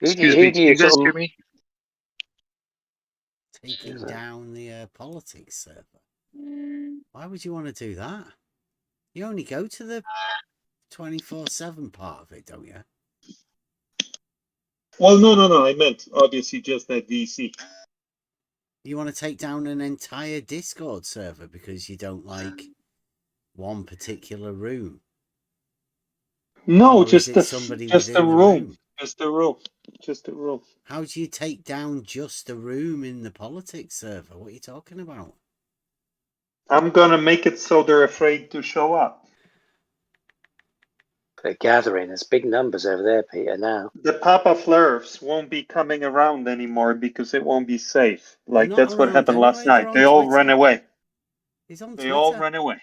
Excuse me, can you guys hear me? Taking down the politics server. Why would you want to do that? You only go to the 24/7 part of it, don't you? Well, no. I meant obviously just that VC. You want to take down an entire Discord server because you don't like one particular room? No, Or just is it the somebody just the within the room. Just the room. Just the room. How do you take down just a room in the politics server? What are you talking about? I'm gonna make it so they're afraid to show up. They're gathering. There's big numbers over there, Peter, now. The Papa Flurfs won't be coming around anymore because it won't be safe. Like, that's what happened last night. They all ran away. He's on Twitter. They all ran away.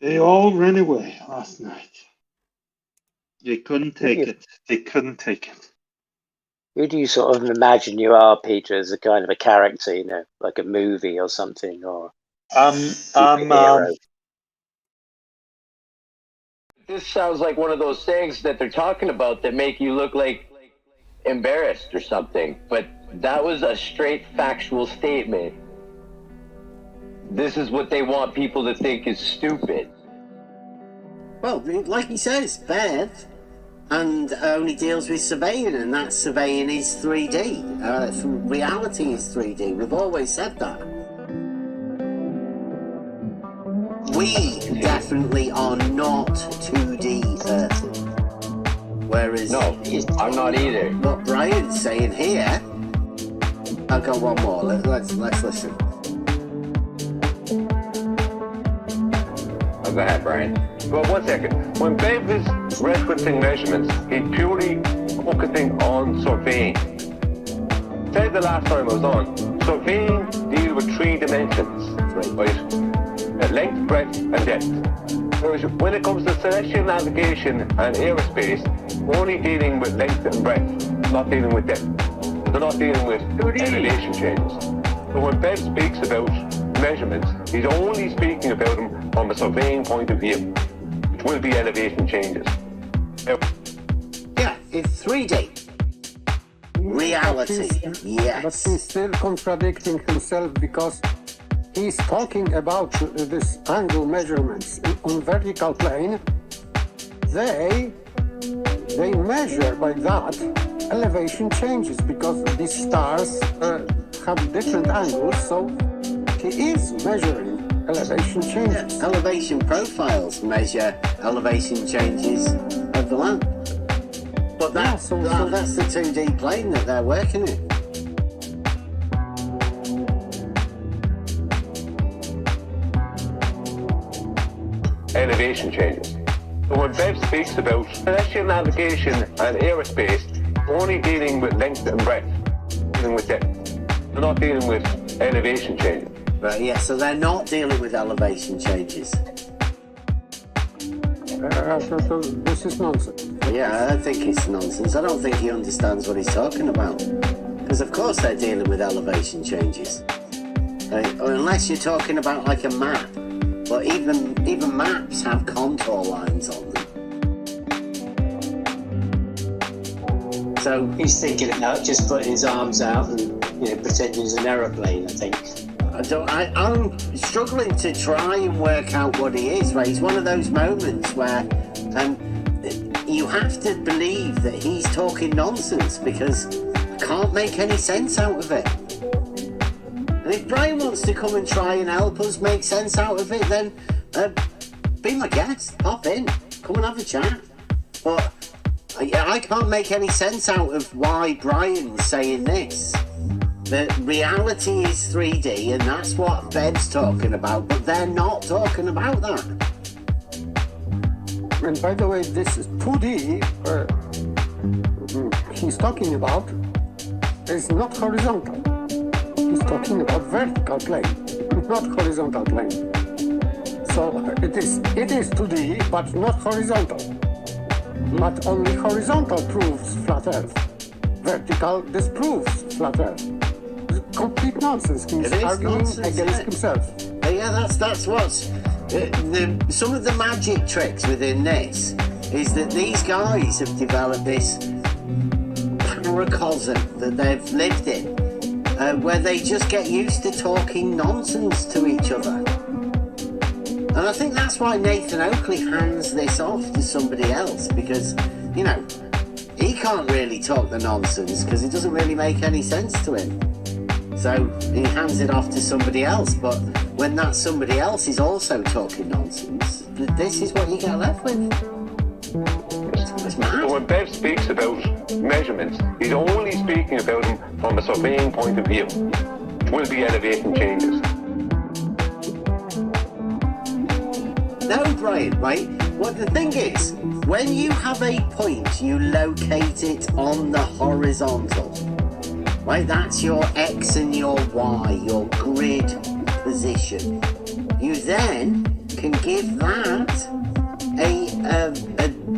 They all ran away last night. They couldn't take it. They couldn't take it. Who do you sort of imagine you are, Peter, as a kind of a character, you know, like a movie or something, or superhero? This sounds like one of those things that they're talking about that make you look like embarrassed or something, but that was a straight factual statement. This is what they want people to think is stupid. Well, like he says, Bev and only deals with surveying, and that surveying is 3D. Reality is 3D. We've always said that. We definitely are not 2D Earth. Whereas... No, I'm not either. What Brian's saying here... I'll go one more. Let's listen. Go ahead, Brian. Well, 1 second. When Bev is referencing measurements, he's purely focusing on surveying. Said the last time I was on, surveying deals with 3 dimensions, right? Length, breadth, and depth. Whereas when it comes to celestial navigation and aerospace, we're only dealing with length and breadth, not dealing with depth. They're not dealing with elevation changes. So when Bev speaks about measurements, he's only speaking about them from a surveying point of view, which will be elevation changes. Yeah, it's 3D. Reality, yes. But he's still contradicting himself because he's talking about this angle measurements on vertical plane. They measure by that elevation changes because these stars have different angles, so he is measuring elevation changes. Yeah, elevation profiles measure elevation changes of the land. But that's the 2D plane that they're working in. Elevation changes. So when Bev speaks about celestial navigation and aerospace, we're only dealing with length and breadth, dealing with depth. They're not dealing with elevation changes. Right, yeah, so they're not dealing with elevation changes. So this is nonsense. Yeah, I think it's nonsense. I don't think he understands what he's talking about. Because of course they're dealing with elevation changes. Or unless you're talking about like a map. But even maps have contour lines on them. So he's thinking about just putting his arms out and pretending he's an aeroplane, I think. I'm struggling to try and work out what he is, right? It's one of those moments where you have to believe that he's talking nonsense because I can't make any sense out of it. And if Brian wants to come and try and help us make sense out of it, then be my guest, pop in, come and have a chat. But I can't make any sense out of why Brian's saying this. That reality is 3D and that's what Bev's talking about, but they're not talking about that. And by the way, this is 2D he's talking about is not horizontal. He's talking about vertical plane, not horizontal plane. So it is 2D, but not horizontal. But only horizontal proves flat Earth. Vertical disproves flat Earth. Complete nonsense. He's arguing against himself. Yeah, that's what's some of the magic tricks within this is that these guys have developed this paracosm that they've lived in, where they just get used to talking nonsense to each other. And I think that's why Nathan Oakley hands this off to somebody else, because, you know, he can't really talk the nonsense because it doesn't really make any sense to him. So he hands it off to somebody else, but when that somebody else is also talking nonsense, this is what you get left with. It's mad. So when Bev speaks about measurements, he's only speaking about them from a surveying point of view. Will be elevation changes. No, Brian, right? What the thing is, when you have a point, you locate it on the horizontal. Right? That's your X and your Y, your grid position. You then can give that a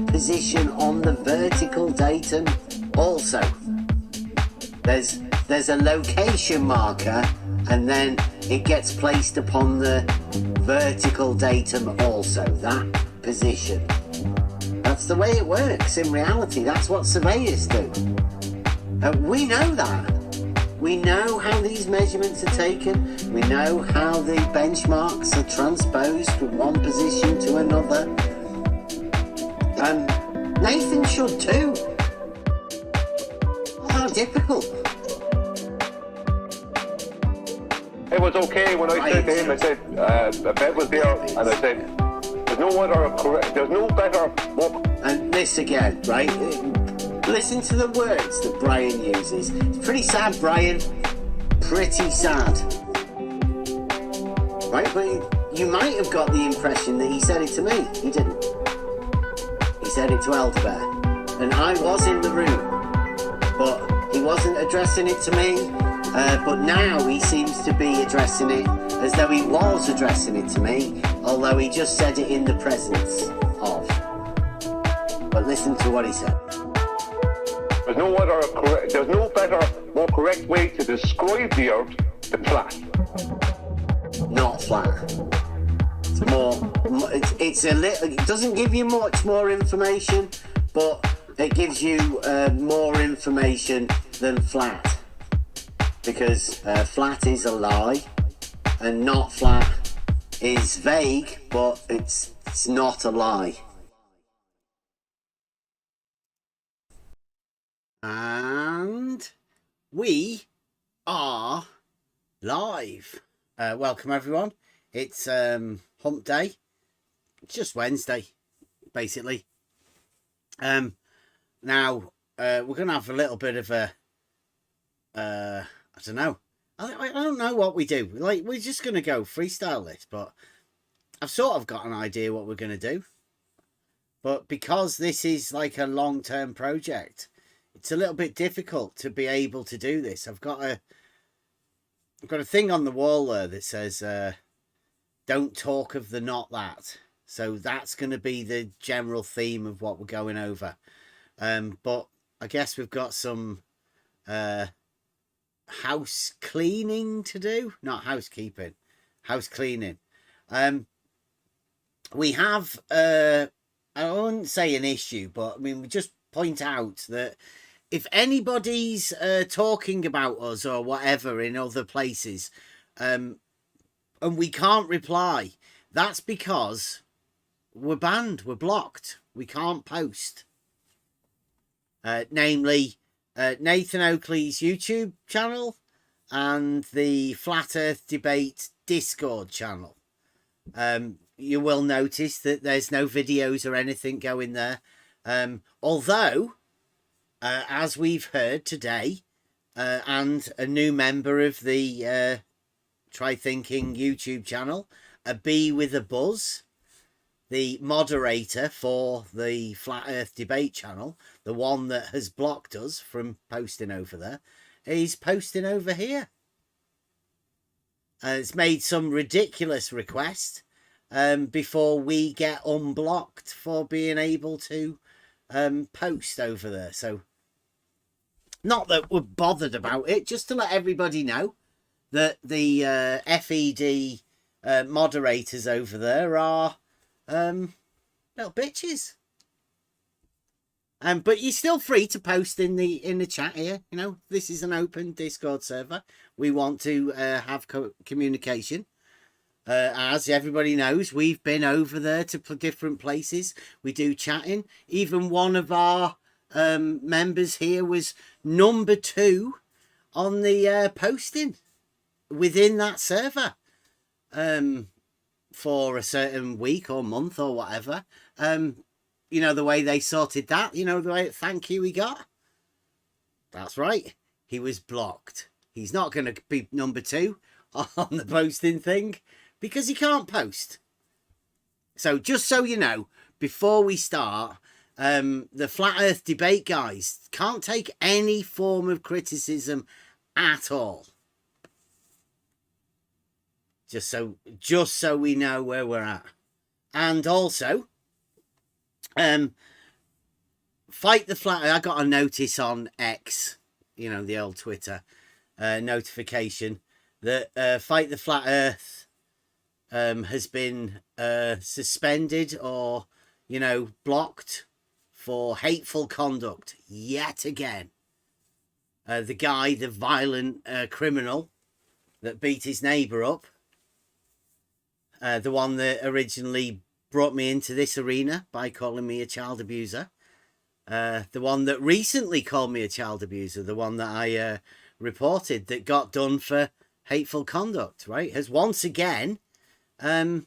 position on the vertical datum also. There's a location marker, and then it gets placed upon the vertical datum also, that position. That's the way it works in reality. That's what surveyors do. We know that. We know how these measurements are taken. We know how the benchmarks are transposed from one position to another. And Nathan should too. How difficult. It was okay when I said to him, I said, Bev was there, and I said, there's no better walk. And this again, right? Listen to the words that Brian uses. It's pretty sad, Brian. Pretty sad. Right? But you might have got the impression that he said it to me. He didn't. He said it to Elderbear. And I was in the room. But he wasn't addressing it to me. But now he seems to be addressing it as though he was addressing it to me, although he just said it in the presence of. But listen to what he said. There's no better, more correct way to describe the Earth than flat. Not flat. It's more. It's a little. It doesn't give you much more information, but it gives you more information than flat. Because flat is a lie, and not flat is vague, but it's not a lie. And we are live. Welcome everyone. It's hump day. It's just Wednesday, basically. Now we're gonna have a little bit of a I don't know. I don't know what we do. Like, we're just going to go freestyle this, but I've sort of got an idea what we're going to do. But because this is like a long-term project, it's a little bit difficult to be able to do this. I've got a thing on the wall there that says, don't talk of the not that. So that's going to be the general theme of what we're going over. But I guess we've got some house cleaning to do. Not housekeeping. House cleaning. We have, I wouldn't say an issue, but I mean, we just point out that if anybody's talking about us or whatever in other places, and we can't reply, that's because we're banned, we're blocked, we can't post. Namely, Nathan Oakley's YouTube channel and the Flat Earth Debate Discord channel. You will notice that there's no videos or anything going there. Although, as we've heard today, and a new member of the Try Thinking YouTube channel, a bee with a buzz, the moderator for the Flat Earth Debate channel, the one that has blocked us from posting over there, is posting over here. It's made some ridiculous request before we get unblocked for being able to post over there. So, not that we're bothered about it, just to let everybody know that the FED moderators over there are little bitches. But you're still free to post in the chat here. You know, this is an open Discord server. We want to have communication. As everybody knows, we've been over there to different places. We do chatting. Even one of our members here was number 2 on the posting within that server for a certain week or month or whatever. You know, the way they sorted that, you know, the way thank you we got. That's right. He was blocked. He's not going to be number 2 on the posting thing because he can't post. So just so you know, before we start, the Flat Earth debate guys can't take any form of criticism at all. Just so we know where we're at. And also, Fight the Flat Earth. I got a notice on X, you know, the old Twitter notification that Fight the Flat Earth has been suspended or, you know, blocked for hateful conduct yet again. The guy, the violent criminal that beat his neighbour up, the one that originally brought me into this arena by calling me a child abuser, the one that recently called me a child abuser, the one that I reported that got done for hateful conduct, right, has once again been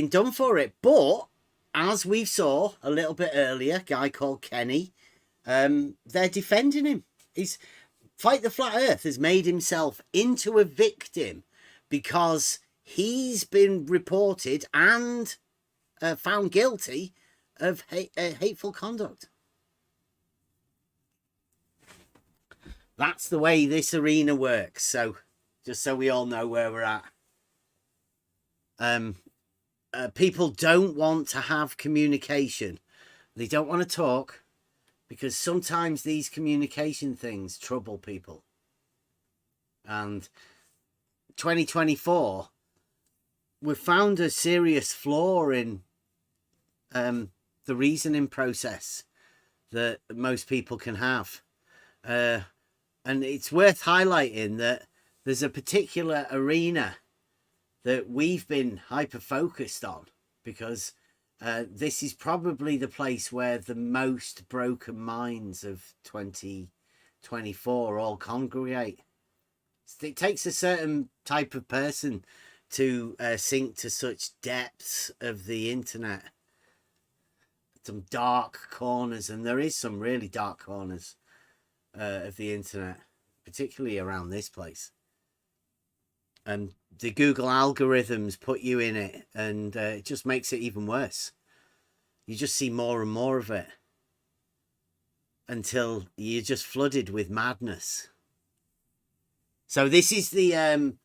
done for it. But as we saw a little bit earlier, a guy called Kenny, they're defending him. He's Fight the Flat Earth has made himself into a victim because he's been reported and found guilty of hateful conduct. That's the way this arena works. So just so we all know where we're at. People don't want to have communication. They don't want to talk because sometimes these communication things trouble people. And 2024, we've found a serious flaw in the reasoning process that most people can have. And it's worth highlighting that there's a particular arena that we've been hyper-focused on because this is probably the place where the most broken minds of 2024 all congregate. It takes a certain type of person to sink to such depths of the internet. Some dark corners, and there is some really dark corners of the internet, particularly around this place. And the Google algorithms put you in it, and it just makes it even worse. You just see more and more of it until you're just flooded with madness. So this is the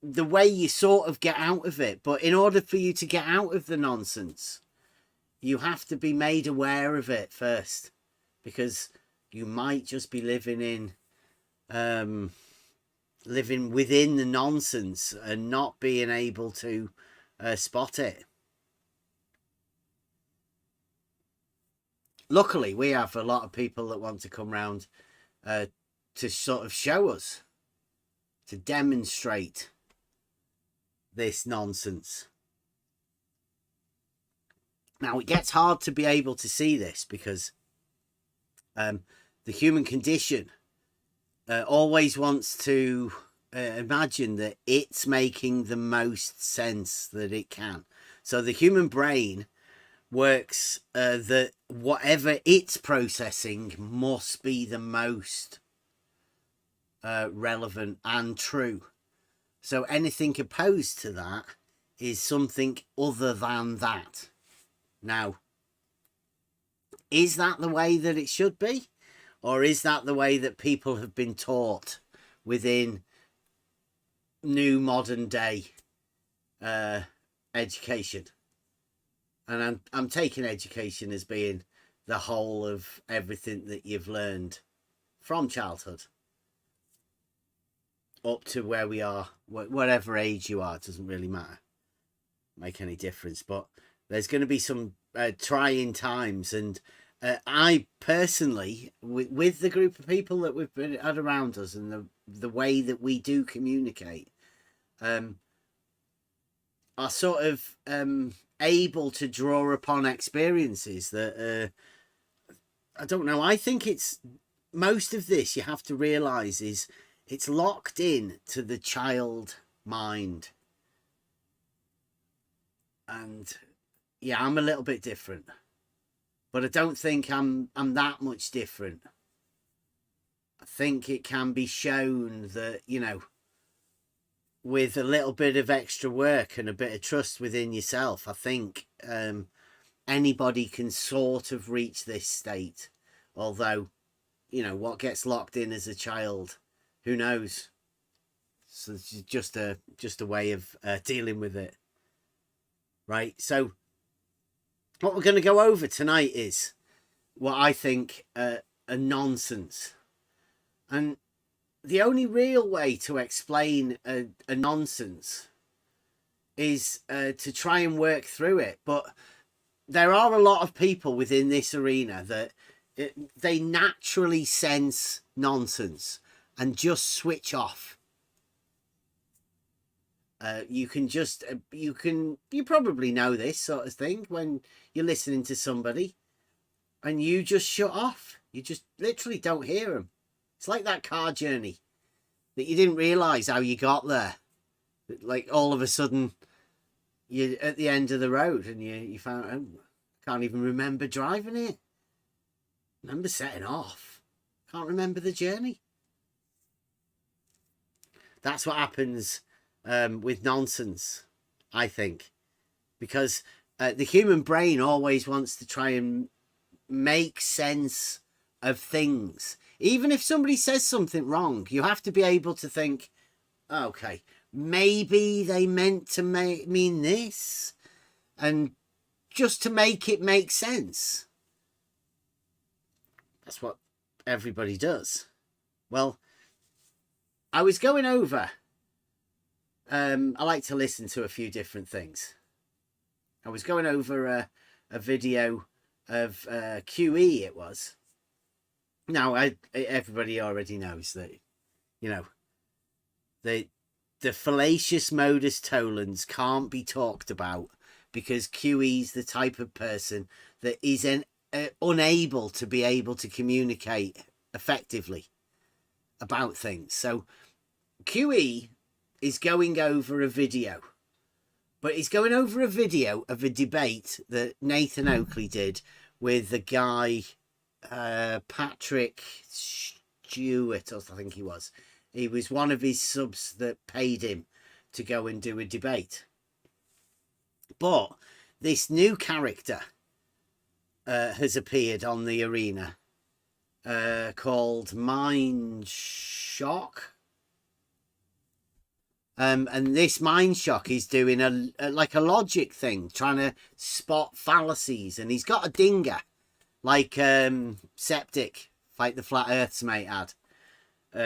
way you sort of get out of it. But in order for you to get out of the nonsense, you have to be made aware of it first, because you might just be living within the nonsense and not being able to spot it. Luckily, we have a lot of people that want to come round to sort of show us, to demonstrate this nonsense. Now, it gets hard to be able to see this because the human condition always wants to imagine that it's making the most sense that it can. So the human brain works that whatever it's processing must be the most relevant and true. So anything opposed to that is something other than that. Now, is that the way that it should be? Or is that the way that people have been taught within new modern day education? And I'm taking education as being the whole of everything that you've learned from childhood up to where we are, whatever age you are, it doesn't really make any difference. But there's going to be some trying times, and I personally, with the group of people that we've been had around us and the way that we do communicate, are sort of able to draw upon experiences that I don't know. I think it's most of this you have to realize is it's locked in to the child mind. And yeah, I'm a little bit different, but I don't think I'm that much different. I think it can be shown that, you know, with a little bit of extra work and a bit of trust within yourself, I think anybody can sort of reach this state. Although, you know, what gets locked in as a child, who knows? So it's just a way of dealing with it, right? So what we're going to go over tonight is what I think a nonsense. And the only real way to explain a nonsense is to try and work through it. But there are a lot of people within this arena that they naturally sense nonsense and just switch off. You can just, you probably know this sort of thing when you're listening to somebody and you just shut off. You just literally don't hear them. It's like that car journey that you didn't realise how you got there. Like all of a sudden you're at the end of the road and you found, oh, I can't even remember driving it. Remember setting off. Can't remember the journey. That's what happens with nonsense, I think. Because the human brain always wants to try and make sense of things. Even if somebody says something wrong, you have to be able to think, okay, maybe they meant to mean this. And just to make it make sense. That's what everybody does. Well, I was going over, I like to listen to a few different things. I was going over a video of QE, it was. Now, everybody already knows that, you know, the fallacious modus tollens can't be talked about because QE's the type of person that is unable to be able to communicate effectively about things. So QE is going over a video, but he's going over a video of a debate that Nathan Oakley did with the guy Patrick Stewart, I think he was. He was one of his subs that paid him to go and do a debate. But this new character has appeared on the arena called Mind Shock. And this Mind Shock is doing a like a logic thing, trying to spot fallacies. And he's got a dinger, like Septic, Fight the Flat Earth's mate had.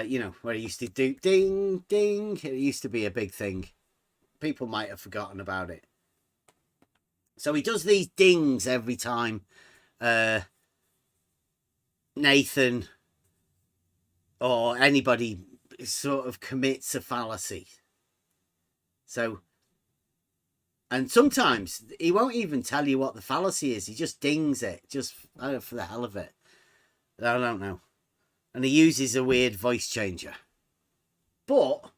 You know, where he used to do ding, ding. It used to be a big thing. People might have forgotten about it. So he does these dings every time Nathan or anybody sort of commits a fallacy. So, and sometimes he won't even tell you what the fallacy is. He just dings it, just for the hell of it. I don't know. And he uses a weird voice changer. But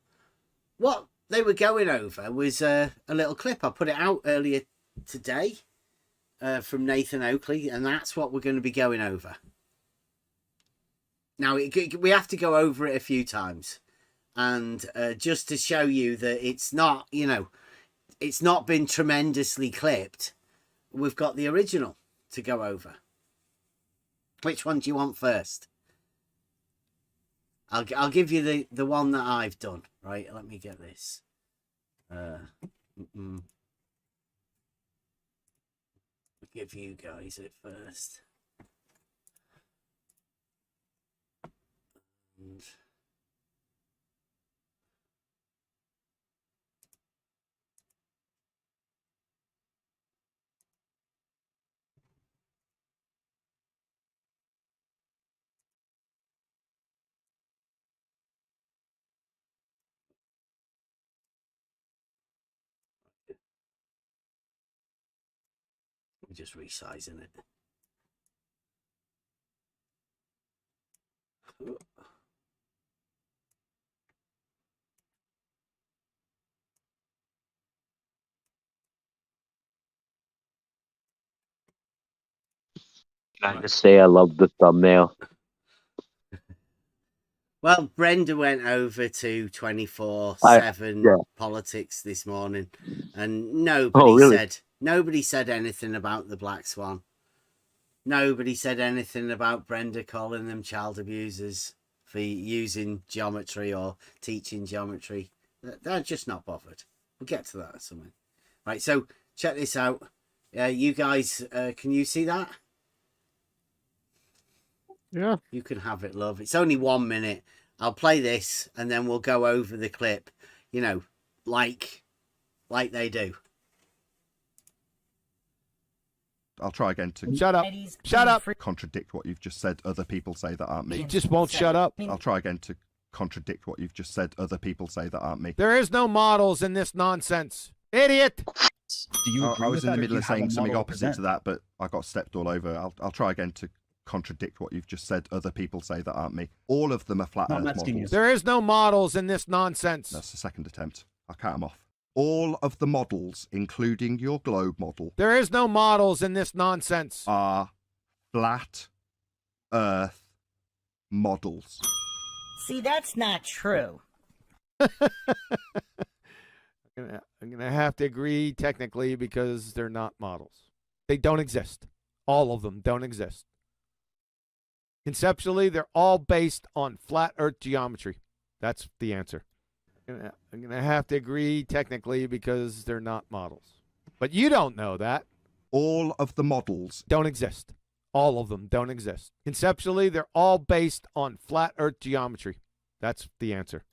what they were going over was a little clip. I put it out earlier today from Nathan Oakley, and that's what we're going to be going over. Now, we have to go over it a few times. And just to show you that it's not, you know, it's not been tremendously clipped, we've got the original to go over. Which one do you want first? I'll give you the one that I've done. Right, let me get this. I'll give you guys it first. And We're just resizing it. Can I just say I love the thumbnail? Well, Brenda went over to 24/7 politics this morning, and nobody said anything about the Black Swan. Nobody said anything about Brenda calling them child abusers for using geometry or teaching geometry. They're just not bothered. We'll get to that or something. Right, so check this out. You guys, can you see that? Yeah. You can have it, love. It's only 1 minute. I'll play this and then we'll go over the clip, you know, like they do. I'll try again to shut up, contradict what you've just said. Other people say that aren't me. You just won't shut up. I'll try again to contradict what you've just said. Other people say that aren't me. There is no models in this nonsense, idiot. Do you I was in the middle of saying something opposite to that, but I got stepped all over. I'll try again to contradict what you've just said. Other people say that aren't me. All of them are flat Earth models. There is no models in this nonsense. That's the second attempt. I'll count them off. All of the models, including your globe model, there is no models in this nonsense, are flat Earth models. See, that's not true. I'm gonna have to agree technically because they're not models. They don't exist. All of them don't exist. Conceptually, they're all based on flat Earth geometry. That's the answer. I'm gonna have to agree technically because they're not models. But you don't know that. All of the models don't exist. All of them don't exist. Conceptually, they're all based on flat Earth geometry. That's the answer.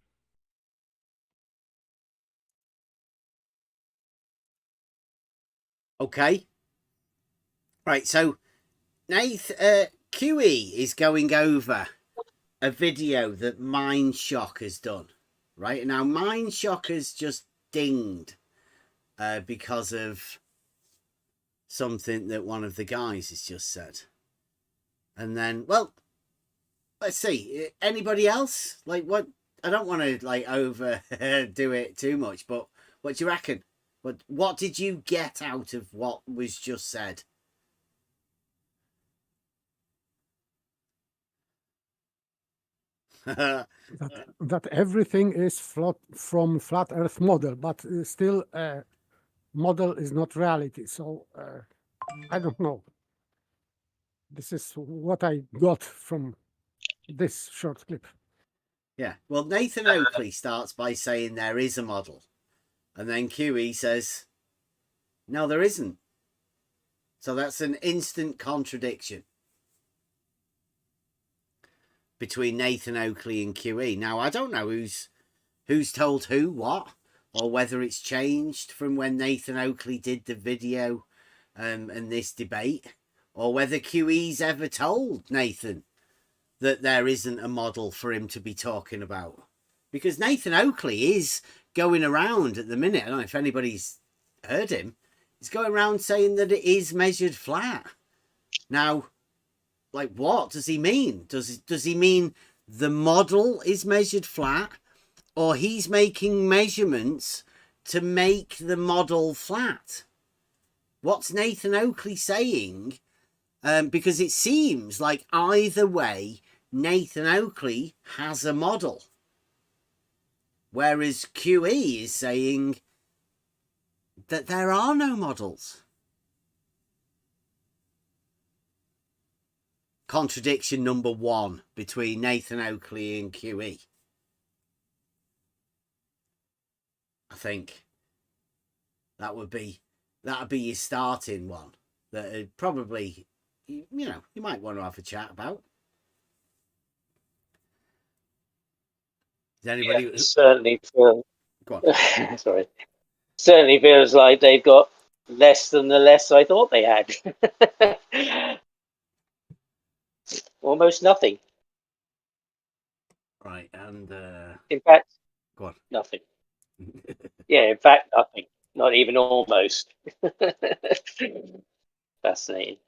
Okay. Right, so QE is going over a video that Mindshock has done. Right, now Mindshock has just dinged because of something that one of the guys has just said. And then, well, let's see. Anybody else? Like, what? I don't want to like overdo it too much, but what do you reckon? What did you get out of what was just said? that everything is from flat Earth model, but still model is not reality. So I don't know. This is what I got from this short clip. Yeah. Well, Nathan Oakley starts by saying there is a model. And then QE says, no, there isn't. So that's an instant contradiction between Nathan Oakley and QE. Now, I don't know who's told who what, or whether it's changed from when Nathan Oakley did the video and this debate, or whether QE's ever told Nathan that there isn't a model for him to be talking about. Because Nathan Oakley is going around at the minute, I don't know if anybody's heard him, he's going around saying that it is measured flat. Now, like, what does he mean? Does he mean the model is measured flat, or he's making measurements to make the model flat? What's Nathan Oakley saying? Because it seems like either way, Nathan Oakley has a model. Whereas QE is saying that there are no models. Contradiction number one between Nathan Oakley and QE. I think that would be your starting one. That probably, you might want to have a chat about. Does anybody? Yeah, certainly feel. Go on. Sorry. Certainly feels like they've got less than the less I thought they had. Almost nothing. Right, and in fact, go on. Nothing. Yeah, in fact, nothing. Not even almost. Fascinating.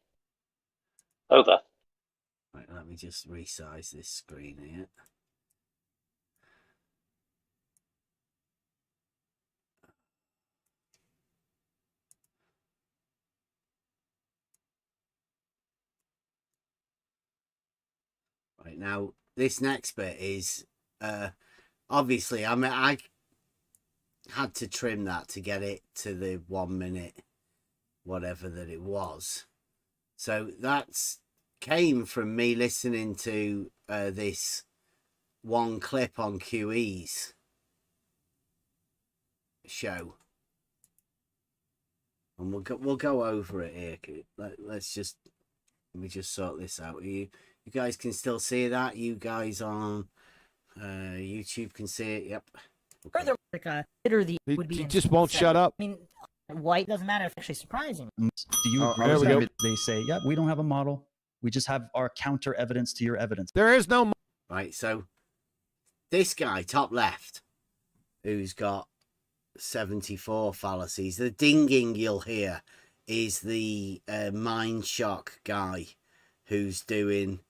Over. Right, let me just resize this screen here. Right, now this next bit is obviously, I mean, I had to trim that to get it to the 1 minute whatever that it was. So that's came from me listening to this one clip on QE's show, and we'll go over it here. Let me just sort this out. You guys can still see that. You guys on YouTube can see it. Yep. Okay. Further, consider the would be. He just won't shut up. I mean, white doesn't matter. It's actually surprising. Do you? There we go. They say, yeah, we don't have a model. We just have our counter evidence to your evidence. There is no. Right. So this guy, top left, who's got 74 fallacies. The dinging you'll hear is the mind shock guy who's doing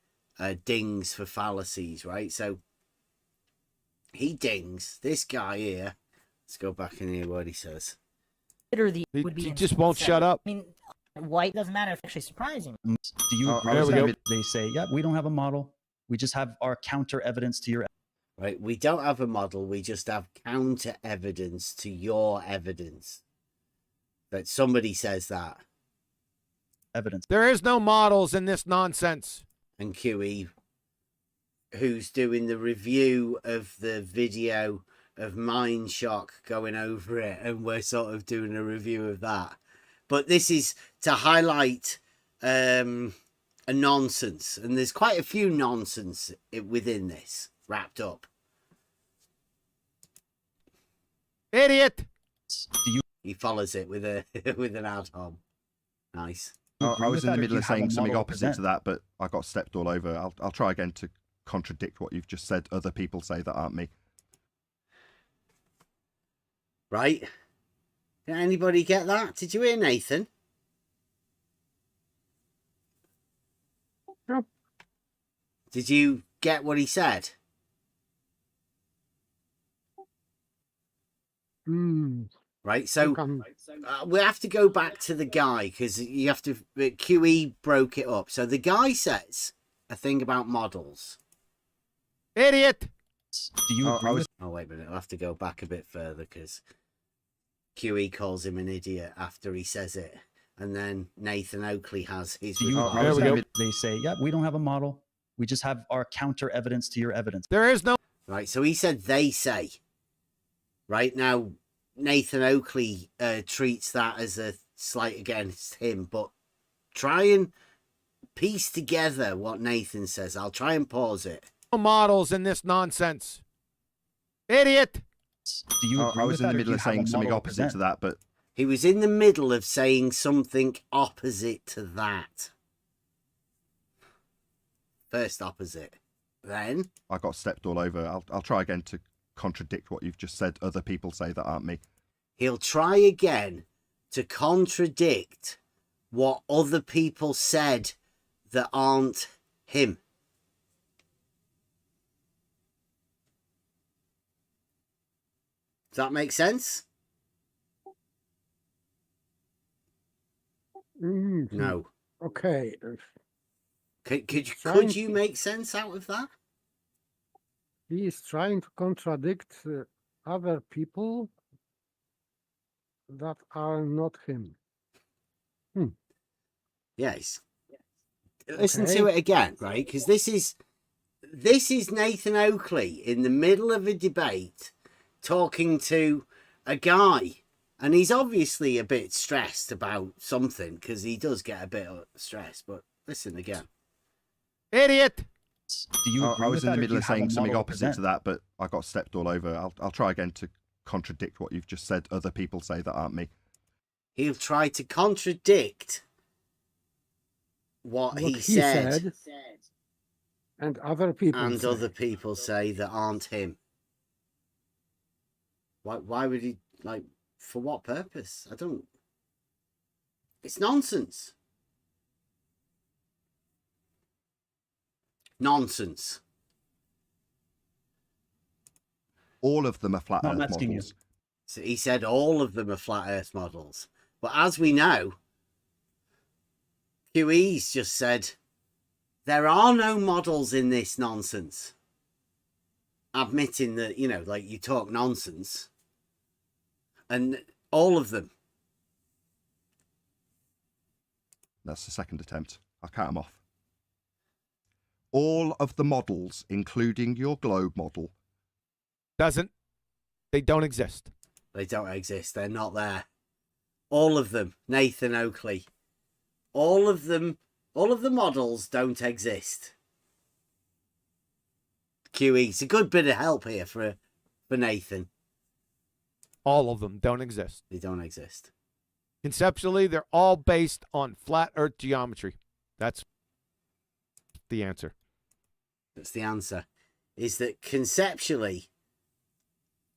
dings for fallacies, right? So he dings this guy here. Let's go back and hear what he says. Consider the He would be. just won't shut up. I mean, white doesn't matter. It's actually surprising. Do you? There we go. They say, yeah, we don't have a model. We just have our counter evidence to your. Right, we don't have a model. We just have counter evidence to your evidence. That somebody says that. Evidence. There is no models in this nonsense. And QE, who's doing the review of the video of Mind Shock going over it, and we're sort of doing a review of that. But this is to highlight a nonsense, and there's quite a few nonsense within this wrapped up. Idiot. He follows it with a with an ad hom. Nice. I was in the middle of saying something opposite to that, but I got stepped all over. I'll try again to contradict what you've just said. Other people say that aren't me. Right? Can anybody get that? Did you hear Nathan? Yep. Did you get what he said? Right, so we have to go back to the guy because you have to. QE broke it up. So the guy says a thing about models. Idiot. Do you? Oh wait a minute, I'll have to go back a bit further because QE calls him an idiot after he says it, and then Nathan Oakley has his. There we go. They say, yeah, we don't have a model. We just have our counter evidence to your evidence. There is no. Right, so he said they say. Right now, Nathan Oakley treats that as a slight against him, but try and piece together what Nathan says. I'll try and pause it. No models in this nonsense. Idiot. Do you? I was in the middle of saying something opposite to that, but he was in the middle of saying something opposite to that. First opposite, then I got stepped all over. I'll try again to contradict what you've just said. Other people say that aren't me. He'll try again to contradict what other people said that aren't him. Does that make sense? No. Okay. Could you make sense out of that? He is trying to contradict other people that are not him. Yes. Listen to it again, right? Because this is Nathan Oakley in the middle of a debate talking to a guy, and he's obviously a bit stressed about something because he does get a bit of stress. But listen again. Idiot. Do you? I was in the middle of saying something opposite to that, but I got stepped all over. I'll try again to contradict what you've just said. Other people say that aren't me. He'll try to contradict what he said, and other people say that aren't him. Why would he, like, for what purpose? I don't. It's nonsense. Nonsense. All of them are flat No, I'm Earth asking you. models. So he said all of them are flat Earth models. But as we know, QE's just said there are no models in this nonsense. Admitting that, you know, like you talk nonsense. And all of them. That's the second attempt. I'll count them off. All of the models, including your globe model. They don't exist. They don't exist. They're not there. All of them. Nathan Oakley. All of them. All of the models don't exist. QE. It's a good bit of help here for Nathan. All of them don't exist. They don't exist. Conceptually, they're all based on flat Earth geometry. That's the answer. That's the answer. Is that conceptually,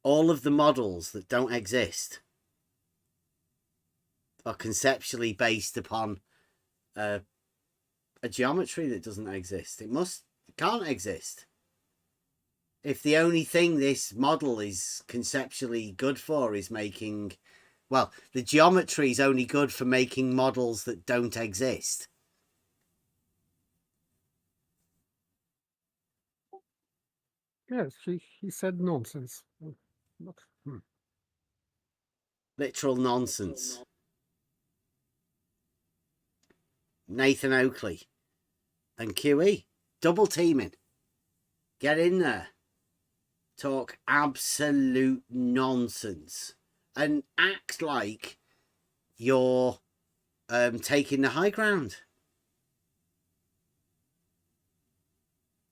all of the models that don't exist are conceptually based upon a geometry that doesn't exist. It can't exist. If the only thing this model is conceptually good for is making, well, the geometry is only good for making models that don't exist. Yes, he said nonsense. Literal nonsense. Nathan Oakley and QE. Double teaming. Get in there. Talk absolute nonsense. And act like you're taking the high ground.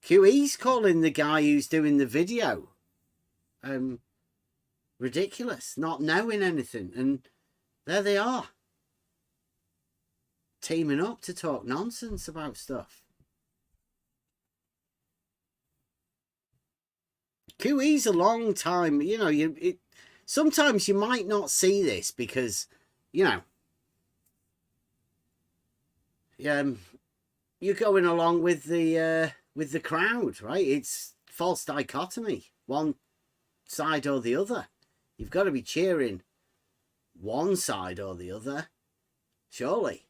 QE's calling the guy who's doing the video ridiculous, not knowing anything, and there they are, teaming up to talk nonsense about stuff. QE's a long time, you know, sometimes you might not see this because, you know, you're going along with the crowd, right? It's false dichotomy, one side or the other. You've got to be cheering one side or the other, surely.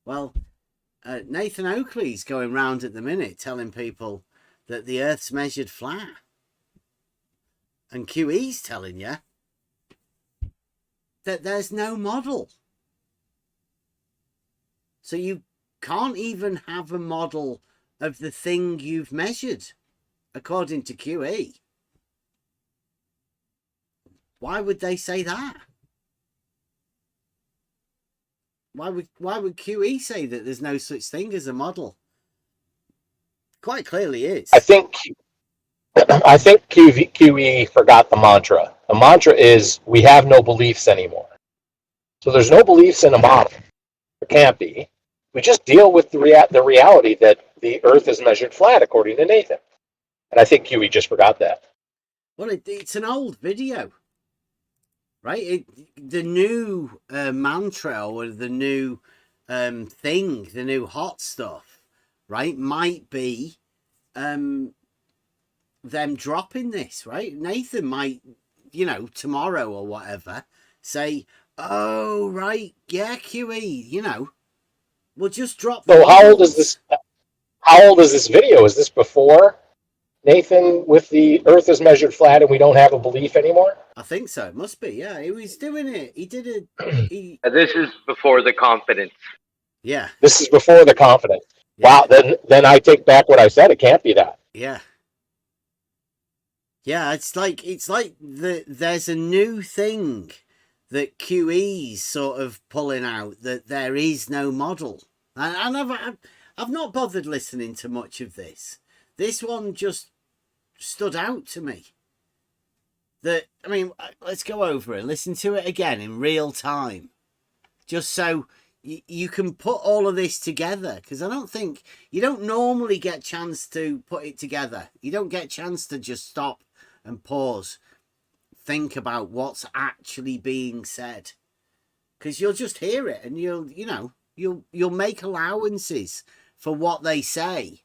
Well, Nathan Oakley's going round at the minute telling people that the Earth's measured flat. And QE's telling you that there's no model. So you can't even have a model of the thing you've measured, according to QE. Why would they say that? Why would QE say that there's no such thing as a model? Quite clearly is. I think QE forgot the mantra. The mantra is we have no beliefs anymore. So there's no beliefs in a model. There can't be. We just deal with the reality that the Earth is measured flat, according to Nathan. And I think QE just forgot that. Well, it's an old video, right? The new mantra or the new thing, the new hot stuff, right, might be them dropping this, right? Nathan might, you know, tomorrow or whatever, say, oh, right, yeah, QE, you know, we'll just drop. So how old is this? How old is this video? Is this before Nathan with the Earth is measured flat and we don't have a belief anymore? I think so. It must be. Yeah, he was doing it. He did it. This is before the confidence. Yeah. This is before the confidence. Yeah. Wow. Then I take back what I said. It can't be that. Yeah. Yeah. It's like there's a new thing that QE's sort of pulling out, that there is no model. And I've not bothered listening to much of this. This one just stood out to me. That, I mean, let's go over it. Listen to it again in real time. Just so you can put all of this together. Because I don't think, you don't normally get a chance to put it together. You don't get a chance to just stop and pause. Think about what's actually being said. Because you'll just hear it and you'll make allowances for what they say,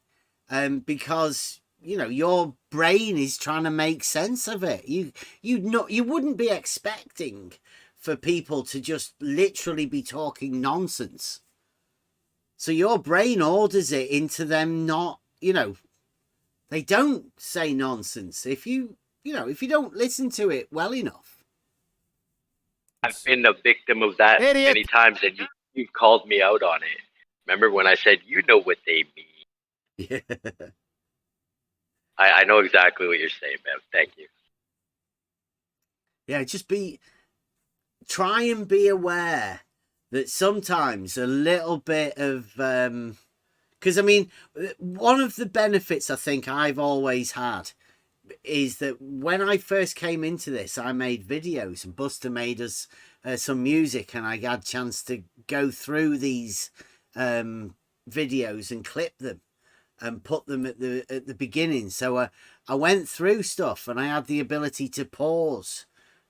because your brain is trying to make sense of it. You wouldn't be expecting for people to just literally be talking nonsense. So your brain orders it into them not, they don't say nonsense if you don't listen to it well enough. I've been a victim of that many times, and you've called me out on it. Remember when I said, you know what they mean? Yeah. I know exactly what you're saying, man. Thank you. Yeah, try and be aware that sometimes a little bit of, because one of the benefits I think I've always had is that when I first came into this, I made videos, and Buster made us some music, and I had a chance to go through these videos and clip them and put them at the beginning. So I went through stuff, and I had the ability to pause,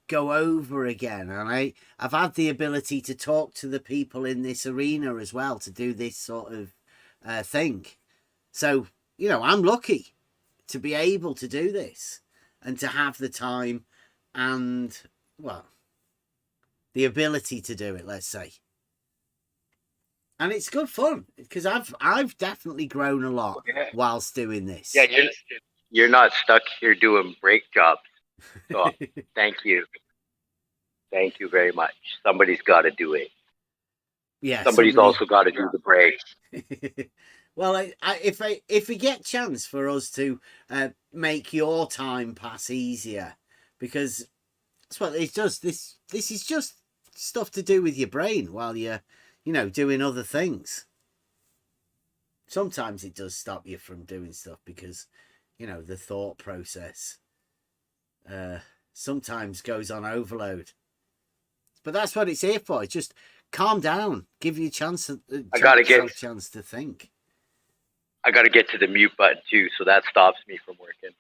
go over again, and I've had the ability to talk to the people in this arena as well to do this sort of thing. So I'm lucky to be able to do this and to have the time and the ability to do it, let's say. And it's good fun because I've definitely grown a lot whilst doing this. Yeah, you're not stuck here doing brake jobs. So thank you. Thank you very much. Somebody's got to do it. Yeah. Somebody's also got to do the brakes. Well, if we get chance for us to make your time pass easier, because that's what it does. This is just stuff to do with your brain while you're doing other things. Sometimes it does stop you from doing stuff because the thought process sometimes goes on overload. But that's what it's here for. It's just calm down, give you a chance to think. I got to get to the mute button too, so that stops me from working.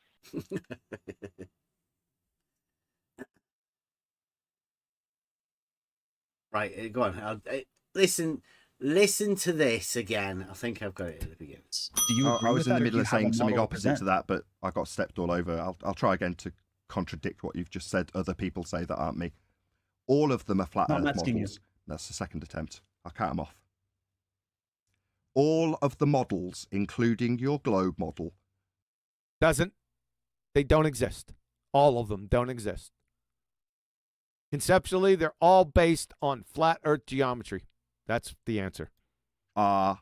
Right, go on. Listen to this again. I think I've got it at the beginning. Do you I was in the middle of saying something model opposite to that, but I got stepped all over. I'll try again to contradict what you've just said. Other people say that aren't me. All of them are flat Earth models. That's the second attempt. I'll count them off. All of the models, including your globe model, they don't exist. All of them don't exist. Conceptually, they're all based on flat Earth geometry. That's the answer. Flat.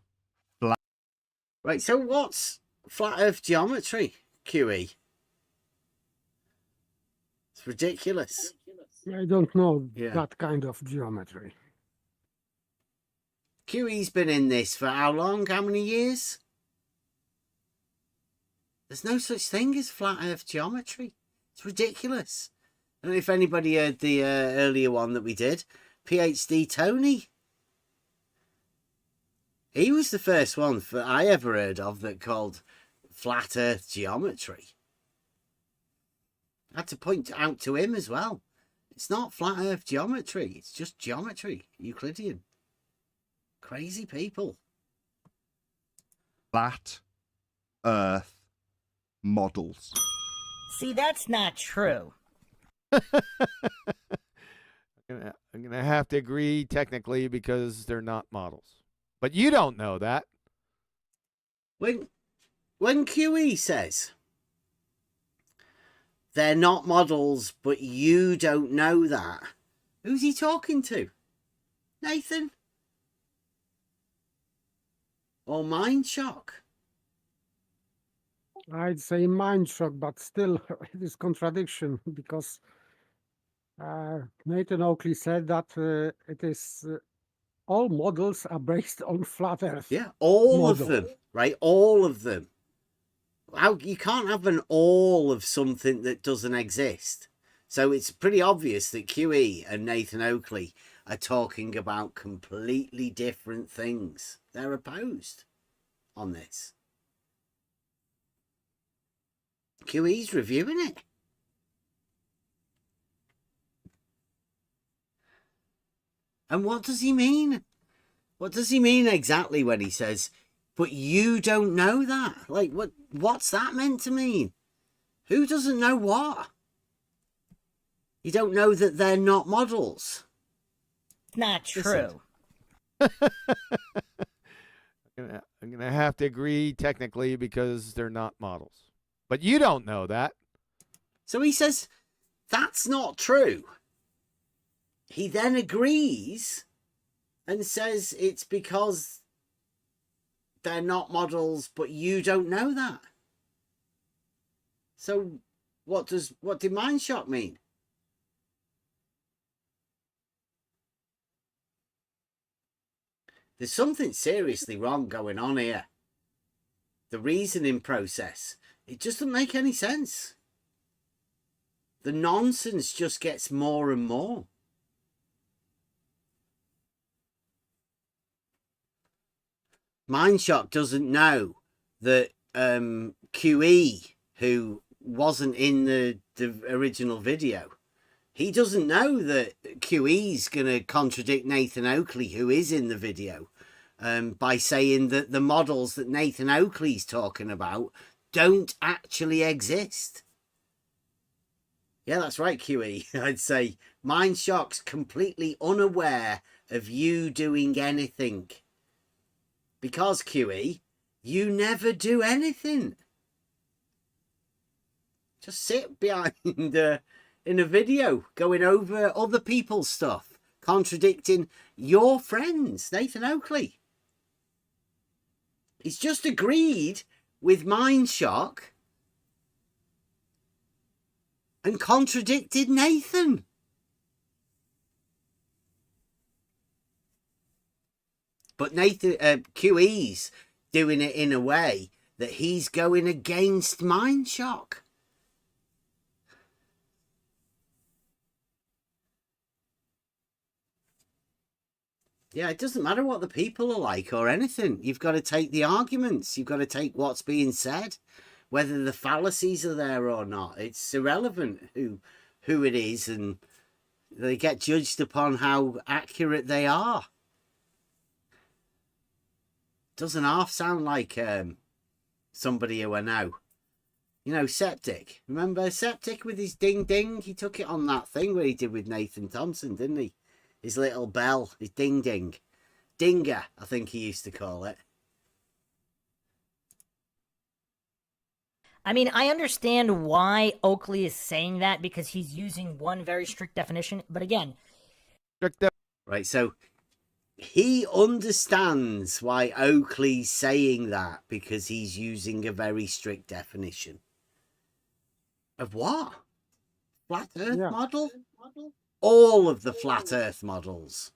Right, so what's flat Earth geometry, QE? It's ridiculous. I don't know that kind of geometry. QE's been in this for how long? How many years? There's no such thing as flat Earth geometry. It's ridiculous. I don't know if anybody heard the earlier one that we did. PhD Tony. He was the first one I ever heard of that called flat Earth geometry. I had to point out to him as well. It's not flat Earth geometry. It's just geometry. Euclidean. Crazy people. Flat Earth models. See, that's not true. I'm gonna have to agree technically because they're not models. But you don't know that. When QE says they're not models, but you don't know that, who's he talking to? Nathan? Or Mind Shock? I'd say mind shock, but still it is contradiction because Nathan Oakley said that it is all models are based on flat Earth. Yeah, all of them, right? All of them. How you can't have an all of something that doesn't exist. So it's pretty obvious that QE and Nathan Oakley are talking about completely different things. They're opposed on this. QE's reviewing it. And what does he mean? What does he mean exactly when he says but you don't know that. Like, what's that meant to mean? Who doesn't know what? You don't know that they're not models. Not true. I'm gonna have to agree technically because they're not models. But you don't know that. So he says, that's not true. He then agrees and says it's because they're not models, but you don't know that. So what did mind shock mean? There's something seriously wrong going on here. The reasoning process, it just doesn't make any sense. The nonsense just gets more and more. Mindshock doesn't know that QE, who wasn't in the original video, he doesn't know that QE's going to contradict Nathan Oakley, who is in the video, by saying that the models that Nathan Oakley's talking about don't actually exist. Yeah, that's right, QE. I'd say Mindshock's completely unaware of you doing anything. Because, QE, you never do anything. Just sit behind in a video going over other people's stuff, contradicting your friends, Nathan Oakley. He's just agreed with Mindshock and contradicted Nathan. But Nathan, QE's doing it in a way that he's going against Mindshock. Yeah, it doesn't matter what the people are like or anything. You've got to take the arguments. You've got to take what's being said, whether the fallacies are there or not. It's irrelevant who it is, and they get judged upon how accurate they are. Doesn't half sound like somebody who I know. You know, Septic. Remember Septic with his ding ding? He took it on that thing where he did with Nathan Thompson, didn't he? His little bell, his ding ding. Dinger, I think he used to call it. I mean, I understand why Oakley is saying that because he's using one very strict definition. But again... Right, so he understands why Oakley's saying that because he's using a very strict definition. Of what? Flat Earth model? All of the flat Earth models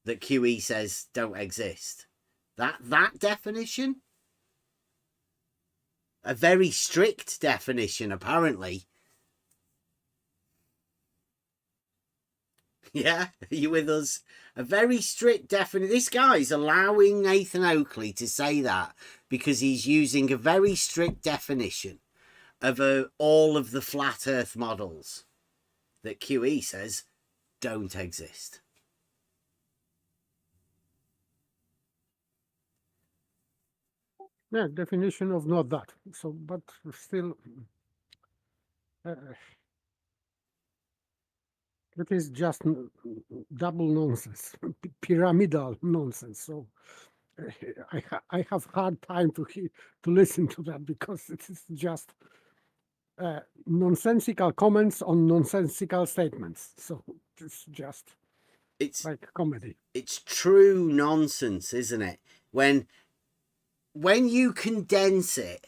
that QE says don't exist. That definition? A very strict definition, apparently. Yeah, are you with us? A very strict definition. This guy's allowing Nathan Oakley to say that because he's using a very strict definition of all of the flat Earth models that QE says don't exist. Yeah, definition of not that. So, but still, it is just double nonsense, pyramidal nonsense. So, I have hard time to listen to that because it is just nonsensical comments on nonsensical statements. So it's like comedy. It's true nonsense, isn't it? When you condense it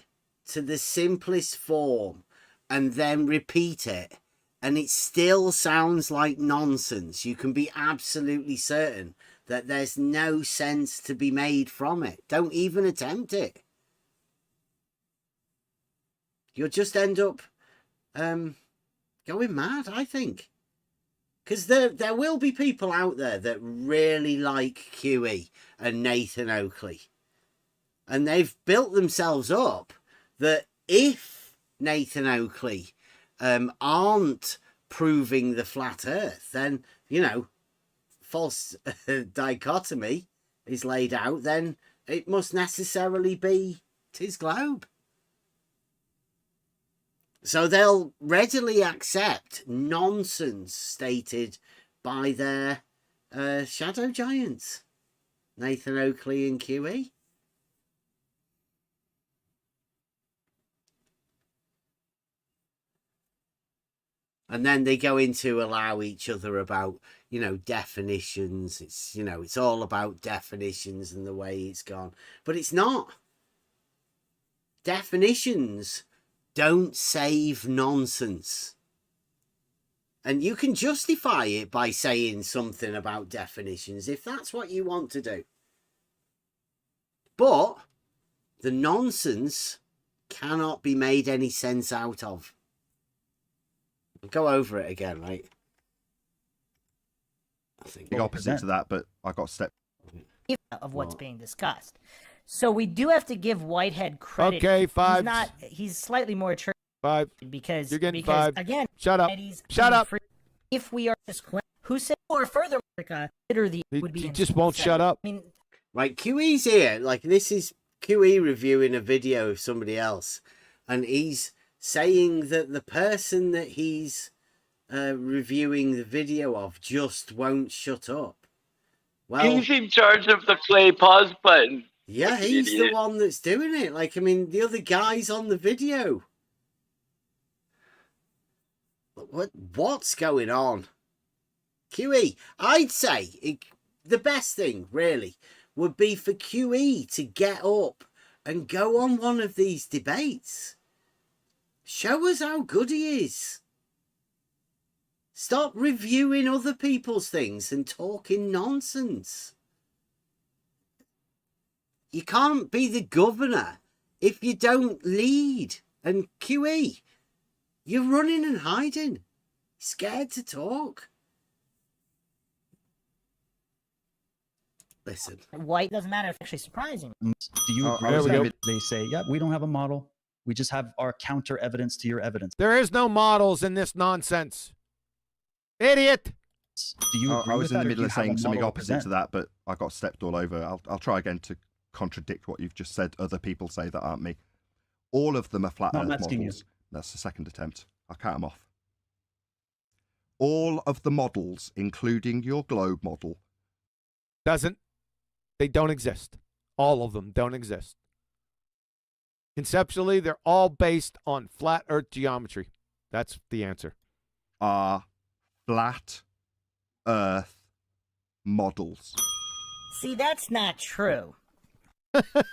to the simplest form and then repeat it, and it still sounds like nonsense, you can be absolutely certain that there's no sense to be made from it. Don't even attempt it. You'll just end up going mad, I think. Because there will be people out there that really like QE and Nathan Oakley. And they've built themselves up that if Nathan Oakley aren't proving the flat Earth, then, you know, false dichotomy is laid out, then it must necessarily be his globe. So they'll readily accept nonsense stated by their shadow giants, Nathan Oakley and QE. And then they go into allow each other about, you know, definitions. It's, you know, it's all about definitions and the way it's gone. But it's not. Definitions don't save nonsense. And you can justify it by saying something about definitions if that's what you want to do. But the nonsense cannot be made any sense out of. I'll go over it again, right? I think the opposite to that, but I got step of what's being discussed. So we do have to give Whitehead credit. Okay, 5. He's slightly more mature. 5. Because you're getting because, 5. Again, shut up. Shut up. If we are just who said or further consider the would be he just won't shut up. I mean, right, QE's here. Like, this is QE reviewing a video of somebody else, and he's saying that the person that he's reviewing the video of just won't shut up. Well, he's in charge of the play pause button. Yeah, he's the one that's doing it. Like, I mean, the other guy's on the video. What's going on? QE, I'd say the best thing, really, would be for QE to get up and go on one of these debates. Show us how good he is. Stop reviewing other people's things and talking nonsense. You can't be the governor if you don't lead. And QE, you're running and hiding. Scared to talk. Listen. White doesn't matter. It's actually surprising. Do you there we go. They say, yeah, we don't have a model. We just have our counter evidence to your evidence. There is no models in this nonsense. Idiot. Do you I was in the middle of saying something opposite to that, that, but I got stepped all over. I'll try again to contradict what you've just said. Other people say that aren't me. All of them are flat Earth models. That's the second attempt. I'll count them off. All of the models, including your globe model, they don't exist. All of them don't exist. Conceptually, they're all based on flat Earth geometry. That's the answer. Are flat Earth models. See, that's not true. I'm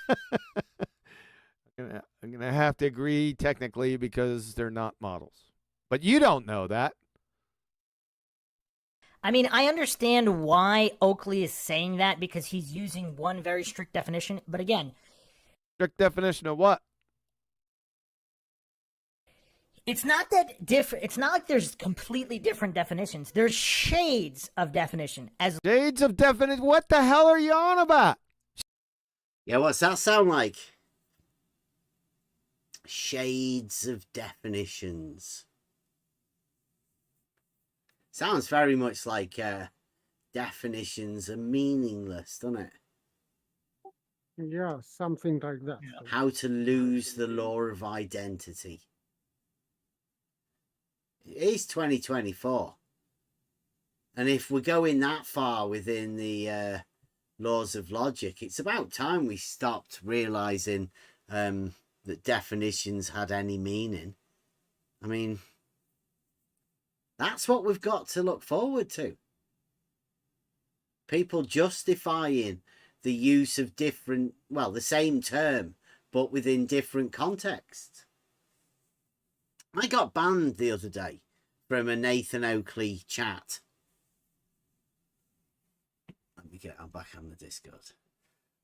gonna have to agree technically because they're not models. But you don't know that. I mean, I understand why Oakley is saying that because he's using one very strict definition. But again, strict definition of what? It's not that different. It's not like there's completely different definitions. There's shades of definition. Shades of definition? What the hell are you on about? Yeah, what's that sound like? Shades of definitions. Sounds very much like definitions are meaningless, doesn't it? Yeah, something like that. How to lose the law of identity. It is 2024. And if we're going that far within the laws of logic, it's about time we stopped realizing that definitions had any meaning. I mean, that's what we've got to look forward to. People justifying the use of different, well, the same term, but within different contexts. I got banned the other day from a Nathan Oakley chat. I'm back on the Discord.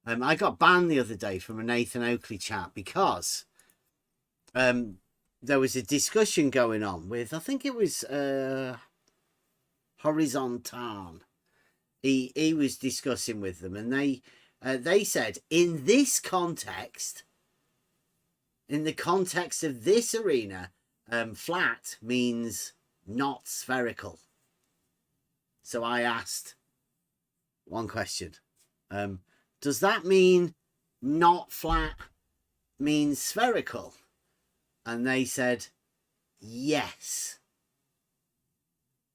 I got banned the other day from a Nathan Oakley chat because there was a discussion going on with, I think it was Horizontal. He was discussing with them, and they said, in this context, in the context of this arena, flat means not spherical. So I asked one question. Does that mean not flat means spherical? And they said, yes.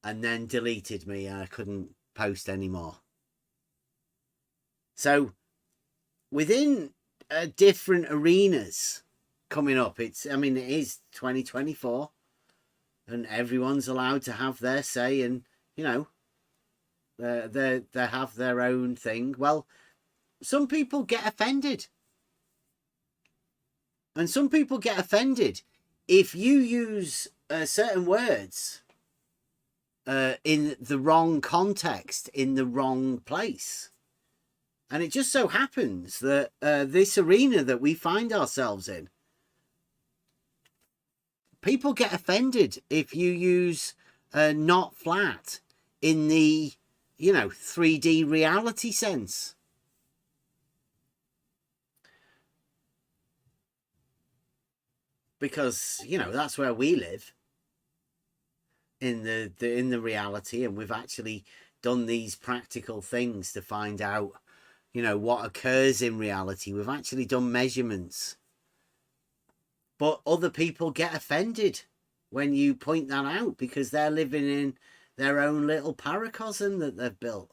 And then deleted me and I couldn't post anymore. So within different arenas coming up, it is 2024 and everyone's allowed to have their say and, they have their own thing. Well, some people get offended. And some people get offended if you use certain words in the wrong context, in the wrong place. And it just so happens that this arena that we find ourselves in, people get offended if you use not flat in the, 3D reality sense. Because, that's where we live. In the reality, and we've actually done these practical things to find out what occurs in reality. We've actually done measurements, but other people get offended when you point that out because they're living in their own little paracosm that they've built,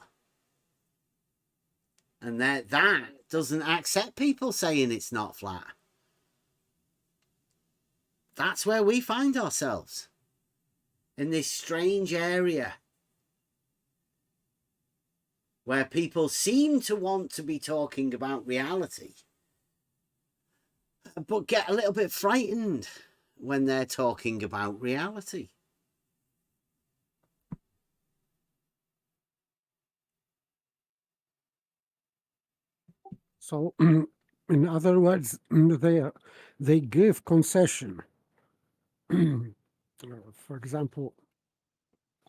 and that doesn't accept people saying it's not flat. That's where we find ourselves, in this strange area where people seem to want to be talking about reality, but get a little bit frightened when they're talking about reality. So, in other words, they give concession. For example,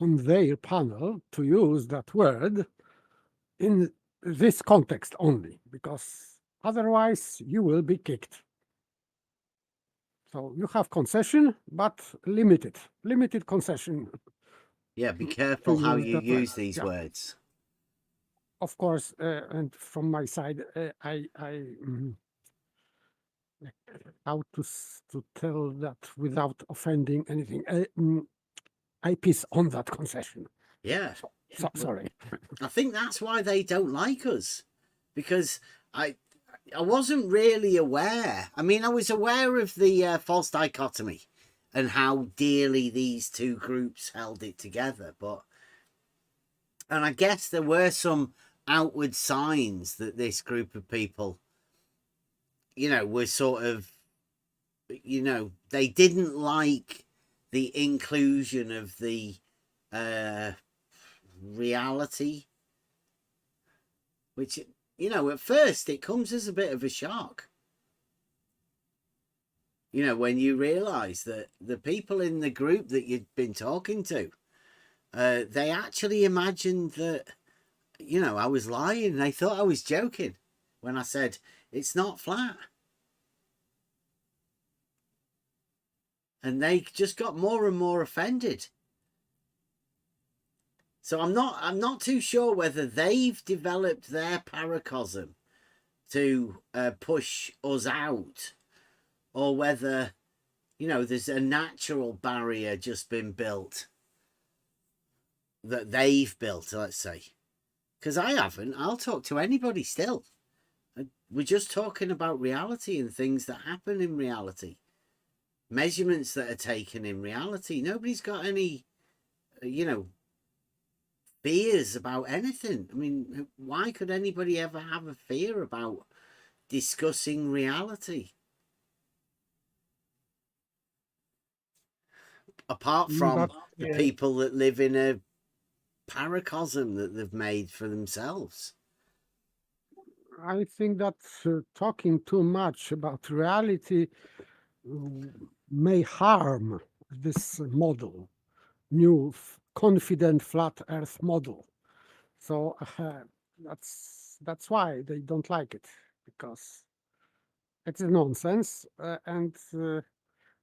on their panel to use that word in this context only, because otherwise you will be kicked. So you have concession, but limited concession. Yeah, be careful how you use these words. Of course, and from my side, how to tell that without offending anything. I piss on that concession. Yeah. Sorry. I think that's why they don't like us, because I wasn't really aware. I mean, I was aware of the false dichotomy and how dearly these two groups held it together, and I guess there were some outward signs that this group of people, were sort of, they didn't like the inclusion of the reality, which, at first it comes as a bit of a shock. When you realize that the people in the group that you'd been talking to, they actually imagined that, I was lying. They thought I was joking when I said it's not flat. And they just got more and more offended. So I'm not too sure whether they've developed their paracosm to push us out, or whether, there's a natural barrier just been built that they've built, let's say. Because I haven't. I'll talk to anybody still. We're just talking about reality and things that happen in reality. Measurements that are taken in reality. Nobody's got any, fears about anything. I mean, why could anybody ever have a fear about discussing reality? Apart from the people that live in a paracosm that they've made for themselves. I think that talking too much about reality may harm this model, new confident flat Earth model. So that's why they don't like it, because it's nonsense, and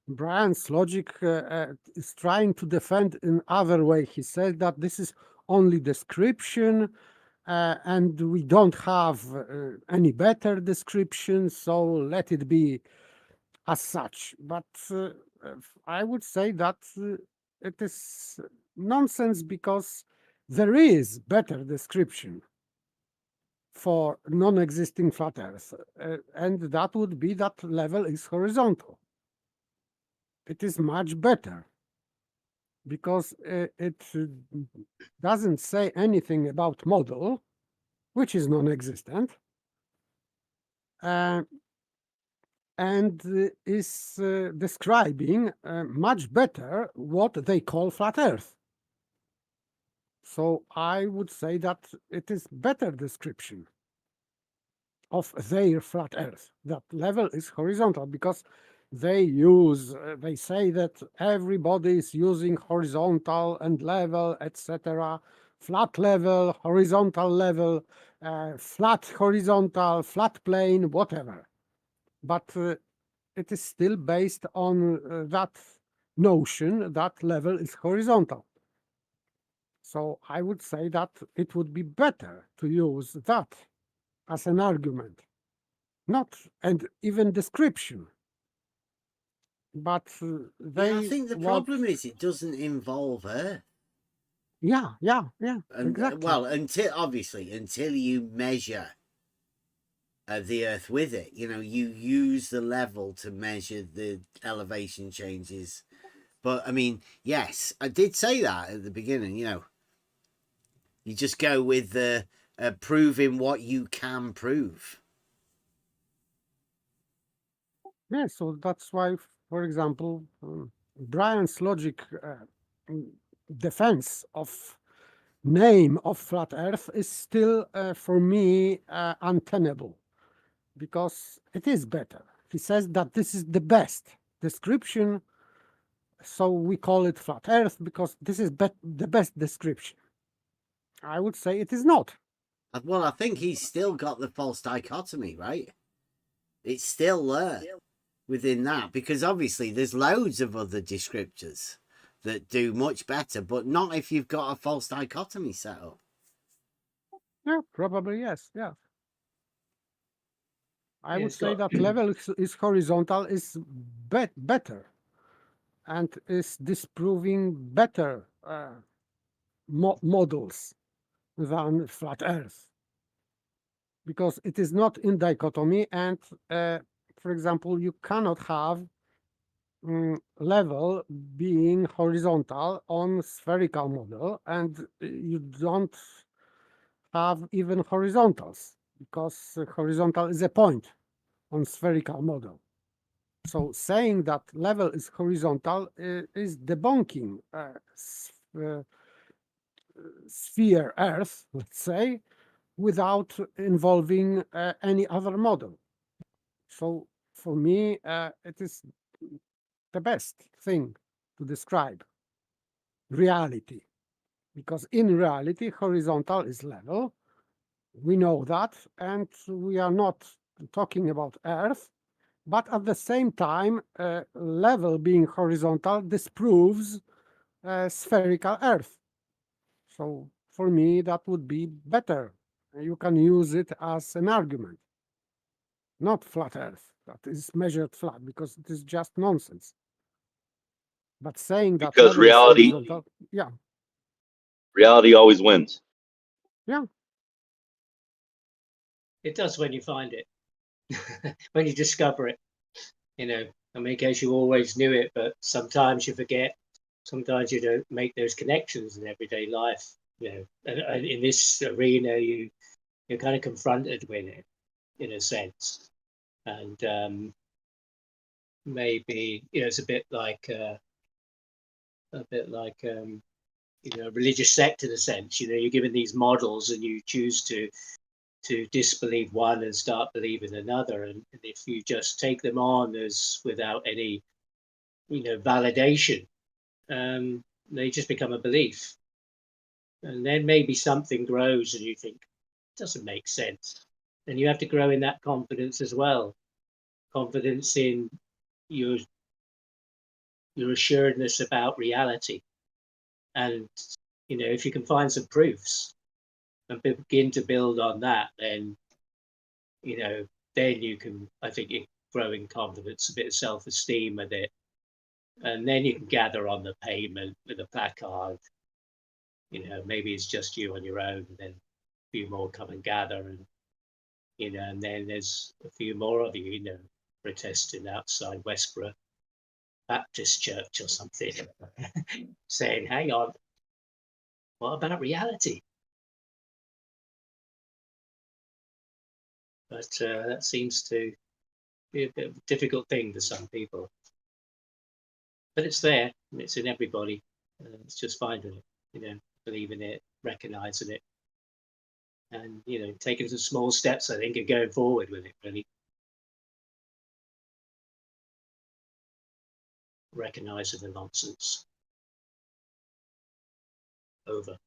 Brian's logic is trying to defend in other way. He said that this is only description, and we don't have any better description, so let it be as such. But I would say that it is nonsense, because there is better description for non-existing flat Earth, and that would be that level is horizontal. It is much better, because it doesn't say anything about model, which is non-existent, and is describing much better what they call flat Earth. So I would say that it is better description of their flat Earth. That level is horizontal, because they say that everybody is using horizontal and level, etc. Flat level, horizontal level, flat horizontal, flat plane, whatever. But it is still based on that notion that level is horizontal. So I would say that it would be better to use that as an argument, not and even description. But I think the problem is it doesn't involve Earth. Yeah, and, exactly. Well, until you measure the Earth with it, you use the level to measure the elevation changes. But I mean, yes, I did say that at the beginning. You just go with the proving what you can prove. Yeah, so that's why, for example, Brian's logic defense of name of flat Earth is still, for me, untenable, because it is better. He says that this is the best description, so we call it flat Earth because this is the best description. I would say it is not. Well, I think he's still got the false dichotomy, right? It's still there within that, because obviously there's loads of other descriptors that do much better, but not if you've got a false dichotomy set up. Yeah, probably yes. Yeah. I would say that level is horizontal is better, and is disproving better models than flat Earth, because it is not in dichotomy, and for example, you cannot have level being horizontal on spherical model, and you don't have even horizontals, because horizontal is a point on spherical model. So saying that level is horizontal is debunking sphere Earth, let's say, without involving any other model. So for me, it is the best thing to describe reality, because in reality, horizontal is level. We know that, and we are not talking about Earth, but at the same time, level being horizontal disproves spherical Earth. So for me, that would be better. You can use it as an argument, not flat Earth that is measured flat, because it is just nonsense. But saying that because reality, yeah, reality always wins. Yeah, it does when you find it, when you discover it. I mean, in case you always knew it, but sometimes you forget. Sometimes you don't make those connections in everyday life. And in this arena, you're kind of confronted with it, in a sense, and maybe it's a bit like a religious sect, in a sense. You're given these models, and you choose to disbelieve one and start believing another, and if you just take them on as without any validation, they just become a belief. And then maybe something grows and you think it doesn't make sense, and you have to grow in that confidence as well, confidence in your assuredness about reality. And if you can find some proofs and begin to build on that, then, you know, then you can, I think, grow in confidence, a bit of self-esteem with it. And then you can gather on the pavement with a placard. You know, maybe it's just you on your own, and then a few more come and gather, and, you know, and then there's a few more of you, you know, protesting outside Westborough Baptist Church or something, saying, hang on, what about reality? But that seems to be a bit of a difficult thing for some people. But it's there, and it's in everybody. It's just finding it, you know, believing it, recognizing it, and, you know, taking some small steps, I think, and going forward with it, really. Recognizing the nonsense. Over.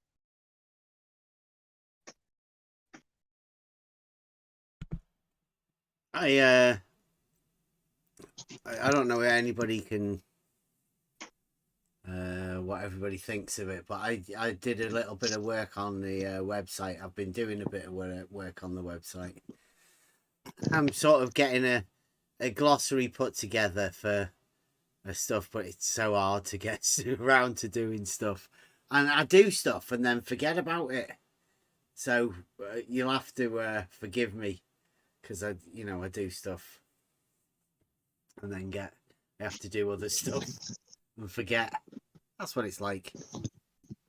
I don't know where anybody can what everybody thinks of it, but I did a little bit of work on the website. I've been doing a bit of work on the website. I'm sort of getting a glossary put together for stuff, but it's so hard to get around to doing stuff, and I do stuff and then forget about it. So you'll have to forgive me, because I do stuff and then I have to do other stuff and forget. That's what it's like.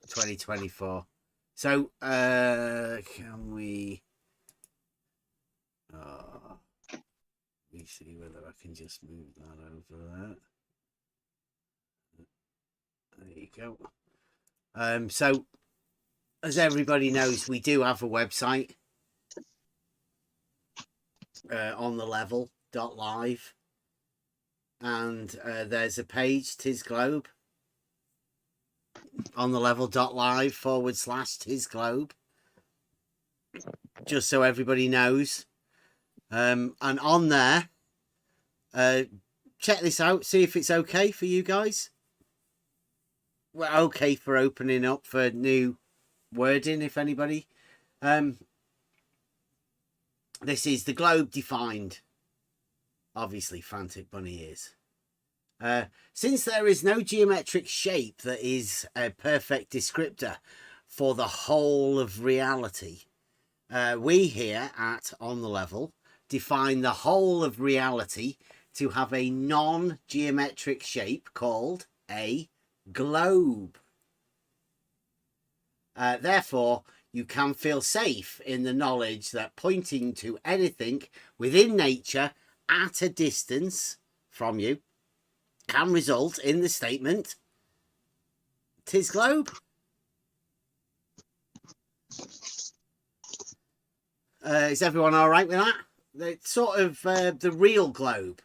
2024. So can we let me see whether I can just move that over there. There you go. So as everybody knows, we do have a website, on the level.live, and there's a page, Tis Globe, on the level.live /Tis Globe, just so everybody knows. And on there, check this out, see if it's okay for you guys. We're okay for opening up for new wording, if anybody. This is the globe defined. Obviously, Frantic Bunny is. Since there is no geometric shape that is a perfect descriptor for the whole of reality, we here at On the Level define the whole of reality to have a non-geometric shape called a globe. Therefore, you can feel safe in the knowledge that pointing to anything within nature at a distance from you can result in the statement, "'Tis globe." Is everyone all right with that? It's sort of the real globe.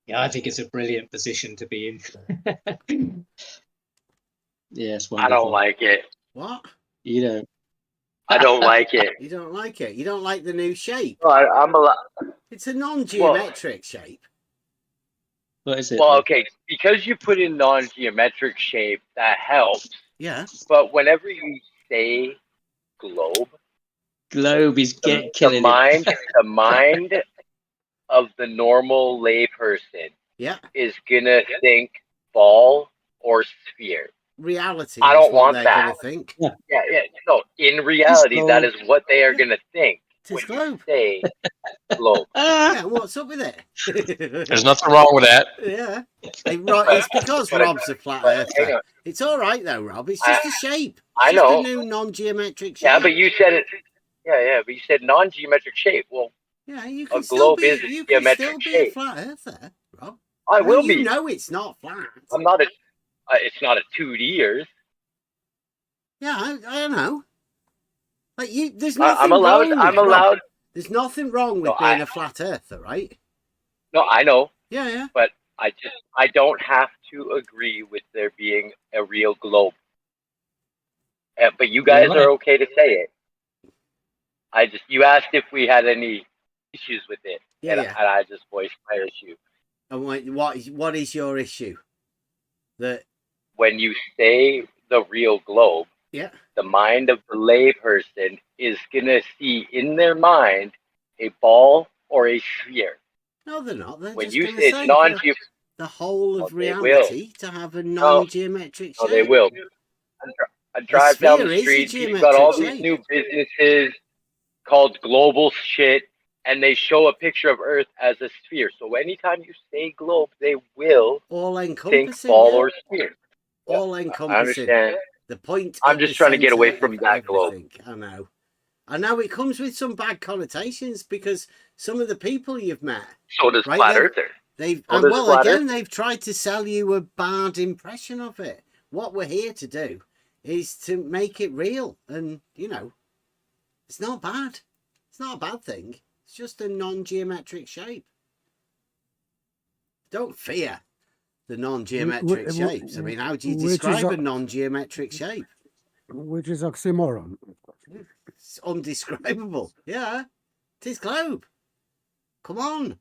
Yeah, I think it's a brilliant position to be in. Yes, wonderful. I don't like it. What? You don't. I don't like it. You don't like it? You don't like the new shape? No, I'm allowed. It's a non-geometric shape. What is it? Well, okay, because you put in non-geometric shape, that helps. Yeah. But whenever you say globe is killing the mind of the normal layperson is gonna think ball or sphere. Reality. I don't want they're that. Gonna think. Yeah. No, in reality, that is what they are gonna think. Tis globe. Say globe. Yeah, what's up with it? There's nothing wrong with that. Yeah. It's because Rob's a flat earther. It's all right though, Rob. It's just a shape. It's just a new non-geometric shape. Yeah, but you said it. Yeah, but you said non-geometric shape. Well, yeah, you can a globe is a you geometric can still shape. be a flat earther, Rob. I will be. You know it's not flat. I'm not a. It's not a 2D earth. Yeah, I know. Like there's nothing I'm allowed. wrong I'm with, allowed. Rob, there's nothing wrong with being a flat earther, right? No, I know. Yeah. But I don't have to agree with there being a real globe. But you guys are okay to say it. You asked if we had any issues with it, and I just voiced my issue. And what is your issue? That when you say the real globe, Yeah. the mind of the layperson is going to see in their mind a ball or a sphere. No, they're not. They're When just you going to say say the whole of they will. reality to have a non-geometric shape. No, they will. I drive down the sphere is a street. You've geometric got all shape. these new businesses called global shit, and they show a picture of Earth as a sphere. So anytime you say globe, they will all think encompassing, ball yeah. or sphere. All I encompassing. understand. The point. I'm at just the trying to get away centre from of that globe. everything. I know it comes with some bad connotations because some of the people you've met. So does Flat Earther. They've tried to sell you a bad impression of it. What we're here to do is to make it real, and it's not bad. It's not a bad thing. It's just a non-geometric shape. Don't fear the non-geometric shapes. I mean, how do you describe a non-geometric shape? Which is oxymoron. It's undescribable. Yeah, it is globe. Come on.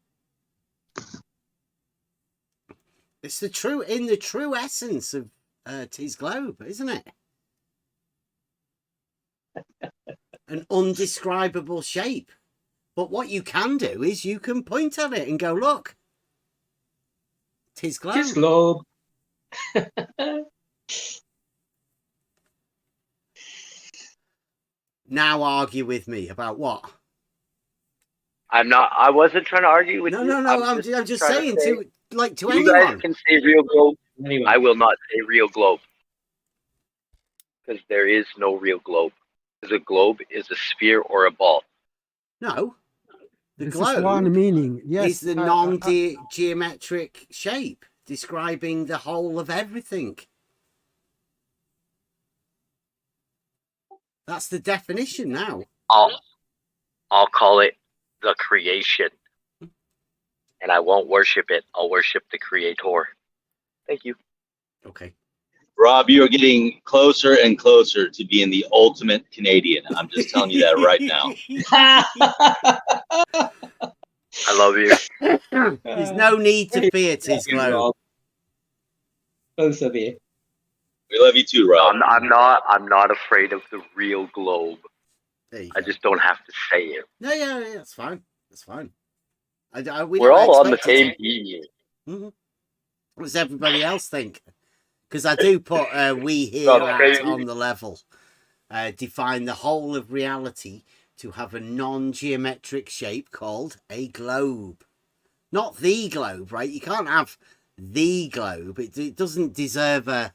It's the true essence of tis globe, isn't it? An undescribable shape. But what you can do is you can point at it and go, look, tis globe. Tis globe. Now argue with me about what? I wasn't trying to argue with you. No. I'm just saying to you anyone. guys can say real globe. Anyway. I will not say real globe. Because there is no real globe. Because a globe is a sphere or a ball. No. The This globe is one meaning. Yes, is the non-geometric shape describing the whole of everything. That's the definition now. I'll call it the creation. And I won't worship it. I'll worship the creator. Thank you. Okay. Rob, you're getting closer and closer to being the ultimate Canadian. I'm just telling you that right now. I love you. There's no need to fear tis globe. Both of you. We love you too, Rob. I'm not afraid of the real globe. I just don't have to say it. No, yeah, that's fine. That's fine. We're all on the same team. Mm-hmm. What does everybody else think? Because I do put we here on the level. Define the whole of reality to have a non-geometric shape called a globe. Not the globe, right? You can't have the globe. It doesn't deserve a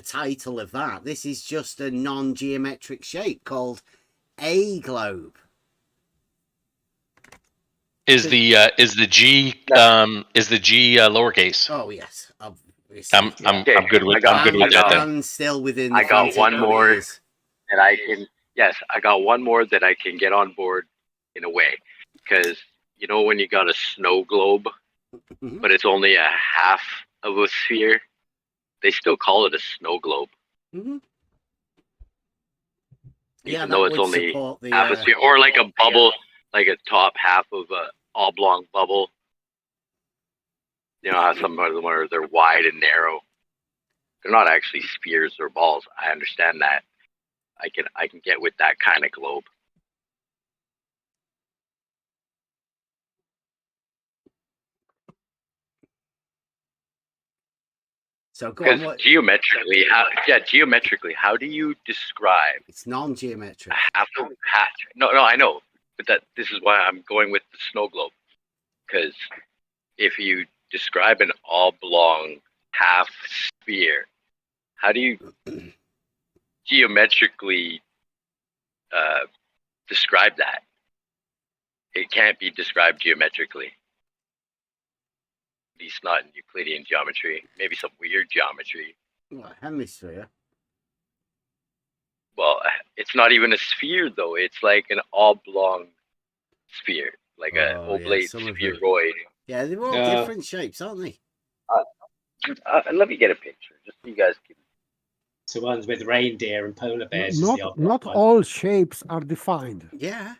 title of that. This is just a non-geometric shape called a globe. Is the G lowercase? Oh yes, I'm good with that. Then still within. I got one more that I can. Yes, I got one more that I can get on board in a way, because when you got a snow globe, but it's only a half of a sphere, they still call it a snow globe. Mm-hmm. Even though it's only half a sphere, or like a bubble, like a top half of a oblong bubble. How some of them are, they're wide and narrow. They're not actually spheres or balls. I understand that. I can get with that kind of globe. So go on. Because geometrically, how do you describe? It's non-geometric. Half of half. No, I know, but this is why I'm going with the snow globe. Because if you describe an oblong half sphere, how do you geometrically describe that? It can't be described geometrically. At least not in Euclidean geometry. Maybe some weird geometry. What, hemisphere? Well, it's not even a sphere, though. It's like an oblong sphere, like an oblate spheroid. Yeah, they're all different shapes, aren't they? Let me get a picture, just so you guys can. So ones with reindeer and polar bears. Not all shapes are defined. Yeah.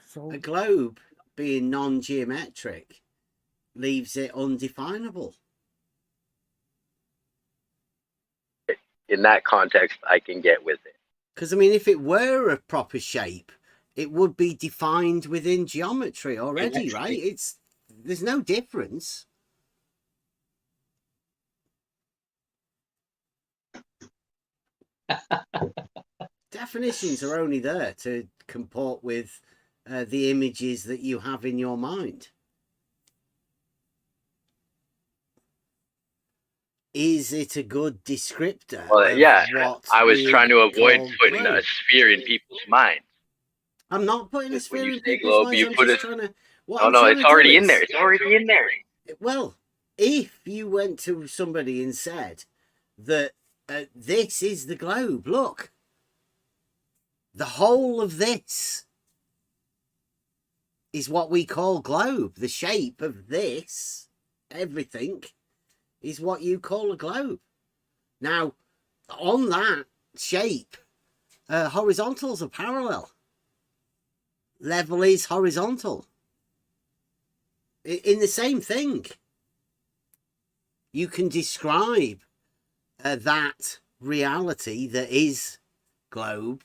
So a globe being non-geometric leaves it undefinable. in that context, I can get with it. Because, I mean, if it were a proper shape, it would be defined within geometry already, right? There's no difference. Definitions are only there to comport with the images that you have in your mind. Is it a good descriptor? Well, yeah, what I was trying to avoid call putting globe? a sphere in people's minds. I'm not putting a When sphere you in say people's globe, minds. you I'm put just it. trying to. What No, I'm no, trying it's to do already in is- there. It's already in there. Well, if you went to somebody and said that this is the globe, look, the whole of this is what we call globe. The shape of this, everything, is what you call a globe. Now, on that shape, horizontals are parallel. Level is horizontal. In the same thing. You can describe that reality that is globe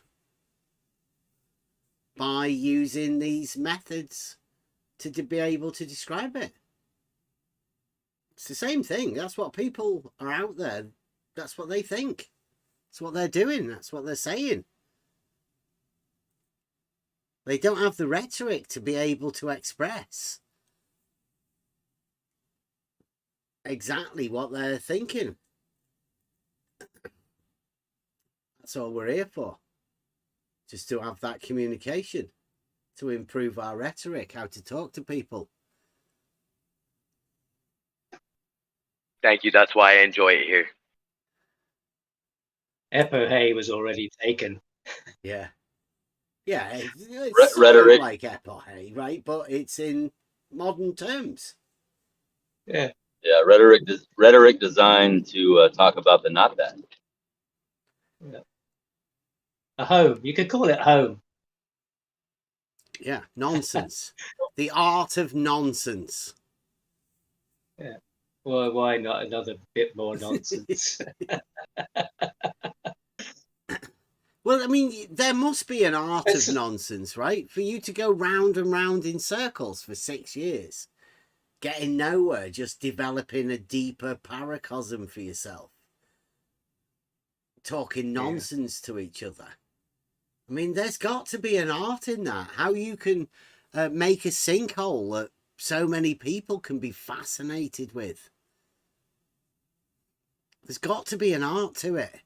by using these methods to be able to describe it. It's the same thing. That's what people are out there. That's what they think. That's what they're doing. That's what they're saying. They don't have the rhetoric to be able to express exactly what they're thinking. That's all we're here for. Just to have that communication, to improve our rhetoric, how to talk to people. Thank you. That's why I enjoy it here. Epohe was already taken. Yeah. Yeah, it's sort Rhetoric. of like epohe, right? But it's in modern terms. Yeah. Yeah, rhetoric designed to talk about the not that. Yeah. A home. You could call it home. Yeah, nonsense. The art of nonsense. Yeah. Well, why not another bit more nonsense? Well, I mean, there must be an art of nonsense, right? For you to go round and round in circles for 6 years, getting nowhere, just developing a deeper paracosm for yourself, talking nonsense to each other. I mean, there's got to be an art in that. How you can make a sinkhole that so many people can be fascinated with. There's got to be an art to it.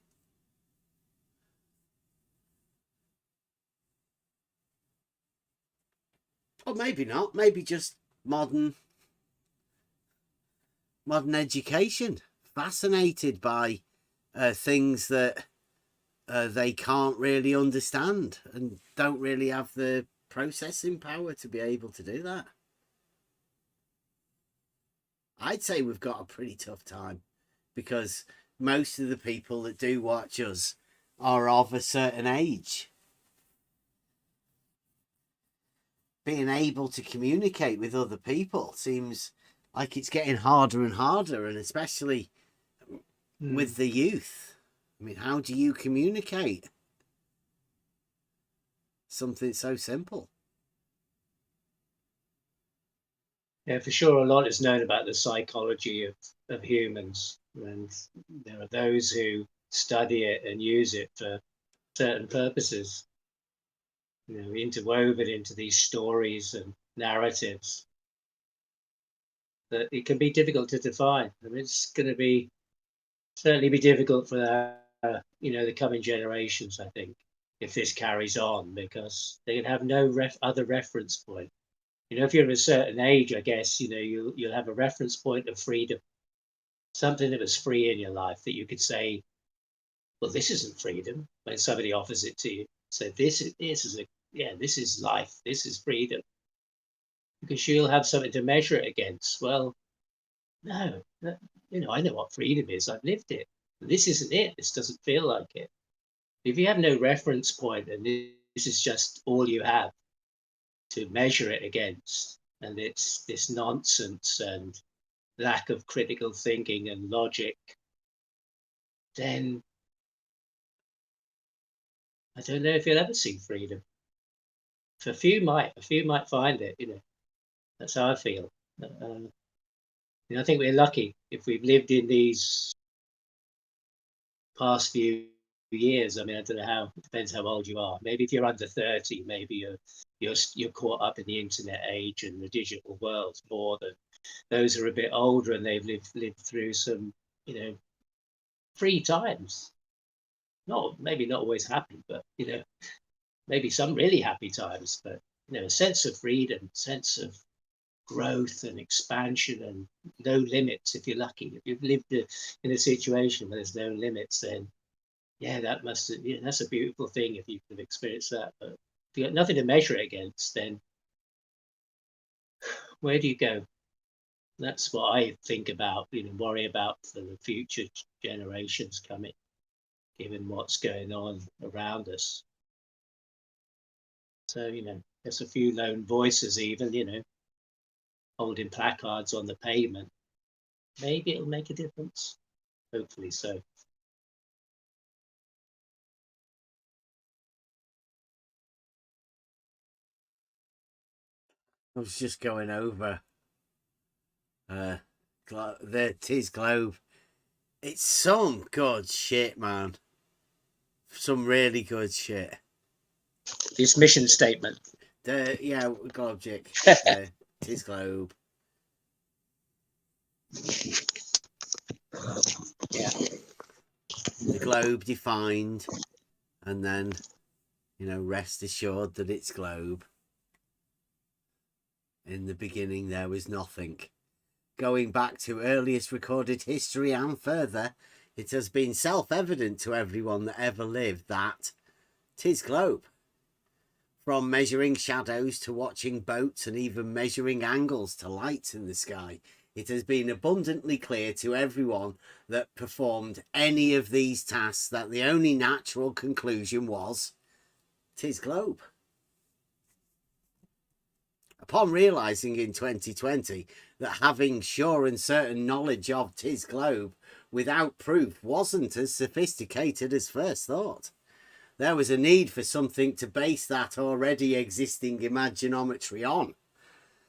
Or maybe not. Maybe just modern education. Fascinated by things that they can't really understand and don't really have the processing power to be able to do that. I'd say we've got a pretty tough time because most of the people that do watch us are of a certain age. Being able to communicate with other people seems like it's getting harder and harder, and especially with the youth. I mean, how do you communicate something so simple? Yeah, for sure. A lot is known about the psychology of humans, and there are those who study it and use it for certain purposes, you know, interwoven into these stories and narratives. That it can be difficult to define. I mean, it's going to certainly be difficult for the coming generations, I think, if this carries on, because they can have no other reference point. You know, if you're of a certain age, I guess, you know, you'll have a reference point of freedom, something that was free in your life that you could say, well, this isn't freedom when somebody offers it to you. So this is life. This is freedom, because you'll have something to measure it against. Well, no, you know, I know what freedom is. I've lived it. This isn't it. This doesn't feel like it. If you have no reference point and this is just all you have to measure it against, and it's this nonsense and lack of critical thinking and logic, then I don't know if you'll ever see freedom. A few might find it. That's how I feel. I think we're lucky if we've lived in these past few years. I mean, I don't know how. It depends how old you are. Maybe if you're under 30, maybe you're caught up in the internet age and the digital world more than those who are a bit older and they've lived through some, free times. Maybe not always happy, but maybe some really happy times. But a sense of freedom, sense of growth and expansion and no limits. If you're lucky, if you've lived in a situation where there's no limits, then that's a beautiful thing if you can experience that. But if you've got nothing to measure it against, then where do you go? That's what I think about, worry about for the future generations coming, given what's going on around us. So, there's a few lone voices even, holding placards on the pavement. Maybe it'll make a difference. Hopefully so. I was just going over the Tis Globe. It's some good shit, man. Some really good shit. This mission statement. Globic. Tis Globe. Yeah. The globe defined, and then, rest assured that it's globe. In the beginning, there was nothing. Going back to earliest recorded history and further, it has been self-evident to everyone that ever lived that 'tis globe. From measuring shadows to watching boats and even measuring angles to lights in the sky, it has been abundantly clear to everyone that performed any of these tasks that the only natural conclusion was 'tis globe. Upon realising in 2020 that having sure and certain knowledge of 'tis globe without proof wasn't as sophisticated as first thought, there was a need for something to base that already existing imaginometry on.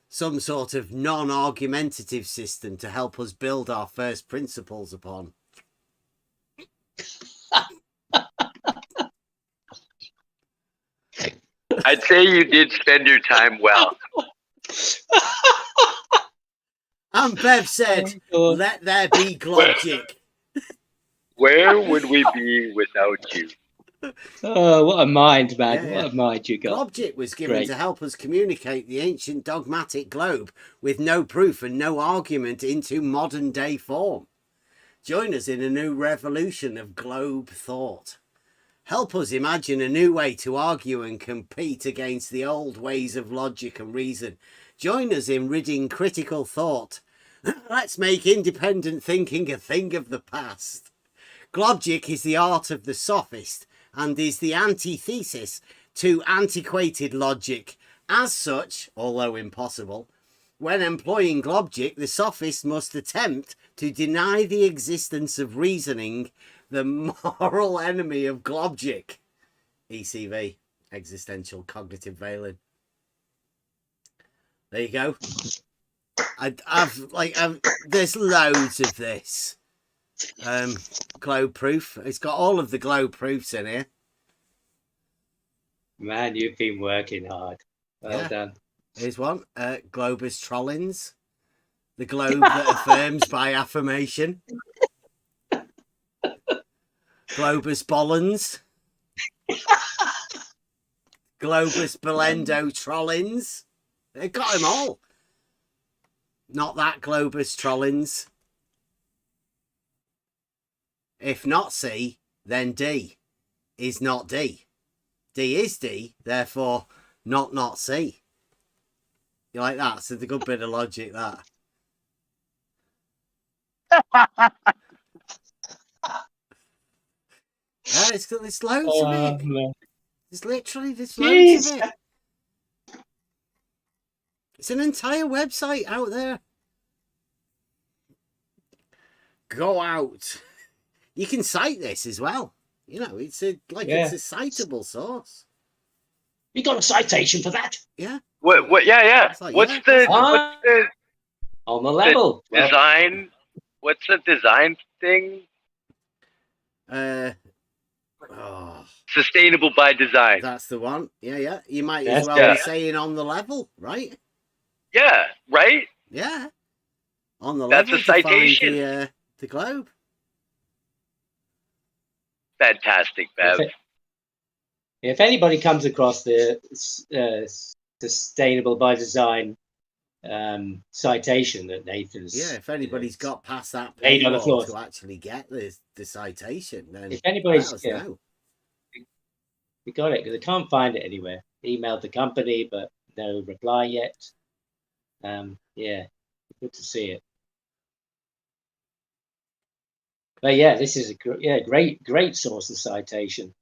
Some sort of non-argumentative system to help us build our first principles upon. I'd say you did spend your time well. And Bev said, let there be Glogic. Where would we be without you? Oh, what a mind, man. What a mind you got. Glogic was given to help us communicate the ancient dogmatic globe with no proof and no argument into modern day form. Join us in a new revolution of globe thought. Help us imagine a new way to argue and compete against the old ways of logic and reason. Join us in ridding critical thought. Let's make independent thinking a thing of the past. Glogic is the art of the sophist and is the antithesis to antiquated logic. As such, although impossible, when employing Glogic, the sophist must attempt to deny the existence of reasoning, the moral enemy of Glogic. ECV, existential cognitive veiling. There you go. There's loads of this. Globe proof. It's got all of the globe proofs in here. Man, you've been working hard. Well done. Here's one. Globus Trollins. The globe that affirms by affirmation. Globus Bollens. Globus Belendo Trollins. They got them all. Not that Globus Trollins. If not C, then D is not D. D is D, therefore not C. You like that? So it's a good bit of logic, that. There's loads of it. Man. There's loads of it. It's an entire website out there. Go out. You can cite this as well. You know, it's a citable source. You got a citation for that? Yeah. What? Yeah. Like, what's the on the level design? What's the design thing? Sustainable by design. That's the one. Yeah. You might as well be saying on the level, right? Yeah. Right. Yeah. On the That's level a citation. To find the globe. Fantastic, Bev. If anybody comes across the sustainable by design citation that Nathan's, if anybody's got past that laid on the floor to actually get the citation, then if anybody's let us know. We got it because I can't find it anywhere. Emailed the company, but no reply yet. Yeah, good to see it. But yeah, this is a great source of citation.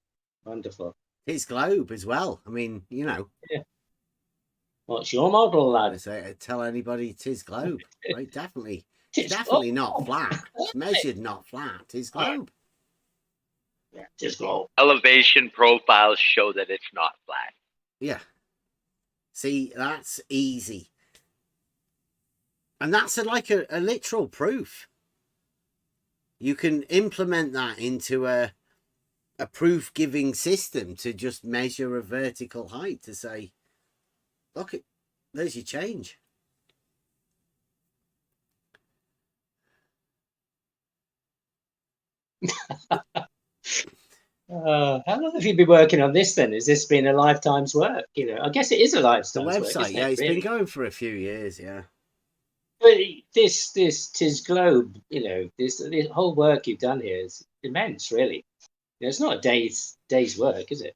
Wonderful. His globe as well. I mean, you know. Yeah. What's your model, lad? Tell anybody it's his globe, right? Definitely. It's definitely not flat. It's measured, not flat. His globe. Yeah, his globe. Elevation profiles show that it's not flat. Yeah. See, that's easy. And that's like a literal proof. You can implement that into a proof-giving system to just measure a vertical height to say, look, there's your change. How long have you been working on this then? Has this been a lifetime's work? You know, I guess it is a lifetime's work. The website, It's been going for a few years, yeah. But this Tis Globe, you know, this whole work you've done here is immense, really. You know, it's not a day's work, is it?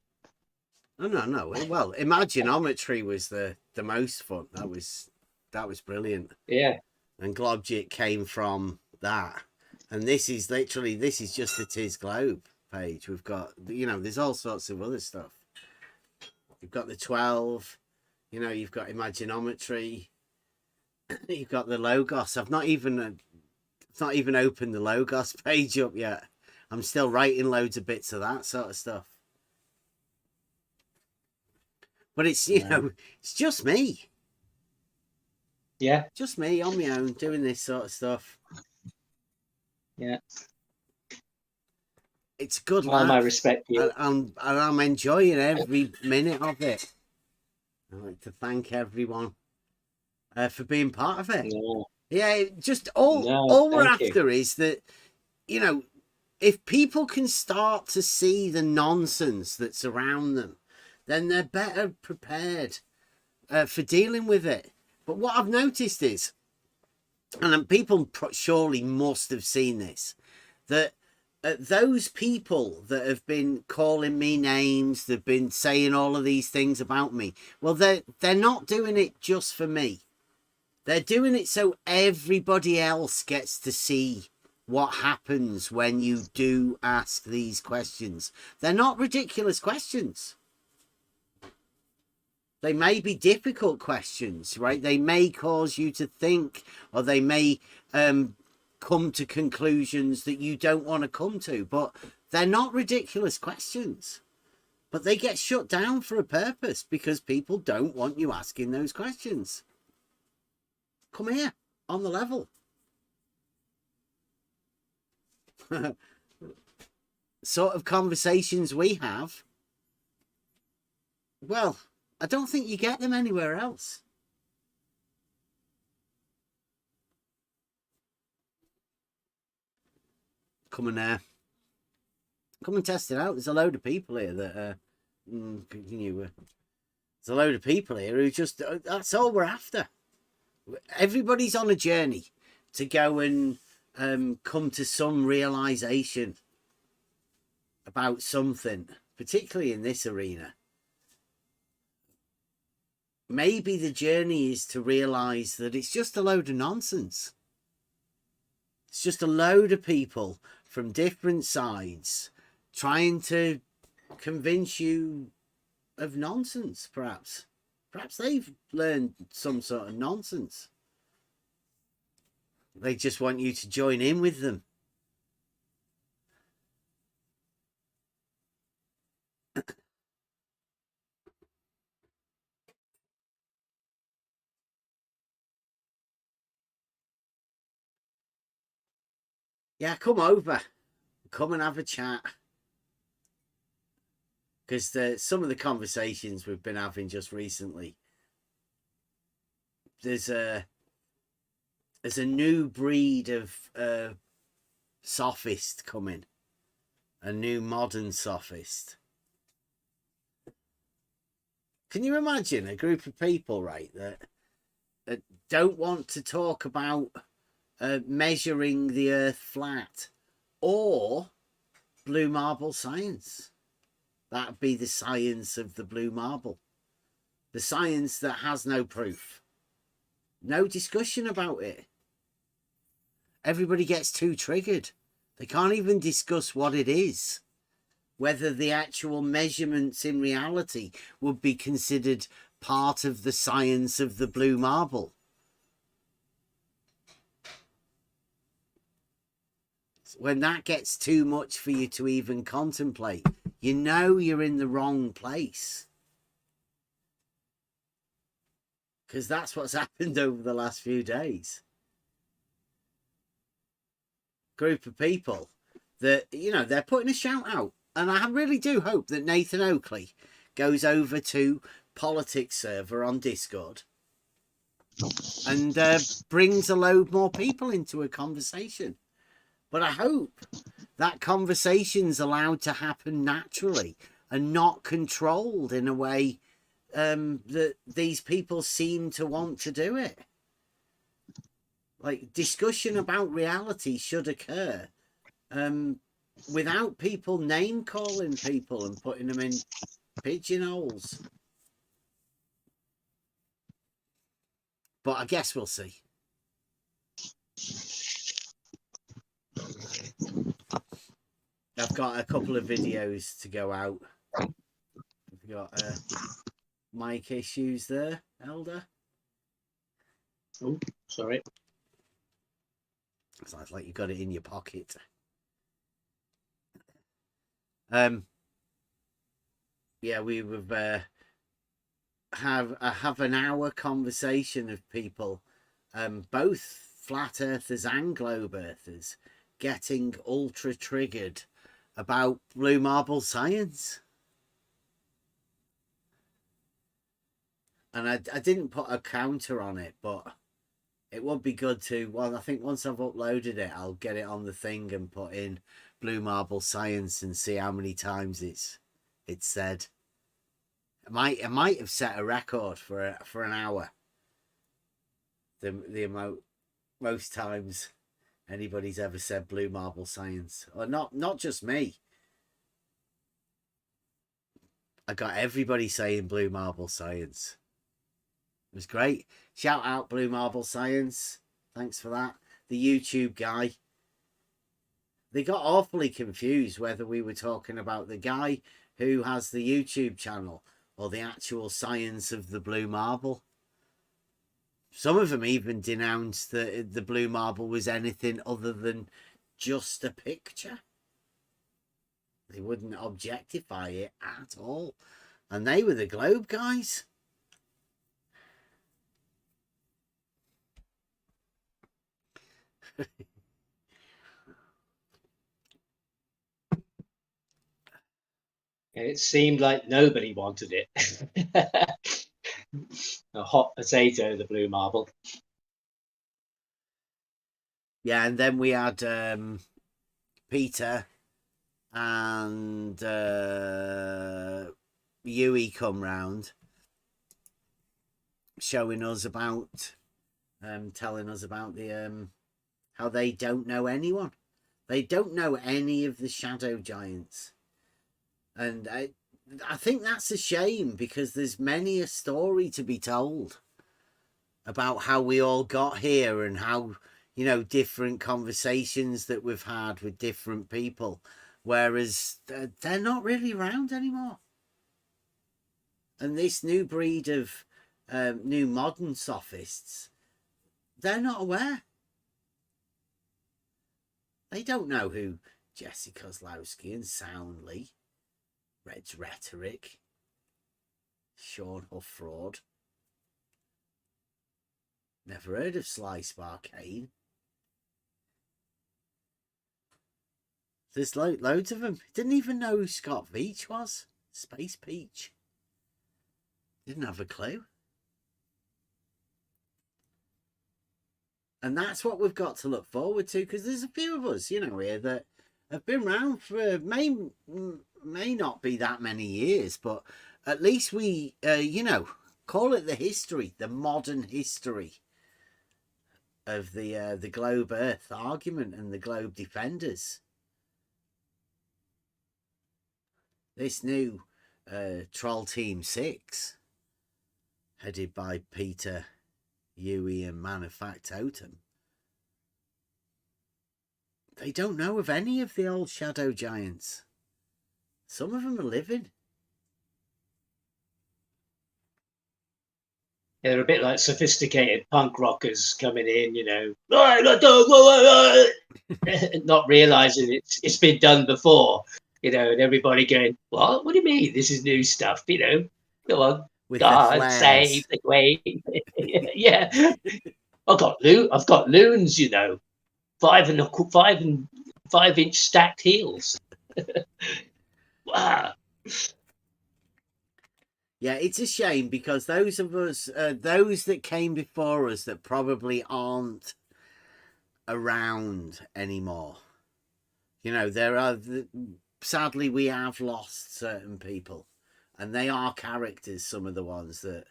No. Well, Imaginometry was the most fun. That was brilliant. Yeah. And Globjit came from that. And this is just the Tis Globe page. We've got, you know, there's all sorts of other stuff. You've got the 12, you know, you've got Imaginometry. You've got the Logos. I've not even opened the Logos page up yet. I'm still writing loads of bits of that sort of stuff. But it's, you know, it's just me. Yeah. Just me on my own doing this sort of stuff. Yeah. It's good. All my respect to you. And I'm enjoying every minute of it. I'd like to thank everyone for being part of it. Yeah, just all we're after is that, you know, if people can start to see the nonsense that's around them, then they're better prepared for dealing with it. But what I've noticed is, and people surely must have seen this, that those people that have been calling me names, they've been saying all of these things about me, well, they're not doing it just for me. They're doing it so everybody else gets to see what happens when you do ask these questions. They're not ridiculous questions. They may be difficult questions, right? They may cause you to think, or they may come to conclusions that you don't want to come to, but they're not ridiculous questions. But they get shut down for a purpose because people don't want you asking those questions. Come here, on the level. Sort of conversations we have, well, I don't think you get them anywhere else. Come and test it out. There's a load of people here that there's a load of people here who just, that's all we're after. Everybody's on a journey to go and come to some realization about something, particularly in this arena. Maybe the journey is to realize that it's just a load of nonsense. It's just a load of people from different sides trying to convince you of nonsense, perhaps. Perhaps they've learned some sort of nonsense. They just want you to join in with them. Yeah, come over. Come and have a chat. Because some of the conversations we've been having just recently, there's a new breed of sophist coming. A new modern sophist. Can you imagine a group of people, right, that don't want to talk about measuring the earth flat or blue marble science? That'd be the science of the blue marble. The science that has no proof. No discussion about it. Everybody gets too triggered. They can't even discuss what it is. Whether the actual measurements in reality would be considered part of the science of the blue marble. When that gets too much for you to even contemplate, you know you're in the wrong place. Because that's what's happened over the last few days. Group of people that, you know, they're putting a shout out. And I really do hope that Nathan Oakley goes over to Politics server on Discord and brings a load more people into a conversation. But I hope that conversation's allowed to happen naturally and not controlled in a way that these people seem to want to do it. Like, discussion about reality should occur without people name calling people and putting them in pigeonholes. But I guess we'll see. I've got a couple of videos to go out. We've got mic issues there, Elder. Oh, sorry. Sounds like you got it in your pocket. Yeah, we would have an hour conversation of people, both flat earthers and globe earthers, getting ultra triggered about blue marble science. And I didn't put a counter on it, but it would be good to, well, I think once I've uploaded it, I'll get it on the thing and put in blue marble science and see how many times it's said. It might have set a record for an hour. The amount, most times anybody's ever said blue marble science, or not just me. I got everybody saying blue marble science. It was great. Shout out Blue Marble Science. Thanks for that. The YouTube guy. They got awfully confused whether we were talking about the guy who has the YouTube channel or the actual science of the blue marble. Some of them even denounced that the blue marble was anything other than just a picture. They wouldn't objectify it at all. And they were the globe guys. It seemed like nobody wanted it. A hot potato, the blue marble. Yeah, and then we had Peter and Yui come round, showing us about, telling us about the how they don't know anyone. They don't know any of the shadow giants. And I think that's a shame, because there's many a story to be told about how we all got here and how, you know, different conversations that we've had with different people, whereas they're not really around anymore. And this new breed of new modern sophists, they're not aware. They don't know who Jesse Kozlowski and Soundly, Red's Rhetoric, Sean Huff Fraud. Never heard of Sly Sparkane. There's loads of them. Didn't even know who Scott Veach was. Space Peach. Didn't have a clue. And that's what we've got to look forward to, because there's a few of us, you know, here that have been around for may not be that many years, but at least we, you know, call it the history, the modern history of the globe Earth argument and the globe defenders. This new Troll Team 6, headed by Peter Huey and Manufactotum, they don't know of any of the old shadow giants. Some of them are living. Yeah, they're a bit like sophisticated punk rockers coming in, you know, not realizing it's been done before, you know, and everybody going, what do you mean this is new stuff, you know, go on, with God save the queen. Yeah, I've got loons, you know, 5-inch stacked heels. Wow. Yeah, it's a shame, because those of us, those that came before us that probably aren't around anymore, you know, sadly we have lost certain people, and they are characters, some of the ones that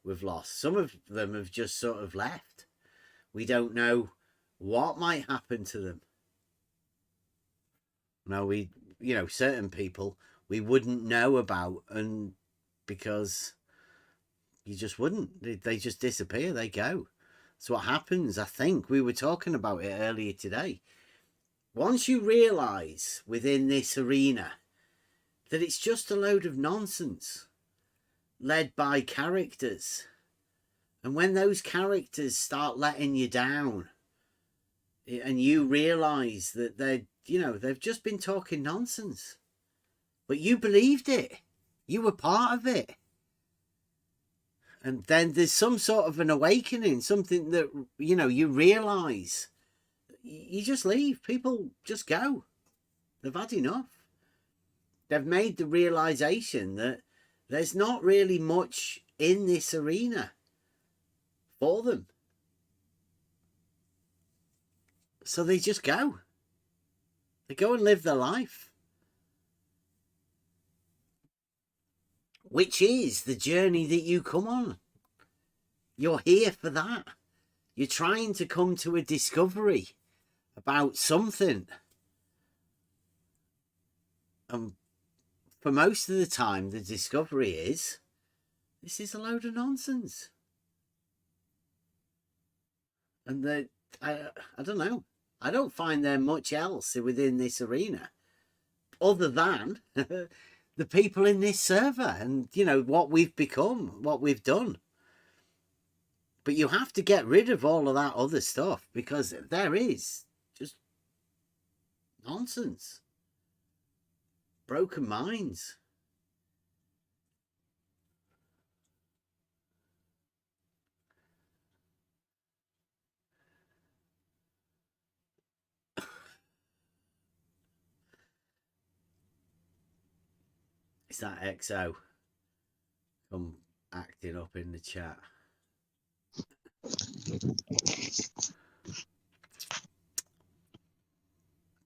we've lost. Some of them have just sort of left. We don't know what might happen to them. No, you know, certain people we wouldn't know about, and because you just wouldn't, they just disappear, they go. So what happens, I think we were talking about it earlier today, once you realize within this arena that it's just a load of nonsense led by characters, and when those characters start letting you down and you realize that they've just been talking nonsense, but you believed it, you were part of it, and then there's some sort of an awakening, something that, you know, you realize, you just leave. People just go. They've had enough. They've made the realization that there's not really much in this arena for them, so they just go. They go and live their life, which is the journey that you come on. You're here for that. You're trying to come to a discovery about something. And for most of the time, the discovery is, this is a load of nonsense. And I don't know. I don't find there much else within this arena other than the people in this server and, you know, what we've become, what we've done. But you have to get rid of all of that other stuff, because there is just nonsense. Broken minds. Is that XO? Come acting up in the chat.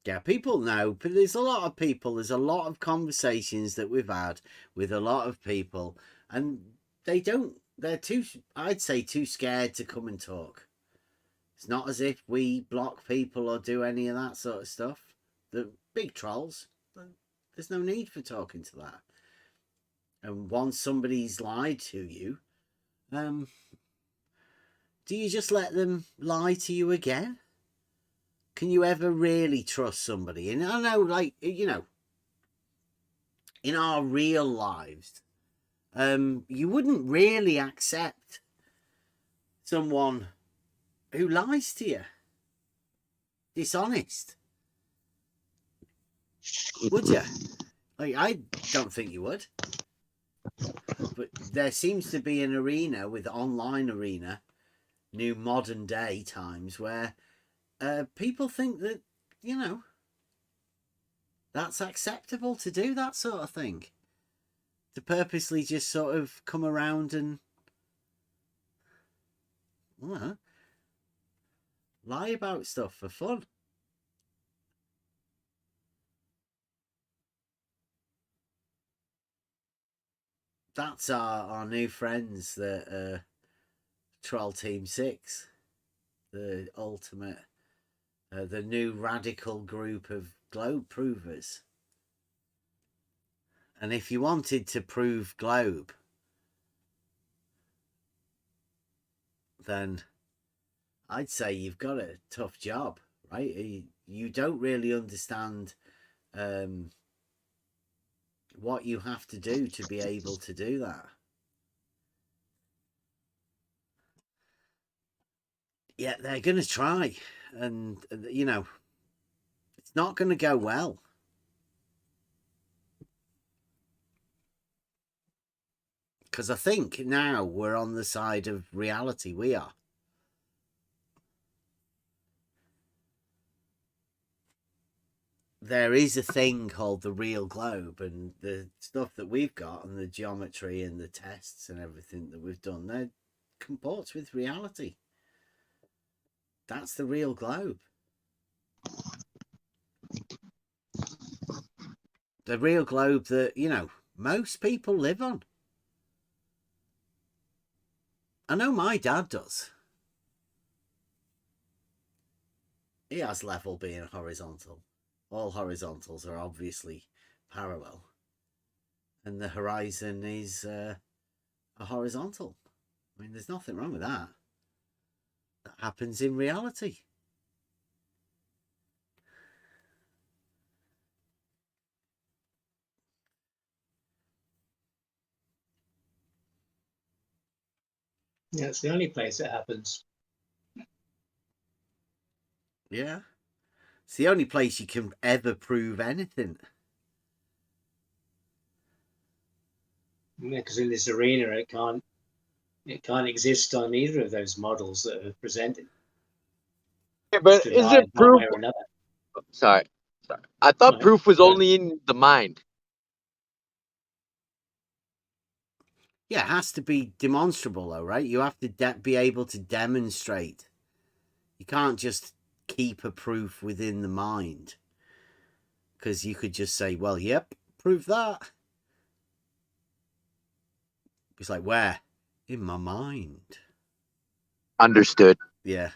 Yeah, people know, but there's a lot of people, there's a lot of conversations that we've had with a lot of people, and they're too, I'd say, too scared to come and talk. It's not as if we block people or do any of that sort of stuff. The big trolls, there's no need for talking to that. And once somebody's lied to you, do you just let them lie to you again? Can you ever really trust somebody? And I know, like, you know, in our real lives, you wouldn't really accept someone who lies to you, dishonest, would you? Like, I don't think you would. But there seems to be an arena with online arena, new modern day times, where people think that, you know, that's acceptable to do that sort of thing. To purposely just sort of come around and lie about stuff for fun. That's our new friends, the Troll Team 6, the ultimate, the new radical group of globe provers. And if you wanted to prove globe, then I'd say you've got a tough job, right? You don't really understand what you have to do to be able to do that. Yeah, they're going to try, and you know, it's not going to go well. Because I think now we're on the side of reality. We are. There is a thing called the real globe, and the stuff that we've got and the geometry and the tests and everything that we've done, that comports with reality. That's the real globe. The real globe that, you know, most people live on. I know my dad does. He has level being horizontal. All horizontals are obviously parallel. And the horizon is a horizontal. I mean, there's nothing wrong with that. That happens in reality. Yeah, it's the only place it happens. Yeah. It's the only place you can ever prove anything. Yeah, because in this arena, it can't exist on either of those models that are presented. Yeah, but is it one proof? way or another. Sorry. I thought No, proof was no. only in the mind. Yeah, it has to be demonstrable, though, right? You have to be able to demonstrate. You can't just keep a proof within the mind. Because you could just say, well, yep, prove that. It's like, where? In my mind. Understood. Yeah.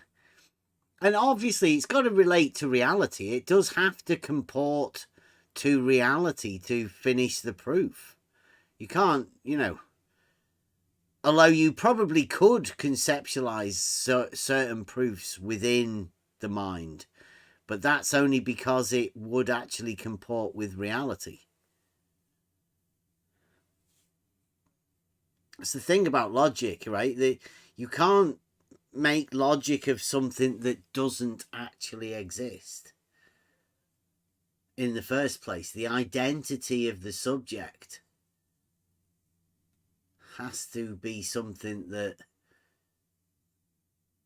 And obviously, it's got to relate to reality. It does have to comport to reality to finish the proof. You can't, you know... Although you probably could conceptualize certain proofs within the mind, but that's only because it would actually comport with reality. It's the thing about logic, right? You can't make logic of something that doesn't actually exist in the first place. The identity of the subject has to be something that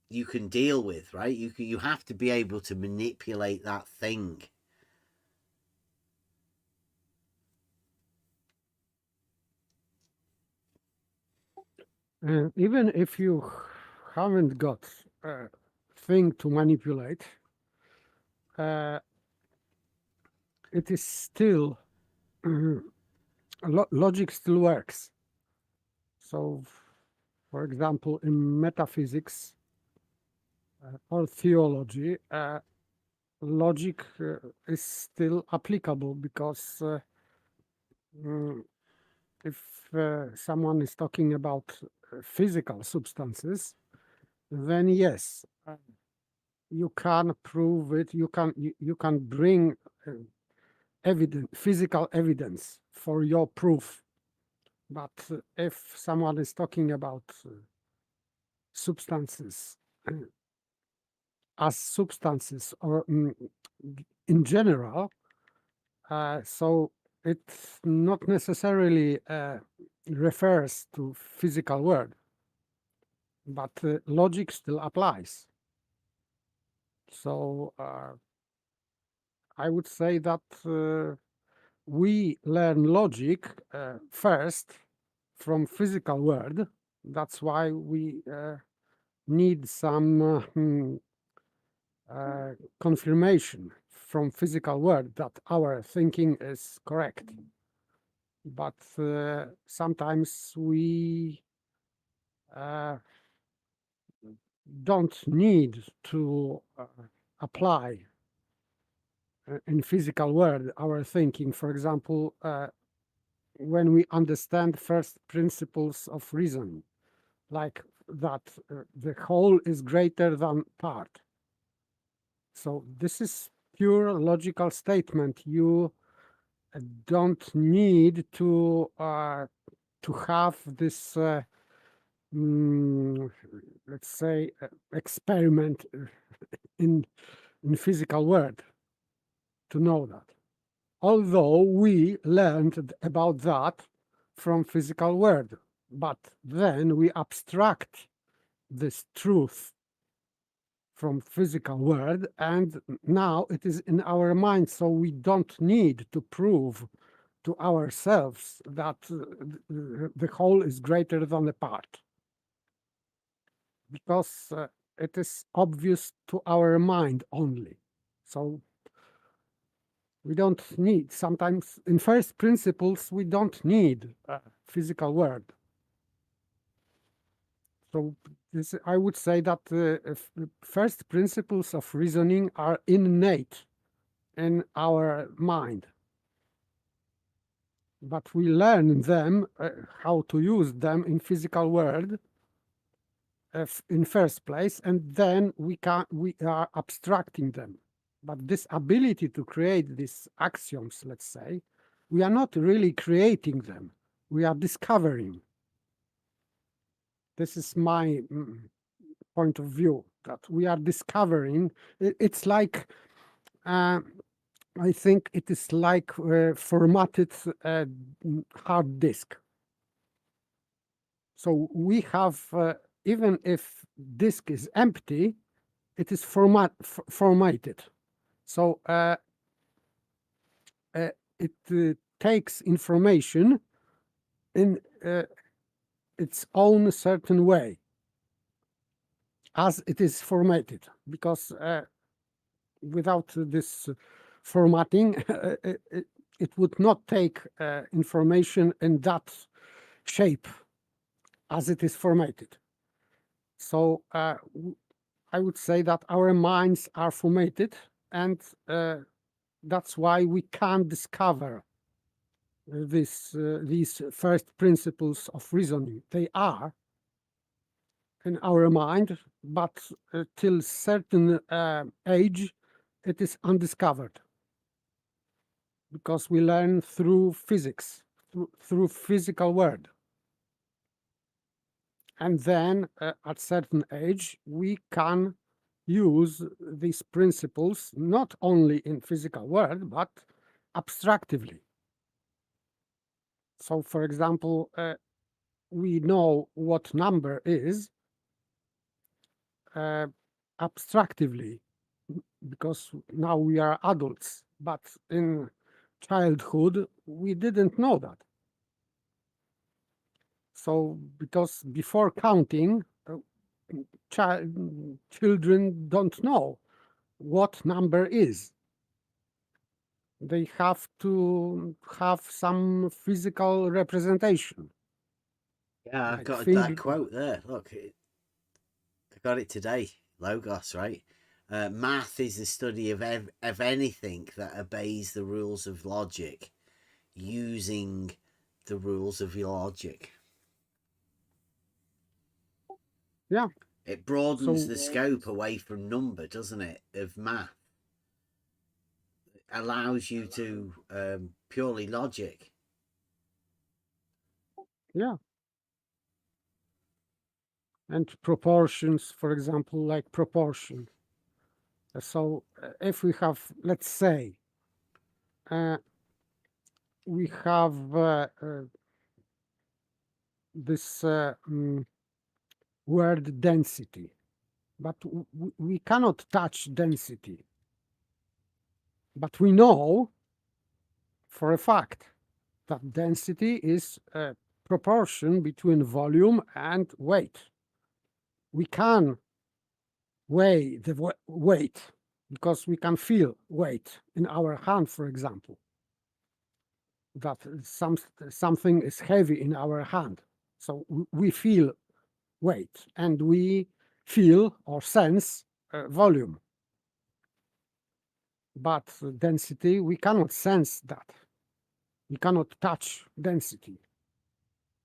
you can deal with, right? You have to be able to manipulate that thing. Even if you haven't got a thing to manipulate, it is still logic still works. So, for example, in metaphysics or theology, logic is still applicable because if someone is talking about physical substances, then yes, you can prove it. You can bring physical evidence for your proof. But if someone is talking about substances as substances or in general, so it not necessarily refers to physical world, but logic still applies. So I would say that we learn logic first from physical world. That's why we need some confirmation from physical world that our thinking is correct. But sometimes we don't need to apply in physical world our thinking. For example, when we understand first principles of reason, like that the whole is greater than part. So this is pure logical statement. You don't need to have this let's say experiment in physical world to know that. Although we learned about that from physical world, but then we abstract this truth from physical world, and now it is in our mind, so we don't need to prove to ourselves that the whole is greater than the part, because it is obvious to our mind only. So we don't need, sometimes in first principles, we don't need a physical world. So this, I would say that first principles of reasoning are innate in our mind. But we learn them, how to use them in physical world in first place, and then we are abstracting them. But this ability to create these axioms, let's say, we are not really creating them. We are discovering. This is my point of view, that we are discovering. It's like, I think it is like formatted hard disk. So we have, even if disk is empty, it is formatted. So it takes information in its own certain way as it is formatted, because without this formatting, it would not take information in that shape as it is formatted. So I would say that our minds are formatted, and that's why we can discover these first principles of reasoning. They are in our mind, but till certain age, it is undiscovered, because we learn through physics, through physical world. And then at certain age, we can use these principles not only in physical world, but abstractively. So, for example, we know what number is abstractively, because now we are adults, but in childhood, we didn't know that. So, because before counting, children don't know what number is. They have to have some physical representation. Yeah, I've like got that quote there. Look, I got it today. Logos, right? Math is the study of anything that obeys the rules of logic, using the rules of your logic. Yeah. It broadens the scope away from number, doesn't it, of math. It allows you to purely logic. Yeah. And proportions, for example, like proportion. So if we have, let's say, we have this word density, but we cannot touch density. But we know for a fact that density is a proportion between volume and weight. We can weigh the weight because we can feel weight in our hand, for example, that something is heavy in our hand. So we feel weight and we feel or sense volume. But density, we cannot sense that. We cannot touch density.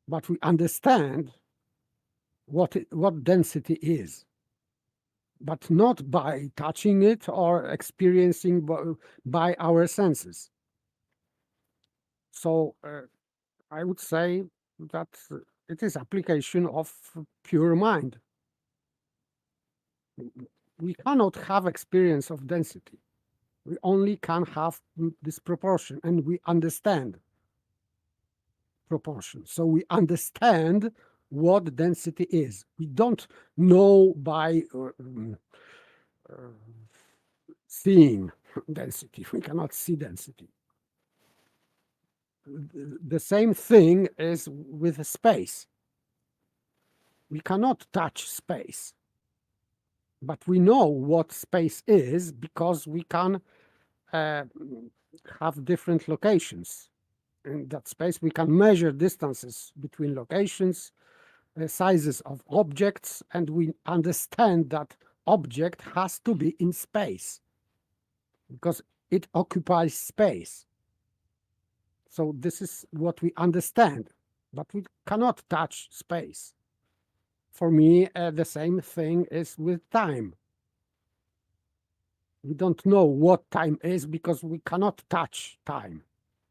But we understand what density is, but not by touching it or experiencing by our senses. So I would say that it is application of pure mind. We cannot have experience of density. We only can have this proportion, and we understand proportion. So we understand what density is. We don't know by seeing density. We cannot see density. The same thing is with space. We cannot touch space, but we know what space is because we can have different locations. In that space, we can measure distances between locations, sizes of objects, and we understand that object has to be in space because it occupies space. So this is what we understand, but we cannot touch space. For me, the same thing is with time. We don't know what time is because we cannot touch time.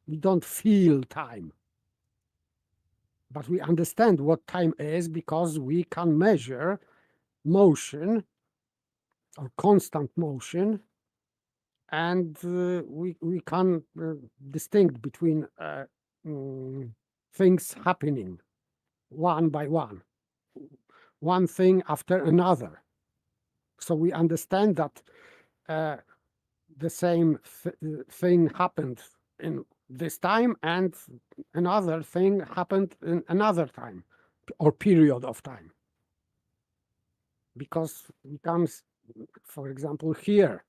We don't feel time. But we understand what time is because we can measure motion or constant motion, and we can distinguish between things happening one by one thing after another. So we understand that the same thing happened in this time and another thing happened in another time or period of time. Because we can, for example, hear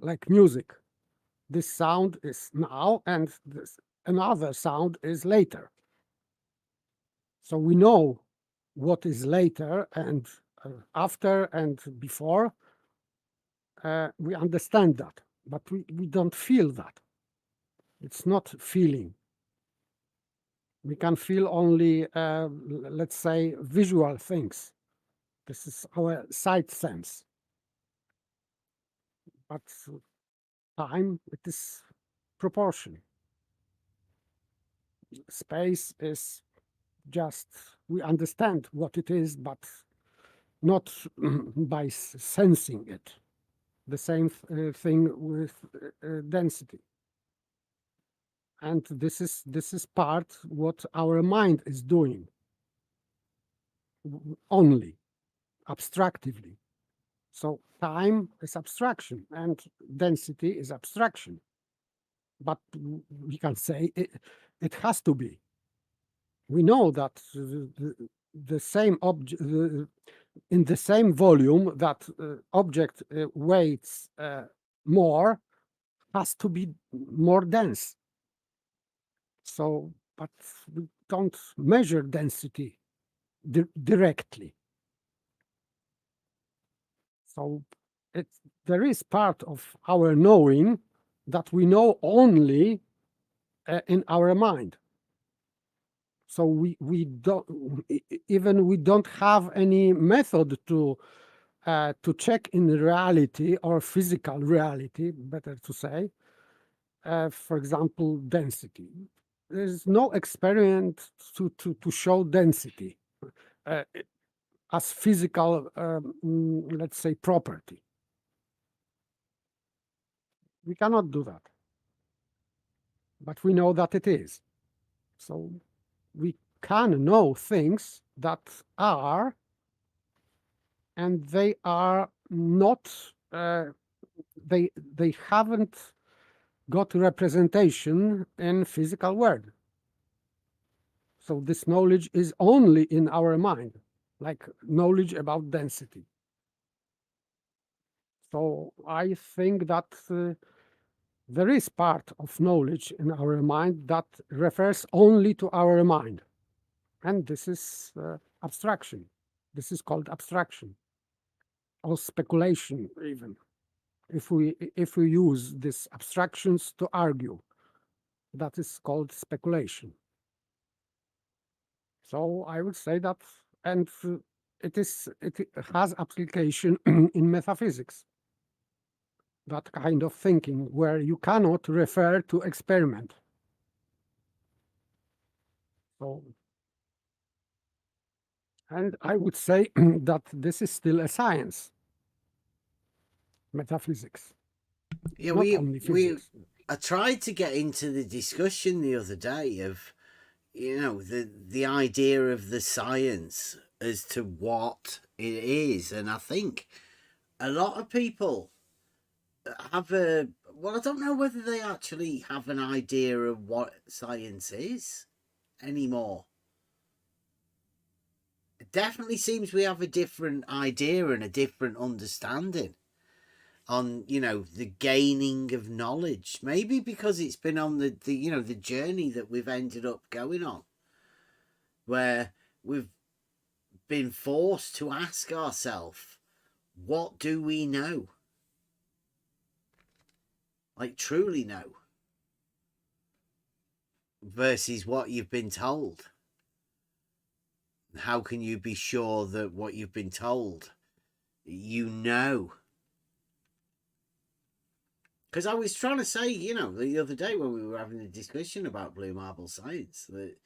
like music. This sound is now and another sound is later. So we know what is later and after and before. We understand that, but we don't feel that. It's not feeling. We can feel only, let's say, visual things. This is our sight sense. But time, it is proportion. Space is just, we understand what it is, but not by sensing it. The same thing with density. And this is part what our mind is doing, only abstractively. So time is abstraction and density is abstraction. But we can say it has to be. We know that the same object, in the same volume, that object weighs more, has to be more dense. So, but we don't measure density directly. So there is part of our knowing that we know only in our mind. So we don't have any method to check in reality or physical reality, better to say. For example, density. There's no experiment to show density as physical, let's say, property. We cannot do that. But we know that it is. So we can know things that are, and they are not, they haven't got representation in physical world. So this knowledge is only in our mind, like knowledge about density. So I think that there is part of knowledge in our mind that refers only to our mind. And this is abstraction. This is called abstraction or speculation even. If we use these abstractions to argue, that is called speculation. So I would say that, and it has application in metaphysics. That kind of thinking where you cannot refer to experiment. So, and I would say that this is still a science, metaphysics. Yeah, I tried to get into the discussion the other day of, you know, the idea of the science as to what it is, and I think a lot of people have well, I don't know whether they actually have an idea of what science is anymore. It definitely seems we have a different idea and a different understanding on, you know, the gaining of knowledge. Maybe because it's been on the you know, the journey that we've ended up going on, where we've been forced to ask ourselves, what do we know? Like, truly know, versus what you've been told. How can you be sure that what you've been told, you know? Because I was trying to say, you know, the other day when we were having a discussion about blue marble science, that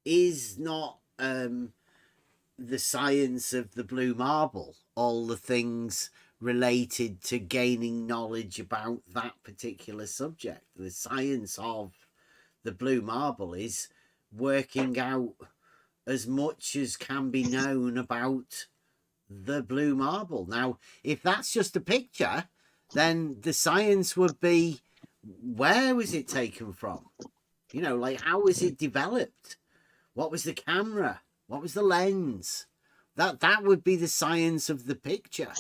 is not the science of the blue marble all the things related to gaining knowledge about that particular subject. The science of the blue marble is working out as much as can be known about the blue marble. Now, if that's just a picture, then the science would be, where was it taken from? You know, like, how was it developed? What was the camera? What was the lens? That would be the science of the picture,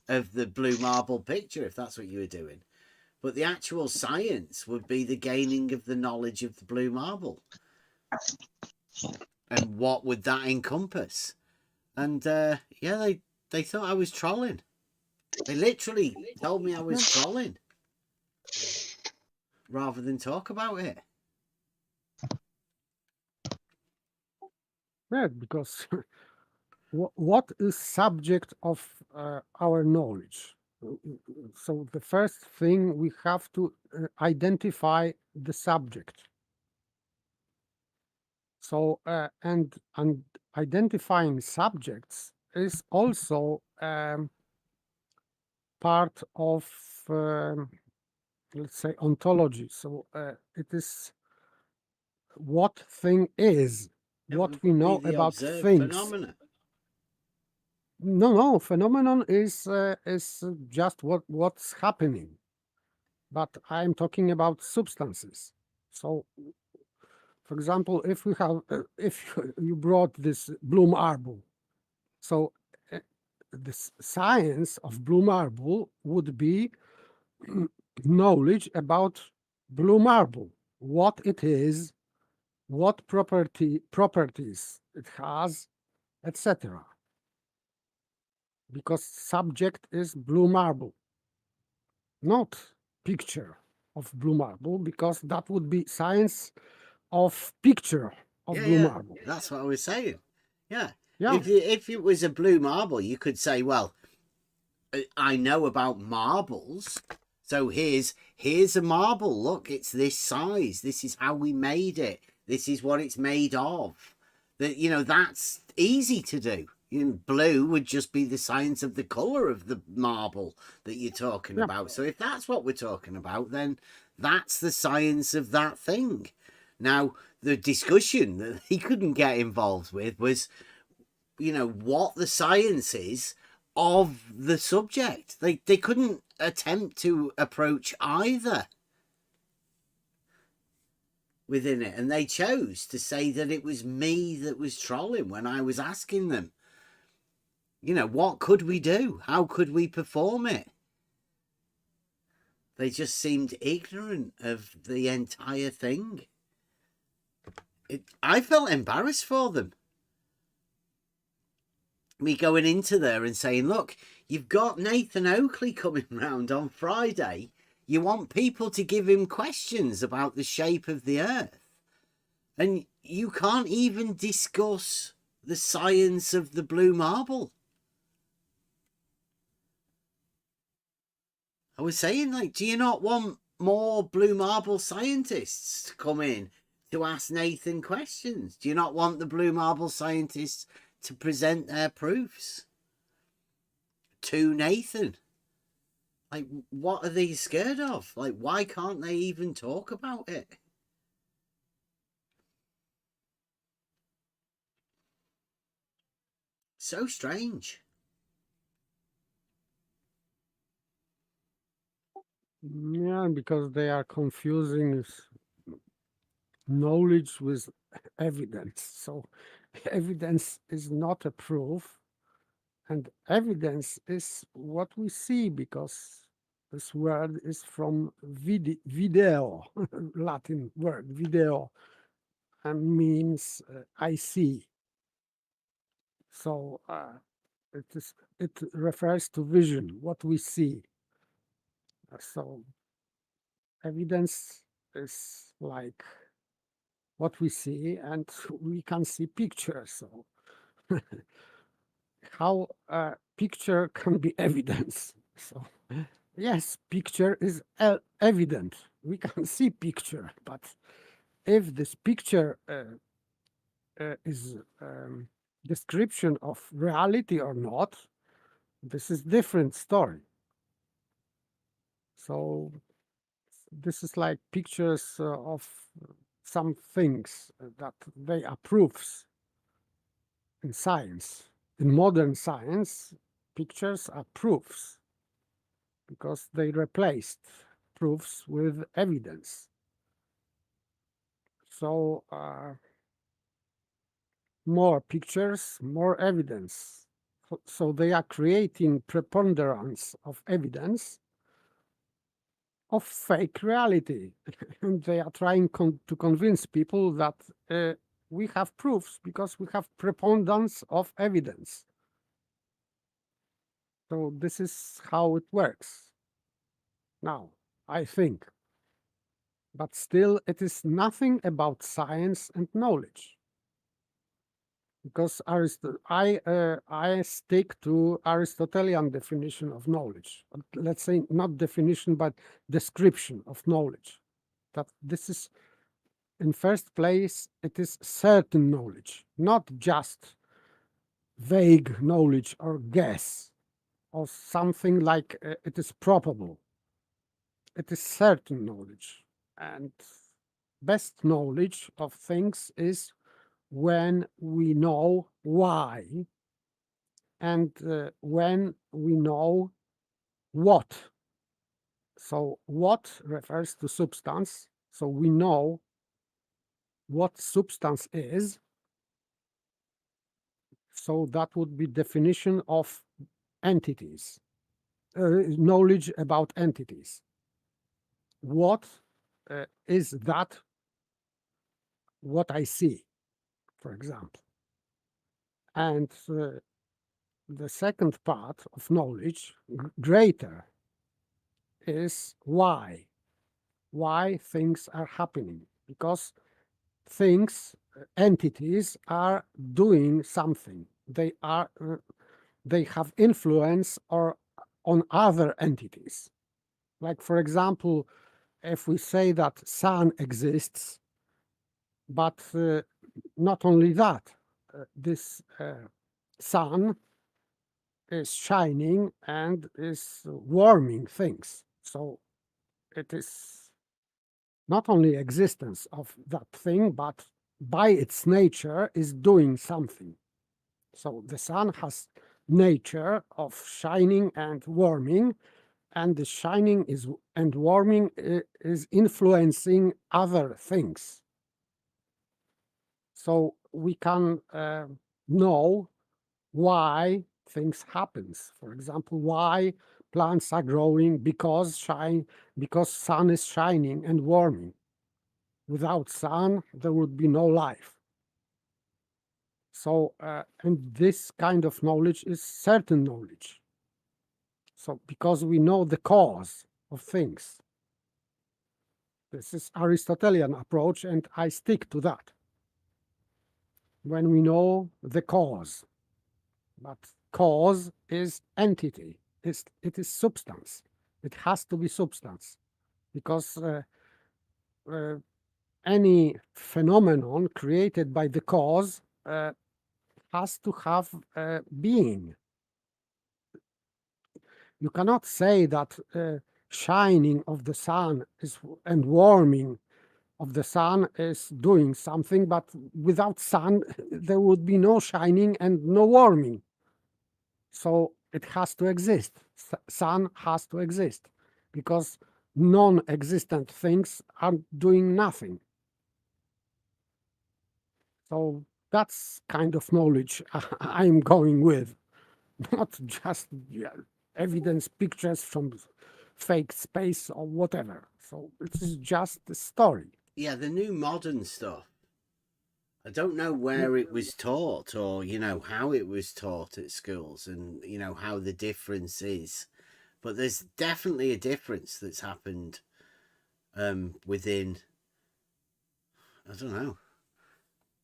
of the blue marble picture, if that's what you were doing. But the actual science would be the gaining of the knowledge of the blue marble. And what would that encompass? And yeah, they thought I was trolling. They literally told me I was trolling, rather than talk about it. Yeah, because what is subject of our knowledge? So the first thing, we have to identify the subject. So and identifying subjects is also part of let's say ontology. So it is what thing is, what we know about things. Phenomena. No, phenomenon is just what's happening, but I'm talking about substances. So, for example, if we have, if you brought this blue marble, so the science of blue marble would be knowledge about blue marble, what it is, what properties it has, etc. Because subject is blue marble, not picture of blue marble, because that would be science of picture of blue marble. That's what I was saying. Yeah. Yeah. If it was a blue marble, you could say, well, I know about marbles, so here's a marble. Look, it's this size. This is how we made it. This is what it's made of. That, you know, that's easy to do. Blue would just be the science of the color of the marble that you're talking about. So if that's what we're talking about, then that's the science of that thing. Now, the discussion that he couldn't get involved with was, you know, what the science is of the subject. They couldn't attempt to approach either. within it, and they chose to say that it was me that was trolling when I was asking them, you know, what could we do? How could we perform it? They just seemed ignorant of the entire thing. I felt embarrassed for them. Me going into there and saying, look, you've got Nathan Oakley coming round on Friday. You want people to give him questions about the shape of the earth. And you can't even discuss the science of the blue marble. I was saying, like, do you not want more blue marble scientists to come in to ask Nathan questions? Do you not want the blue marble scientists to present their proofs to Nathan? Like, what are they scared of? Like, why can't they even talk about it? So strange. Yeah, because they are confusing knowledge with evidence. So evidence is not a proof, and evidence is what we see, because this word is from video, Latin word, video, and means I see. So it refers to vision, what we see. So evidence is like what we see, and we can see pictures. So how a picture can be evidence? So yes, picture is evident. We can see picture, but if this picture is description of reality or not, this is different story. So this is like pictures of some things that they are proofs in science. In modern science, pictures are proofs because they replaced proofs with evidence. So more pictures, more evidence. So they are creating preponderance of evidence of fake reality. And they are trying to convince people that we have proofs because we have preponderance of evidence. So this is how it works now, I think. But still, it is nothing about science and knowledge. Because I stick to Aristotelian definition of knowledge. Let's say not definition, but description of knowledge. That this is, in first place, it is certain knowledge, not just vague knowledge or guess, or something like it is probable. It is certain knowledge. And best knowledge of things is when we know why, and when we know what. So what refers to substance. So we know what substance is. So that would be definition of entities, knowledge about entities. What is that? What I see, for example. And the second part of knowledge, greater, is why things are happening, because things, entities are doing something. They have influence on other entities. Like, for example, if we say that sun exists, but not only that, this sun is shining and is warming things. So it is not only existence of that thing, but by its nature is doing something. So the sun has nature of shining and warming, and the shining and warming is influencing other things. So we can know why things happens. For example, why plants are growing because sun is shining and warming. Without sun, there would be no life. So, and this kind of knowledge is certain knowledge. So, because we know the cause of things. This is Aristotelian approach, and I stick to that. When we know the cause, but cause is entity, it is substance. It has to be substance, because any phenomenon created by the cause has to have being. You cannot say that shining of the sun and warming of the sun is doing something, but without sun, there would be no shining and no warming. So it has to exist. Sun has to exist, because non-existent things are doing nothing. So that's kind of knowledge I'm going with, not just evidence pictures from fake space or whatever. So it's just a story. Yeah, the new modern stuff. I don't know where it was taught, or how it was taught at schools, and how the difference is. But there's definitely a difference that's happened within, I don't know,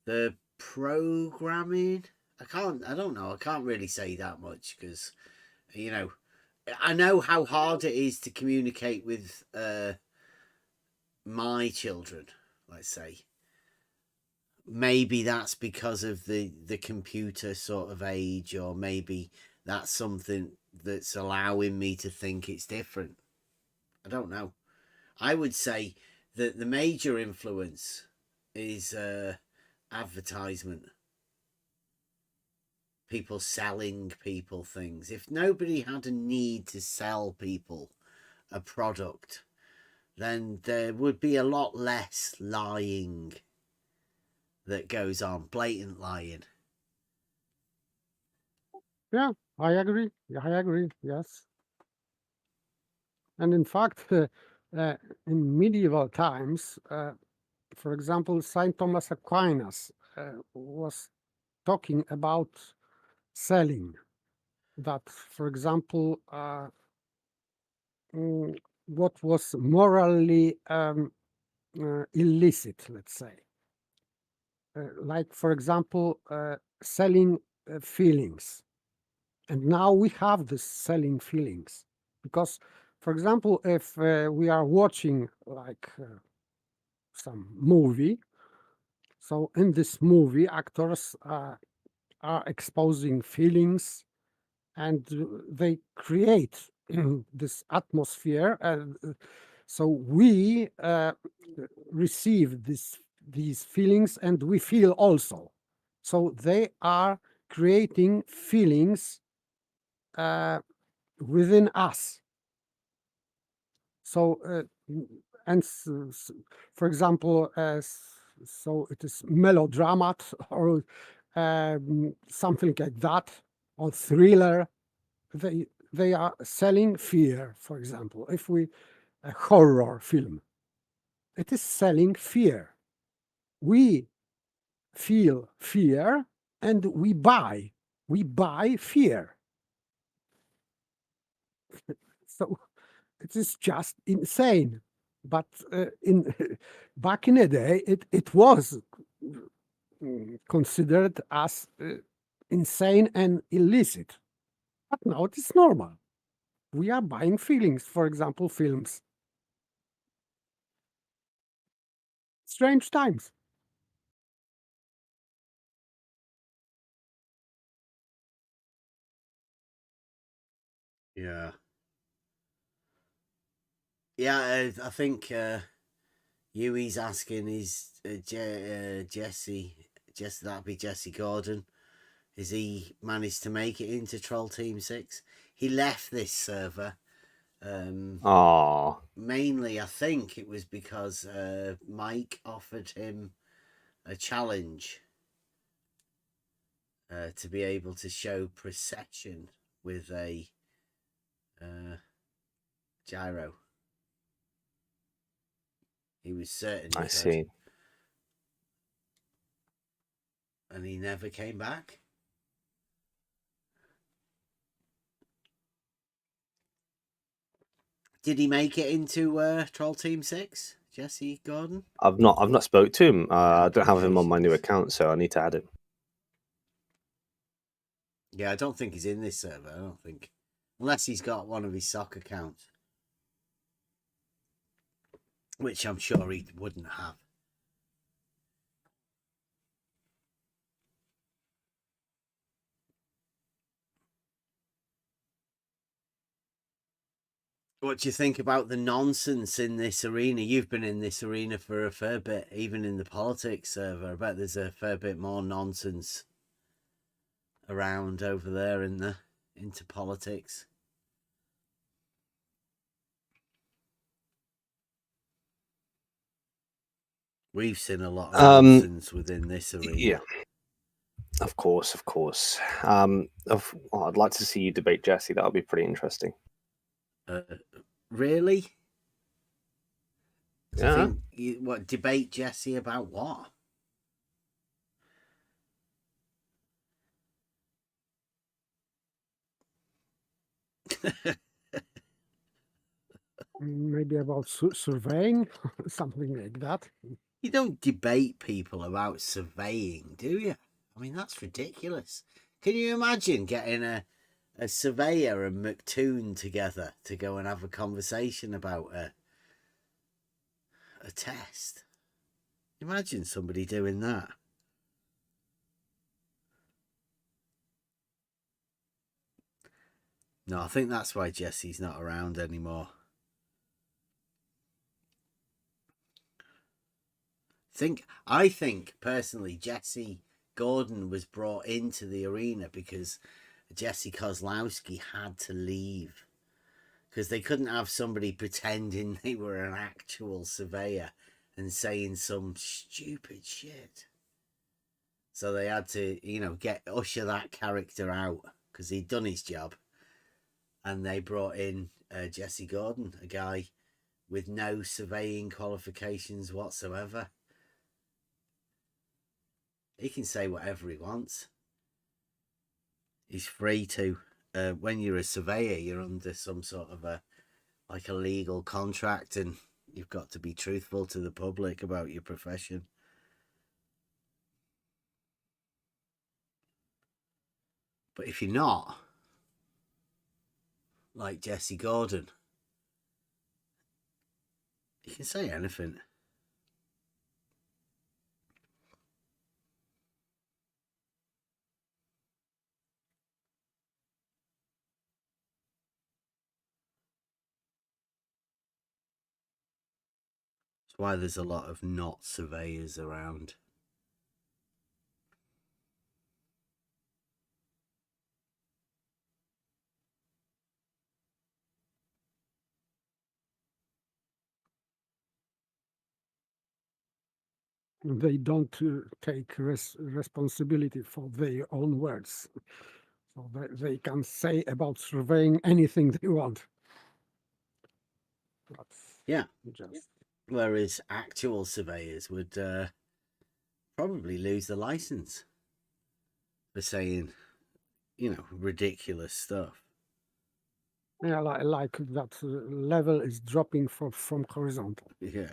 the programming. I don't know. I can't really say that much, because I know how hard it is to communicate with my children, let's say. Maybe that's because of the computer sort of age, or maybe that's something that's allowing me to think it's different. I don't know. I would say that the major influence is advertisement. People selling people things. If nobody had a need to sell people a product, then there would be a lot less lying that goes on, blatant lying. Yeah, I agree. Yes. And in fact, in medieval times, for example, Saint Thomas Aquinas was talking about selling. That, for example, what was morally illicit, let's say. Like, for example, selling feelings. And now we have this selling feelings. Because, for example, if we are watching like some movie, so in this movie, actors are exposing feelings, and they create this atmosphere. So we receive these feelings, and we feel also. So they are creating feelings within us. So, for example, so it is melodrama or something like that, or thriller. They are selling fear, for example. If a horror film, it is selling fear. We feel fear and we buy fear. So it is just insane. But back in the day, it was considered as insane and illicit. But now it is normal. We are buying feelings, for example, films. Strange times. Yeah. Yeah, I think Yui's asking, is Jesse, that'd be Jesse Gordon. Has he managed to make it into Troll Team 6? He left this server. Mainly, I think it was because Mike offered him a challenge. to be able to show precession with a gyro. He was certain he I could. see. And he never came back. Did he make it into Troll Team 6, Jesse Gordon? I've not spoke to him. I don't have him on my new account, so I need to add him. Yeah, I don't think he's in this server. I don't think, unless he's got one of his sock accounts, which I'm sure he wouldn't have. What do you think about the nonsense in this arena? You've been in this arena for a fair bit, even in the politics server. I bet there's a fair bit more nonsense around over there into politics. We've seen a lot of nonsense within this arena. Yeah, of course. I'd like to see you debate Jesse. That would be pretty interesting. Really? Yeah. What, debate Jesse about what? Maybe about surveying, something like that. You don't debate people about surveying, do you? I mean, that's ridiculous. Can you imagine getting a surveyor and McToon together to go and have a conversation about a test? Imagine somebody doing that. No, I think that's why Jesse's not around anymore. I think personally, Jesse Gordon was brought into the arena because Jesse Kozlowski had to leave, because they couldn't have somebody pretending they were an actual surveyor and saying some stupid shit. So they had to, usher that character out because he'd done his job. And they brought in Jesse Gordon, a guy with no surveying qualifications whatsoever. He can say whatever he wants. He's free to. When you're a surveyor, you're under some sort of a legal contract, and you've got to be truthful to the public about your profession. But if you're not, like Jesse Gordon, you can say anything. That's why there's a lot of not surveyors around. They don't take responsibility for their own words. So they can say about surveying anything they want. Yeah. Whereas actual surveyors would probably lose the license for saying, ridiculous stuff. Yeah, like that level is dropping from horizontal. Yeah.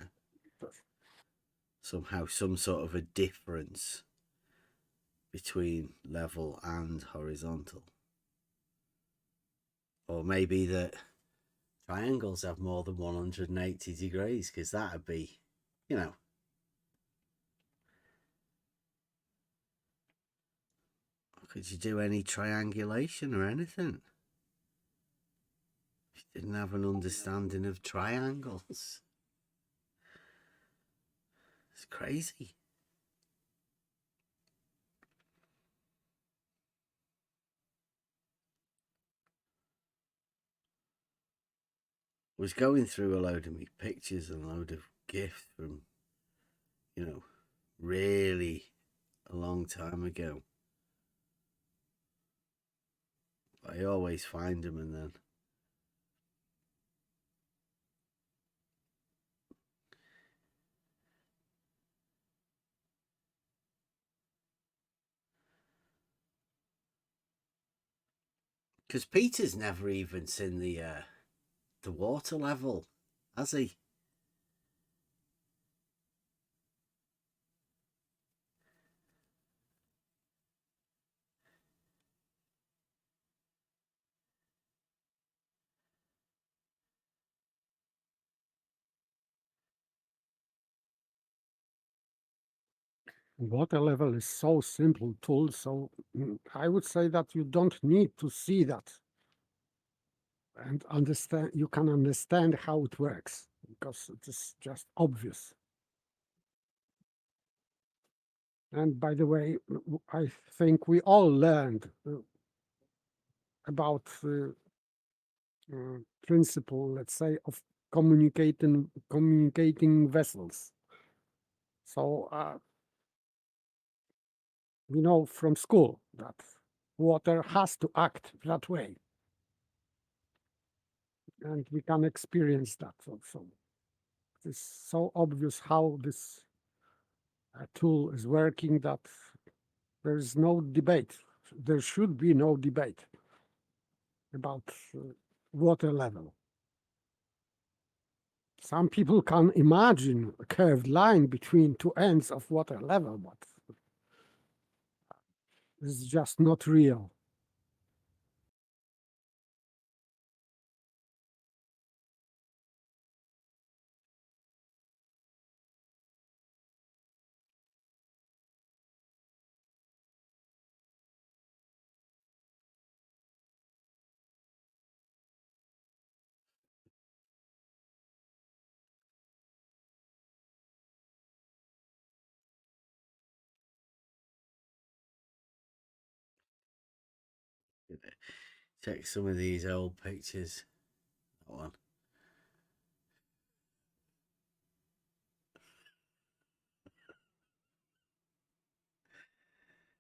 Somehow some sort of a difference between level and horizontal. Or maybe that triangles have more than 180 degrees, because that would be, how could you do any triangulation or anything if you didn't have an understanding of triangles? It's crazy. Was going through a load of me pictures and a load of gifts from, really a long time ago. I always find them and then. Because Peter's never even seen the water level, has he? Water level is so simple tool, so I would say that you don't need to see that and understand. You can understand how it works because it is just obvious. And by the way, I think we all learned about the principle, let's say, of communicating vessels. So we know from school that water has to act that way, and we can experience that also. It is so obvious how this tool is working that there is no debate. There should be no debate about water level. Some people can imagine a curved line between two ends of water level, but it's just not real. Check some of these old pictures. That one.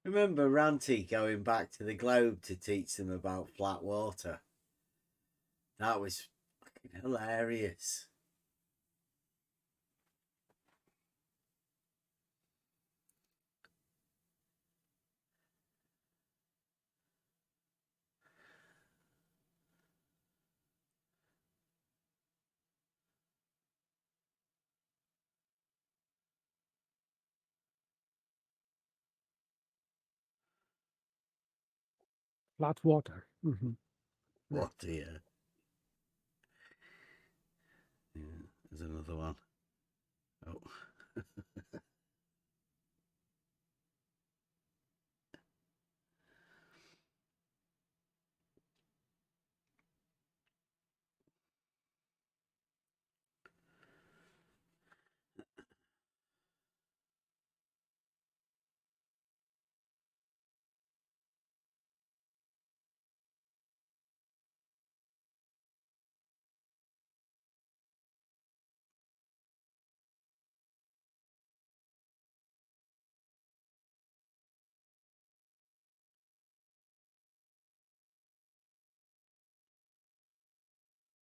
Remember Ranty going back to the globe to teach them about flat water? That was fucking hilarious. Flat water. What dear. Yeah, there's another one. Oh.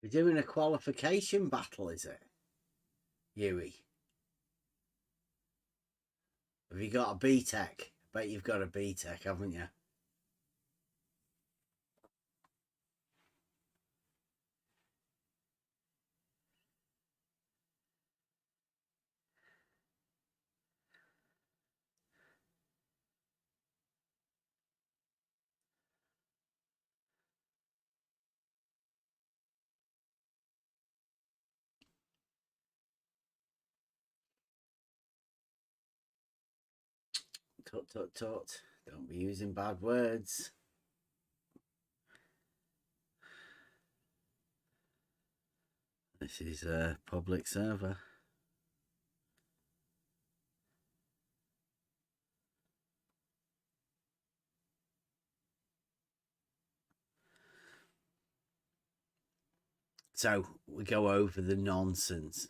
We're doing a qualification battle, is it? Yui. Have you got a B-Tech? Bet you've got a B-Tech, haven't you? Tut, tut, tut. Don't be using bad words. This is a public server. So we go over the nonsense.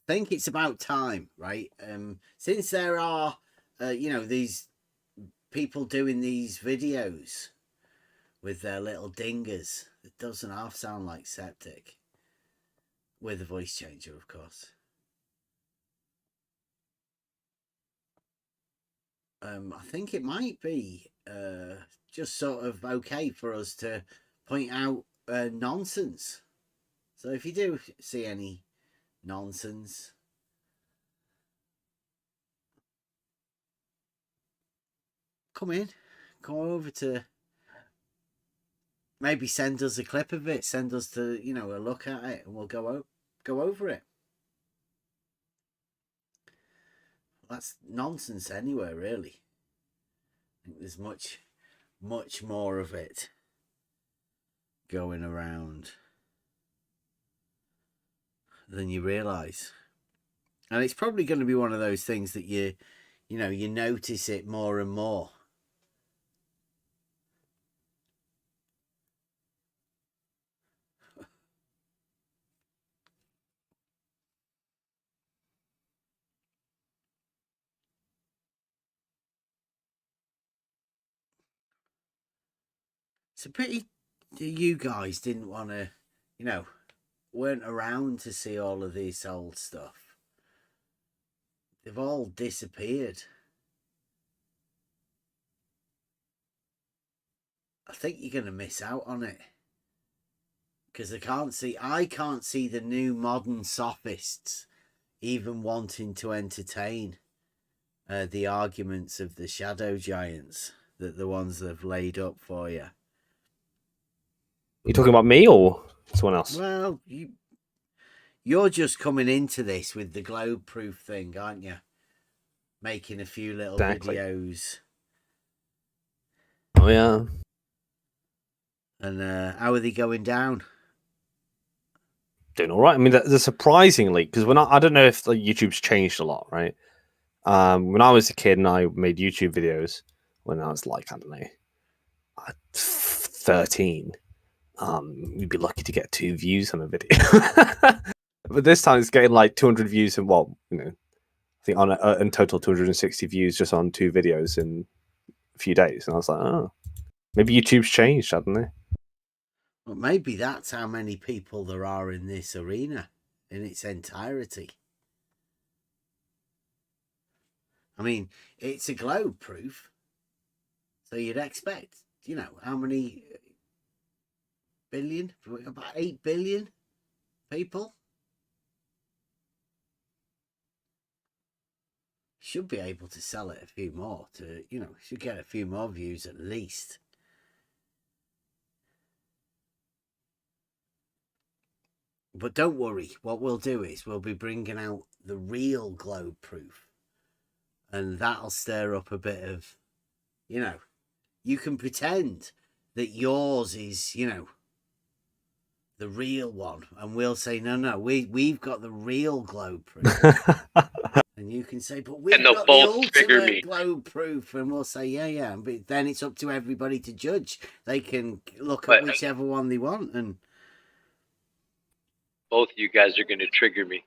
I think it's about time, right? Since there are, these people doing these videos, with their little dingers. It doesn't half sound like septic. With a voice changer, of course. I think it might be just sort of okay for us to point out nonsense. So if you do see any nonsense, come over to maybe send us a clip of it, send us to, you know, a look at it, and we'll go over it. That's nonsense anywhere, really. I think there's much more of it going around than you realise. And it's probably going to be one of those things that you notice it more and more. It's a pity you guys didn't want to, weren't around to see all of this old stuff. They've all disappeared. I think you're going to miss out on it. Because I can't see the new modern sophists even wanting to entertain the arguments of the shadow giants, that the ones that have laid up for you. You talking about me or someone else? Well, you're just coming into this with the globe proof thing, aren't you? Making a few little videos. Oh yeah. And how are they going down? Doing all right. I mean, they're surprisingly, because I don't know if YouTube's changed a lot, right? When I was a kid and I made YouTube videos when I was like, I don't know, 13, you'd be lucky to get 2 views on a video. But this time it's getting like 200 views and I think on in total 260 views just on 2 videos in a few days. And I was like, oh, maybe YouTube's changed, haven't they? Well, maybe that's how many people there are in this arena in its entirety. I mean, it's a globe proof. So you'd expect, how many billion? About 8 billion people? Should be able to sell it a few more to, should get a few more views at least. But don't worry, what we'll do is we'll be bringing out the real globe proof. And that'll stir up a bit of, you can pretend that yours is, the real one. And we'll say, no, we've got the real globe proof. And you can say, but we've got the ultimate globe proof. And we'll say, yeah. But then it's up to everybody to judge. They can look at whichever one they want. And both of you guys are going to trigger me.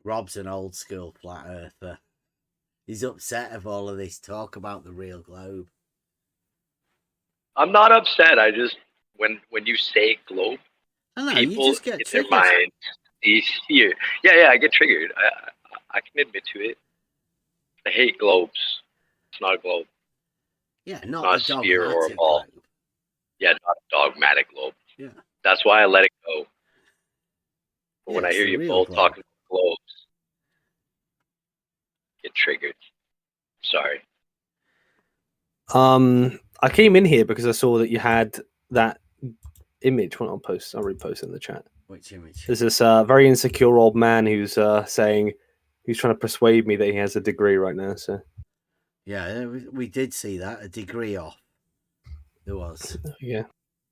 Rob's an old school flat earther. He's upset of all of this talk about the real globe. I'm not upset. I just when you say globe, I know, people you just get in their triggered. mind see yeah, I get triggered. I can admit to it. I hate globes. It's not a globe. Yeah, not a sphere or a ball. Globe. Yeah, not a dogmatic globe. Yeah. That's why I let it go. But Yeah, when I hear you both talking about globes, get triggered. Sorry. I came in here because I saw that you had that image. I'll repost in the chat. Which image? There's this very insecure old man who's saying he's trying to persuade me that he has a degree right now. So yeah, we did see that, a degree off. There was. Yeah.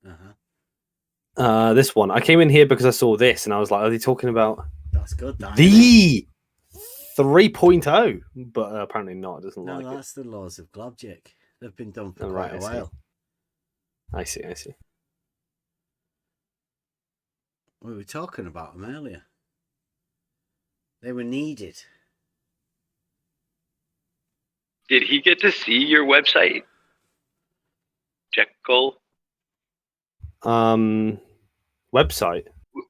Uh-huh. This one. I came in here because I saw this and I was like, are they talking about that's good, the 3.0? But apparently not. It doesn't like it. No, that's the laws of Globjic. They've been done for quite a while. I see. We were talking about them earlier. They were needed. Did he get to see your website? Jekyll? Website?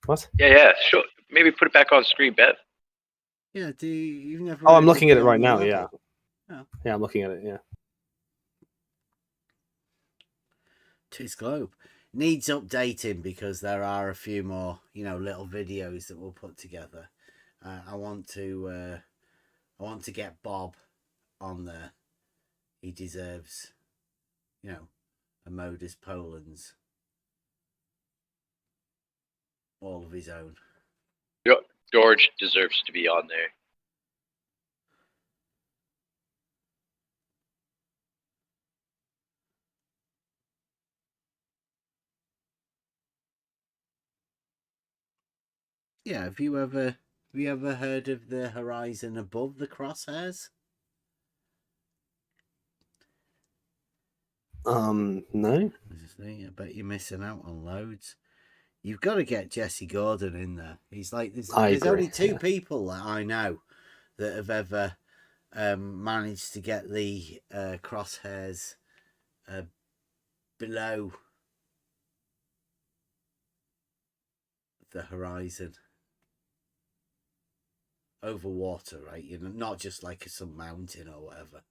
What? Yeah. Sure. Maybe put it back on screen, Bev. Yeah, you've never. Oh, I'm looking at it right now. Yeah. Oh. Yeah, I'm looking at it. Yeah. Tis Globe needs updating because there are a few more, little videos that we'll put together. I want to get Bob on there. He deserves, a modus Poland's all of his own. George deserves to be on there. Yeah, have you ever heard of the horizon above the crosshairs? No. I bet you're missing out on loads. You've got to get Jesse Gordon in there. He's like, there's only two people that I know that have ever managed to get the crosshairs below the horizon, over water, right? Not just like some mountain or whatever.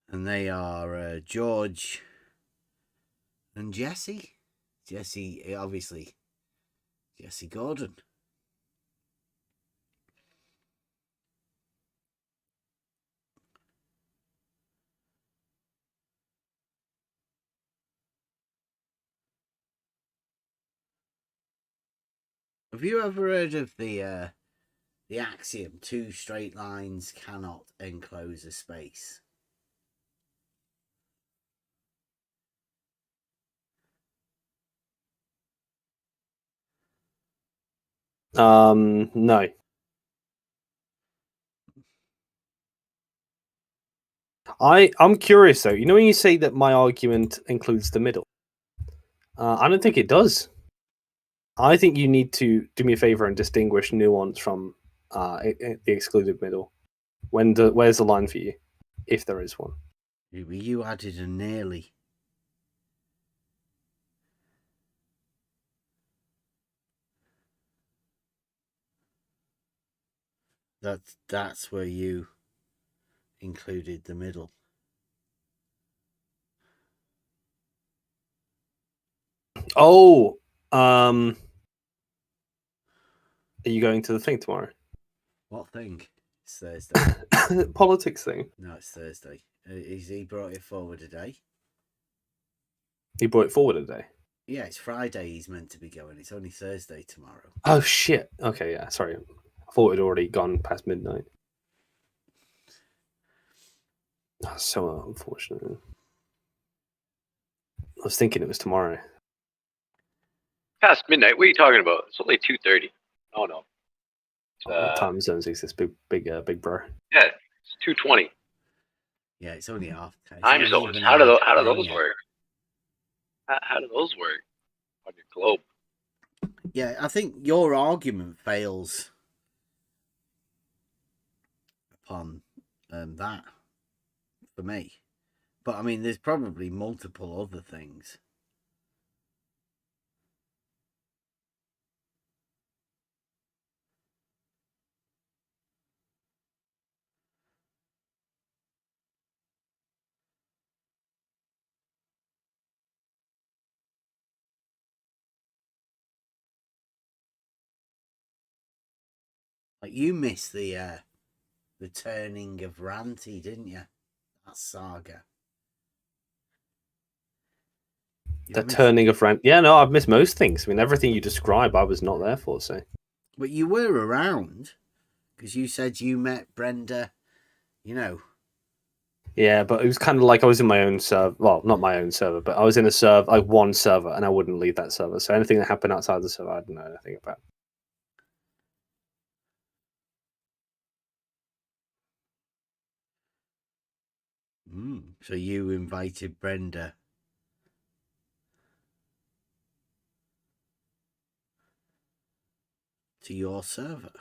And they are George and Jesse. Obviously, Jesse Gordon. Have you ever heard of the axiom, 2 straight lines cannot enclose a space? No. I'm curious though. When you say that my argument includes the middle, I don't think it does. I think you need to do me a favor and distinguish nuance from the excluded middle. Where's the line for you, if there is one? You added a nearly. That's where you included the middle. Oh, are you going to the thing tomorrow? What thing? It's Thursday. Politics thing. No, it's Thursday. He brought it forward a day. He brought it forward a day. Yeah, it's Friday. He's meant to be going. It's only Thursday tomorrow. Oh shit. Okay, yeah. Sorry, I thought it had already gone past midnight. That's so unfortunate. I was thinking it was tomorrow. Past midnight? What are you talking about? It's only 2:30. Oh no. Time zones exist, big bro. Yeah, it's 2:20. Yeah, it's only half. Time zones. How do those work? How do those work on your globe? Yeah, I think your argument fails upon that for me. But I mean, there's probably multiple other things. Like you missed the turning of Ranty, didn't you? That saga. The turning of Rant. Yeah, no, I've missed most things. I mean, everything you describe, I was not there for. So, but you were around because you said you met Brenda. Yeah, but it was kind of like I was in my own server. Well, not my own server, but I was in a server, like one server, and I wouldn't leave that server. So anything that happened outside the server, I didn't know anything about. So you invited Brenda to your server?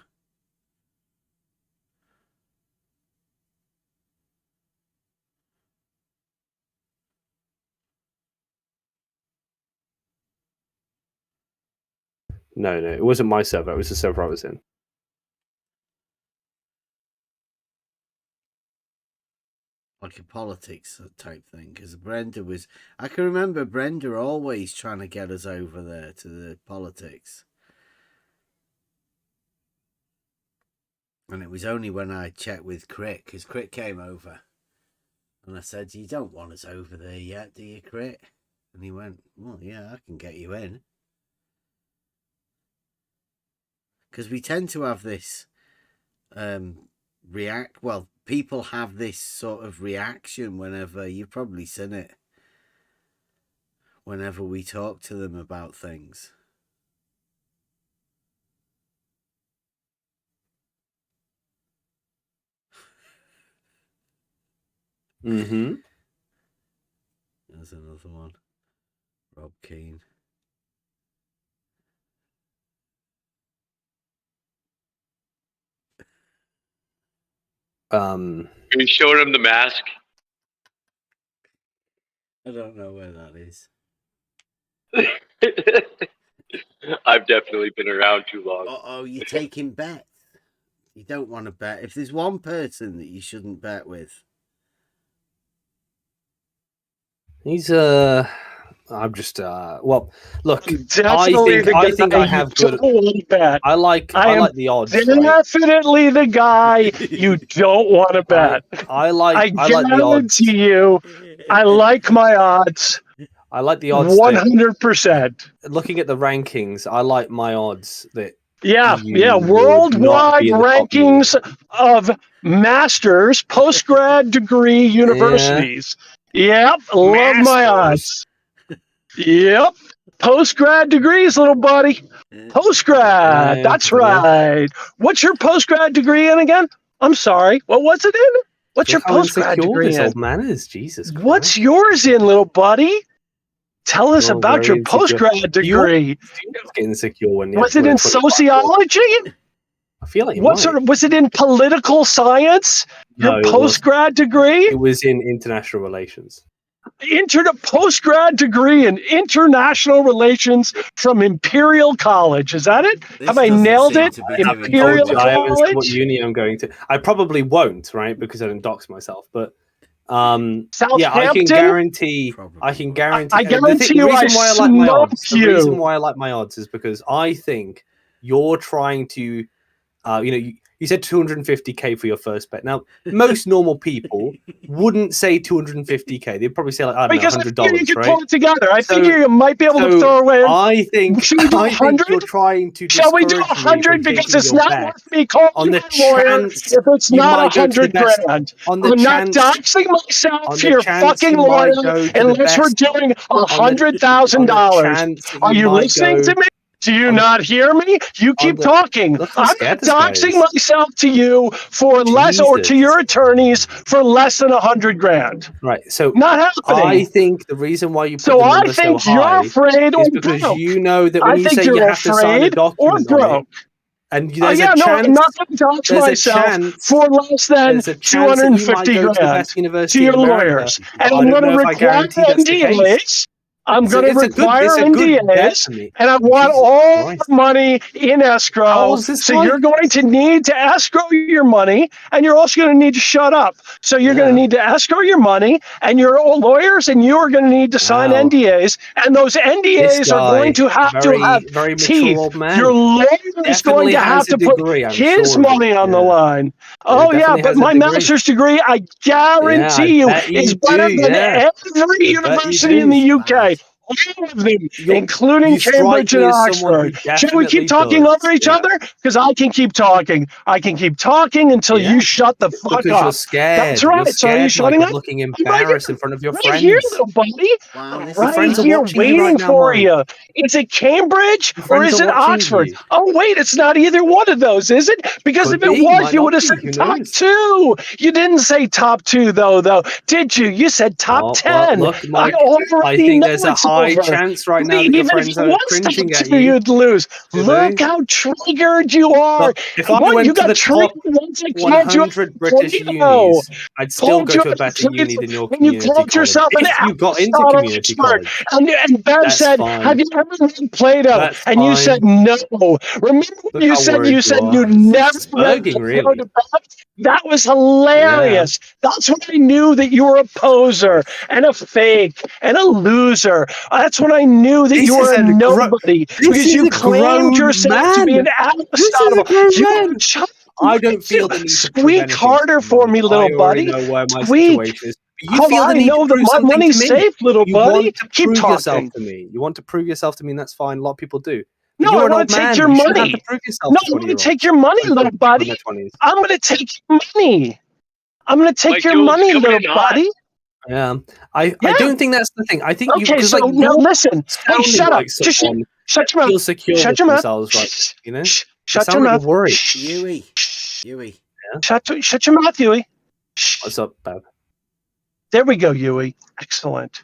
No, it wasn't my server. It was the server I was in. Like a politics type thing, because Brenda was. I can remember Brenda always trying to get us over there to the politics. And it was only when I checked with Crit, because Crit came over. And I said, you don't want us over there yet, do you, Crit? And he went, well, yeah, I can get you in. Because we tend to have this people have this sort of reaction whenever, you've probably seen it, whenever we talk to them about things. Mm-hmm. There's another one. Rob Keane. You showed him the mask. I don't know where that is. I've definitely been around too long. Oh, you're taking bets. You don't want to bet. If there's one person that you shouldn't bet with. He's I'm just well. Look, Definitely I think I have good. I like the odds. Definitely the guy you don't want to bet. I like the odds. Guarantee you, I like my odds. I like the odds. 100%. Looking at the rankings, I like my odds that. Yeah. Worldwide rankings of masters, postgrad degree universities. Yep, love my odds. Yep, postgrad degrees, little buddy. Postgrad, that's right. What's your postgrad degree in again? I'm sorry, what was it in? What's your postgrad degree in? Old man is, Jesus Christ. What's yours in, little buddy? Tell us about your postgrad degree. Getting insecure when was it in sociology? I feel like was it in political science? Your postgrad degree? It was in international relations. Postgrad degree in international relations from Imperial College. Is that it? Have I nailed it? Imperial College. I haven't said what uni I'm going to. I probably won't, right? Because I don't dox myself. But yeah, I can guarantee. I guarantee you, the reason why I like my odds is because I think you're trying to. You said 250k for your first bet. Now, most normal people wouldn't say 250k. They'd probably say like I don't know, $100, I think you right? Pull it together. I think you might be able to throw away. I think you're trying to. Shall we do 100 because it's not worth me calling a lawyer if it's not 100 grand. I'm not doxing myself to your fucking lawyer unless we're doing $100,000. Are you listening to me? Do you not hear me? You keep talking. I'm not doxing myself to you for less, or to your attorneys for less than 100 grand. Right. So not happening. I think the reason why you put so I think so you're afraid or because broke. you know that when I you think say you're you have to sign a document on it, and there's a chance. I'm not going to dox myself for less than 250 grand to your lawyers, and I'm going to require NDAs. I'm going to require NDAs, and I want all the money in escrow. So you're going to need to escrow your money, and you're also going to need to shut up. So you're going to need to escrow your money, and your lawyers and you are going to need to sign NDAs, and those NDAs are going to have teeth. Your lawyer is going to have to put his money on the line. Oh, yeah, but my master's degree, I guarantee you, is better than every university in the UK. All of them, including Cambridge and Oxford. Shall we keep talking over each other? Because I can keep talking. I can keep talking until you shut the fuck because up. You're scared. That's right. So are you shutting up? Looking embarrassed in front of your friends. Right here, little buddy. Right here, waiting for you. Is it Cambridge or is it Oxford? Oh, wait, it's not either one of those, is it? Because if it was, you would have said top 2. You didn't say top 2, though, did you? You said top 10. Look, Mike, I already know it's high chance right now that your Even if friends you are won cringing stats, at you. you'd lose. Do Look they? how triggered you are. Look, if I What, went you to got the top triggered once I called you 100 British Plato. unis, I'd still Called go you to a better uni than your when you community called college. yourself an If you got into Aristotle community expert. college, And Bev that's said, fine. have you ever read Plato? That's And you said fine. no. Remember when Look you how said worried you you'd are. never read Spurging, Plato really. to Bev? That was hilarious. That's when I knew that you were a poser and a fake and a loser. That's when I knew that you were a nobody because you claimed yourself to be an Aristotle. You were a child. I don't feel the need to prove Squeak anything. harder for me, little I already buddy. know where my Squeak. situation is. You Oh, feel the I need know to that prove my something money's to me. safe, little You buddy. want to Keep prove talking. yourself to me. You want to prove yourself to me, and that's fine. A lot of people do. But No, you're I an want old to take man. your You shouldn't have money. to prove yourself No, to I want to 20-year-olds. take your money, little buddy. I'm going to take your money. I'm going to take your money, little buddy. Yeah, I don't think that's the thing. I think Okay, because so like now you're listen. Hey, sounding shut up. like Just someone shut your that mouth. feels secure Shut with your mouth. themselves, right? You know, Shut you your sound like mouth. you're worried. Yui. Shut your mouth, Yui. What's up, Bab? There we go, Yui. Excellent.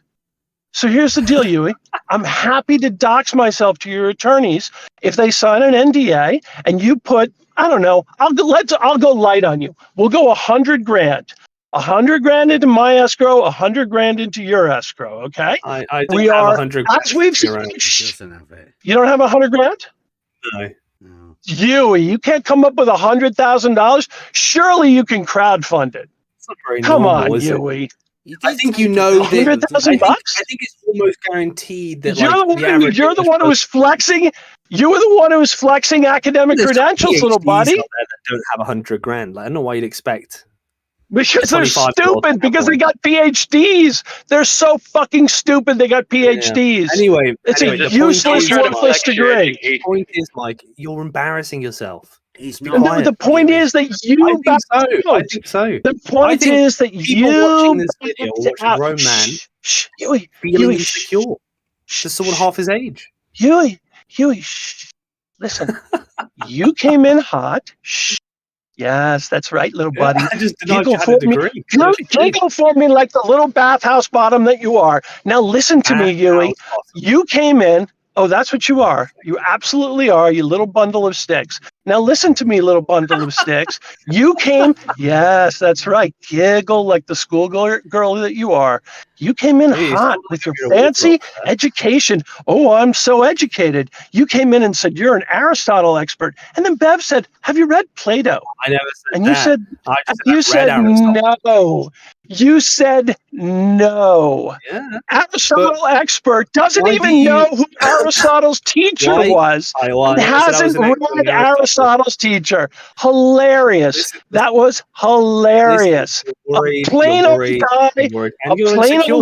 So here's the deal, Yui. I'm happy to dox myself to your attorneys if they sign an NDA and you put, I don't know, I'll go light on you. We'll go $100 grand. $100 into my escrow, $100 into your escrow. Okay. I don't We have are 100 as we've seen. You don't have $100 grand? No. Yui, you can't come up with $100,000. Surely you can crowdfund it. It's not very Come normal, on, is it? Yui. I think you know that. $100,000 bucks? I think it's almost guaranteed that You're the one who was flexing. You were the one who was flexing academic There's credentials, little PhDs buddy. out there that don't have 100 grand. Like, I don't know why you'd expect. Because they're 25-year-old stupid. Because they got PhDs. They're so fucking stupid. They got PhDs. Anyway, it's the a point useless, is, worthless degree. The point is, Mike, you're embarrassing yourself. No, the point is that you. I think so. I think so. The point is that people you watching this video watch a grown man feeling insecure to someone half his age. Huey, listen. You came in hot. Yes, that's right, little buddy. I just denied you had for a degree. Giggle for me like the little bathhouse bottom that you are. Now listen to me, Yui. You came in. Oh, that's what you are. You absolutely are, you little bundle of sticks. Now listen to me, little bundle of sticks. You came, yes, that's right. Giggle like the schoolgirl that you are. You came in hot with your fancy education. Oh, I'm so educated. You came in and said, you're an Aristotle expert. And then Bev said, have you read Plato? I never said and that. You said no. You said no. Yeah. Aristotle expert doesn't even know who Aristotle's teacher was and hasn't read Aristotle's teacher. Hilarious. That was hilarious. A plain old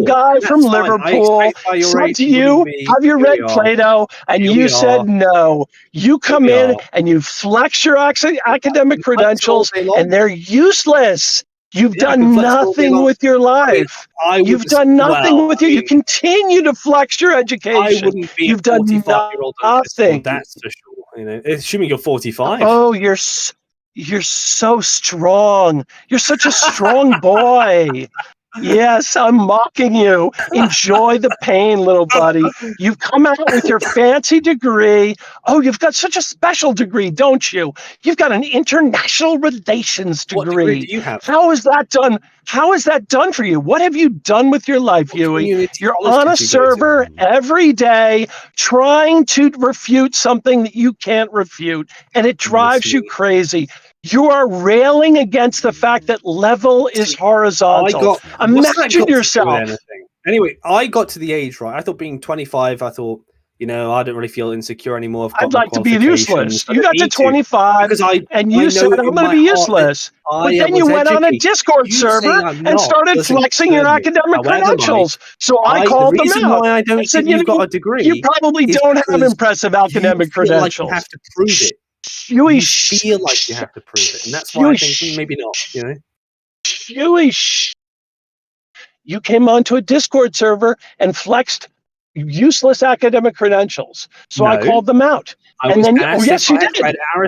guy from Liverpool said to you, have you read Plato? And you said no. You come in and you flex your academic credentials and they're useless. You've done nothing with your life. You've done nothing with you. You continue to flex your education. You've done nothing. That's for sure. You know, assuming you're 45. Oh, you're so strong. You're such a strong boy. Yes, I'm mocking you. Enjoy the pain, little buddy. You've come out with your fancy degree. Oh, you've got such a special degree, don't you? You've got an international relations degree. What degree do you have? How is that done? How is that done for you? What have you done with your life, Yui? You're on a server every day trying to refute something that you can't refute, and it drives you crazy. You are railing against the fact that level is horizontal. Imagine yourself. Anyway, I got to the age, right? I thought being 25, I thought, you know, I don't really feel insecure anymore. I'd like to be useless. You got to 25 and you said, I'm going to be useless. But then you went on a Discord server and started flexing your academic credentials. So I called them out. Why I don't said, you've got a degree. You probably don't have impressive academic credentials. Like you have to prove it. You feel like you have to prove it, and that's why I think maybe not. You know, you came onto a Discord server and flexed useless academic credentials. So I called them out. And then, yes, you did. Or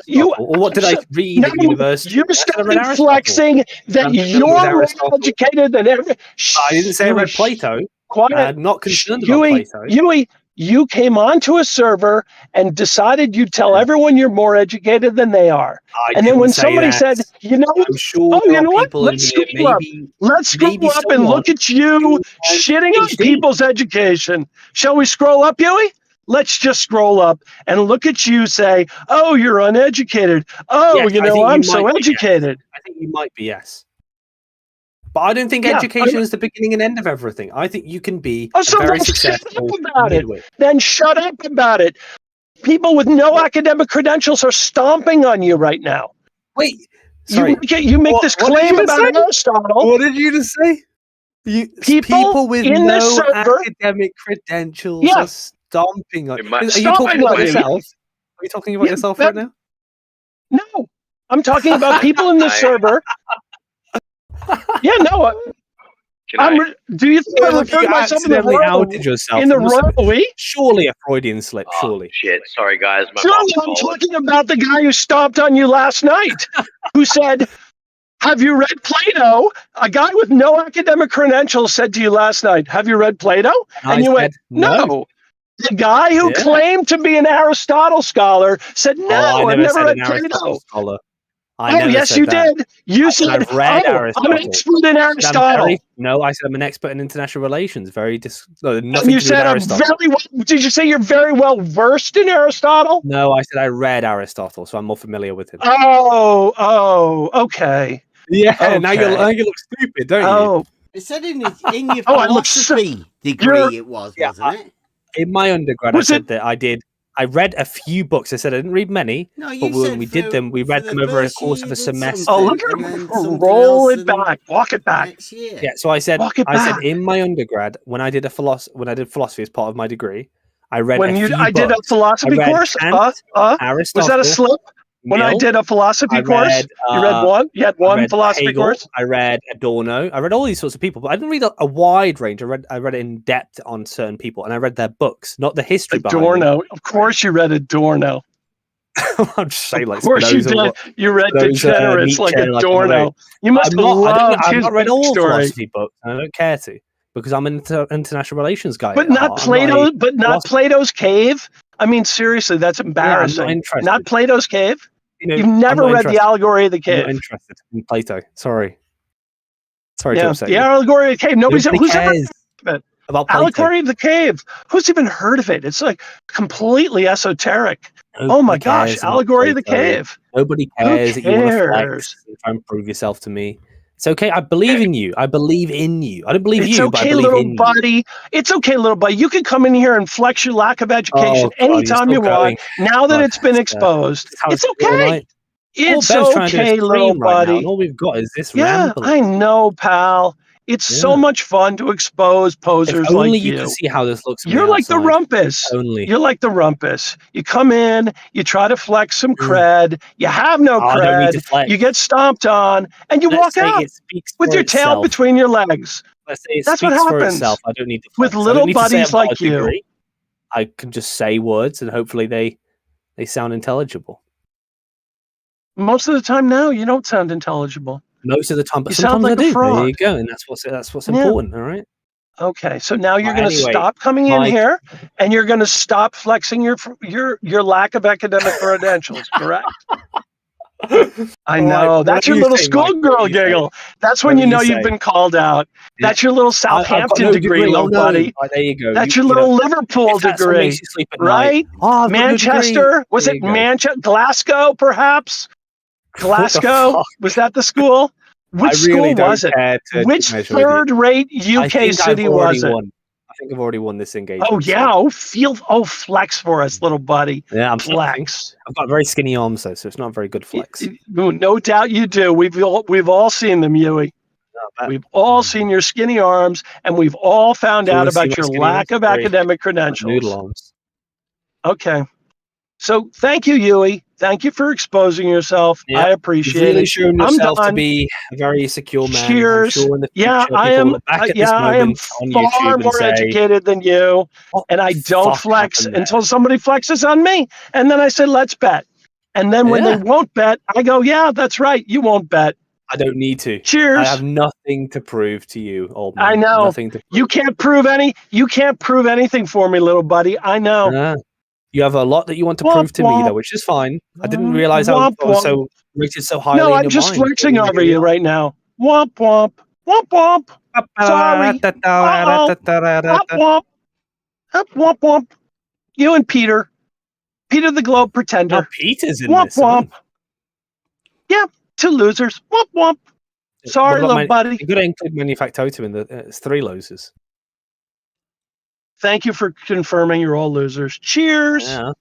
what did I read at university? You started flexing that you're more educated than every. I didn't say I read Plato. Quiet. Not concerned about Plato. Yui, you came onto a server and decided you'd tell everyone you're more educated than they are. And then when somebody said, you know what? I'm sure Oh, you know what? people in Let's here, scroll up. Let's scroll up and look at you shitting on people's education. Shall we scroll up, Yui? Let's just scroll up and look at you say, oh, you're uneducated. Oh, Yes, I'm so educated. I think you might be, yes. But I don't think education is the beginning and end of everything. I think you can be so very then successful shut up about midway. it. Then shut up about it. People with no academic credentials are stomping on you right now. Wait, sorry. You make this claim about Aristotle. What did you just say? People with in no the server, academic credentials are stomping on. Are you Stomping talking about on you. yourself? Are you talking about yourself right now? No, I'm talking about people in the server. Yeah, no. Do you think I refer to myself in the outed yourself in the royal? Surely a Freudian slip. Surely. Shit. Sorry, guys. My Surely mom's I'm calling. talking about the guy who stomped on you last night, who said, have you read Plato? A guy with no academic credentials said to you last night, have you read Plato? And you went, no. The guy who claimed to be an Aristotle scholar said, no, I've never read Plato. Scholar. Oh, yes, you did. You said, I've read Aristotle. I'm an expert in Aristotle. No, I said I'm an expert in international relations. Nothing And you to do said, with Aristotle. did you say you're very well versed in Aristotle? No, I said I read Aristotle, so I'm more familiar with him. Oh, okay. Yeah, okay. now you look stupid, don't you? It said in your philosophy degree wasn't it? In my undergrad, I said that I read a few books. I said I didn't read many, but when we did them, we read them over a course of a semester. Oh, look at roll it back, walk it back. Yeah, so I said in my undergrad when I did philosophy as part of my degree, I read I did a philosophy course. Aristotle, was that a slip? When I did a philosophy course, you read one. You had one philosophy Hegel, course. I read Adorno. I read all these sorts of people, but I didn't read a wide range. I read it in depth on certain people, and I read their books, not the history behind Adorno. Of course, you read Adorno. I'm just saying, like, of course you did. You read degenerates like Adorno. You must have loved his not read all story. philosophy books, and I don't care to because I'm an international relations guy. But not Plato. But not Plato's Cave. I mean, seriously, that's embarrassing. I'm not not Plato's Cave. You've never read the Allegory of the Cave. I'm not interested in Plato. Sorry to upset the you. Allegory of the Cave. Who's ever heard of it? About Plato. Allegory of the Cave. Who's even heard of it? It's like completely esoteric. Oh my gosh, Allegory of the Cave. Nobody cares that you want to flex and try and prove yourself to me. It's okay. I believe in you. I believe in you. I don't believe it's you, okay, but I believe little in buddy. you. It's okay, little buddy. You can come in here and flex your lack of education anytime you want. Now that it's been exposed, it's okay. It's okay, little buddy. And all we've got is this rambling. I know, pal. It's so much fun to expose posers if only like you can see how this looks. You're like the rumpus. You're like the rumpus. You come in, you try to flex some cred, you have no cred, you get stomped on, and you walk out with your tail between your legs. Let's say That's what happens. I don't need to with little buddies like you. I can just say words, and hopefully they sound intelligible. Most of the time now, you don't sound intelligible. Most of the time, but you sometimes sound like I do. Fraud. There you go, and that's what's important. All right. Okay, so now you're going to stop coming in here, and you're going to stop flexing your lack of academic credentials. Correct? I know. That's your little schoolgirl giggle. That's when you know you've been called out. That's your little Southampton degree, little buddy. There you go. That's your little Liverpool degree, right? Manchester? Was it Manchester? Glasgow, perhaps? Glasgow? Was that the school? Which school was it? Which third-rate UK city was it? I think I've already won this engagement. Oh yeah! Flex for us, little buddy. Yeah, I'm flex. I've got very skinny arms though, so it's not very good flex. No doubt you do. We've all seen them, Yui. We've all seen your skinny arms, and we've all found out about your lack of academic credentials. Noodle arms. Okay. So thank you, Yui. Thank you for exposing yourself. I appreciate it. You've really shown yourself to be a very secure man. Cheers. I'm sure in the yeah, future, I am. I am far more educated than you, and I don't flex until somebody flexes on me, and then I say, "Let's bet." And then when they won't bet, I go, "Yeah, that's right. You won't bet." I don't need to. Cheers. I have nothing to prove to you, old man. I know. Nothing to You can't prove anything for me, little buddy. I know. You have a lot that you want to prove to me, though, which is fine. I didn't realize I was so rated so highly. No, in I'm your just mind. flexing over you right now. Womp womp. Womp womp. Sorry. Uh-oh. Womp womp. Up, womp womp. You and Peter. Peter the Globe Pretender. Oh, Peter's in womp this. womp. Yeah, 2 losers. Womp womp. Sorry, little buddy. You got to include Manufactotum in the. It's 3 losers. Thank you for confirming you're all losers. Cheers. Yeah,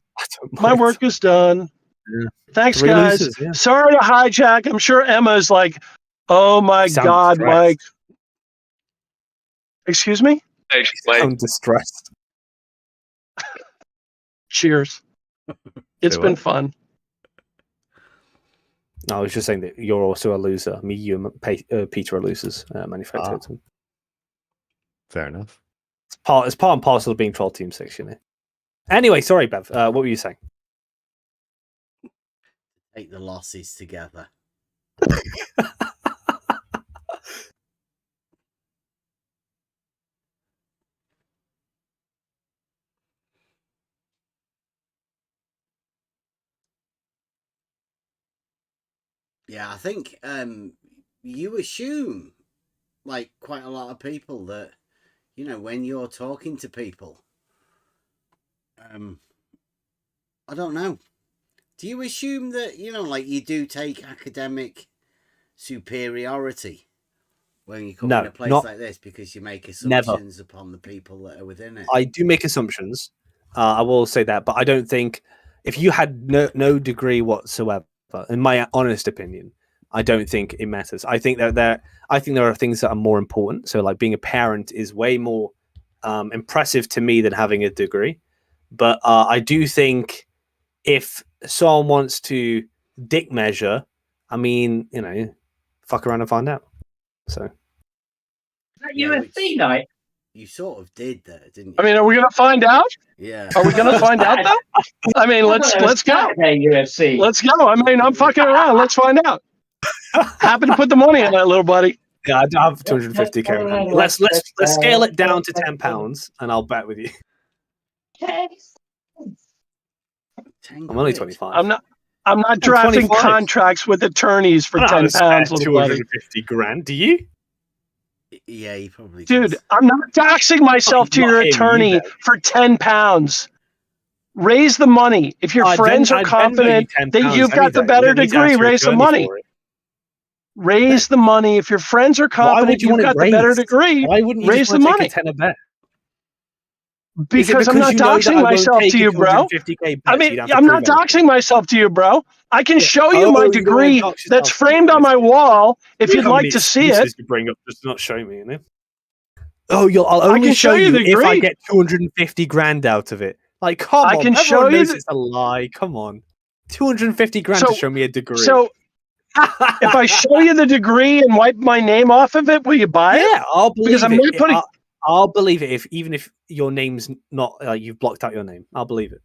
my work is done. Yeah. Thanks, 3 guys. losers, yeah. Sorry to hijack. I'm sure Emma's like, oh my God, distressed. Mike. Excuse me? I'm distressed. Cheers. It's been fun. No, I was just saying that you're also a loser. Me, you, and Peter are losers. Manufactotum. Fair enough. It's part and parcel of being Troll Team 6, you know. Anyway, sorry, Bev. What were you saying? Take the losses together. Yeah, I think you assume, like quite a lot of people, that, you know, when you're talking to people, I don't know. Do you assume that, you know, like you do take academic superiority when you come in a place like this because you make assumptions upon the people that are within it? I do make assumptions. I will say that, but I don't think if you had no degree whatsoever, in my honest opinion, I don't think it matters. I think that there are things that are more important. So, like being a parent is way more impressive to me than having a degree. But I do think if someone wants to dick measure, I mean, you know, fuck around and find out. So, that USC night. You sort of did there, didn't you? I mean, are we going to find out? Yeah. Are we going to find out though? I mean, let's go. UFC. Let's go. I mean, I'm fucking around. Let's find out. Happy to put the money on that, little buddy. Yeah, I have 250k. Let's scale it down to £10, and I'll bet with you. I'm only 25. I'm not drafting 25. Contracts with attorneys for £10, little buddy. 250 grand. Do you? Yeah, you probably. Dude, I'm not doxing myself to your attorney for £10. Raise the money. If your friends are confident that you've got the better degree, raise the money. Raise the money. If your friends are confident you've got the better degree, raise the money. Take a 10 a bet? Because I'm not doxing myself to you, bro. I mean, I'm not doxing myself to you, bro. I can show you my degree that's framed on my wall if you'd like to see it. To bring up, just not show me, you know? Oh, I'll only show you the if I degree. get 250 grand out of it. Like, come on. I can show everyone you knows it's a lie. Come on. 250 grand to show me a degree. So, if I show you the degree and wipe my name off of it, will you buy it? Yeah, I'll believe because I'm it. not putting. I'll believe it even if your name's not you've blocked out your name. I'll believe it.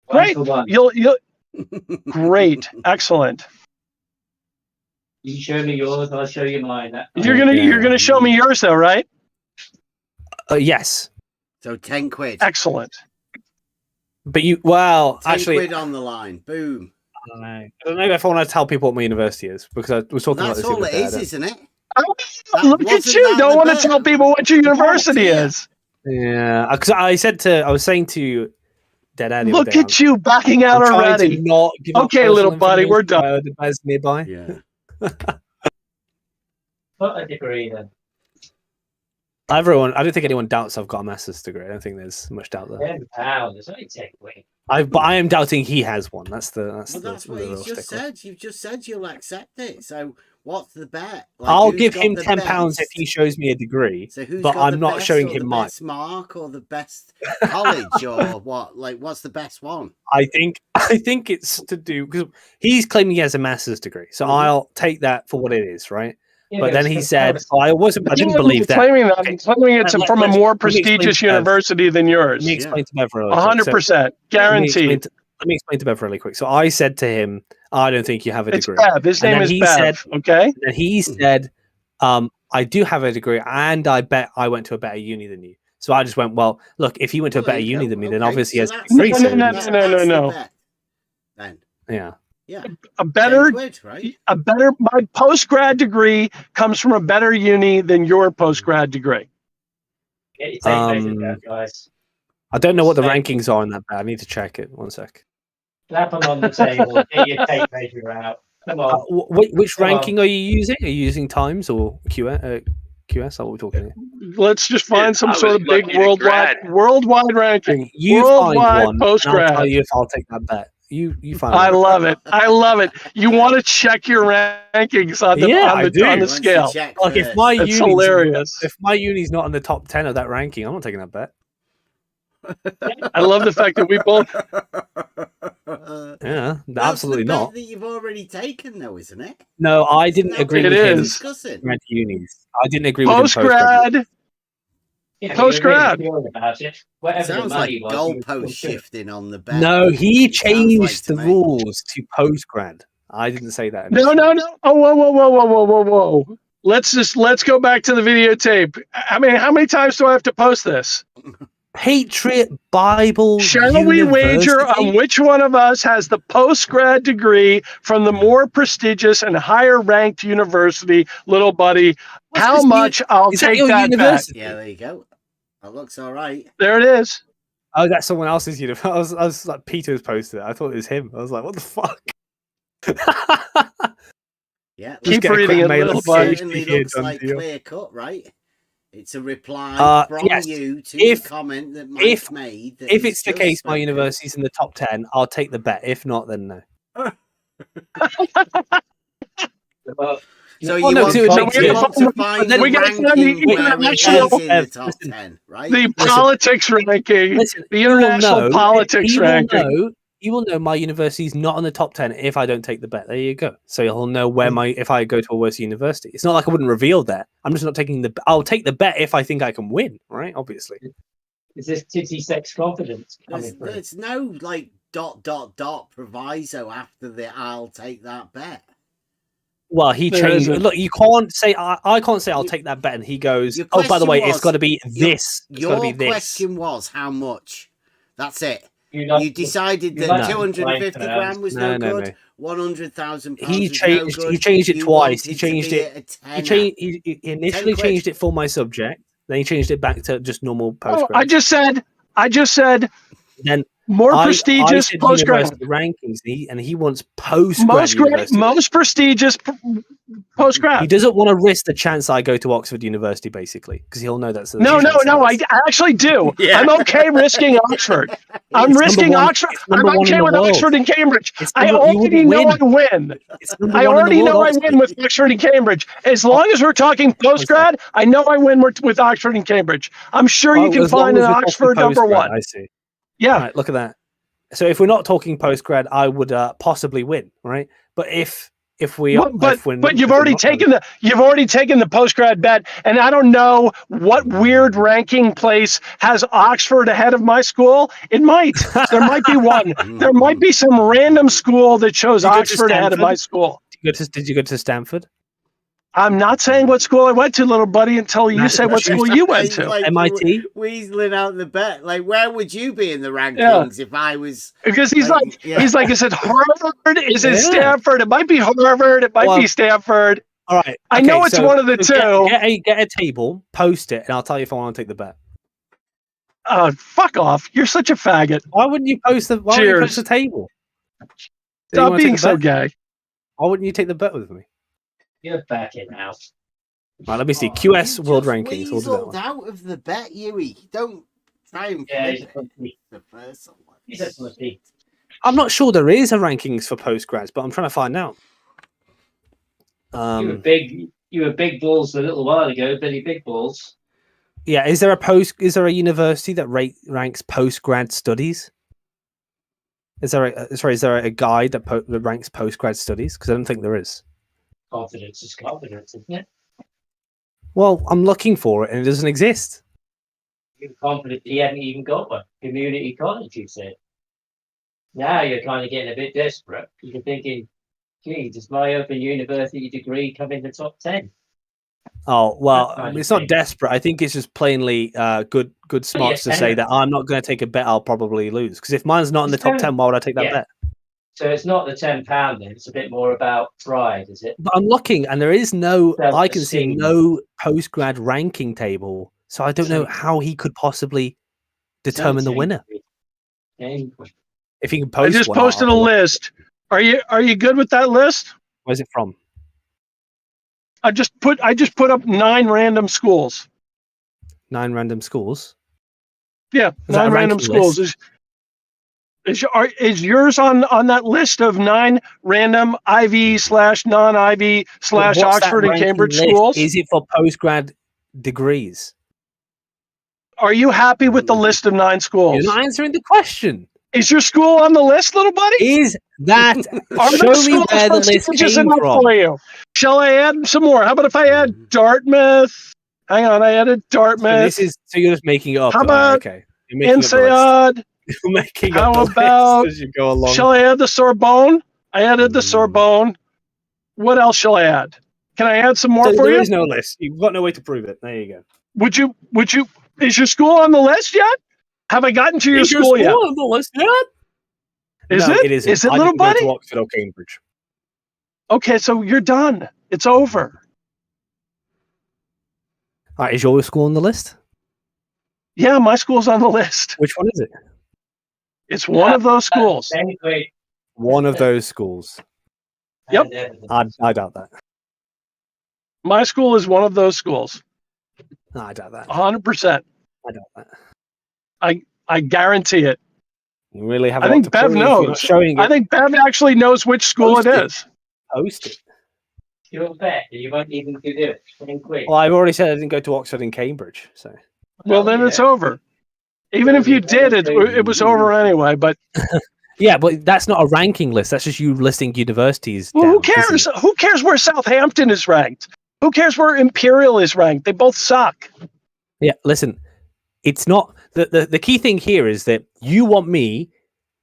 Great. You'll great. Excellent. You show me yours, I'll show you mine. You're gonna show me yours though, right? Yes. So 10 quid. Excellent. But 10 actually, quid on the line. Boom. I don't know if I want to tell people what my university is because I was talking about this. That's all it is, isn't it? Look at you! Don't want to tell people what your university is. Yeah, because I was saying to Dead Addy. Look at you backing out already. Okay, little buddy, we're done. The best nearby. Yeah. Put a degree then. I don't think anyone doubts I've got a master's degree. I don't think there's much doubt there. £10. It's only 10 quid. But I am doubting he has one. That's what he's just said. You've just said you'll accept it. So what's the bet? Like, I'll give him £10 if he shows me a degree. So who's but got I'm not showing him mine. The best mark or the best college or what? Like, what's the best one? I think it's to do because he's claiming he has a master's degree. So I'll take that for what it is, right? Yeah, but then he said, I didn't believe that. I'm claiming it's from a more prestigious university than yours. Let me explain to Bev really 100%. Guaranteed. Let me explain to Bev really quick. So I said to him, I don't think you have a It's degree. Bev. His name is Bev. Okay. And he said, I do have a degree, and I bet I went to a better uni than you. So I just went, well, look, if he went to a better uni than me, then obviously he has a degree. No. Then. Yeah. Yeah. A better, right? my post-grad degree comes from a better uni than your post-grad degree. Get your tape measure down, guys. I don't know what the rankings are on that, but I need to check it. 1 sec. Slap them on the table. Get your tape measure out. Come on. Which Come ranking on. are you using? Are you using Times or QS? QS? How are we talking here? Let's just find some I sort was of big lucky to worldwide ranking. You Worldwide find one, and I'll post-grad. tell you if I'll take that bet. You find I one. love it. I love it. You want to check your rankings on the Yeah, I do. on the scale. Like if my It's uni's hilarious. if my uni's not in the top 10 of that ranking, I'm not taking that bet. I love the fact that we both. Yeah, That's absolutely the bet not. that you've already taken, though, isn't it? No, I didn't Isn't that agree what with we're him. discussing? Red unis. I didn't agree with him Post-grad. Yeah, Post-grad. about it. Whatever the Sounds like money was, goalpost shifting on the bet. No, he It sounds like changed to the me. rules to postgrad. I didn't say that. No. Oh, whoa. Let's go back to the videotape. I mean, how many times do I have to post this? Patriot Bible Shall we wager University? on which one of us has the post-grad degree from the more prestigious and higher ranked university, little buddy? How much I'll Is that take your that bet. university? Yeah, there you go. That looks all right. There it is. Oh, that's someone else's university. I was like, Peter's posted it. I thought it was him. I was like, what the fuck? Yeah, Keep reading it, little buddy. certainly looks like clear cut, right? It's a reply from yes. you to If- the comment that Mike made. That If he's it's the just case, my spoken. university's in the top 10, I'll take the bet. If not, then no. So Oh, you no, want, so it makes you sense. want to find Then the we gotta ranking find the where it is international- in the top Listen. 10, right? The politics ranking. Listen, The international politics ranking. You will know my university's not on the top 10 if I don't take the bet. There you go. So you'll know where if I go to a worse university. It's not like I wouldn't reveal that. I'm just not taking I'll take the bet if I think I can win, right? Obviously. Is this titty sex confidence coming through? There's no like ... proviso after the I'll take that bet. Well, he There changed. isn't. Look, you can't say I can't say I'll take that bet, and he goes, Your "Oh, by the question way, it's was- got to be this. It's got to be Your this." question was how much? That's it. You're You decided you're that not 250 right, grand was No, no no, good. no. 100,000 pounds He was changed. no good. He changed it You twice. He wanted to changed be it. at a He tenner. changed. He initially 10 quid. changed it for my subject. Then he changed it back to just normal Oh, postgrad. I just said Then more I prestigious said post-grad. university rankings, and he wants postgrad university. Most prestigious post-grad. He doesn't want to risk the chance I go to Oxford University, basically, because he'll know that's the No, chance it I is. actually do. Yeah. I'm okay risking Oxford. I'm It's risking number one- Oxford. it's I'm number one in okay the with world. Oxford and Cambridge. It's I number- you already wouldn't know win. I win. It's number I one in the already know world, I Oxford. win with Oxford and Cambridge. As long as we're talking postgrad, I know I win with Oxford and Cambridge. I'm sure you Oh, can as long find as an we're talking Oxford number postgrad, one. I see. Yeah. Right, look at that. So if we're not talking postgrad, I would possibly win, right? But if we are, But you've already taken the postgrad bet, and I don't know what weird ranking place has Oxford ahead of my school. It might. There might be one. There might be some random school that shows Did you go to Oxford ahead of my Stanford? school. Did you go to Stanford? I'm not saying what school I went to, little buddy, until you say what school you went to. Like MIT? Weaseling out the bet. Like, where would you be in the rankings if I was? Because he's like, is it Harvard? Is it Yeah. Stanford? It might be Harvard. It might be Stanford. All right. I know it's one of the two. Get a table, post it, and I'll tell you if I want to take the bet. Fuck off. You're such a faggot. Why wouldn't you post the? Why wouldn't you post the table? Do you Stop wanna take being the so bet? gay. Why wouldn't you take the bet with me? You're back in now. Right, let me see. QS World Rankings. We'll do that Weaseled one. out of the bet, Yui. Don't try and Yeah, flip it. The first one. He's a pussy. I'm not sure there is a rankings for postgrads, but I'm trying to find out. You were big balls a little while ago, Billy Big Balls. Yeah, is there a university that ranks postgrad studies? Is there a guide that ranks postgrad studies? Because I don't think there is. Confidence is confidence, isn't it? Well, I'm looking for it and it doesn't exist. You're confident you haven't even got one. Community college, you said. Now you're kind of getting a bit desperate. You're thinking, Gee, does my Open University degree come in the top 10? Oh well, That kind of it's not thing. desperate. I think it's just plainly good smarts to say that I'm not going to take a bet I'll probably lose. Because if mine's not in the top 10, why would I take that bet? So it's not the £10 then. It's a bit more about pride, is it? But I'm looking, and there is no. I can see Self-esteem. no postgrad ranking table, so I don't know how he could possibly determine the winner. If he can post, I just posted a list. Are you good with that list? Where's it from? I just put up 9 random schools. 9 random schools. Yeah, Is that 9 a random ranking schools. list? Is yours on that list of 9 random Ivy/non-Ivy / What's that Oxford and ranking Cambridge list? schools? Is it for postgrad degrees? Are you happy with the list of 9 schools? You're not answering the question. Is your school on the list, little buddy? Is that show me where the list came from? For you. Shall I add some more? How about if I add Dartmouth? Hang on, I added Dartmouth. So you're just making it up. How about okay. You're making INSEAD? You're making How up the about, list as you go along. shall I add the Sorbonne? I added the Sorbonne. What else shall I add? Can I add some more So for there you? is no list. You've got no way to prove it. There you go. Would you, is your school on the list yet? Have I gotten to your Is your school yet? on the list yet? Is No, it? it isn't. Is it, I little didn't go buddy? to Oxford or Cambridge. Okay, so you're done. It's over. All right, is your school on the list? Yeah, my school's on the list. Which one is it? It's one of those schools. One of those schools. Yep. I doubt that. My school is one of those schools. No, I doubt that. 100%. I doubt that. I guarantee it. You really have. I think Bev knows. I think Bev actually knows which school it is. Post it. You'll bet. You won't even do it. Well, I've already said I didn't go to Oxford and Cambridge, so. Well, then it's over. Even if you did, it was over anyway. But yeah, but that's not a ranking list. That's just you listing universities. well, down, who cares? Who cares where Southampton is ranked? Who cares where Imperial is ranked? They both suck. Yeah, listen. It's not the key thing here is that you want me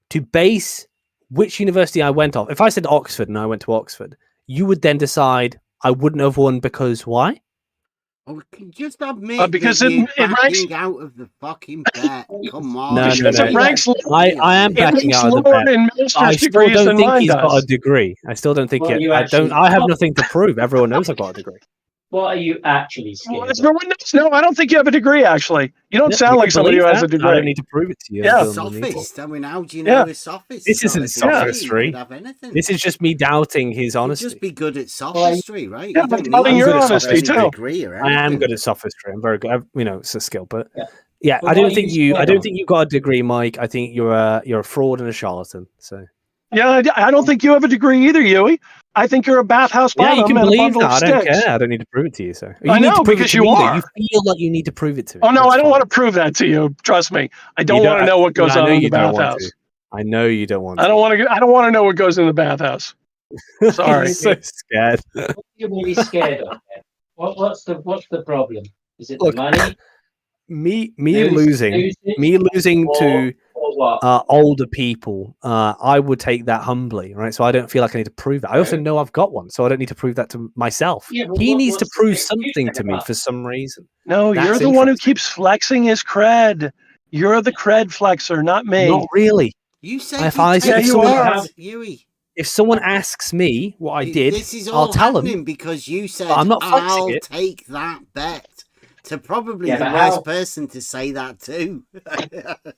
to base which university I went off. If I said Oxford and I went to Oxford, you would then decide I wouldn't have won because why? Oh, just admit because that it you're ranks backing out of the fucking bet. Come on. No. It ranks I am backing out of the bet. I still don't think he's got a degree. I still don't think Well, it. I have nothing to prove. Everyone knows I've got a degree. What are you actually scared Well, of? everyone knows. No, I don't think you have a degree. Actually, you don't Yeah, sound you like can somebody who believe has a that. degree. I don't need to prove it to you. Yeah, I don't need to. sophist. I mean, how do you know a sophist? This isn't sophistry. This is just me doubting his honesty. Just be good at sophistry, right? Yeah, You but don't doubting need your a honesty sophistry too. degree or I am anything. good at sophistry. I'm very good. It's a skill, but yeah, But I don't what are think you you. I scared don't of? think you got a degree, Mike. I think you're a fraud and a charlatan. So Yeah, I don't think you have a degree either, Yui. I think you're a bathhouse yeah, you bottom can and a believe bundle that. of I don't sticks. care. I don't need to prove it to you. So I need know, to prove because it to you me, though. are. You feel like you need to prove it to me. Oh no, That's I don't fine. want to prove that to you. Trust me, I don't You want to know what goes I on know in the you don't want bathhouse. to. I know you don't want to. I don't want to. I don't want to know what goes in the bathhouse. Sorry. You're so scared. What are you really scared of? Then? What's the problem? Is it Look, the money? Me losing to Or what? older people, I would take that humbly, right? So I don't feel like I need to prove it. I also know I've got one, so I don't need to prove that to myself. Yeah, but He needs to what's the prove thing you something said to me about- for some reason. No, you're That's the one who interesting. keeps flexing his cred. You're the cred flexer, not me. Not really. You say If I Yeah, if you someone, are. Yui. if someone asks me what I did, This is all I'll tell happening them. because you said, I'm not flexing I'll it. take that bet. To probably Yeah, the but worst how- person to say that too.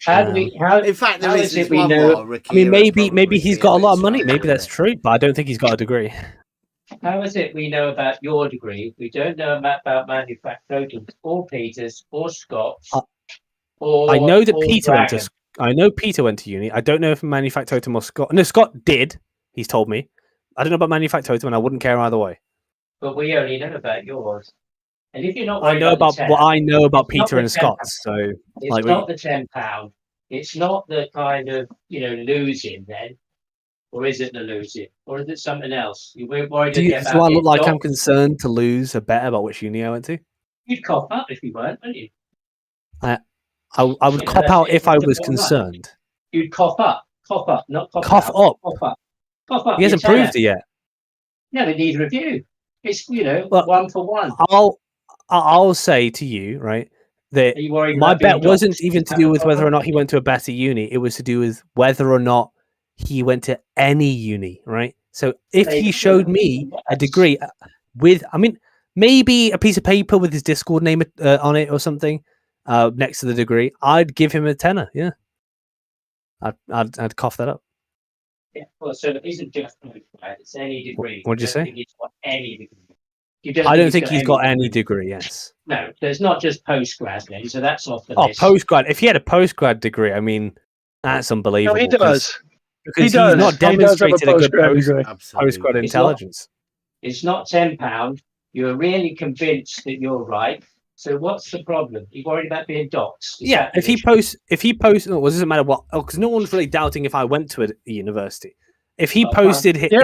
How do we? How, In fact, there how is is it this we one know? more. I mean, Rakira maybe he's got a lot of money. right Maybe with that's it. true, but I don't think he's got a degree. How is it we know about your degree? We don't know about manufacturers or Peters or Scott's. Or I know that or Peter went Dragon. to. I know Peter went to uni. I don't know if Manufactotum or Scott. No, Scott did. He's told me. I don't know about Manufactotum, and I wouldn't care either way. But we only know about yours. And if you're not I worried know about the 10, what I know about it's not Peter the and 10 Scott's. So, it's like, not the £10. It's not the kind of losing then, or is it the losing, or is it something else? We're worried do about I look it like I'm not- concerned to lose a bet about which uni I went to? You'd cough up if you weren't, wouldn't you? I would cop that's out it, if I that's the was bottom line. concerned. You'd cough up, not cough Cough out. up. Cough up. He hasn't you tell proved her. it yet. No, but neither of you. It's, you know, Well, one for one. I'll say to you, right, that Are you worried my about being bet wasn't doxxed? even Is to that do the with whether or problem? not he went to a better uni. It was to do with whether or not he went to any uni, right? So if he showed me a degree with, I mean, maybe a piece of paper with his Discord name on it or something next to the degree, I'd give him a tenner. Yeah, I'd cough that up. Yeah, well, so it isn't just postgrad, it's any degree. What'd you don't say? think he's got any degree. You I don't think he's he's got any degree. Yes. No, there's not just postgrad then, so that's off the Oh, list. postgrad. If he had a postgrad degree, I mean, that's No, unbelievable. he does. Because He does. he's not He does have a demonstrated a good postgrad degree. postgrad It's not- intelligence. It's not £10. You're really convinced that you're right. So what's the problem? You're worried about being doxxed? Is Yeah, that the if he posts, no, well, it doesn't matter what. Oh, because no one's really doubting if I went to a university. If he Yeah, if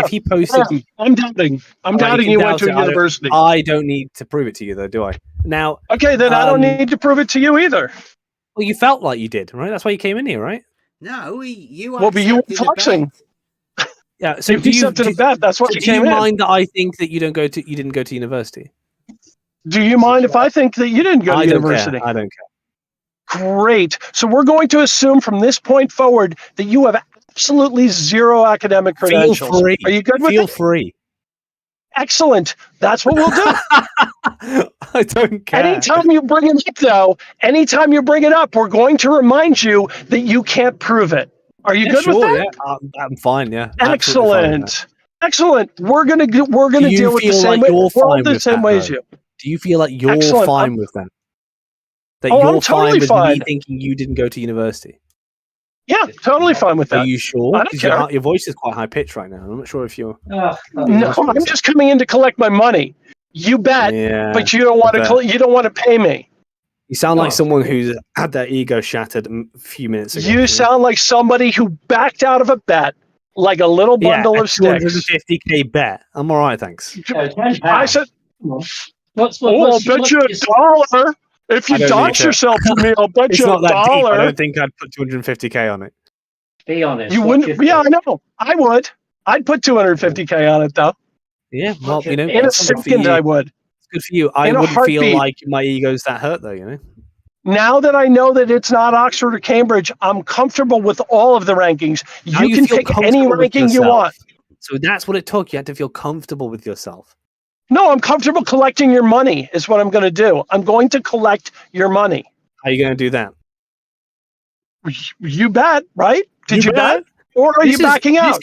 he posted, yeah, I'm doubting. I'm All right, doubting can you went doubt to it. a university. I don't need to prove it to you, though, do I? Now, Okay, then I don't need to prove it to you either. Well, you felt like you did, right? That's why you came in here, right? No, you Well, but you were accepted the flexing. bet. Yeah. So You accepted a bet. That's why you do came you in. mind that I think that you didn't go to university? Do you mind if I think that you didn't go to I don't university? care. I don't care. Great. So we're going to assume from this point forward that you have absolutely zero academic credentials. Feel free. Are you good with Feel it? free. Excellent. That's what we'll do. I don't care. Anytime you bring it up, though, anytime you bring it up, we're going to remind you that you can't prove it. Are you good sure, with that? Yeah, I'm fine. Yeah. Absolutely fine with that. Excellent. Excellent. We're gonna deal with the feel same like way. you're We're all fine the with same that, way as though? you. Do you feel like you're Excellent. fine with that? That Oh, you're I'm totally fine with fine. me thinking you didn't go to university? Yeah, totally fine with Are that. you sure? I don't Because care. your voice is quite high pitched right now. I'm not sure if you're. No, I'm just coming in to collect my money. You bet, Yeah, but you don't want I to. bet. You don't want to pay me. You sound like Oh. someone who's had their ego shattered a few minutes ago. You sound like somebody who backed out of a bet, like a little bundle of sticks. 250k bet. I'm all right, thanks. I said, What's I'll bet you $1 if you I don't need dox to. yourself to me. I'll bet It's you not that deep. I $1. don't think I'd put 250k on it. Be honest. You wouldn't? Yeah, I know. I would. I'd put 250k on it though. Yeah, well, you know, In a that's good for second, you. I would. It's good for you. I In a wouldn't feel heartbeat. like my ego's that hurt, though. You know. Now that I know that it's not Oxford or Cambridge, I'm comfortable with all of the rankings. Now You can feel pick any comfortable with ranking you yourself. want. So that's what it took. You had to feel comfortable with yourself. No, I'm comfortable collecting your money is what I'm going to do. I'm going to collect your money. How are you going to do that? You bet, right? Did you bet? bet? Or are you backing out?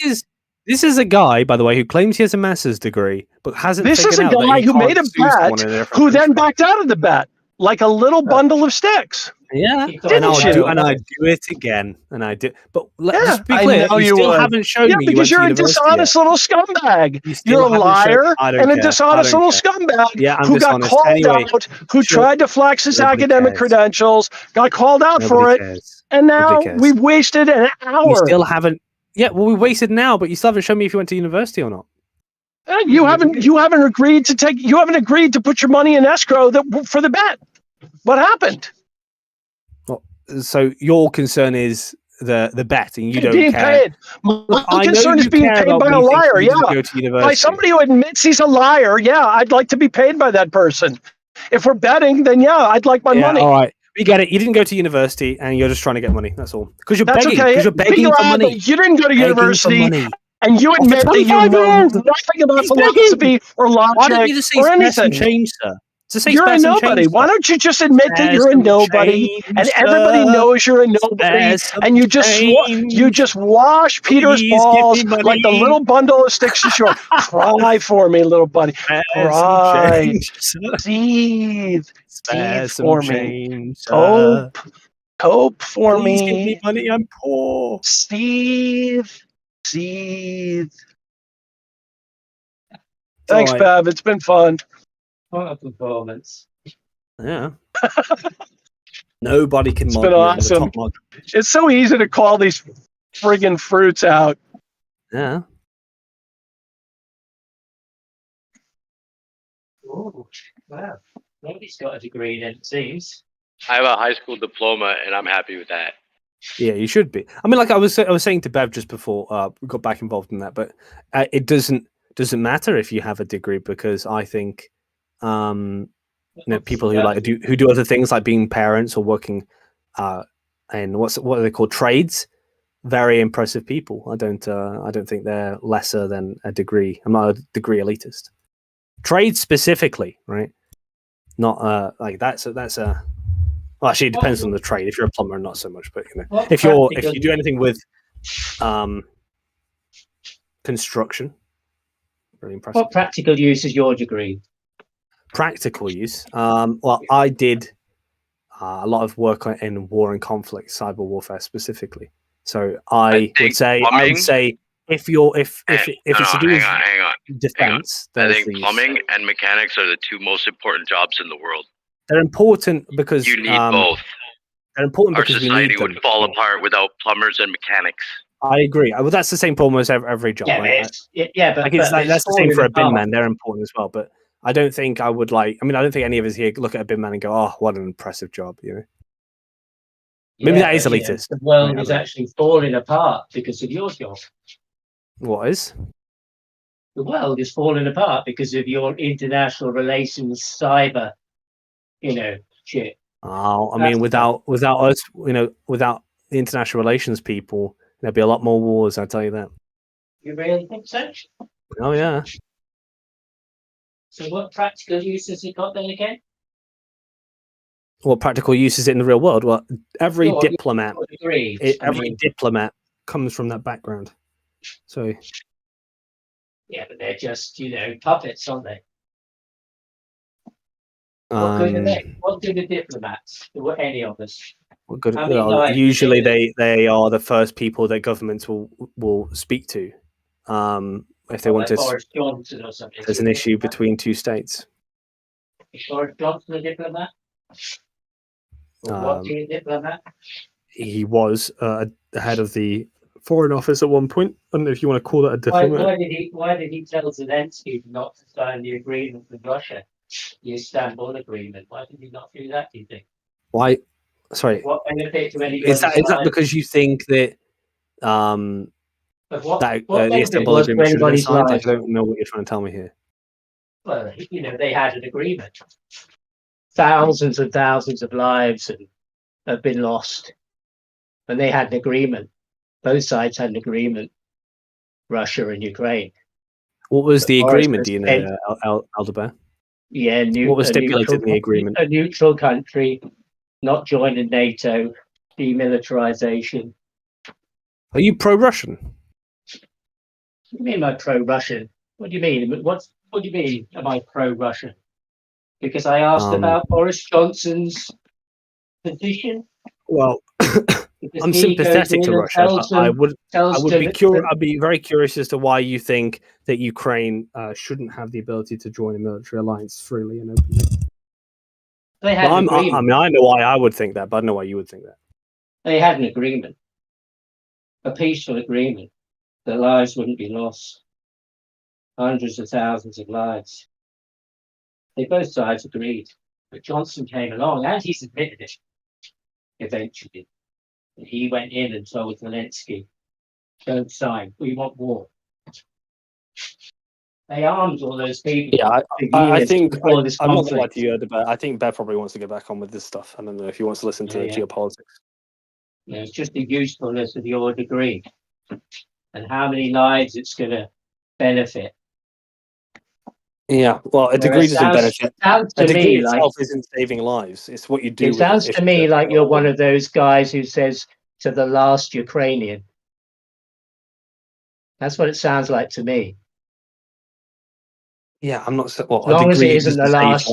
This is a guy, by the way, who claims he has a master's degree, but hasn't This is figured a out that guy he who can't made a sue someone in a bet different who then backed out of the bet like a little bundle of sticks. Yeah, Didn't you? And I do it again, and I do. But Yeah, just be I clear, know you you still would. haven't shown Yeah, me you because went to you're a university dishonest yet. little scumbag. You still You're a haven't shown- liar I don't and a care. dishonest I don't little scumbag Yeah, I'm who got dishonest. called Anyway, out, who sure. tried to flex his Nobody academic cares. credentials, got called out for Nobody it, cares. and now Nobody cares. we've wasted an hour. You still haven't. Yeah, well, we wasted now, but you still haven't shown me if you went to university or not. You haven't agreed to put your money in escrow for the bet. What happened? Well, so your concern is the bet, and you don't being care. paid. My I know concern is you being care paid about by me a thinking liar. you didn't Yeah, go to by university. somebody who admits he's a liar. Yeah, I'd like to be paid by that person. If we're betting, then yeah, I'd like my money. All right, we get it. You didn't go to university, and you're just trying to get money. That's all. Because you're That's begging. okay. Because you're begging Be for glad money. that you didn't go to Begging for university, money. and you For admit that you 25 know years. nothing about He's philosophy begging. or logic Why don't you just say or spare some anything. change, sir? Just say You're spare a some nobody. change, Why sir. don't you just admit that Spare you're a some nobody, change, and everybody sir. knows you're a nobody, Spare some and you just wash Peter's Please give balls me money. like the little bundle of sticks is yours. Cry for me, little buddy. Spare some Cry. change, sir. Seethe. Spare Seethe some for me. change, sir. Cope for Please give me. me money. I'm poor. Seethe. Seethe. It's Thanks, all right. Bev. It's been fun. What a performance. Yeah. Nobody can It's mod been me. I'm the awesome. top mod. It's so easy to call these friggin' fruits out. Yeah. Oh, wow. Nobody's got a degree then, it seems. I have a high school diploma, and I'm happy with that. Yeah, you should be. I mean, like I was saying to Bev just before we got back involved in that, but it doesn't doesn't matter if you have a degree, because I think people who who do other things like being parents or working and what are they called, trades, very impressive people. I don't think they're lesser than a degree. I'm not a degree elitist. Trades specifically, right? Not like that's a well, actually it depends on the trade. If you're a plumber, not so much, but if you do anything with construction, really impressive. What practical use is your degree? Practical use. Well, I did a lot of work in war and conflict, cyber warfare specifically. So I would say if it's to do with defense, I think plumbing and mechanics are the two most important jobs in the world. They're important because you need both. They're important Our because society we need them. would fall apart without plumbers and mechanics. I agree. Well, that's the same problem as every job. Yeah, right? but that's the same for a bin man. They're important as well. But I don't think I would I don't think any of us here look at a bin man and go, "Oh, what an impressive job!" Maybe that is elitist. The world is actually falling apart because of your job. What is? The world is falling apart because of your international relations, cyber, shit. Oh, I mean, without us, without the international relations people, there'd be a lot more wars. I tell you that. You really think so? Oh yeah. So, what practical use has it got then again? What practical use is it in the real world? Well, every diplomat comes from that background. So. Yeah, but they're just puppets, aren't they? What good are they? What good are diplomats? Or any of us? Good. Usually, they are the first people that governments will speak to, if they want to. Boris Johnson or something. There's an issue between two states. Is Boris Johnson a diplomat? What a diplomat? He was the head of the Foreign Office at one point. I don't know if you want to call that a diplomat. Why did he tell Zelensky not to sign the agreement with Russia, the Istanbul Agreement? Why did he not do that? Do you think? Why? Sorry. What benefit to anybody? Is that because you think that the Istanbul Agreement should have been signed? I don't know what you're trying to tell me here. Well, they had an agreement. Thousands and thousands of lives have been lost, and they had an agreement. Both sides had an agreement, Russia and Ukraine. What was the agreement, do you know, Aldebaran? Yeah, what was stipulated in the agreement? A neutral country, not joining NATO, demilitarization. Are you pro-Russian? What do you mean by pro-Russian? What do you mean? What do you mean, am I pro-Russian? Because I asked about Boris Johnson's position? Well, I'm sympathetic to Russia. I'd be very curious as to why you think that Ukraine shouldn't have the ability to join a military alliance freely and openly. I know why I would think that, but I don't know why you would think that. They had an agreement, a peaceful agreement, that lives wouldn't be lost, hundreds of thousands of lives. They both sides agreed, but Johnson came along and he's admitted it eventually. He went in and told Zelensky, "Don't sign. We want war." They armed all those people. Yeah, I think I'm not going to lie to you, but I think Bev probably wants to get back on with this stuff. I don't know if he wants to listen to geopolitics. It's just the usefulness of your degree and how many lives it's going to benefit. Yeah, well, a degree doesn't benefit. A degree itself isn't saving lives. It's what you do. It sounds to me like you're one of those guys who says to the last Ukrainian. That's what it sounds like to me. Yeah, I'm not. Well, as long as it isn't the last.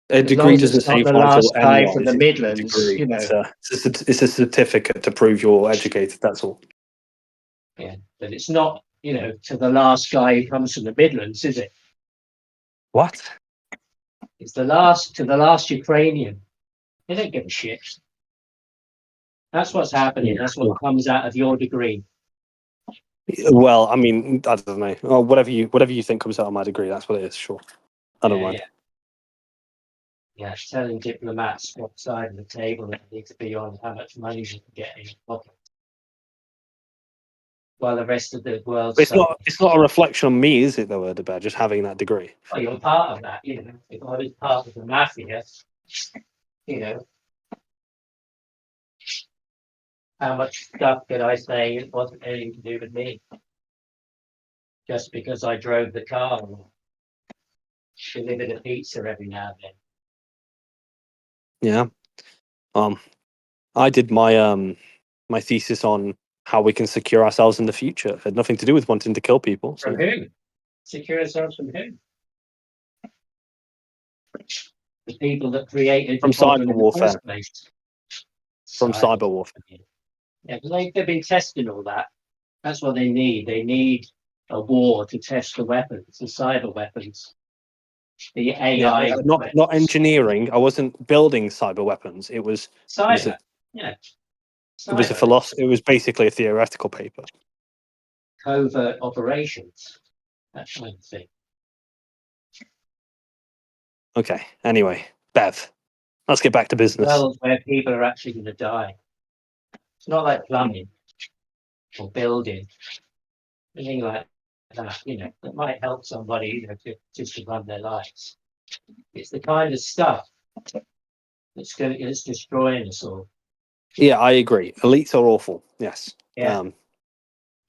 A degree doesn't save the last guy from the Midlands. It's a certificate to prove you're educated. That's all. Yeah, but it's not. To the last guy who comes from the Midlands, is it? What? It's to the last Ukrainian. They don't give a shit. That's what's happening. That's what comes out of your degree. Well, I mean, I don't know. Or whatever you think comes out of my degree, that's what it is. Sure, I don't mind. Yeah, telling diplomats what side of the table they need to be on, how much money they can get in your pocket. while the rest of the world. It's not a reflection on me, is it, though, Erdogan, just having that degree? Well, you're part of that, you know. If I was part of the mafia, you know, how much stuff could I say it wasn't anything to do with me? Just because I drove the car or delivered a pizza every now and then. Yeah. I did my my thesis on how we can secure ourselves in the future. It had nothing to do with wanting to kill people. So. From who? Secure ourselves from who? The people that created From the problem cyber in the warfare. first place. From cyber warfare. Yeah, because they've been testing all that. That's what they need. They need a war to test the weapons, the cyber weapons, the AI. Yeah, not engineering. I wasn't building cyber weapons. It was Cyber. Yeah. It was a philosophy. It was basically a theoretical paper. Covert operations, that kind of thing. Okay. Anyway, Bev, let's get back to business. Well, where people are actually going to die. It's not like plumbing or building, anything like that. You know, that might help somebody, you know, just to run their lives. It's the kind of stuff that's destroying us all. Yeah, I agree. Elites are awful. Yes. Yeah.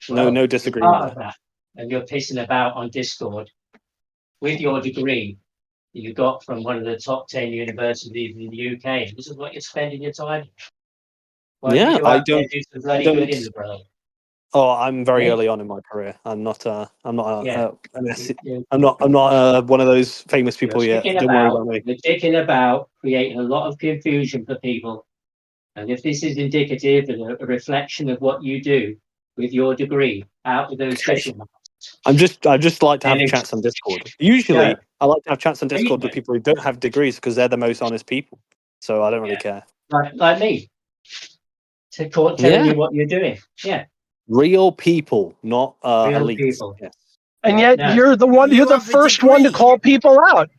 No disagreement Part of that, and you're pissing about on Discord with your degree that you got from one of the top 10 universities in the UK. This is what you're spending your time. Why don't you go out there and do some bloody good in the world? Oh, I'm very early on in my career. I'm not one of those famous people yet. Don't worry about me. You're thinking about creating a lot of confusion for people. And if this is indicative and a reflection of what you do with your degree out of those diplomats. I just like to have chats on Discord. Usually, I like to have chats on Discord with people who don't have degrees because they're the most honest people. So I don't really care. Like me. Telling you what you're doing. Yeah. Real people, not Real elites. people. Yes. And yet you're the one. You're the first one to call people out.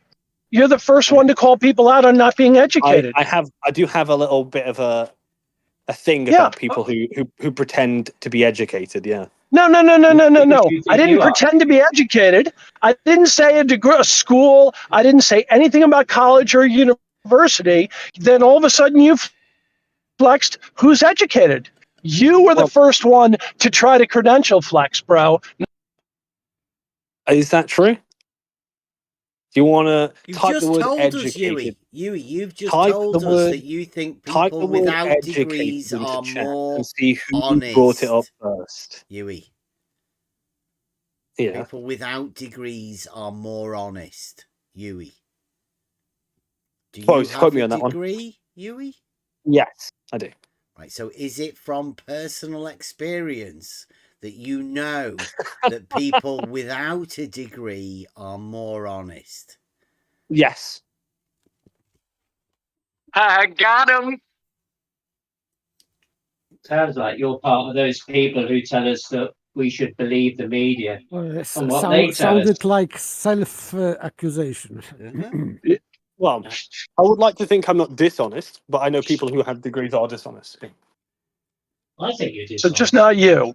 You're the first one to call people out on not being educated. I do have a little bit of a thing about people who pretend to be educated. Yeah. No. I didn't pretend to be educated. I didn't say a school. I didn't say anything about college or university. Then all of a sudden you flexed who's educated. You were the first one to try to credential flex, bro. Is that true? Do you want to type just the word told educated? us, Yui, you've just told us that you think people without degrees are more and see who honest. Brought it up first. Yui. Yeah. People without degrees are more honest. Yui. Do you quote me on that one. Degree, Yui? Yes, I do. Right, so is it from personal experience that you know that people without a degree are more honest? Yes. I got him. Sounds like you're part of those people who tell us that we should believe the media. Sounded like self-accusation. Well, I would like to think I'm not dishonest, but I know people who have degrees are dishonest. I think you're dishonest. So just not you.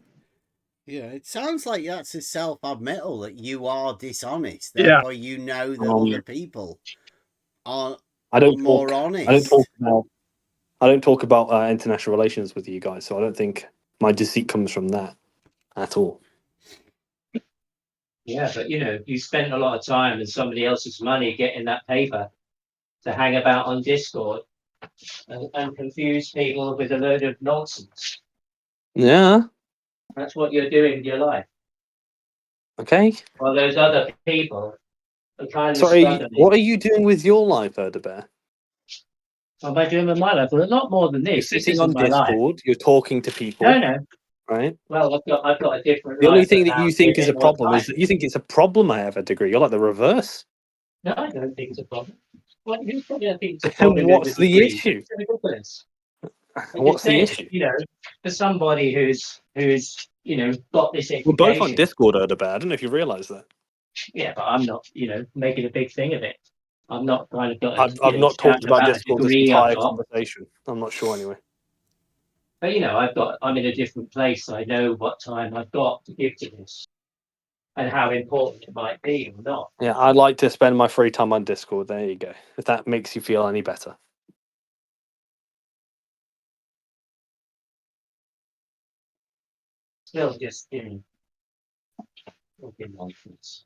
Yeah, it sounds like that's a self-admittal that you are dishonest. Yeah. Therefore, you know that other people are more honest. I don't talk about international relations with you guys, so I don't think my deceit comes from that at all. Yeah, but you know, you spent a lot of time and somebody else's money getting that paper to hang about on Discord and confuse people with a load of nonsense. Yeah. That's what you're doing with your life. Okay. Well, those other people are kind of Sorry, struggling. what are you doing with your life, Erdogan? What am I doing with my life? Well, not more than this. You're This sitting isn't on my life. Discord, you're talking to people. No. Right? Well, I've got a different The only life thing that now, you think a is a bit more problem time. is that you think it's a problem I have a degree. You're like the reverse. No, I don't think it's a problem. What you probably don't think it's a And problem? what's the degree? issue? It's ridiculous. What's the issue? You know, for somebody who's you know got this education. We're both on Discord, Erdogan. I don't know if you realise that. Yeah, but I'm not, you know, making a big thing of it. I'm not kind of got. I've not talked about Discord this degree entire I've got. conversation. I'm not sure anyway. But I'm in a different place. I know what time I've got to give to this, and how important it might be or not. Yeah, I'd like to spend my free time on Discord. There you go. If that makes you feel any better. Still just talking nonsense.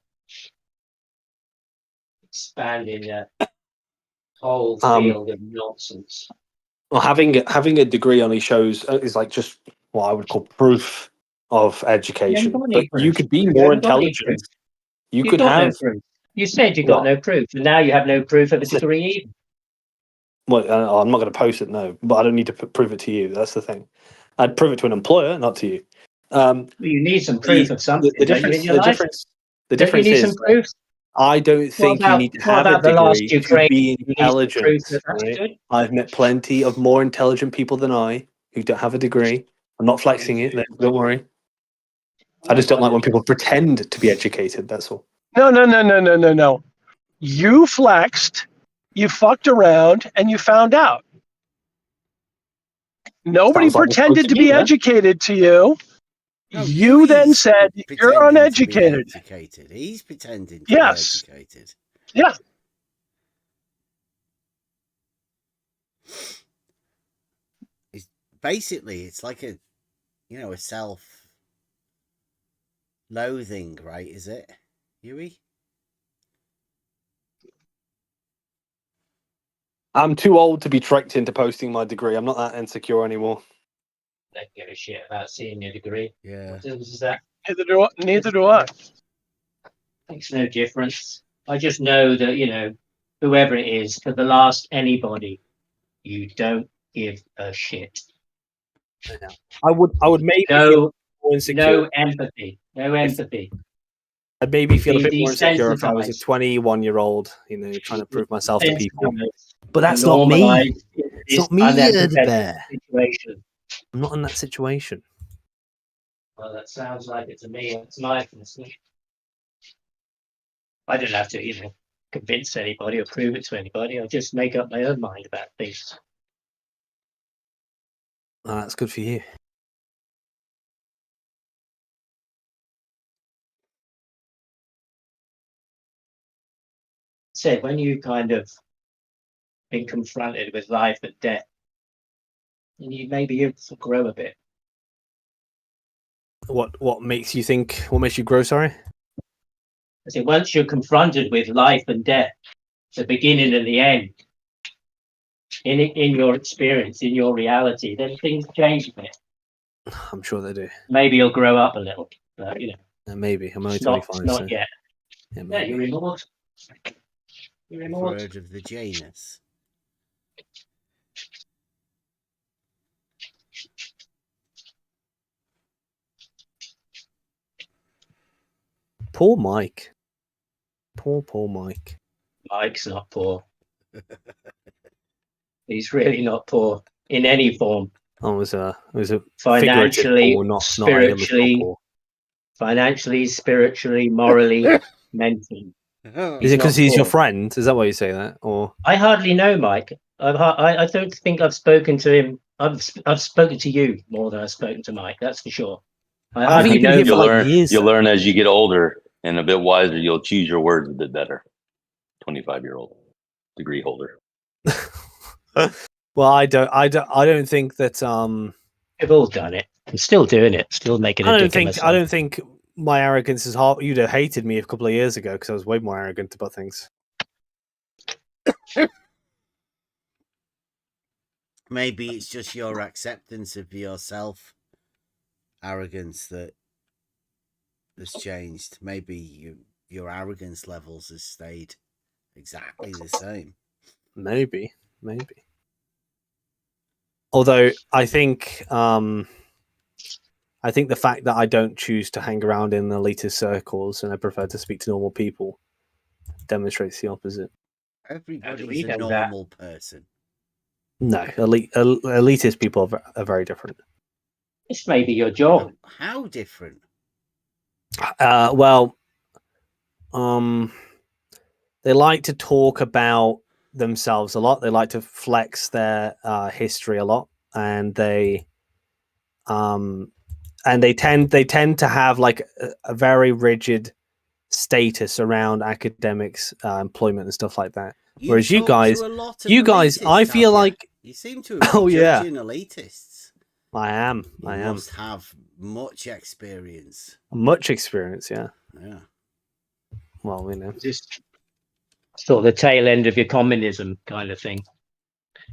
Expanding that whole field of nonsense. Well, having a degree only shows is like just what I would call proof of education. But you could be more intelligent. You could have. No proof. You said you got no proof, and now you have no proof of a degree either. Well, I'm not going to post it, no, but I don't need to prove it to you. That's the thing. I'd prove it to an employer, not to you. You need some proof of something. The difference is some proof. I don't think you need to have a degree to be intelligent. Right? I've met plenty of more intelligent people than I who don't have a degree. I'm not flexing it. Don't worry. I just don't like when people pretend to be educated. That's all. No. You flexed, you fucked around, and you found out. Nobody pretended to be educated to you. No, you then said you're uneducated. He's pretending to be educated. Yeah. It's like a self-loathing, right? Is it, Yui? I'm too old to be tricked into posting my degree. I'm not that insecure anymore. Don't give a shit about seeing your degree. Yeah. What is that? Neither do I. Makes no difference. I just know that, whoever it is, for the last anybody, you don't give a shit. I would maybe feel more insecure. No empathy. I'd maybe feel a bit more insecure if I was a 21-year-old, trying to prove myself to people. But that's not me. It's not me, Bear. I'm not in that situation. Well, that sounds like it to me. It's life. I don't have to, convince anybody or prove it to anybody. I just make up my own mind about things. That's good for you. So when you kind of been confronted with life and death, and you maybe grow a bit. What makes you think? What makes you grow? Sorry. I say once you're confronted with life and death, the beginning and the end, in your experience, in your reality, then things change a bit. I'm sure they do. Maybe you'll grow up a little, but maybe I'm only 25. Not yet. Yeah, you're immortal. Word of the Janus. Poor Mike. Poor Mike. Mike's not poor. He's really not poor in any form. It was a financially, poor, not spiritually, morally, mentally. Is it because he's your friend? Is that why you say that? Or I hardly know Mike. I don't think I've spoken to him. I've spoken to you more than I've spoken to Mike. That's for sure. I hardly know. You'll learn as you get older and a bit wiser. You'll choose your words a bit better. 25-year-old degree holder. Well, I don't think that. We've all done it. I'm still doing it. Still making. I don't think my arrogance is hard. You'd have hated me a couple of years ago because I was way more arrogant about things. Maybe it's just your acceptance of yourself, arrogance that has changed. Maybe your arrogance levels has stayed exactly the same. Maybe. Although I think the fact that I don't choose to hang around in elitist circles and I prefer to speak to normal people demonstrates the opposite. Everybody's a normal person. No, elitist people are very different. This may be your job. How different? They like to talk about themselves a lot. They like to flex their history a lot, and they and they tend to have like a very rigid status around academics, employment, and stuff like that. Whereas you guys, I feel like you seem to have been judging elitists. I am. You must have much experience. Much experience, yeah. Yeah. Well, you know, just sort of the tail end of your communism kind of thing.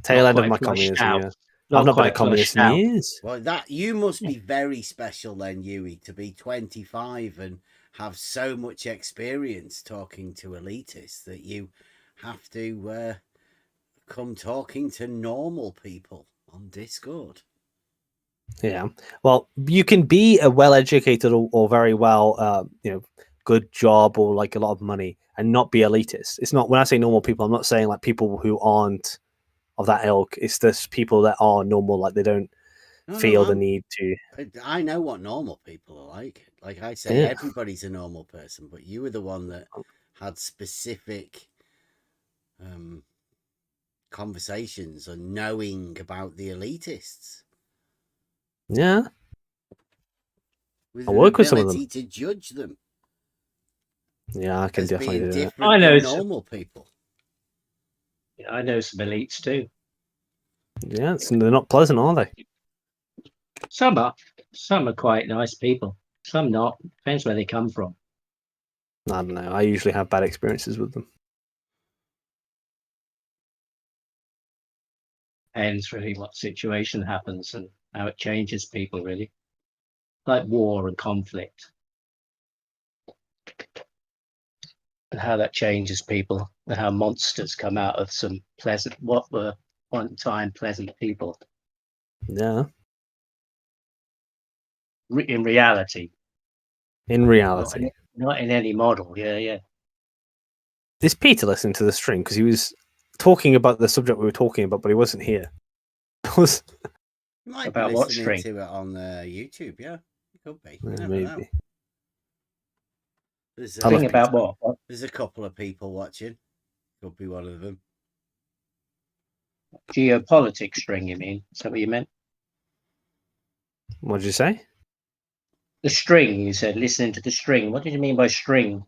Tail end of my communism. Yeah. I've not been a communist in years. Well, that you must be very special then, Yui, to be 25 and have so much experience talking to elitists that you have to come talking to normal people on Discord. Yeah. Well, you can be a well-educated or very well, good job or like a lot of money and not be elitist. It's not, when I say normal people, I'm not saying like people who aren't of that ilk. It's just people that are normal, like they don't feel the need to. I know what normal people are like. Like I say, everybody's a normal person, but you were the one that had specific conversations and knowing about the elitists. Yeah. With I work with some of them. ability to judge them. Yeah, I can definitely do that. I know normal people. Yeah, I know some elites too. Yeah, they're not pleasant, are they? Some are. Some are quite nice people. Some not. Depends where they come from. I don't know. I usually have bad experiences with them. Depends really what situation happens and how it changes people, really. Like war and conflict. And how that changes people, and how monsters come out of some pleasant, what were one time pleasant people. Yeah. In reality. In reality. Not in any model. Yeah. Is Peter listening to the stream? Because he was talking about the subject we were talking about, but he wasn't here. You might about be what listening string? to it on YouTube, yeah. It could be. You Yeah, never maybe. know. There's String about what? There's a couple of people watching. Could be one of them. Geopolitics string, you mean? Is that what you meant? What did you say? The string, you said, listening to the string. What did you mean by string?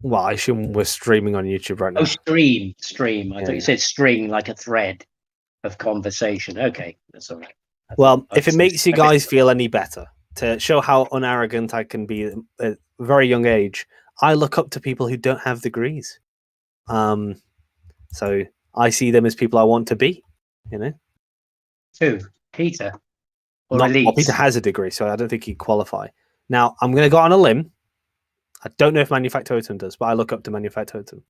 Well, I assume we're streaming on YouTube right now. Oh, stream. I Yeah, thought you said string like a thread of conversation. Okay, that's all right. Well, if it makes you guys feel any better, to show how unarrogant I can be at a very young age, I look up to people who don't have degrees. So I see them as people I want to be, you know? Who? Peter? Or Well, elites? Peter has a degree, so I don't think he'd qualify. Now, I'm going to go on a limb. I don't know if Manufactotum does, but I look up to Manufactotum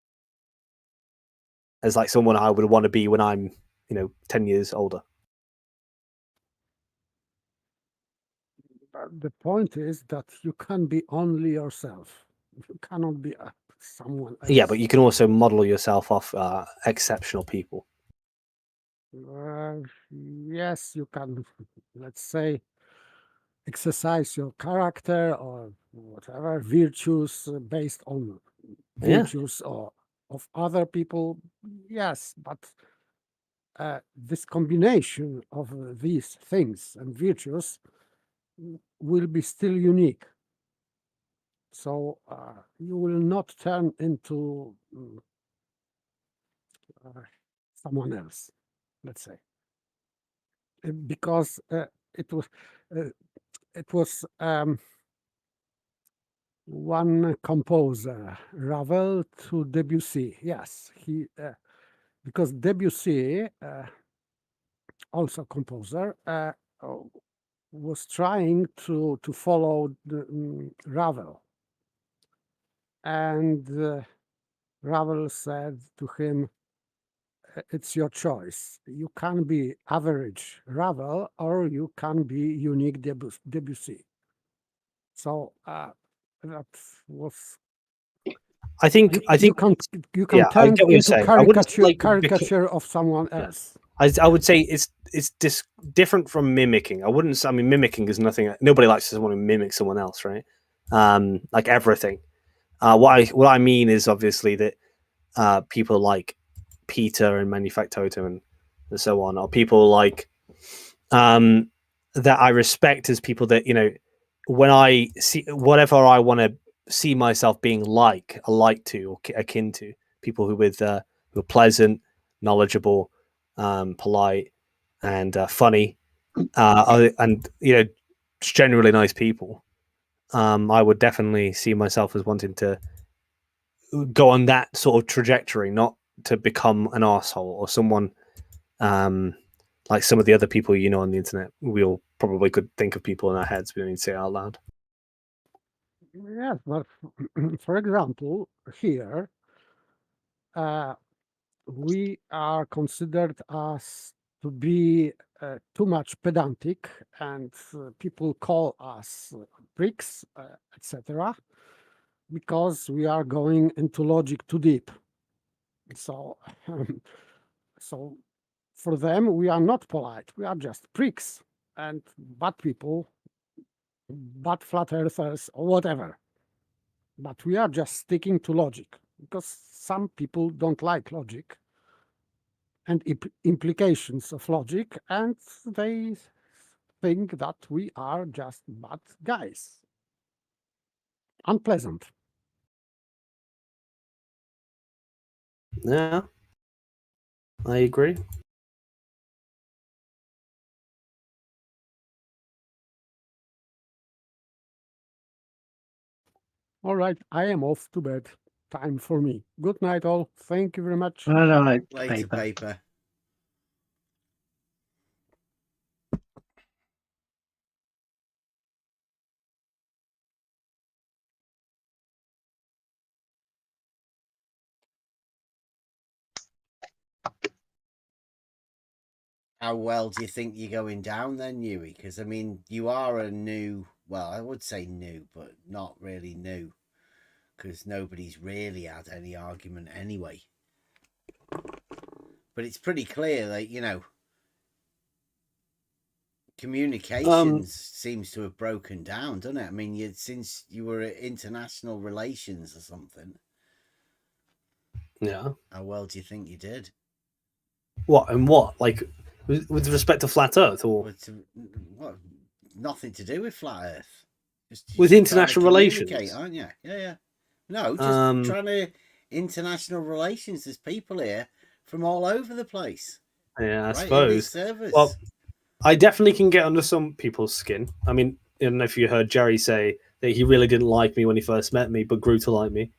as like someone I would want to be when I'm, 10 years older. The point is that you can be only yourself. You cannot be someone else. Yeah, but you can also model yourself off exceptional people. Yes, you can, let's say, exercise your character or whatever, virtues based on virtues or of other people. Yes, but this combination of these things and virtues will be still unique. So you will not turn into someone else, let's say, because it was one composer, Ravel to Debussy. Yes, he because Debussy, also composer, was trying to follow Ravel, and Ravel said to him, "It's your choice. You can be average Ravel, or you can be unique Debussy." So that was. I think you can turn into caricature of someone else. I would say it's different from mimicking. Mimicking is nothing. Nobody likes to want to mimic someone else, right? Like everything. What I mean is obviously that people like Peter and Manufactotum and so on, or people like that I respect as people that, you know, when I see whatever I want to see myself being like, alike to, or akin to, people who are pleasant, knowledgeable, polite, and funny, and, you know, generally nice people. I would definitely see myself as wanting to go on that sort of trajectory, not to become an arsehole or someone like some of the other people, you know, on the internet. We all probably could think of people in our heads, we don't need to say it out loud. Yes, but for example, here we are considered as to be too much pedantic, and people call us pricks, etc., because we are going into logic too deep. So, so for them, we are not polite. We are just pricks and bad people, bad flat earthers, or whatever. But we are just sticking to logic because some people don't like logic and implications of logic, and they think that we are just bad guys. Unpleasant. Yeah, I agree. All right, I am off to bed. Time for me. Good night, all. Thank you very much. All right, Later, paper. How well do you think you're going down then, Yui? Because, I mean, you are a new, well, I would say new, but not really new, because nobody's really had any argument anyway. But it's pretty clear that, you know, communications seems to have broken down, doesn't it? I mean, since you were at international relations or something. Yeah. How well do you think you did? What, and what? Like, with respect to flat Earth, or What? Nothing to do with flat Earth. Just with international relations, aren't you? Yeah. No, just trying to international relations. There's people here from all over the place. Yeah, I suppose. Well, I definitely can get under some people's skin. I mean, I don't know if you heard Jerry say that he really didn't like me when he first met me, but grew to like me.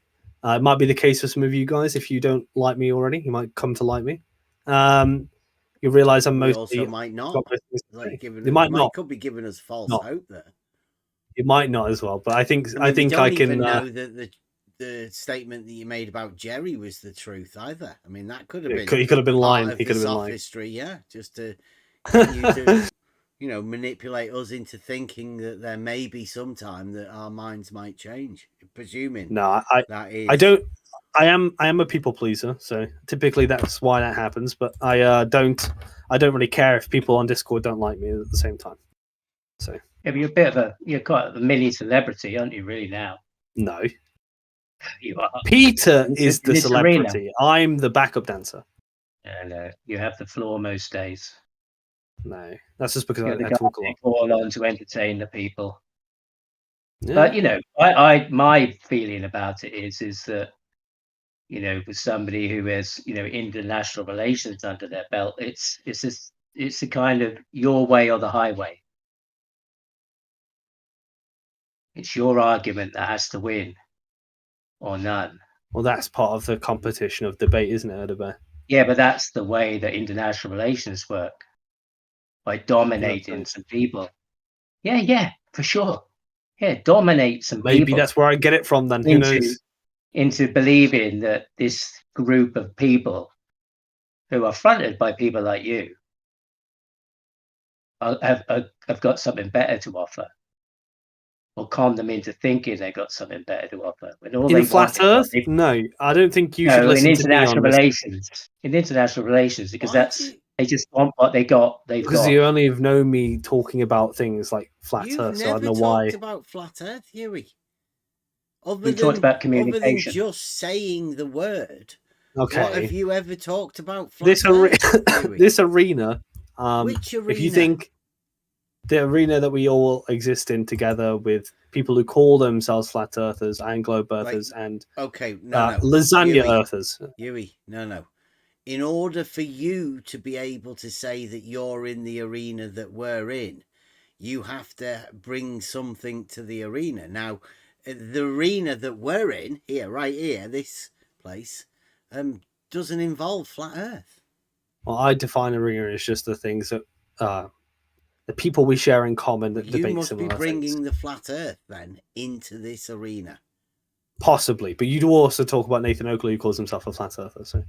It might be the case for some of you guys. If you don't like me already, you might come to like me. You realize I'm mostly also might not. Like they might not. Could be giving us false hope there. It might not as well, but I think I can. Even know that the statement that you made about Jerry was the truth either. I mean, that could have been. He could have been lying. He could have been lying. History, yeah, just to get you to, you know, manipulate us into thinking that there may be some time that our minds might change. Presuming. No, I don't. I am a people pleaser, so typically that's why that happens. But I don't really care if people on Discord don't like me at the same time. So yeah, but you're quite a mini celebrity, aren't you? Really now? No, you are. Peter is the celebrity. Arena. I'm the backup dancer. No, you have the floor most days. No, that's just because I talk a lot. All on to entertain the people. Yeah. But you know, my feeling about it is that, you know, with somebody who has, you know, international relations under their belt, it's a kind of your way or the highway. It's your argument that has to win, or none. Well, that's part of the competition of debate, isn't it, Edaba? Yeah, but that's the way that international relations work, by dominating some people. Yeah, for sure. Yeah, dominate some people. Maybe that's where I get it from then. Who knows? Into believing that this group of people who are fronted by people like you have got something better to offer, or con them into thinking they've got something better to offer. When all in flat Earth? No, I don't think you should listen to me on relations. In international relations, because they just want what they got. Because you only know me talking about things like flat Earth, so I don't know why. You've never talked about flat Earth, Huey. We talked about communication. Other than just saying the word. Okay. What have you ever talked about flat Earth, this arena? Which arena? If you think the arena that we all exist in together with people who call themselves flat earthers and globe earthers and lasagna earthers. Yui, no. In order for you to be able to say that you're in the arena that we're in, you have to bring something to the arena. Now, the arena that we're in here, right here, this place, doesn't involve flat Earth. Well, I define arena as just the things that the people we share in common that debate You must be similar bringing things. the flat Earth then into this arena. Possibly, but you do also talk about Nathan Oakley, who calls himself a flat earther. So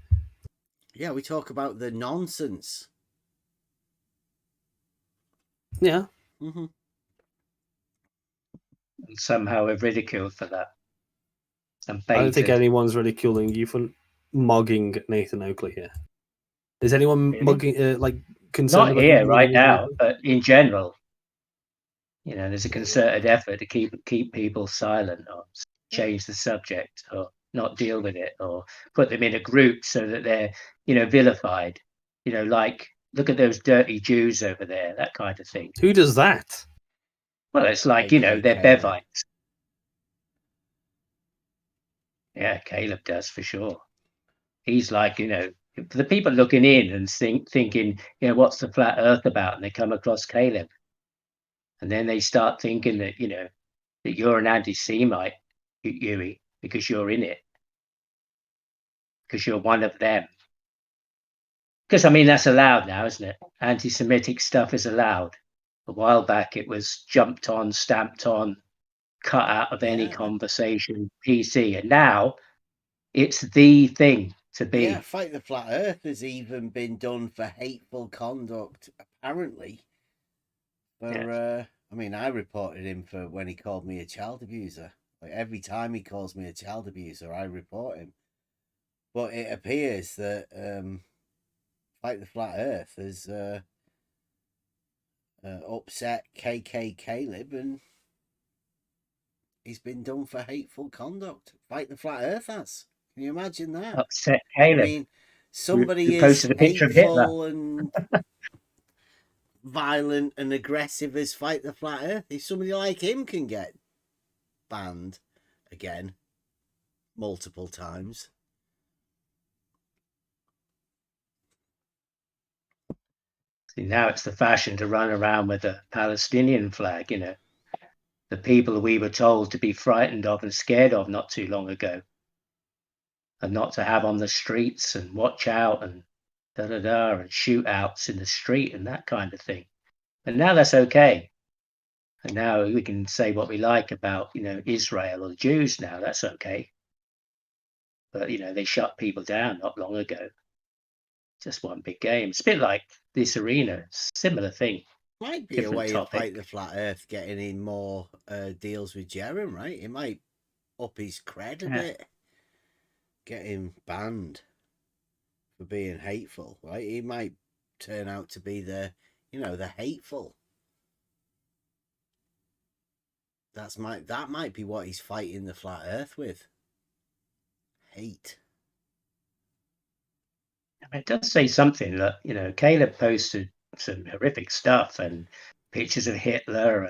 yeah, we talk about the nonsense. Yeah. Mm-hmm. And somehow we're ridiculed for that. And I don't think baited. anyone's ridiculing you for mugging Nathan Oakley here. Is anyone Really? mugging, like, concerned Not about here you right mugging now, Nathan? but in general. You know, there's a concerted effort to keep people silent or change the subject or not deal with it or put them in a group so that they're, vilified. Like, look at those dirty Jews over there, that kind of thing. Who does that? Well, it's like, they're Bevites. Yeah, Caleb does for sure. He's like, the people looking in and thinking, what's the flat earth about? And they come across Caleb. And then they start thinking that, that you're an anti-Semite, Yui, because you're in it. Because you're one of them. Because, that's allowed now, isn't it? Anti-Semitic stuff is allowed. A while back, it was jumped on, stamped on, cut out of any conversation, PC. And now, it's the thing to be. Yeah, Fight the Flat Earth has even been done for hateful conduct, apparently. I reported him for when he called me a child abuser. Like, every time he calls me a child abuser, I report him. But it appears that Fight the Flat Earth has upset KK Caleb, and he's been done for hateful conduct. Fight the Flat Earth has. Can you imagine that? Upset Caleb. I mean, somebody who is posted a picture of Hitler. hateful and violent and aggressive as Fight the Flat Earth. If somebody like him can get banned again multiple times. See, now it's the fashion to run around with a Palestinian flag, the people we were told to be frightened of and scared of not too long ago, and not to have on the streets and watch out and da-da-da and shootouts in the street and that kind of thing. And now that's okay. And now we can say what we like about, Israel or the Jews now, that's okay. But, they shut people down not long ago. Just one big game. It's a bit like this arena, similar thing. Might be a way of Fight the Flat Earth getting in more deals with Jerem, right? It might up his cred a bit. Get him banned for being hateful, right? He might turn out to be the hateful. That might be what he's fighting the Flat Earth with. Hate. It does say something that, Caleb posted some horrific stuff and pictures of Hitler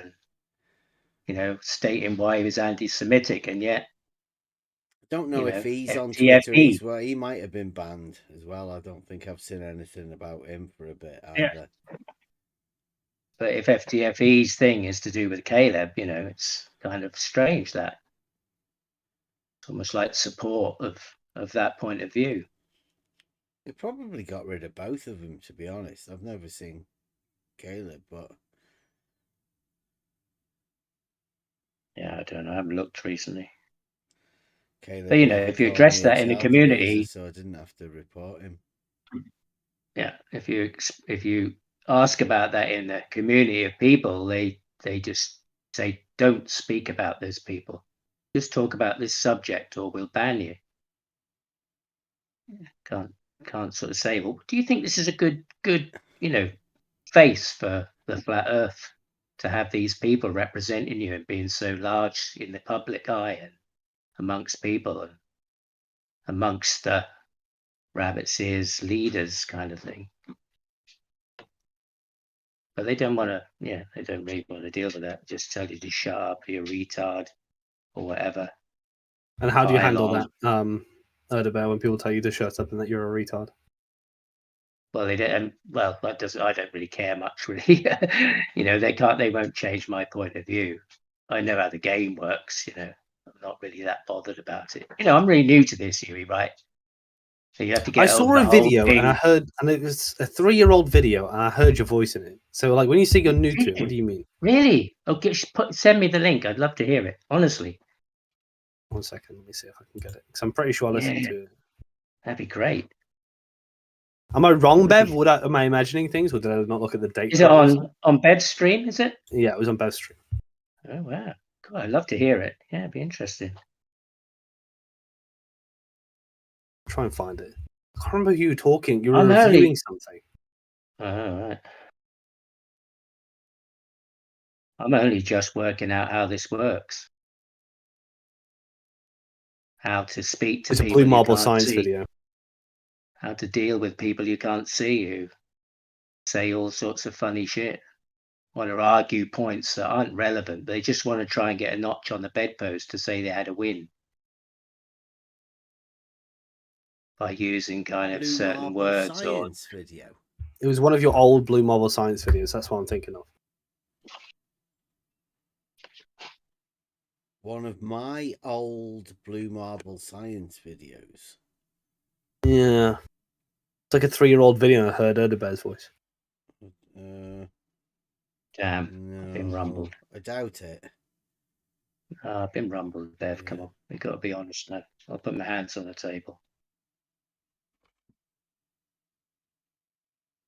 and, stating why he was anti-Semitic, and yet I don't know if he's FTFE. on Twitter as well. He might have been banned as well. I don't think I've seen anything about him for a bit either. Yeah. But if FTFE's thing is to do with Caleb, it's kind of strange that. It's almost like support of that point of view. They probably got rid of both of them, to be honest. I've never seen Caleb, but yeah, I don't know. I haven't looked recently. Caleb, but if you address that in the community, so I didn't have to report him. Yeah, if you ask about that in the community of people, they just say, don't speak about those people. Just talk about this subject, or we'll ban you. Can't sort of say, well, do you think this is a good face for the flat Earth to have these people representing you and being so large in the public eye and amongst people and amongst the rabbit's ears leaders kind of thing? But they don't want to. Yeah, they don't really want to deal with that. Just tell you to shut up, you're a retard, or whatever. And how do you handle Pile that, Erdogan, when people tell you to shut up and that you're a retard? Well, they don't. Well, that doesn't. I don't really care much, really. They can't. They won't change my point of view. I know how the game works. I'm not really that bothered about it. I'm really new to this, Huey. Right? So you have to get. I saw a video and I heard, and it was a 3-year-old video, and I heard your voice in it. So, like, when you say you're new to it, what do you mean? Really? Okay, send me the link. I'd love to hear it. Honestly. 1 second, let me see if I can get it, because I'm pretty sure I listened to it. That'd be great. Am I wrong, Bev? Am I imagining things, or did I not look at the date? Is it on Bev's stream? Is it? Yeah, it was on Bev's stream. Oh wow! Cool. I'd love to hear it. Yeah, it'd be interesting. Try and find it. I can't remember you were talking. You were reviewing something. Oh, right. I'm only just working out how this works. How to speak to It's a people Blue you Marble can't Science see. video. How to deal with people you can't see who say all sorts of funny shit. Want to argue points that aren't relevant. They just want to try and get a notch on the bedpost to say they had a win. By using kind of Blue certain Marble words Science video. It was one of your old Blue Marble Science videos. That's what I'm thinking of. One of my old Blue Marble Science videos. Yeah. It's like a 3-year-old video and I heard Erdogan's voice. Damn, No, I've been rumbled. I doubt it. I've been rumbled, Bev. Come on, we've got to be honest now. I'll put my hands on the table.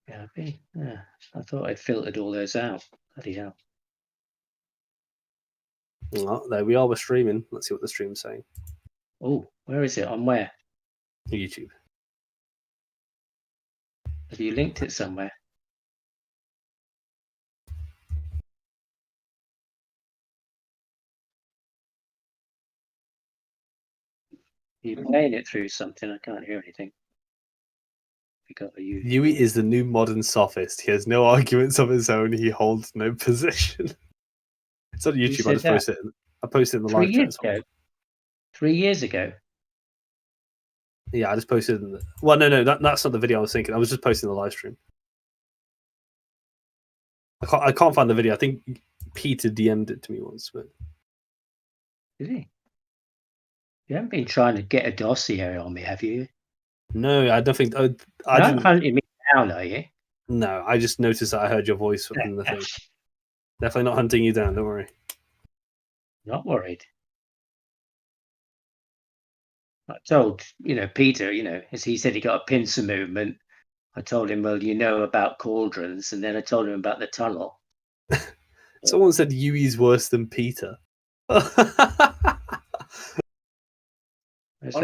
Yeah, I thought I'd filtered all those out. Bloody hell. Oh, there we are. We're streaming. Let's see what the stream's saying. Oh, where is it? On where? YouTube. Have you linked it somewhere? You're playing it through something. I can't hear anything. Yui is the new modern sophist. He has no arguments of his own. He holds no position. It's on YouTube. I just posted it. I posted it in the live chat. 3 years ago. Yeah, I just posted. Well, no, that's not the video I was thinking. I was just posting the live stream. I can't find the video. I think Peter DM'd it to me once, but Did he? You haven't been trying to get a dossier on me, have you? no, I don't think. I You're didn't. not hunting me down, are you? No, I just noticed that I heard your voice in the thing. Definitely not hunting you down. Don't worry. Not worried. I told, Peter, as he said he got a pincer movement. I told him, well, about cauldrons, and then I told him about the tunnel. Someone said Yui's worse than Peter. One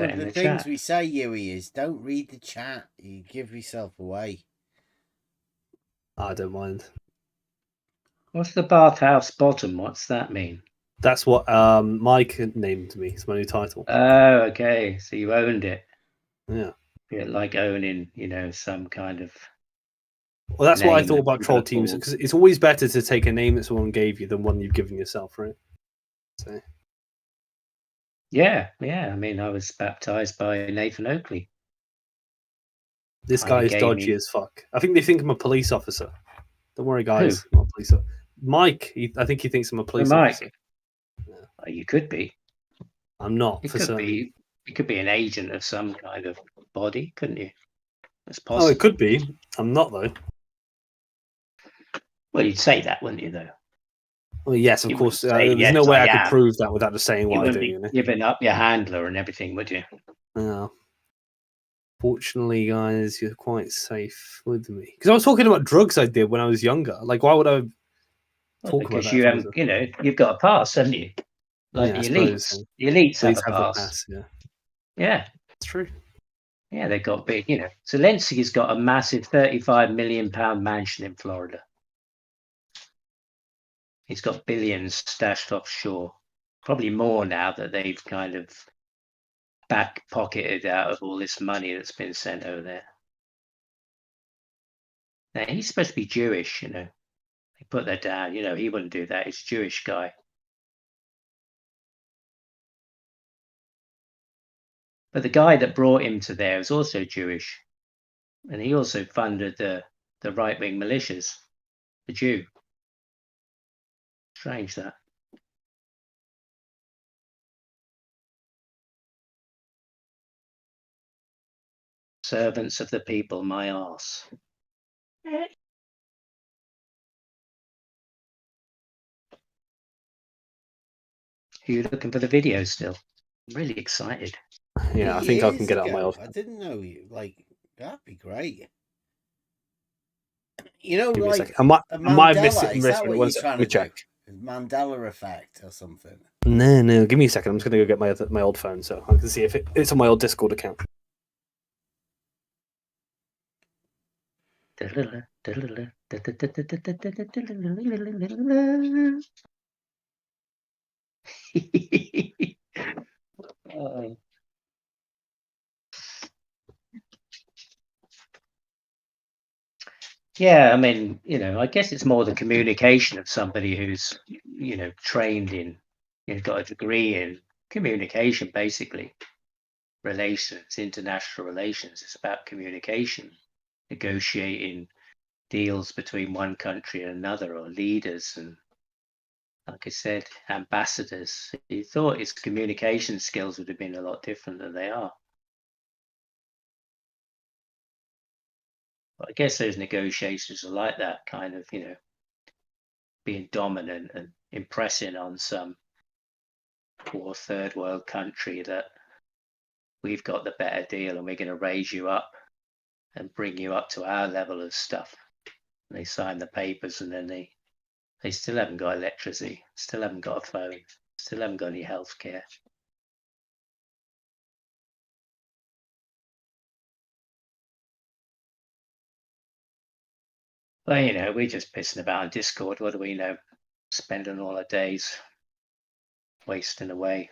of the things we say, Yui, is don't read the chat. You give yourself away. I don't mind. What's the bathhouse bottom? What's that mean? That's what Mike named me. It's my new title. Oh, okay. So you owned it. Yeah. Yeah, like owning, some kind of. Well, that's what I thought about troll teams, because it's always better to take a name that someone gave you than one you've given yourself, right? So. Yeah. I mean, I was baptized by Nathan Oakley. This guy is dodgy as fuck. I think they think I'm a police officer. Don't worry, guys. I'm not a police officer. Mike, I think he thinks I'm a police officer. Yeah. Oh, you could be. I'm not. You could be an agent of some kind of body, couldn't you? It's Oh, possible. it could be. I'm not, though. Well, you'd say that, wouldn't you, though? Well, yes, of course. There's no way I could prove that without just saying what I do. Giving up your handler and everything, would you? Yeah. Fortunately, guys, you're quite safe with me. Because I was talking about drugs I did when I was younger. Like, why would I talk about that? Because you haven't, you've got a pass, haven't you? Like Yeah, the elites. The elites have a pass. Yeah. It's true. Yeah, they've got big, Zelensky's got a massive £35 million mansion in Florida. He's got billions stashed offshore. Probably more now that they've kind of back pocketed out of all this money that's been sent over there. Now, he's supposed to be Jewish, He put that down. You know, he wouldn't do that. He's a Jewish guy. But the guy that brought him to there is also Jewish. And he also funded the right-wing militias, the Jew. Strange that. Servants of the people, my arse. Are you looking for the video still? I'm really excited. Yeah, I think I can get it on my old. I didn't know you. Like, that'd be great. You know, Give me a like second. I might have Mandela. Is that what you're Let trying me to check. do? Mandela effect or something? No. Give me a second. I'm just going to go get my old phone so I can see if it's on my old Discord account. Yeah, I mean, you know, I guess it's more the communication of somebody who's, you know, trained in, you know, got a degree in communication, basically. Relations, international relations. It's about communication, negotiating deals between one country and another, or leaders, and like I said, ambassadors. He thought his communication skills would have been a lot different than they are. But I guess those negotiations are like that, kind of, you know, being dominant and impressing on some poor third world country that we've got the better deal and we're going to raise you up and bring you up to our level of stuff. And they sign the papers, and then they still haven't got electricity, still haven't got a phone, still haven't got any health care. Well, you know, we're just pissing about on Discord. What do we know? Spending all our days wasting away.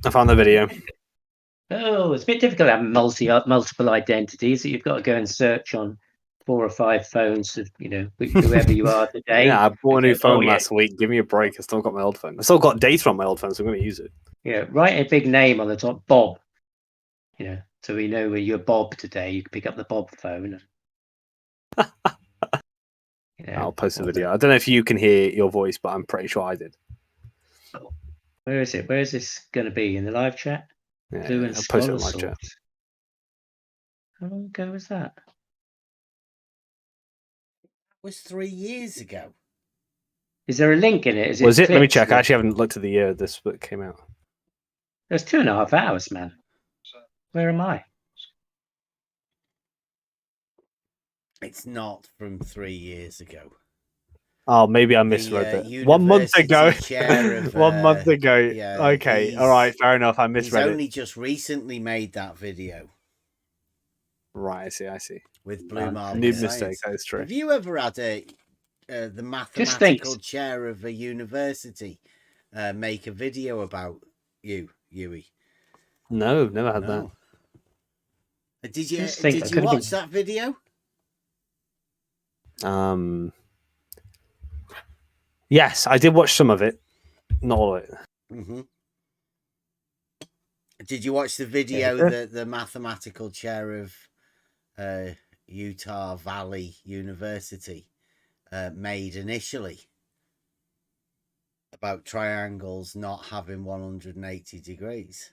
I found the video. Oh, it's a bit difficult having multiple identities that you've got to go and search on 4 or 5 phones of, you know, whoever you are today. Yeah, I bought a new phone yeah. last week. Give me a break. I still got my old phone. I still got data on my old phone, so I'm going to use it. Yeah, write a big name on the top, Bob. You know, so we know you're Bob today. You can pick up the Bob phone. You know, I'll post a video. I don't know if you can hear your voice, but I'm pretty sure I did. Where is it? Where is this going to be? In the live chat? Yeah, Blue and I'll post it in live Scholar chat. Source. How long ago was that? It was 3 years ago. Is there a link in it? Is Was it? Let me clips? check. I actually haven't looked at the year this book came out. It was 2.5 hours, man. Where am I? It's not from 3 years ago. Oh, maybe I misread it. 1 month ago. Of, 1 month ago. yeah, okay. All right. Fair enough. I misread he's it. only just recently made that video. Right. I see. With Blue Marble New Science. mistake. That is true. Have you ever had the mathematical chair of a university make a video about you, Yui? No, never had that. Did you watch that video? Yes, I did watch some of it, not all of it. Mm-hmm. Did you watch the video that the mathematical chair of Utah Valley University made initially about triangles not having 180 degrees?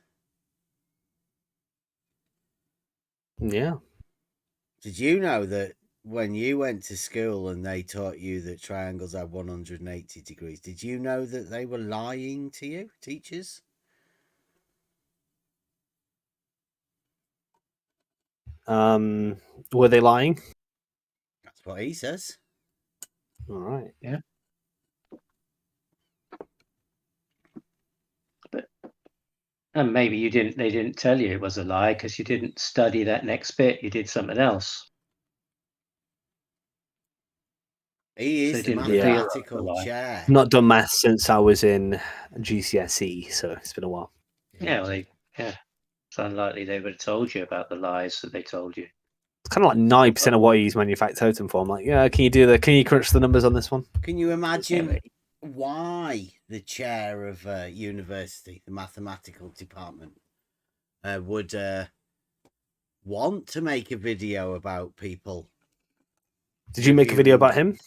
Yeah. Did you know that when you went to school and they taught you that triangles have 180 degrees, did you know that they were lying to you, teachers? Were they lying? That's what he says. All right. Yeah. And maybe they didn't tell you it was a lie because you didn't study that next bit. You did something else. He is the mathematical chair. Not done maths since I was in GCSE, so it's been a while. Yeah, well, it's unlikely they would have told you about the lies that they told you. It's kind of like 9% of what you use manufactured totem for. I'm like, yeah, can you crunch the numbers on this one? Can you imagine why the chair of university, the mathematical department, would want to make a video about people? Did you make a video about him?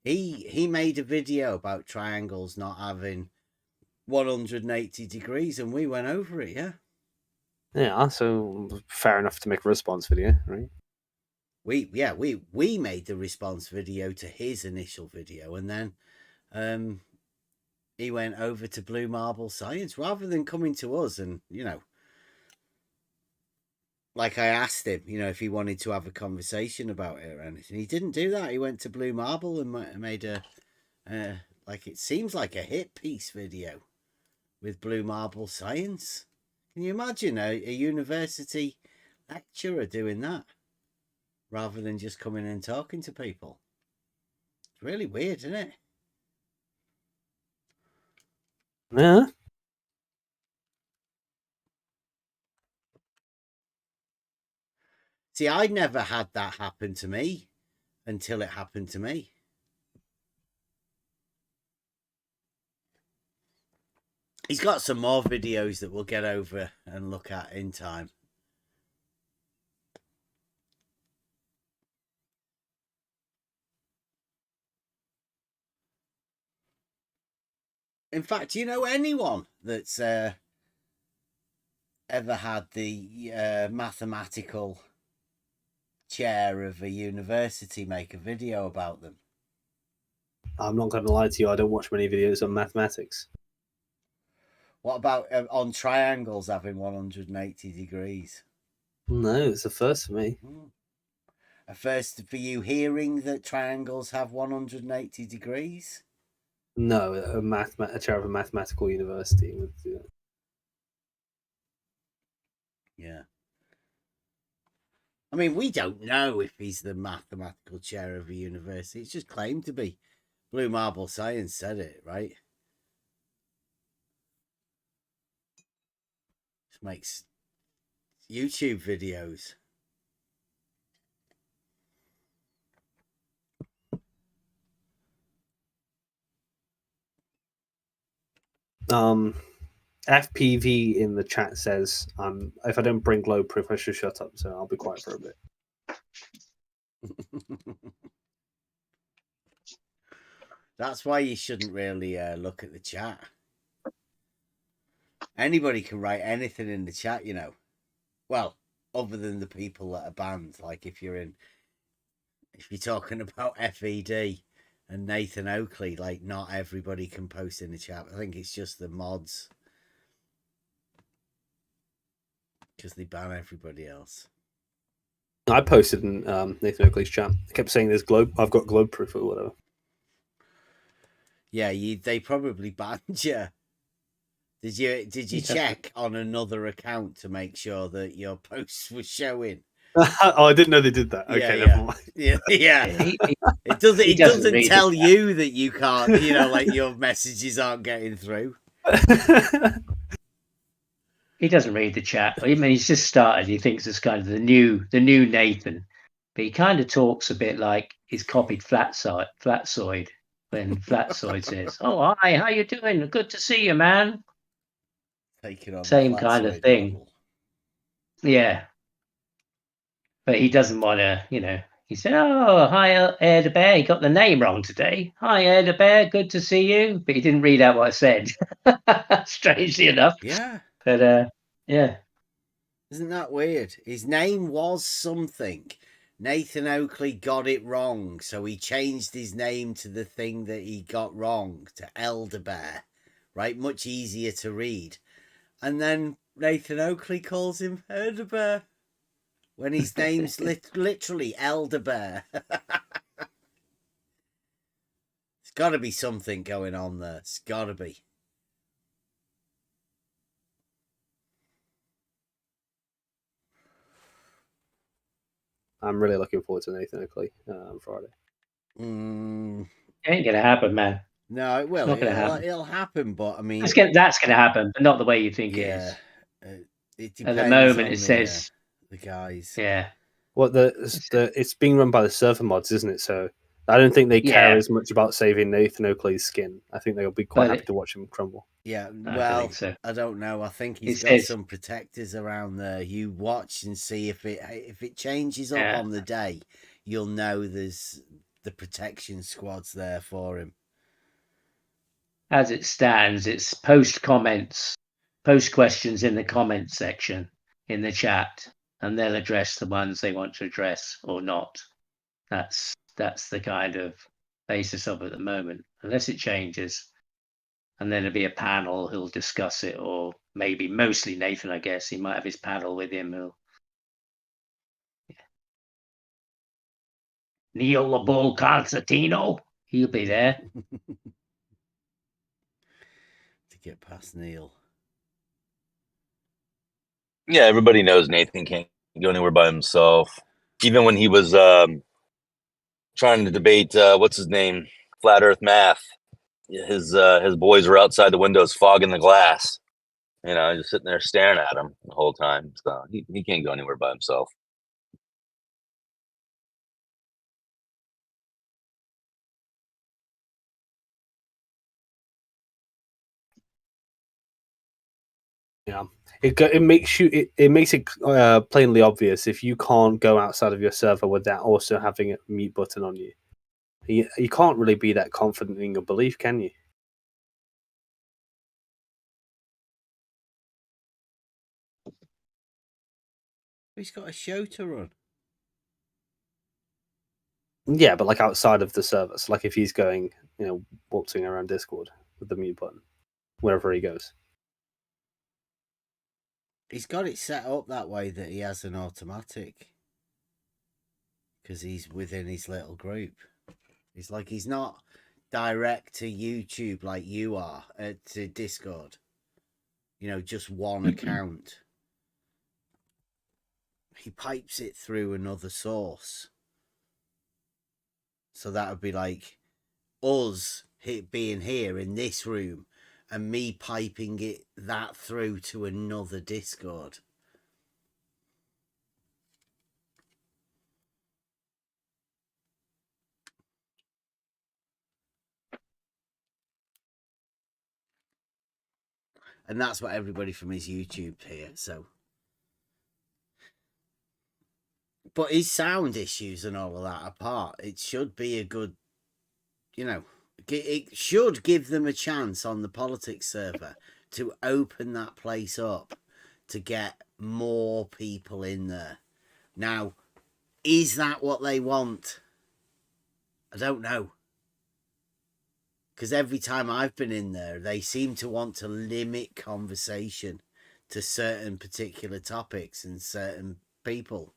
He made a video about triangles not having 180 degrees, and we went over it. Yeah, so fair enough to make a response video, right? We made the response video to his initial video, and then he went over to Blue Marble Science rather than coming to us. And like I asked him, if he wanted to have a conversation about it or anything. He didn't do that. He went to Blue Marble and made a like it seems like a hit piece video with Blue Marble Science. Can you imagine a university lecturer doing that rather than just coming and talking to people? It's really weird, isn't it? Yeah. See, I never had that happen to me until it happened to me. He's got some more videos that we'll get over and look at in time. In fact, do you know anyone that's ever had the mathematical chair of a university make a video about them? I'm not going to lie to you. I don't watch many videos on mathematics. What about on triangles having 180 degrees? No, it's a first for me. A first for you hearing that triangles have 180 degrees? No, a chair of a mathematical university would do that. Yeah. I mean, we don't know if he's the mathematical chair of a university. It's just claimed to be. Blue Marble Science said it, right? Just makes YouTube videos. FPV in the chat says, if I don't bring globe proof, I should shut up. So I'll be quiet for a bit. That's why you shouldn't really look at the chat. Anybody can write anything in the chat, Well, other than the people that are banned. Like if you're talking about FED and Nathan Oakley, like not everybody can post in the chat. I think it's just the mods. Because they ban everybody else. I posted in Nathan Oakley's chat. I kept saying there's I've got globe proof or whatever. Yeah, they probably banned you. Did you check on another account to make sure that your posts were showing? Oh, I didn't know they did that. Okay, never mind. Yeah. It doesn't tell you that you can't, like your messages aren't getting through. He doesn't read the chat. I mean, he's just started. He thinks it's kind of the new Nathan, but he kind of talks a bit like he's copied Flatsoid when Flatsoid says, "Oh, hi, how you doing? Good to see you, man." Take it on Same kind of thing. Model. Yeah, but he doesn't want to. He said, "Oh, hi, Air the Bear. He got the name wrong today. Hi, Air the Bear. Good to see you." But he didn't read out what I said. Strangely enough. Yeah. But yeah. Isn't that weird? His name was something. Nathan Oakley got it wrong, so he changed his name to the thing that he got wrong, to Elder Bear. Right? Much easier to read. And then Nathan Oakley calls him Elder Bear. When his name's literally Elder Bear. There's got to be something going on there. It's got to be. I'm really looking forward to Nathan Oakley on Friday. It ain't gonna happen, man. No, it will. It's not gonna happen. It'll happen, but I mean, That's gonna happen, but not the way you think it is. It depends. At the moment, on it says the guys. Yeah. Well, it's being run by the server mods, isn't it? So I don't think they care as much about saving Nathan Oakley's skin. I think they'll be quite happy to watch him crumble. Yeah, I well, think so. I don't know. I think he's It got says- some protectors around there. You watch and see if it changes up Yeah. on the day, you'll know there's the protection squads there for him. As it stands, it's post questions in the comments section in the chat, and they'll address the ones they want to address or not. That's the kind of basis of it at the moment, unless it changes. And then there'll be a panel who'll discuss it, or maybe mostly Nathan, I guess. He might have his panel with him. Neil LeBull Constantino, he'll be there. To get past Neil. Yeah, everybody knows Nathan can't go anywhere by himself. Even when he was trying to debate what's his name, Flat Earth Math, his boys were outside the windows fogging the glass. You know, just sitting there staring at him the whole time. So he can't go anywhere by himself. Yeah, it makes it plainly obvious if you can't go outside of your server without also having a mute button on you. You can't really be that confident in your belief, can you? He's got a show to run. Yeah, but like outside of the service, like if he's going, waltzing around Discord with the mute button wherever he goes. He's got it set up that way that he has an automatic. Because he's within his little group. It's like he's not direct to YouTube like you are, to Discord. Just one account. He pipes it through another source. So that would be like us being here in this room and me piping that through to another Discord. And that's what everybody from his YouTube here, so. But his sound issues and all of that apart, it should be a good, it should give them a chance on the politics server to open that place up to get more people in there. Now, is that what they want? I don't know. Because every time I've been in there, they seem to want to limit conversation to certain particular topics and certain people.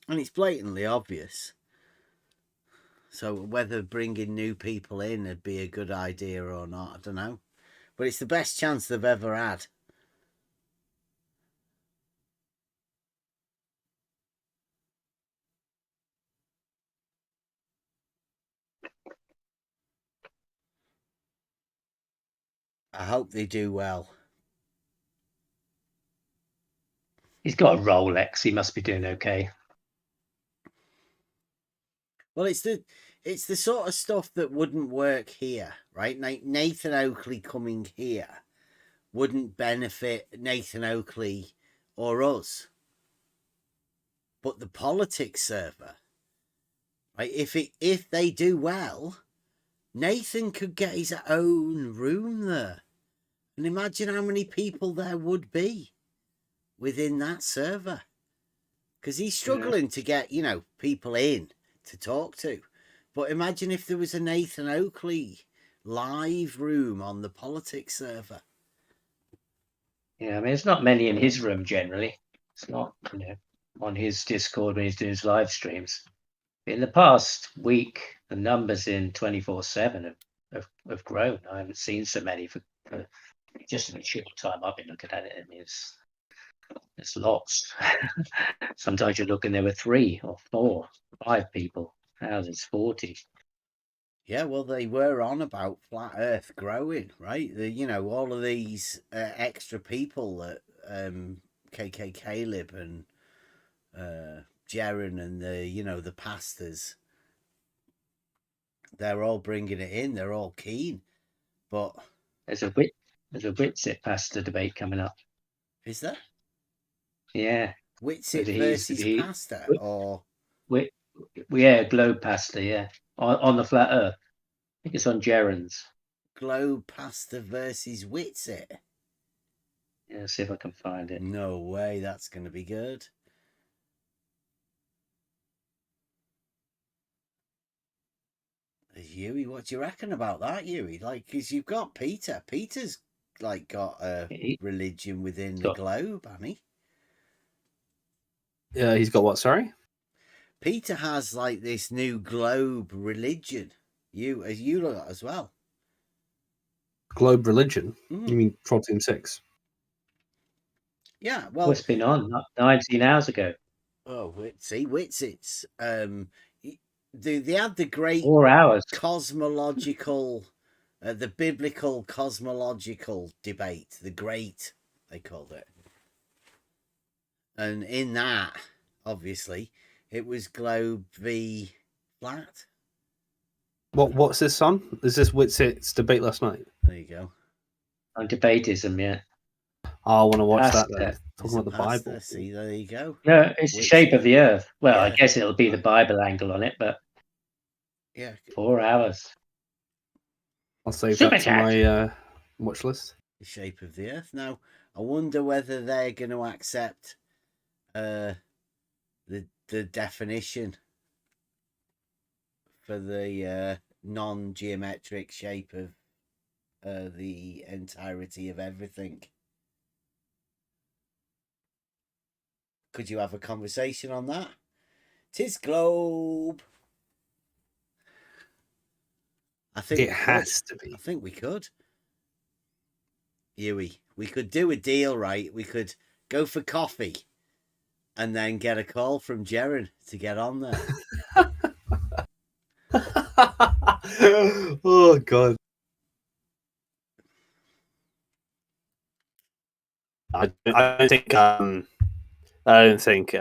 And it's blatantly obvious. So whether bringing new people in would be a good idea or not, I don't know. But it's the best chance they've ever had. I hope they do well. He's got a Rolex. He must be doing okay. Well, it's the sort of stuff that wouldn't work here, right? Nathan Oakley coming here wouldn't benefit Nathan Oakley or us. But the politics server, right? If they do well, Nathan could get his own room there. And imagine how many people there would be within that server. Because he's struggling to get, people in to talk to. But imagine if there was a Nathan Oakley live room on the politics server. Yeah, I mean, it's not many in his room generally. It's not, on his Discord when he's doing his live streams. In the past week, the numbers in 24/7 have grown. I haven't seen so many for just in a short time I've been looking at it. I mean, There's lots. Sometimes you look and there were 3 or 4, 5 people. Now there's 40. Yeah, well, they were on about flat Earth growing, right? All of these extra people that KK Caleb and Jaren and the pastors, they're all bringing it in. They're all keen, but There's a Witsit pastor debate coming up. Is there? Yeah. Witsit versus pastor, or globe pastor, yeah, on the flat Earth. I think it's on Jaren's. globe pastor versus Witsit. Yeah, see if I can find it. No way, that's going to be good. Huey, what do you reckon about that, Huey? Like, because you've got Peter. Peter's like got a religion within the globe, hasn't he? Yeah, he's got what? Sorry. Peter has like this new globe religion. You lot as well. Globe religion? You mean 12-6? Yeah, well, it's been on 19 hours ago. Oh, Witsits. They had the great 4 hours cosmological, the biblical cosmological debate. The great, they called it. And in that, obviously, it was globe v flat. What's this on? Is this Witsit's debate last night? There you go. On debatism, yeah. Oh, I want to watch that. Pastor. Then. Talking about the Bible. See, there you go. No, it's the shape of the Earth. Well, I Yeah. guess it'll be the Bible angle on it, but Yeah. 4 hours. I'll save Super that to chat. my watch list. The shape of the Earth. Now, I wonder whether they're going to accept the definition for the non-geometric shape of the entirety of everything. Could you have a conversation on that? 'Tis globe. I think It has to be. I think we could. Huey, we could do a deal, right? We could go for coffee and then get a call from Jaren to get on there. Oh God. I don't think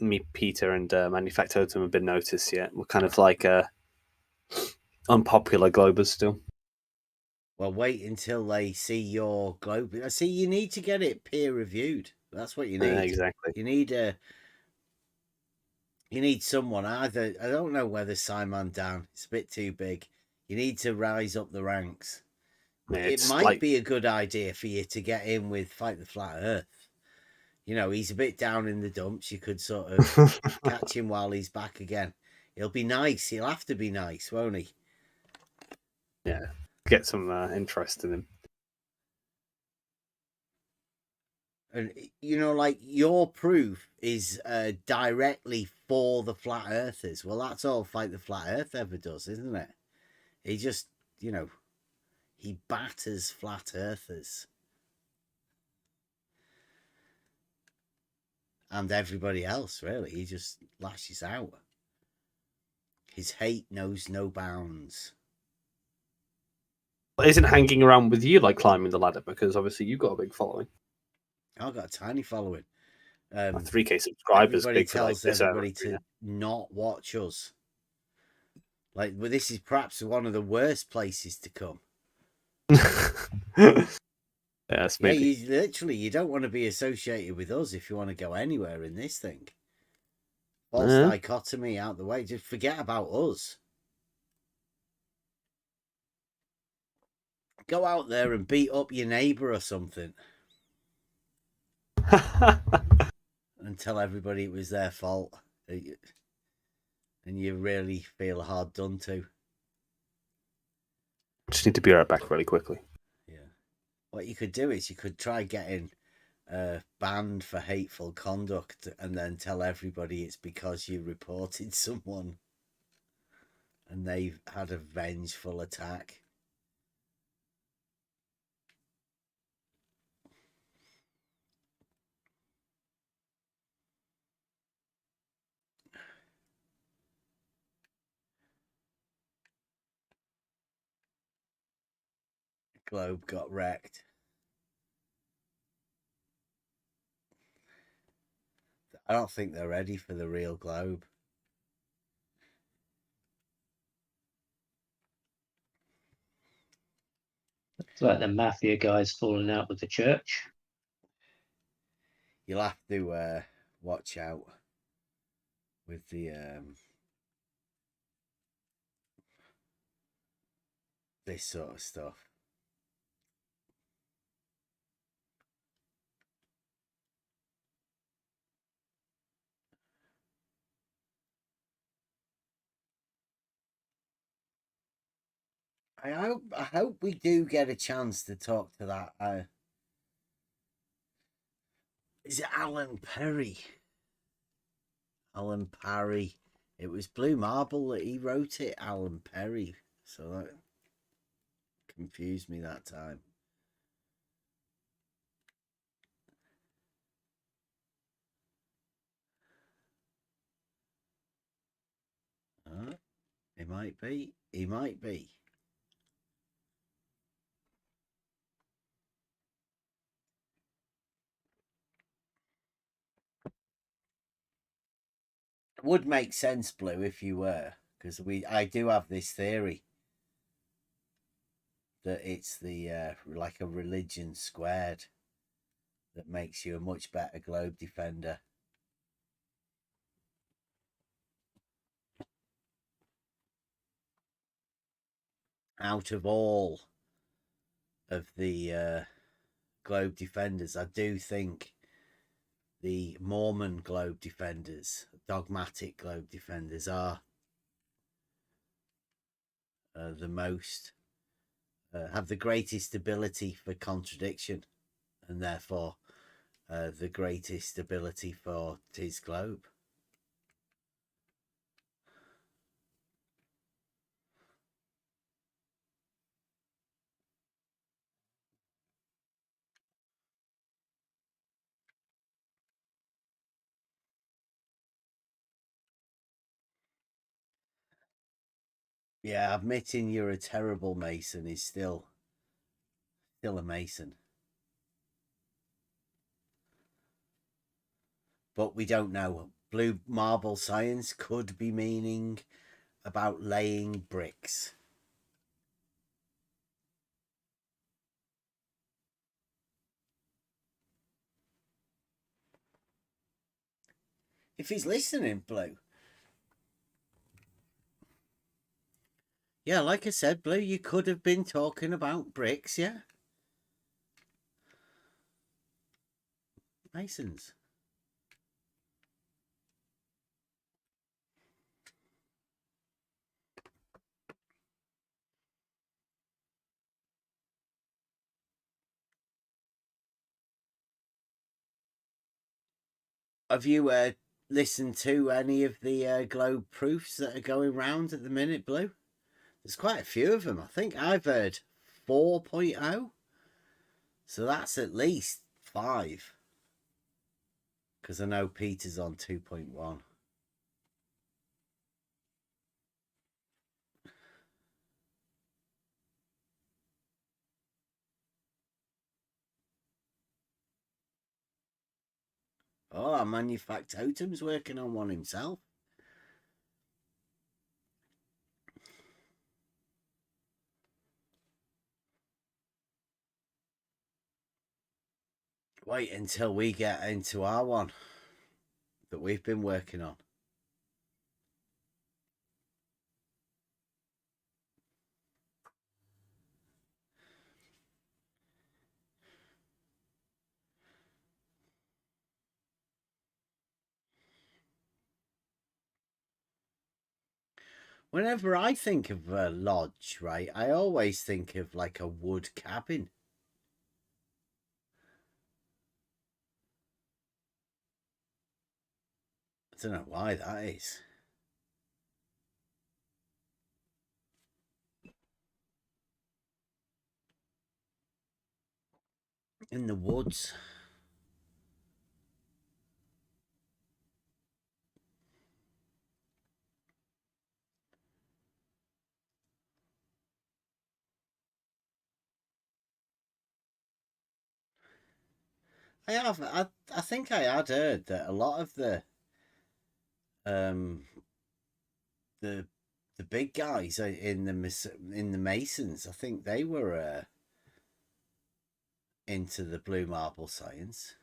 me, Peter, and Manufactotum have been noticed yet. We're kind of like unpopular globers still. Well, wait until they see your globe. See, you need to get it peer reviewed. That's what you need. Exactly. You need someone. Either I don't know whether Simon down. It's a bit too big. You need to rise up the ranks. Yeah, it might be a good idea for you to get in with Fight the Flat Earth. He's a bit down in the dumps. You could sort of catch him while he's back again. He'll be nice. He'll have to be nice, won't he? Yeah, get some interest in him. And like your proof is directly for the flat earthers. Well, that's all Fight the Flat Earth ever does, isn't it? He just, he batters flat earthers. And everybody else, really. He just lashes out. His hate knows no bounds. Isn't hanging around with you like climbing the ladder? Because obviously you've got a big following. I've got a tiny following. 3K subscribers. Everybody Big tells for like everybody to not watch us. Well, this is perhaps one of the worst places to come. Yes, maybe. Yeah, you don't want to be associated with us if you want to go anywhere in this thing. False dichotomy out the way. Just forget about us. Go out there and beat up your neighbour or something. And tell everybody it was their fault. And you really feel hard done to. Just need to be right back really quickly. Yeah. What you could do is you could try getting banned for hateful conduct and then tell everybody it's because you reported someone and they've had a vengeful attack. globe got wrecked. I don't think they're ready for the real globe. It's like the mafia guys falling out with the church. You'll have to watch out with the this sort of stuff. I hope we do get a chance to talk to that. Is it Alan Perry? Alan Parry. It was Blue Marble that he wrote it, Alan Perry. So that confused me that time. It might be. He might be. It would make sense, Blue, if you were, because I do have this theory that it's the like a religion squared that makes you a much better globe defender. Out of all of the globe defenders, I do think the Mormon globe defenders, dogmatic globe defenders, are the most have the greatest ability for contradiction, and therefore the greatest ability for his globe. Yeah, admitting you're a terrible Mason is still a Mason. But we don't know. Blue marble science could be meaning about laying bricks. If he's listening, Blue. Yeah, like I said, Blue, you could have been talking about bricks, yeah? Masons. Have you listened to any of the globe proofs that are going round at the minute, Blue? There's quite a few of them. I think I've heard 4.0. So that's at least 5. Because I know Peter's on 2.1. Oh, our Manufactotum's working on one himself. Wait until we get into our one that we've been working on. Whenever I think of a lodge, right, I always think of like a wood cabin. I don't know why that is. In the woods. I have. I think I had heard that a lot of the big guys in the Masons, I think they were into the blue marble science.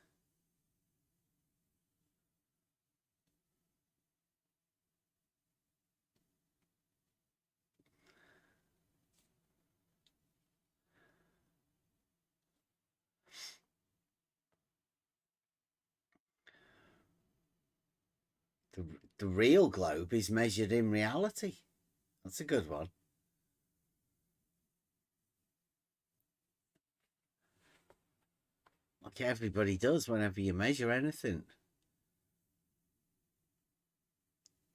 The real globe is measured in reality. That's a good one. Like everybody does whenever you measure anything.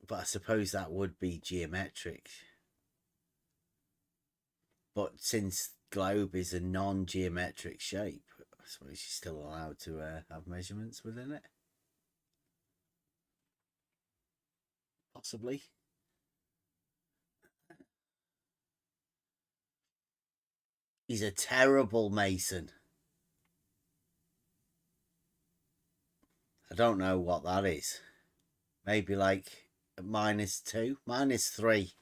But I suppose that would be geometric. But since globe is a non-geometric shape, I suppose you're still allowed to have measurements within it. Possibly. He's a terrible mason. I don't know what that is. Maybe like -2, -3.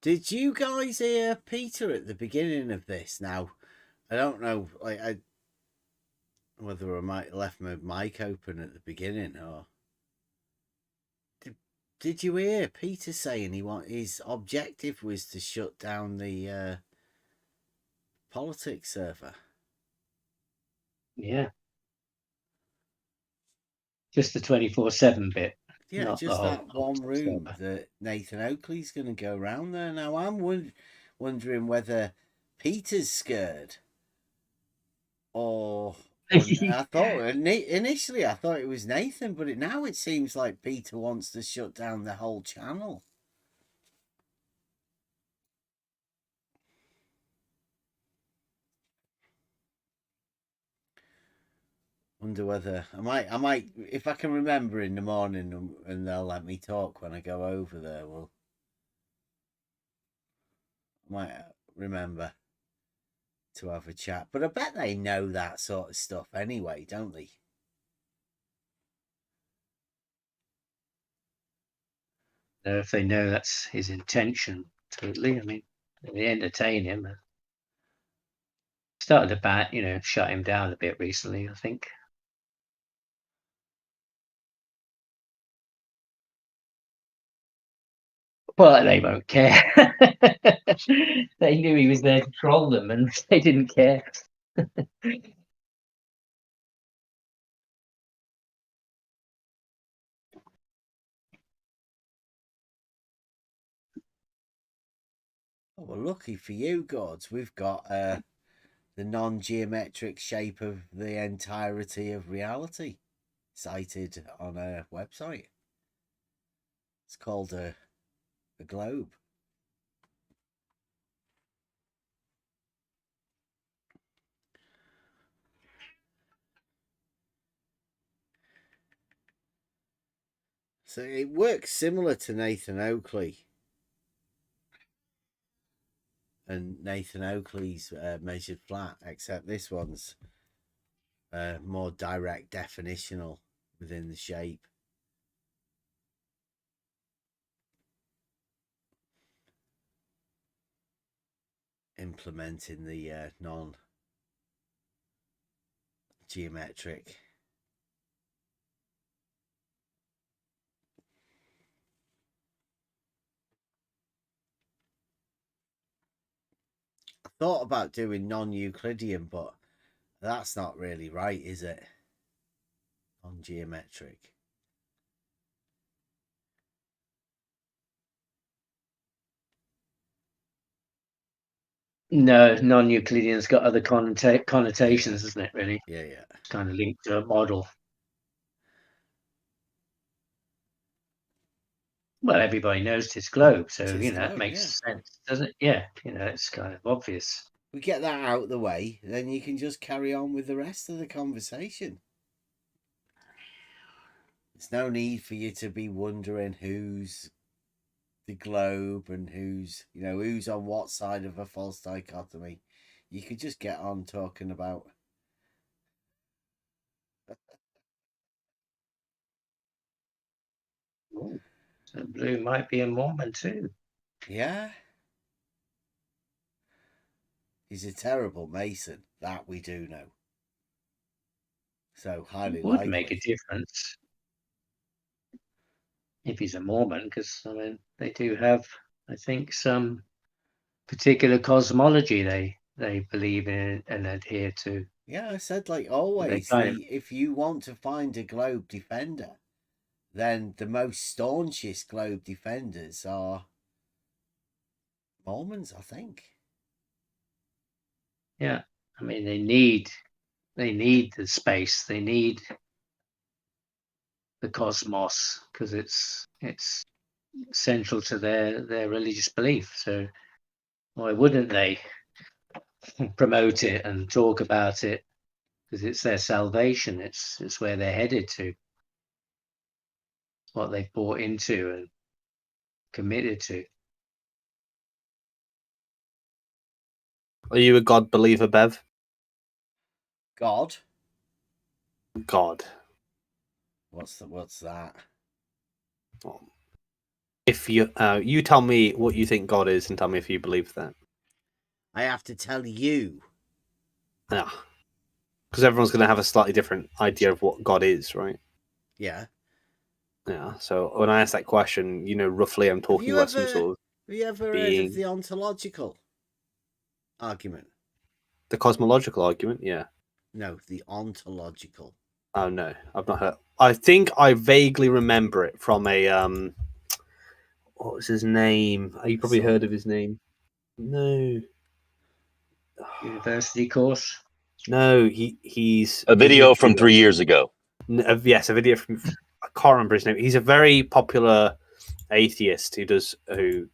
Did you guys hear Peter at the beginning of this? Now, I don't know, whether I might left my mic open at the beginning or did you hear Peter saying his objective was to shut down the politics server? Yeah. Just the 24/7 bit. Yeah, just that one room that Nathan Oakley's going to go around there. Now, I'm wondering whether Peter's scared or... I thought initially I thought it was Nathan, but now it seems like Peter wants to shut down the whole channel. Wonder whether I might if I can remember in the morning and they'll let me talk when I go over there. Well, I might remember to have a chat, but I bet they know that sort of stuff anyway, don't they? If they know that's his intention, totally. I mean, they entertain him. Started about, shut him down a bit recently, I think. Well, they won't care. They knew he was there to troll them, and they didn't care. Oh, well, lucky for you, gods, we've got the non-geometric shape of the entirety of reality cited on a website. It's called a globe. So it works similar to Nathan Oakley. And Nathan Oakley's measured flat, except this one's more direct definitional within the shape. Implementing the non-geometric. I thought about doing non-Euclidean, but that's not really right, is it? Non-geometric. No, non-Euclidean's got other connotations, isn't it, really? Yeah. It's kind of linked to a model. Well, everybody knows it's globe, so, it makes sense, doesn't it? Yeah, it's kind of obvious. we get that out of the way, then you can just carry on with the rest of the conversation. There's no need for you to be wondering who's the globe and who's on what side of a false dichotomy. You could just get on talking about Ooh, so Blue might be a Mormon too. Yeah. He's a terrible Mason, that we do know. So highly Would likely. make a difference if he's a Mormon, because I mean they do have, I think, some particular cosmology they believe in and adhere to. Yeah, I said like always, if you want to find a globe defender, then the most staunchest globe defenders are Mormons, I think. Yeah, I mean they need the space, they need the cosmos, because it's central to their religious belief. So why wouldn't they promote it and talk about it? Because it's their salvation. It's where they're headed to. It's what they've bought into and committed to. Are you a God believer, Bev? God? God. What's that? If you you tell me what you think God is and tell me if you believe that. I have to tell you. Yeah. Because everyone's going to have a slightly different idea of what God is, right? Yeah. Yeah. So when I ask that question, roughly I'm talking about some sort of Have you ever being. heard of the ontological argument? The cosmological argument, yeah. No, the ontological. Oh no, I've not heard. I think I vaguely remember it from a what was his name? You probably heard of his name. No. University course. No, he's a video from 3 years ago. Yes, a video from. I can't remember his name. He's a very popular atheist who.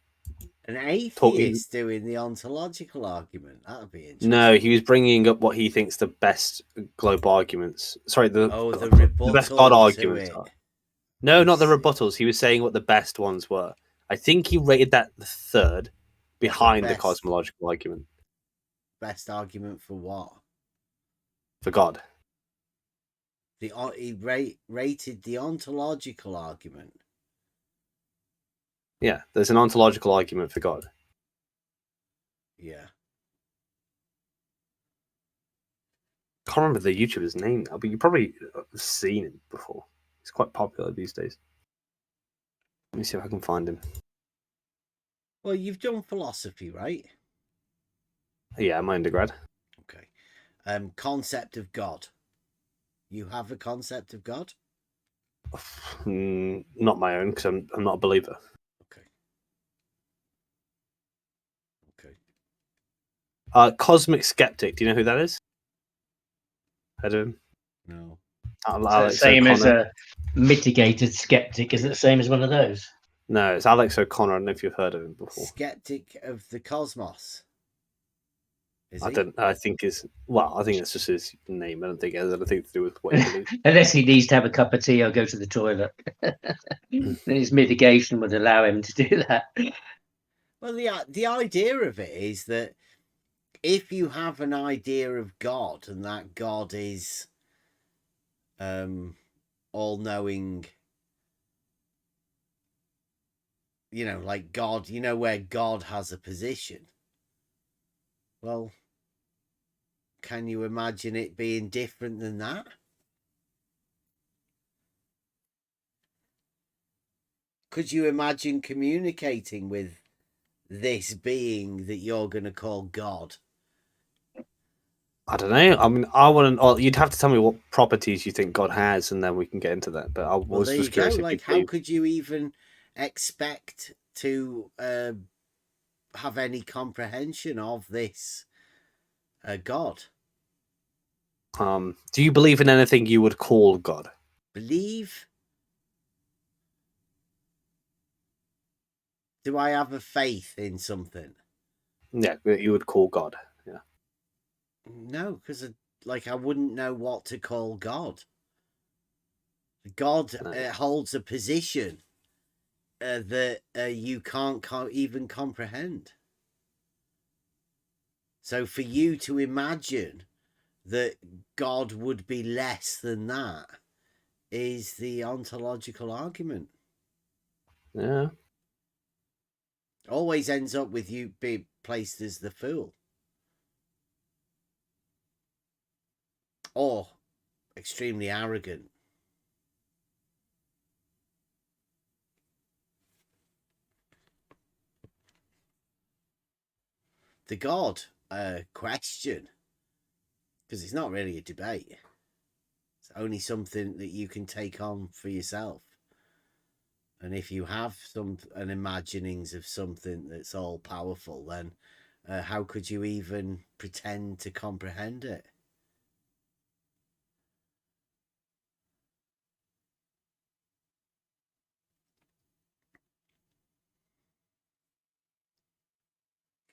An atheist doing the ontological argument. That'd be interesting. No, he was bringing up what he thinks the best globe arguments. Sorry, the best God arguments are. No, not the rebuttals. He was saying what the best ones were. I think he rated that the third behind the cosmological argument. Best argument for what? For God. He rated the ontological argument. Yeah, there's an ontological argument for God. Yeah. Can't remember the YouTuber's name now, but you probably have seen him before. He's quite popular these days. Let me see if I can find him. Well, you've done philosophy, right? Yeah, my undergrad. Okay. Concept of God. You have a concept of God? Not my own, because I'm not a believer. Cosmic Skeptic. Do you know who that is? Heard of him? No. Is it the same as a mitigated skeptic? Is it the same as one of those? No, it's Alex O'Connor. I don't know if you've heard of him before. Skeptic of the cosmos. I think it's just his name. I don't think it has anything to do with what he believes. Unless he needs to have a cup of tea or go to the toilet. Then his mitigation would allow him to do that. Well, the idea of it is that if you have an idea of God and that God is all-knowing, like God, where God has a position. Well, can you imagine it being different than that? Could you imagine communicating with this being that you're going to call God? I don't know. I mean, I want to. You'd have to tell me what properties you think God has, and then we can get into that. But I was just curious. Like, how could you even expect to have any comprehension of this God? Do you believe in anything you would call God? Believe? Do I have a faith in something? Yeah, that you would call God. Yeah. No, because I wouldn't know what to call God. God holds a position that you can't even comprehend. So for you to imagine that God would be less than that is the ontological argument. Yeah. Always ends up with you being placed as the fool. Or extremely arrogant. The God question, because it's not really a debate. It's only something that you can take on for yourself. And if you have an imaginings of something that's all powerful, then how could you even pretend to comprehend it?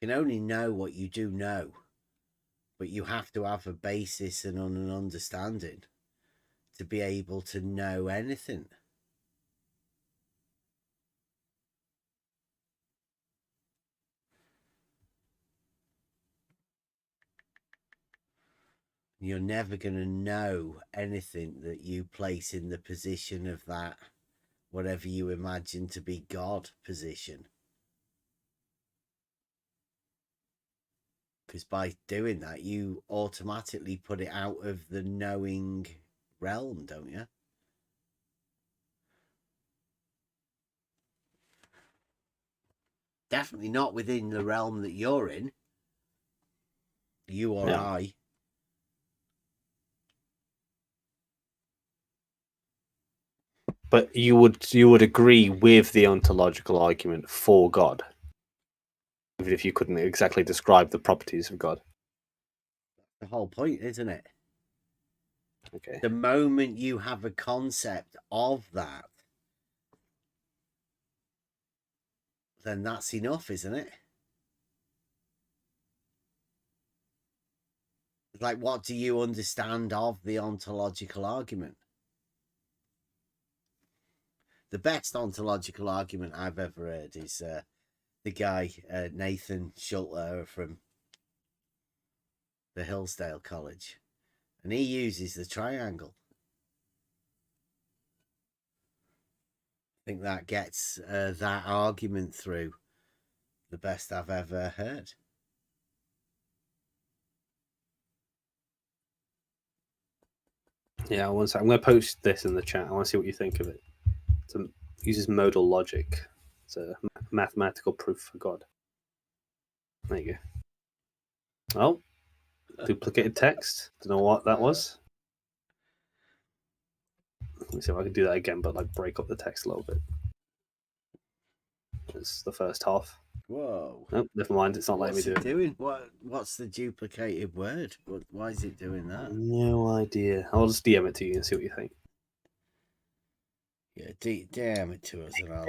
You can only know what you do know, but you have to have a basis and an understanding to be able to know anything. You're never going to know anything that you place in the position of that, whatever you imagine to be God position. Because by doing that, you automatically put it out of the knowing realm, don't you? Definitely not within the realm that you're in. You or I. But you would agree with the ontological argument for God, even if you couldn't exactly describe the properties of God. The whole point, isn't it? Okay. The moment you have a concept of that, then that's enough, isn't it? Like, what do you understand of the ontological argument? The best ontological argument I've ever heard is the guy, Nathan Schulter from the Hillsdale College. And he uses the triangle. I think that gets that argument through the best I've ever heard. Yeah, one sec. I'm going to post this in the chat. I want to see what you think of it. It uses modal logic. It's a mathematical proof for God. There you go. Oh, duplicated text. Don't know what that was. Let me see if I can do that again, but like break up the text a little bit. It's the first half. Whoa. Oh, never mind. It's not letting me do it. Doing? What's the duplicated word? Why is it doing that? No idea. I'll just DM it to you and see what you think. Yeah, DM it to us and I'll...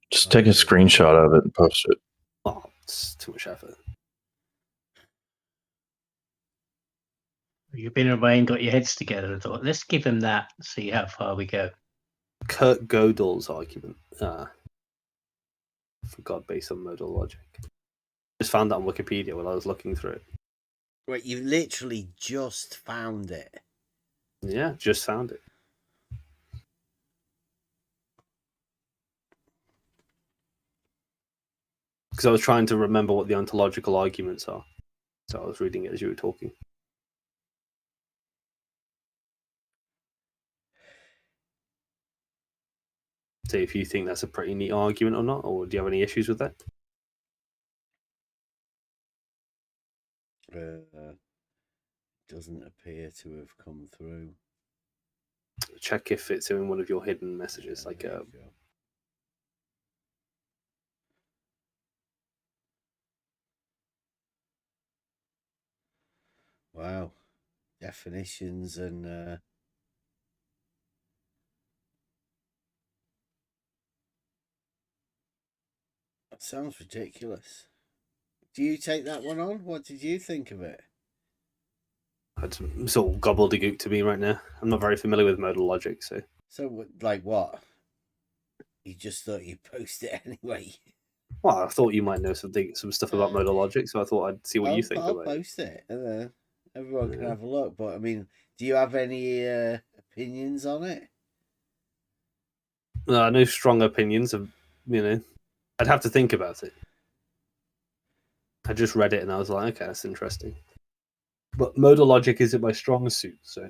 Just take a screenshot of it and post it. Oh, it's too much effort. You've been away and got your heads together and thought, let's give him that, see how far we go. Kurt Gödel's argument for God based on modal logic. Just found that on Wikipedia while I was looking through it. Wait, you literally just found it? Yeah, just found it. Because I was trying to remember what the ontological arguments are. So I was reading it as you were talking. See if you think that's a pretty neat argument or not, or do you have any issues with that? Doesn't appear to have come through. Check if it's in one of your hidden messages, like Wow. Definitions and that sounds ridiculous. Do you take that one on? What did you think of it? It's all gobbledygook to me right now. I'm not very familiar with modal logic, so. So, like what? You just thought you'd post it anyway. Well, I thought you might know some stuff about modal logic, so I thought I'd see what you think I'll about it. post it, and then everyone can have a look. But I mean, do you have any opinions on it? No strong opinions. I'd have to think about it. I just read it and I was like, okay, that's interesting. But modal logic isn't my strong suit, so.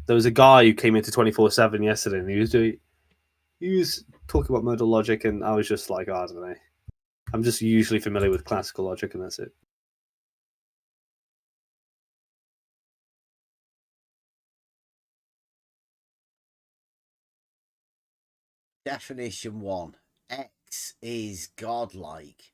There was a guy who came into 24/7 yesterday, and he was talking about modal logic, and I was just like, I don't know. I'm just usually familiar with classical logic, and that's it. Definition 1. X is godlike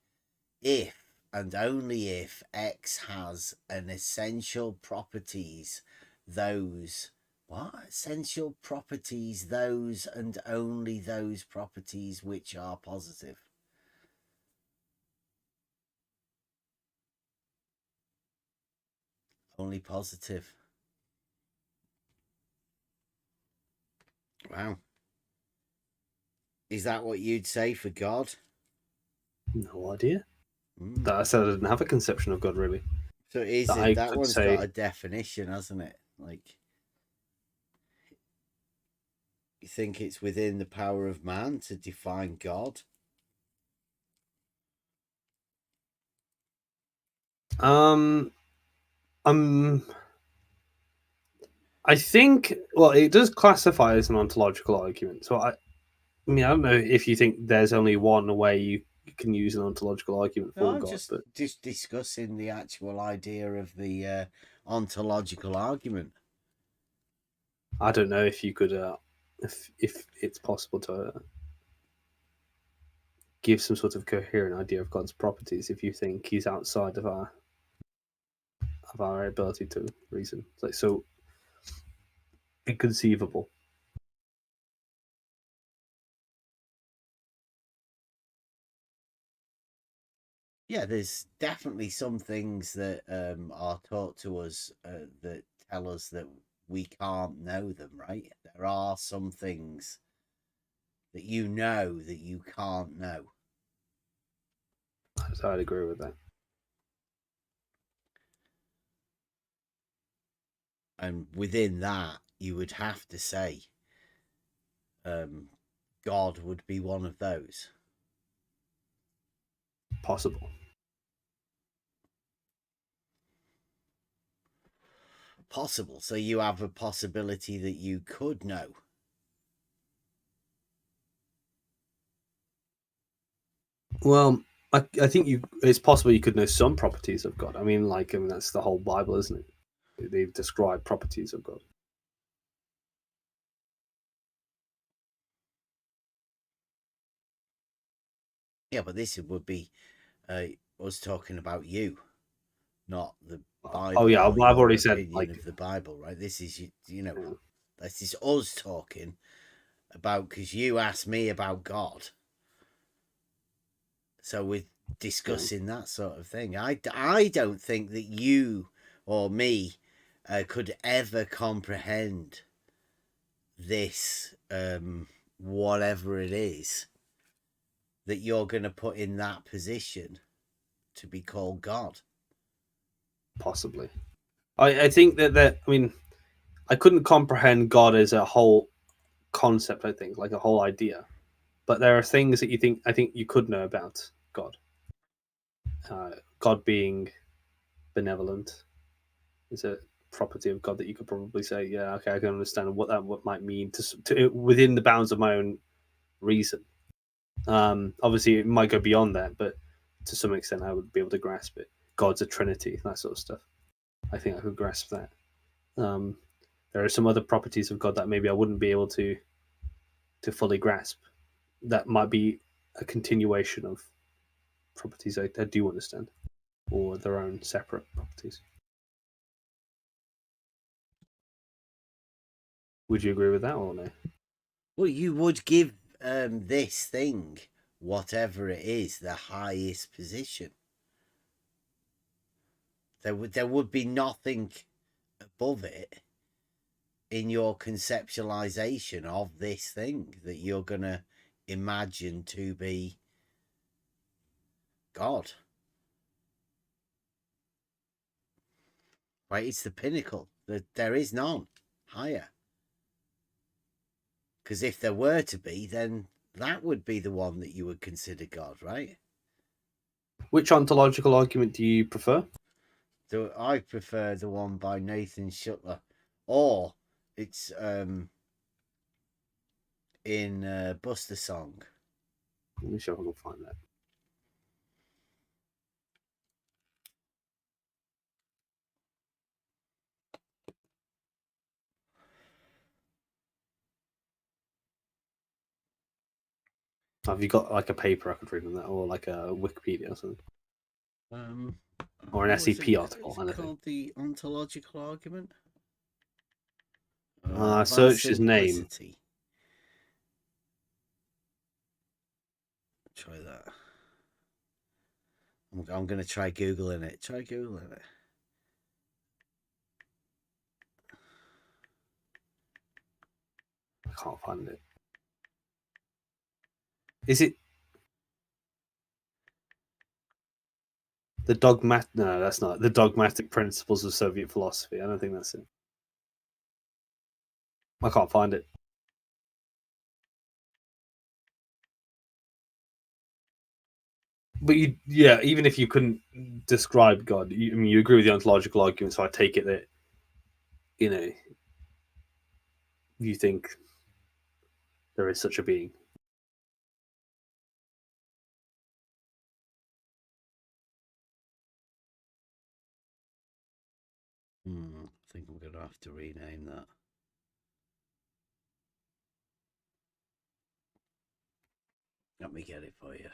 if and only if X has an essential properties, those... What? Essential properties, those and only those properties which are positive. Only positive. Wow. Is that what you'd say for God? No idea. That I said I didn't have a conception of God, really. So that one's got a definition, hasn't it? Like, you think it's within the power of man to define God? I think, well, it does classify as an ontological argument. So I don't know if you think there's only one way you can use an ontological argument for God. Just discussing the actual idea of the ontological argument. I don't know if you could, if it's possible to give some sort of coherent idea of God's properties if you think he's outside of our ability to reason. It's like so inconceivable. Yeah, there's definitely some things that are taught to us that tell us that we can't know them, right? There are some things that you know that you can't know. I'd agree with that. And within that, you would have to say God would be one of those. Possible. Possible. So you have a possibility that you could know. Well, I think it's possible you could know some properties of God. I mean, that's the whole Bible, isn't it? They describe properties of God. Yeah, but this would be us talking about you, not the Bible. Oh yeah, I've already said of the Bible, right? This is this is us talking about, because you asked me about God, so we're discussing that sort of thing. I don't think that you or me could ever comprehend this, whatever it is that you're going to put in that position to be called God. Possibly. I think that I mean, I couldn't comprehend God as a whole concept, I think, like a whole idea. But there are things that I think you could know about God. God being benevolent is a property of God that you could probably say, yeah, okay, I can understand what that might mean to within the bounds of my own reason. Obviously, it might go beyond that, but to some extent, I would be able to grasp it. God's a Trinity, that sort of stuff. I think I could grasp that. There are some other properties of God that maybe I wouldn't be able to fully grasp. That might be a continuation of properties I do understand, or their own separate properties. Would you agree with that or no? Well, you would give this thing whatever it is, the highest position. There would be nothing above it in your conceptualization of this thing that you're going to imagine to be God. Right? It's the pinnacle. There is none higher. Because if there were to be, then that would be the one that you would consider God, right? Which ontological argument do you prefer? I prefer the one by Nathan Schuttler, or it's in Buster Song. Let me see if I can find that. Have you got like a paper I could read on that, or like a Wikipedia or something? Or an SCP article? Is it called the ontological argument? I searched his name. Try that. I'm going to try Googling it. Try Googling it. I can't find it. Is it the dogmatic? No, that's not the dogmatic principles of Soviet philosophy. I don't think that's it. I can't find it. But even if you couldn't describe God, you agree with the ontological argument. So I take it that you think there is such a being. I think I'm going to have to rename that. Let me get it for you.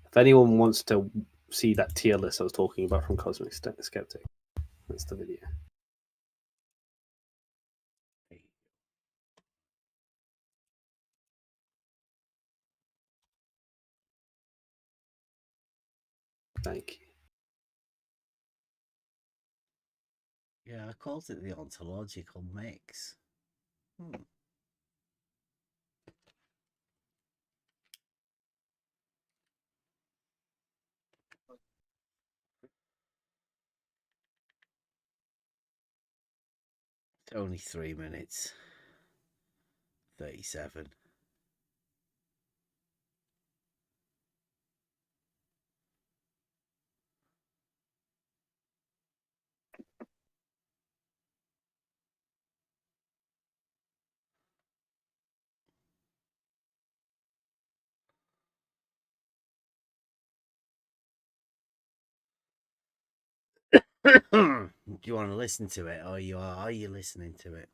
If anyone wants to see that tier list I was talking about from Cosmic Skeptic, that's the video. Thank you. Yeah, I called it the ontological mix. It's only 3 minutes. 37. Do you want to listen to it, or are you listening to it?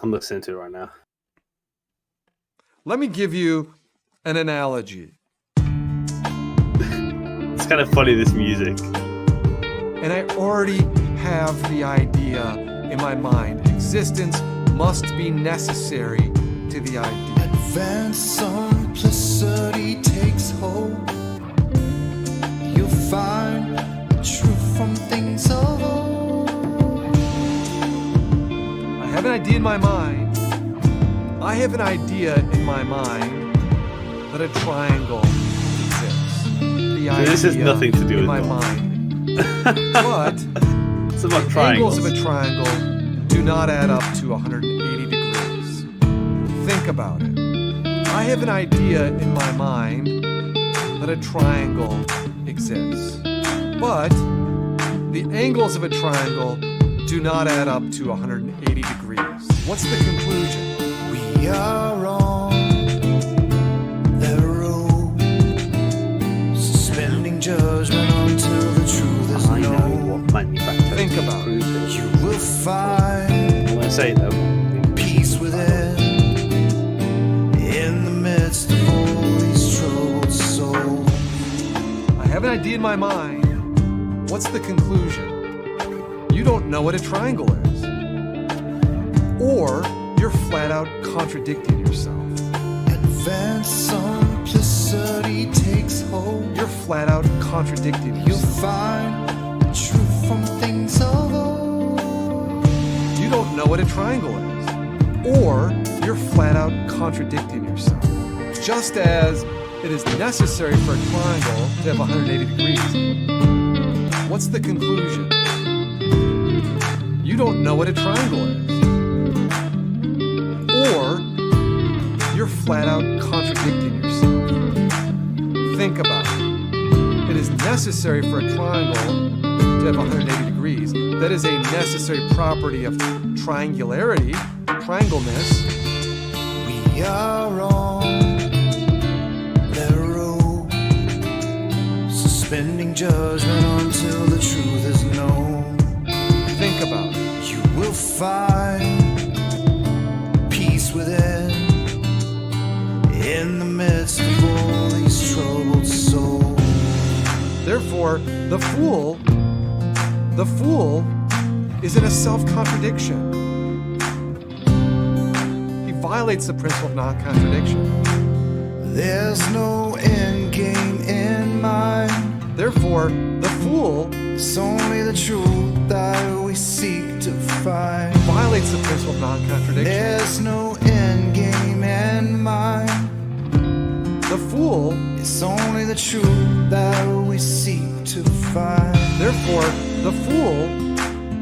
I'm listening to it right now. Let me give you an analogy. It's kind of funny, this music. And I already have the idea in my mind. Existence must be necessary to the idea. Advanced simplicity takes hold. You'll find the truth from things of old. I have an idea in my mind. I have an idea in my mind that a triangle exists. This has nothing to do with my mind. But it's about the triangles. angles of a triangle do not add up to 180 degrees. Think about it. I have an idea in my mind that a triangle exists. But the angles of a triangle do not add up to 180 degrees. What's the conclusion? We are on the road, suspending judgment on find I say though, peace within. In the midst of all these troubled souls. I have an idea in my mind. What's the conclusion? You don't know what a triangle is. Or you're flat out contradicting yourself. Advanced simplicity takes hold. You're flat out contradicting yourself. You'll find the truth from things of old. You don't know what a triangle is. Or you're flat out contradicting yourself. Just as it is necessary for a triangle to have 180 degrees. What's the conclusion? You don't know what a triangle is. Or you're flat out contradicting yourself. Think about it. It is necessary for a triangle to have 180 degrees. That is a necessary property of triangularity, triangleness. We are on the road, suspending judgment until the truth is known. Think about it. You will find peace within. In the midst of all these troubled souls. Therefore, the fool is in a self-contradiction. He violates the principle of non-contradiction. There's no end game in mind. Therefore, the fool is only the truth that we seek to find. Violates the principle of non-contradiction. There's no end game in mind. The fool is only the truth that we seek to find. Therefore, the fool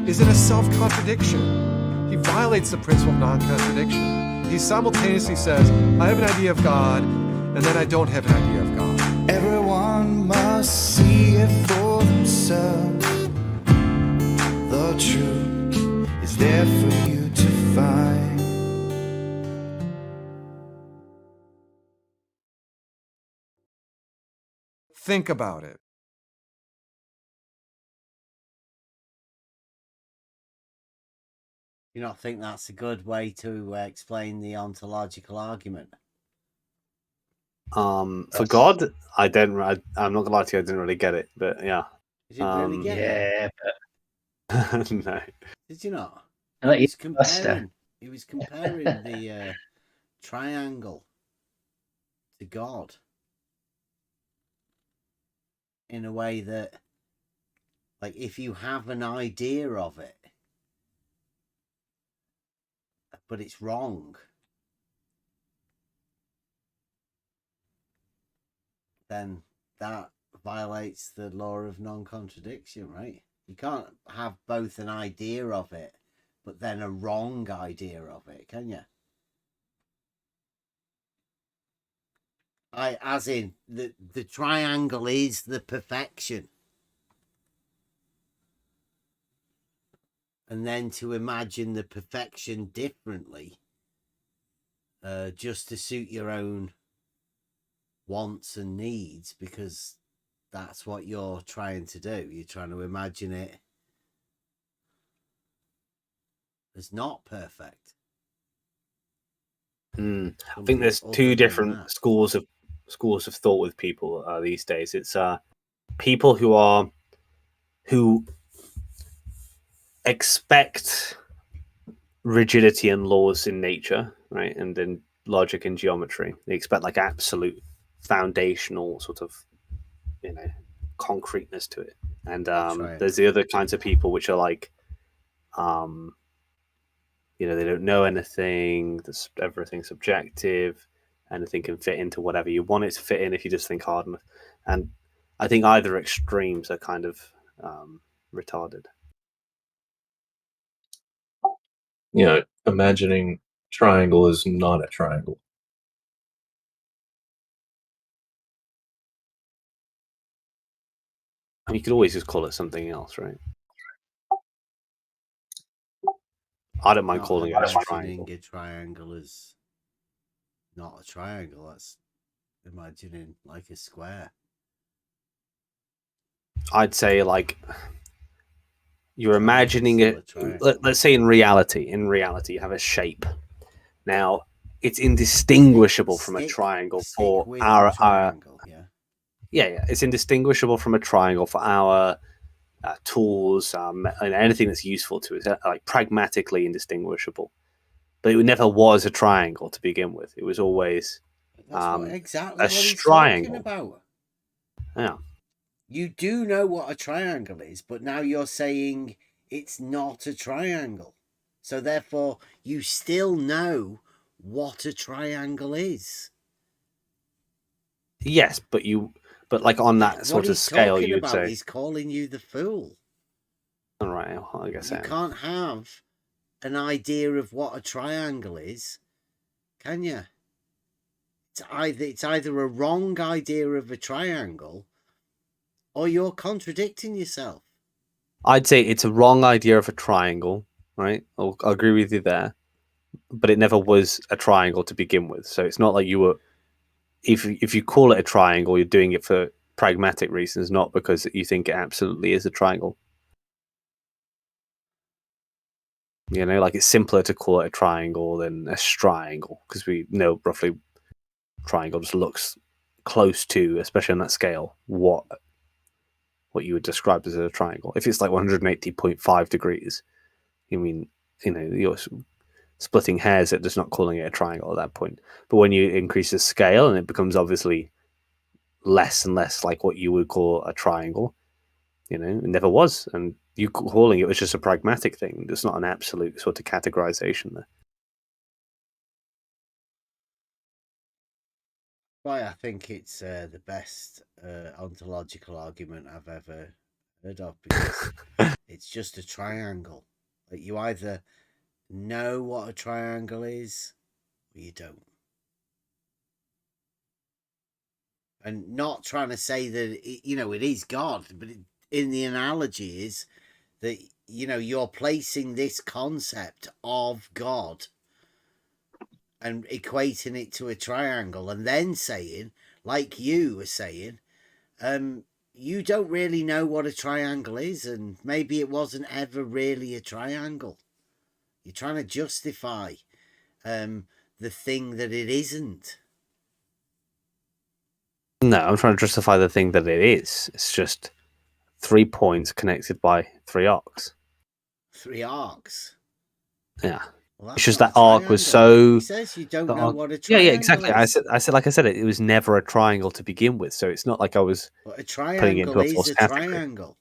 is in a self-contradiction. He violates the principle of non-contradiction. He simultaneously says, I have an idea of God, and then I don't have an idea of God. Everyone must see it for themselves. The truth is there for you to find. Think about it. You not think that's a good way to explain the ontological argument? For God, I'm not gonna lie to you, I didn't really get it, but yeah. Did you really get it? No. Did you not? Like, He was comparing the triangle to God in a way that, like, if you have an idea of it, but it's wrong, then that violates the law of non-contradiction, right? You can't have both an idea of it, but then a wrong idea of it, can you? As in, the triangle is the perfection. And then to imagine the perfection differently, just to suit your own wants and needs, because that's what you're trying to do. You're trying to imagine it as not perfect. I think there's two different schools of thought with people these days. It's people who expect rigidity and laws in nature, right, and in logic and geometry. They expect like absolute foundational sort of, concreteness to it. And there's the other kinds of people which are like, they don't know anything. Everything's subjective. Anything can fit into whatever you want it to fit in if you just think hard enough. And I think either extremes are kind of retarded. Imagining triangle is not a triangle. You could always just call it something else, right? I don't mind calling it a triangle. A triangle is not a triangle. That's imagining like a square. I'd say like you're imagining it. Let's say in reality, you have a shape. Now, it's indistinguishable from a triangle for our yeah, it's indistinguishable from a triangle for our tools and anything that's useful to us, like pragmatically indistinguishable. But it never was a triangle to begin with. It was always exactly a what he's triangle. talking about. Yeah. You do know what a triangle is, but now you're saying it's not a triangle. So therefore, you still know what a triangle is. Yes, but like on that sort of scale, you would say he's calling you the fool. All right, I guess you can't have an idea of what a triangle is, can you? It's either a wrong idea of a triangle, or you're contradicting yourself. I'd say it's a wrong idea of a triangle, right? I'll agree with you there, but it never was a triangle to begin with. So it's not like you were. If you call it a triangle, you're doing it for pragmatic reasons, not because you think it absolutely is a triangle. You know, like it's simpler to call it a triangle than a striangle because we know roughly triangle just looks close to, especially on that scale, what you would describe as a triangle. If it's like 180.5 degrees, you mean, you're splitting hairs at just not calling it a triangle at that point. But when you increase the scale and it becomes obviously less and less like what you would call a triangle, it never was. And you calling it was just a pragmatic thing. It's not an absolute sort of categorization there. Why I think it's the best ontological argument I've ever heard of, because it's just a triangle. Like, you either know what a triangle is or you don't. And not trying to say that it is God, but in the analogy is that you're placing this concept of God and equating it to a triangle, and then saying, like you were saying, you don't really know what a triangle is, and maybe it wasn't ever really a triangle. You're trying to justify the thing that it isn't. No, I'm trying to justify the thing that it is. It's just 3 points connected by 3 arcs. 3 arcs? Yeah. Well, It's just that arc was so. He says you don't know what a triangle yeah, exactly. is. I said it was never a triangle to begin with, so it's not like I was But a putting it into triangle a false is a category. triangle.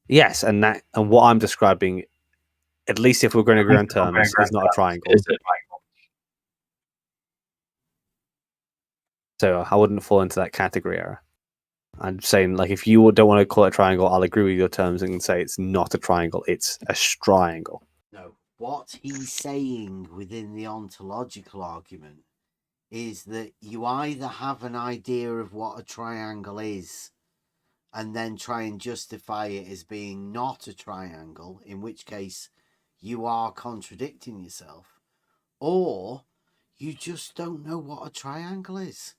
Yes, and what I'm describing, at least if we're going to agree on terms, is not a triangle. So I wouldn't fall into that category error. I'm saying, like, if you don't want to call it a triangle, I'll agree with your terms and say it's not a triangle, it's a striangle. No, what he's saying within the ontological argument is that you either have an idea of what a triangle is and then try and justify it as being not a triangle, in which case you are contradicting yourself, or you just don't know what a triangle is.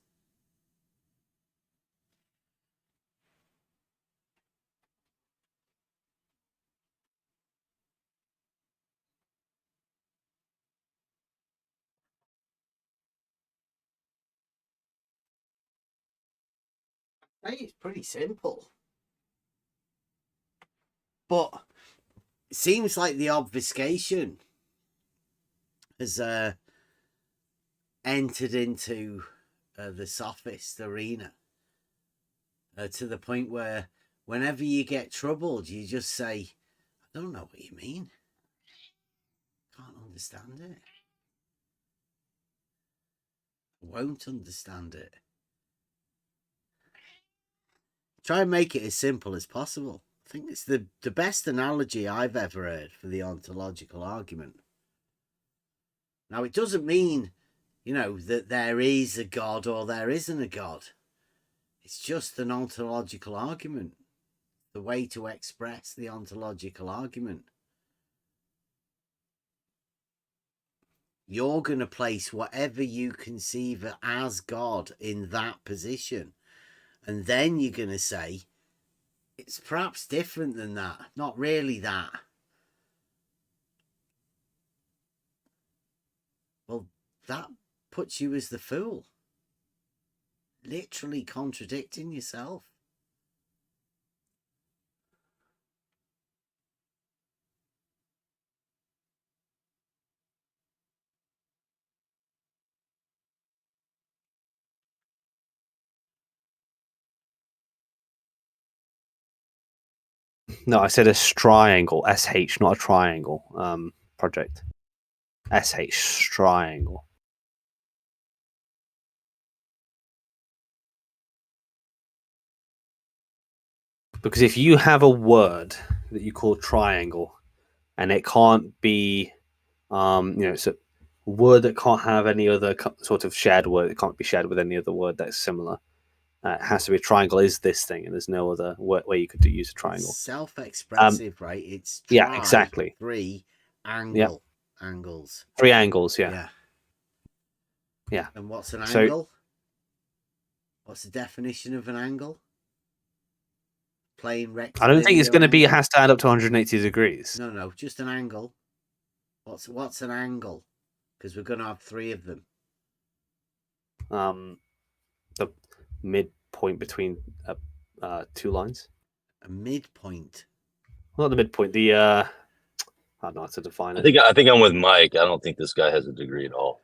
Hey, it's pretty simple. But it seems like the obfuscation has entered into the sophist arena to the point where whenever you get troubled, you just say, I don't know what you mean. Can't understand it. Won't understand it. Try and make it as simple as possible. I think it's the best analogy I've ever heard for the ontological argument. Now, it doesn't mean, that there is a God or there isn't a God. It's just an ontological argument. The way to express the ontological argument. You're going to place whatever you conceive as God in that position. And then you're going to say, It's perhaps different than that. Not really that. Well, that puts you as the fool. Literally contradicting yourself. No, I said a triangle. SH, not a triangle. Project. SH triangle. Because if you have a word that you call triangle, and it can't be, it's a word that can't have any other sort of shared word. It can't be shared with any other word that's similar. It has to be a triangle. Is this thing, and there's no other way you could use a triangle. Self-expressive, right? It's yeah, exactly. 3 Yep. angles. 3 angles. Yeah. Yeah. And what's an So- angle? What's the definition of an angle? Plain rectangle. I don't think it's going to be. It has to add up to 180 degrees. No, just an angle. What's an angle? Because we're going to have 3 of them. The midpoint between 2 lines. A midpoint. Not the midpoint. The I don't know how to define it. I think I'm with Mike. I don't think this guy has a degree at all.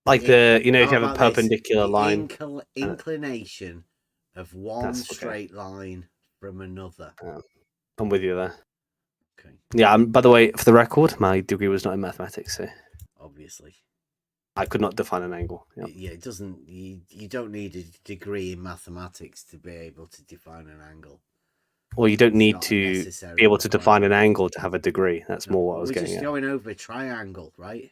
Like if you have a about this? perpendicular The line. inclination of one That's okay. straight line from another. I'm with you there. Okay. Yeah. By the way, for the record, my degree was not in mathematics, so Obviously. I could not define an angle. Yep. Yeah, it doesn't. You don't need a degree in mathematics to be able to define an angle. Well, you don't It's need not to necessary be able to define an requirement. angle to have a degree. That's more what I was We're getting just at. going over a triangle, right?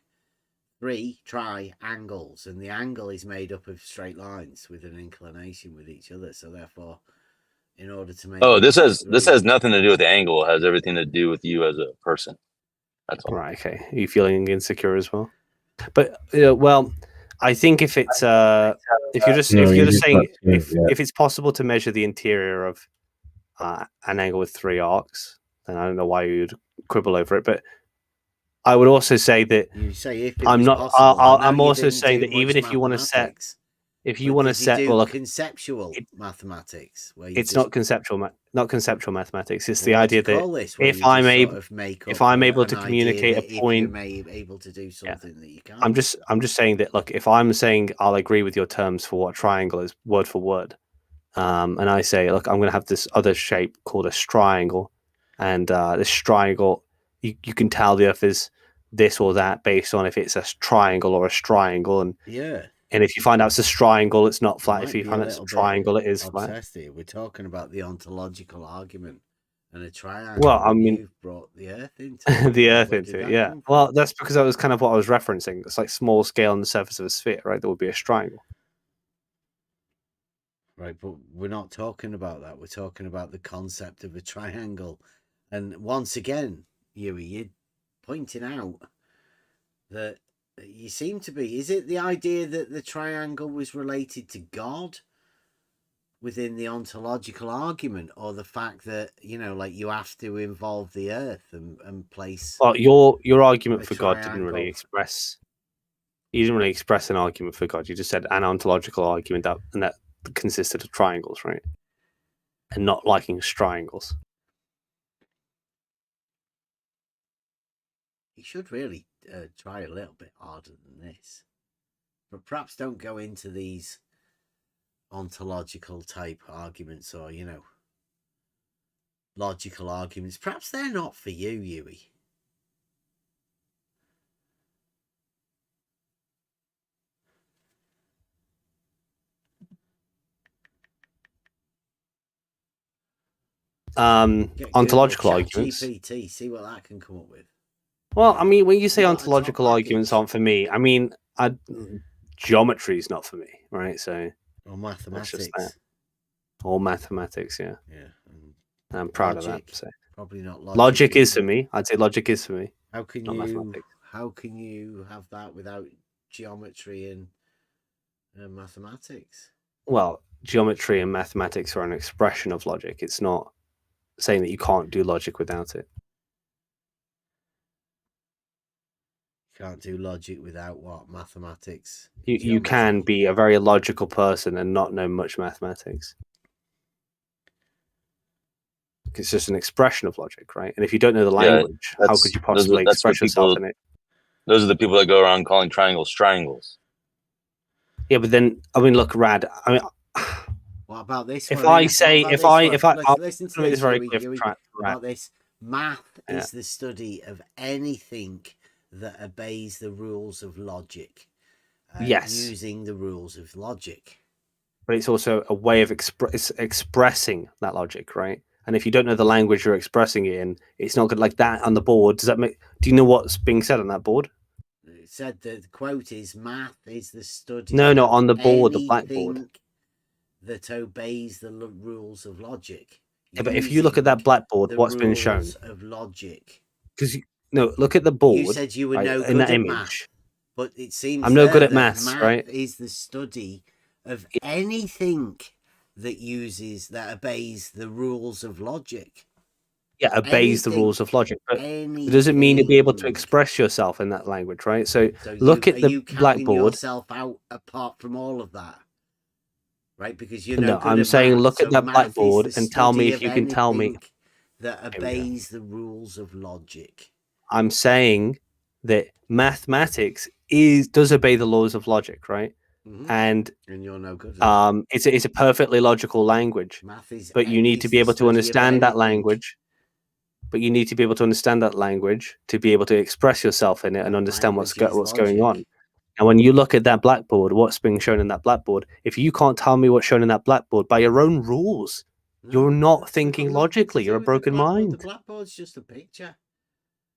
3 triangles, and the angle is made up of straight lines with an inclination with each other. So therefore, in order to make This has three- nothing to do with the angle. It has everything to do with you as a person. That's all. Right. Okay. Are you feeling insecure as well? But well, I think if it's if you're just saying if it's possible to measure the interior of an angle with 3 arcs, then I don't know why you'd quibble over it. But I would also say that you say if it I'm was not. possible. I know I'm you also didn't saying do that even much if you want to set, mathematics, if you but want to did you set, do well, look, conceptual mathematics. Where you it's just, not conceptual. Not conceptual mathematics. It's well, the what do idea you that call this, where if you I'm just able, sort of make if up I'm able an to idea communicate that a point, if you're able to do something that you can't. I'm just saying that. Look, if I'm saying I'll agree with your terms for what triangle is, word for word, and I say, look, I'm going to have this other shape called a triangle, and this triangle, you can tell the Earth is this or that based on if it's a triangle or a triangle, and Yeah. And if you find out it's a triangle, it's not flat. Might If you be find a out it's a little bit triangle, it is flat. obsessed here. We're talking about the ontological argument and a triangle. Well, I mean, you've brought the Earth into it. the Earth Where did into it, that yeah. come from? Well, that's because that was kind of what I was referencing. It's like small scale on the surface of a sphere, right? There would be a triangle. Right, but we're not talking about that. We're talking about the concept of a triangle. And once again, Yui, you're pointing out that you seem to be. Is it the idea that the triangle was related to God within the ontological argument, or the fact that, like you have to involve the Earth and place? Well, your argument a for God didn't really triangle? express. You didn't really express an argument for God. You just said an ontological argument that consisted of triangles, right? And not liking triangles. You should really try a little bit harder than this, but perhaps don't go into these ontological type arguments or logical arguments. Perhaps they're not for you, Yui. Ontological arguments. GPT, see what that can come up with. Well, I mean, when you say You got a ontological top arguments aren't for me, I mean, geometry is not for me, right? So, Or that's just mathematics. that. Or mathematics, yeah. Yeah. And I'm proud of Logic, that. So. probably not Logic is either. for me. I'd say logic is for me. How can not you? mathematics. How can you have that without geometry and mathematics? Well, geometry and mathematics are an expression of logic. It's not saying that you can't do logic without it. Can't do logic without what? Mathematics. You can be a very logical person and not know much mathematics. It's just an expression of logic, right? And if you don't know the language, how could you possibly express yourself in it? Those are the people that go around calling triangles triangles. Yeah, but then I mean, look, Rad. I mean, what about this? If one, I then? say, What if about I, this if one? I, I'll listen to make this this very Huey, clear. Huey, Rad. about this. Math Yeah. is the study of anything that obeys the rules of logic. Yes. Using the rules of logic. But it's also a way of expressing that logic, right? And if you don't know the language you're expressing it in, it's not good like that on the board. Does that make? Do you know what's being said on that board? It said that the quote is math is the study. No, of on the board, the anything blackboard. that obeys the rules of logic. Yeah, but if you look at that blackboard, what's been shown? Rules of logic. Because no, look at the board. You said you were right, no in good that at image. math, but it seems I'm no good at that maths, math right? is the study of anything that obeys the rules of logic. Yeah, obeys the rules of logic, but it doesn't mean to be able to express yourself in that language, right? So look at the blackboard. Yourself out apart from all of that, right? Because you're No, good I'm at saying math, look so at that math is blackboard the and tell me study if of you can tell me. anything that obeys the rules of logic. I'm saying that mathematics does obey the laws of logic, right? And you're no good at it's a perfectly logical language. Math is but you need to be the able to study of understand that anything. language. But you need to be able to understand that language to be able to express yourself in it and understand what's going on. And when you look at that blackboard, what's being shown in that blackboard, if you can't tell me what's shown in that blackboard by your own rules, you're not thinking logically. You're a broken mind. The blackboard's just a picture.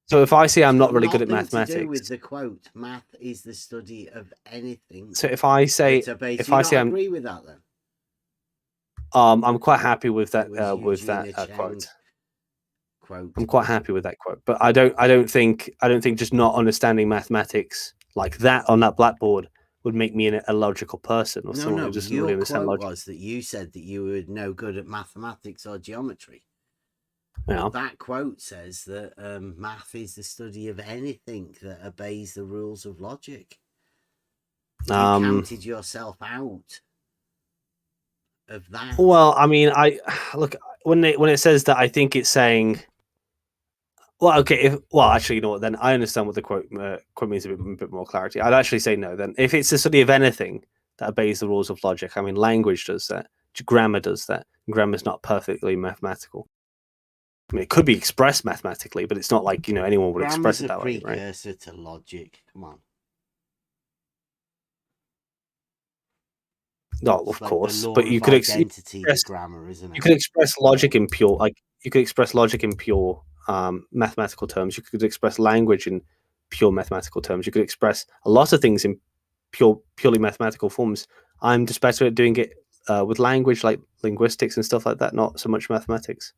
So if I say I'm not really good at Nothing to do mathematics, with the quote, math is the study of anything. so if I say that obeys. if Do you I not say I'm agree with that then? I'm quite happy with that with Eugenia that Chang quote. Quote. I'm quite happy with that quote, but I don't think just not understanding mathematics like that on that blackboard would make me a logical person or someone who doesn't really Your understand quote logic. was that you said that you were no good at mathematics or geometry. Yeah. That quote says that math is the study of anything that obeys the rules of logic. You counted yourself out of that. Well, I mean, I look when it says that, I think it's saying. Well, okay. Actually, you know what? Then I understand what the quote means a bit more clarity. I'd actually say no. Then, if it's the study of anything that obeys the rules of logic, I mean, language does that. Grammar does that. Grammar's not perfectly mathematical. I mean, it could be expressed mathematically, but it's not like anyone would express it that way, right? Grammar's a precursor to logic. Come on. No, of course, but you could express grammar, isn't it? You could express logic in pure, mathematical terms. You could express language in pure mathematical terms. You could express a lot of things in purely mathematical forms. I'm just better at doing it with language, like linguistics and stuff like that, not so much mathematics.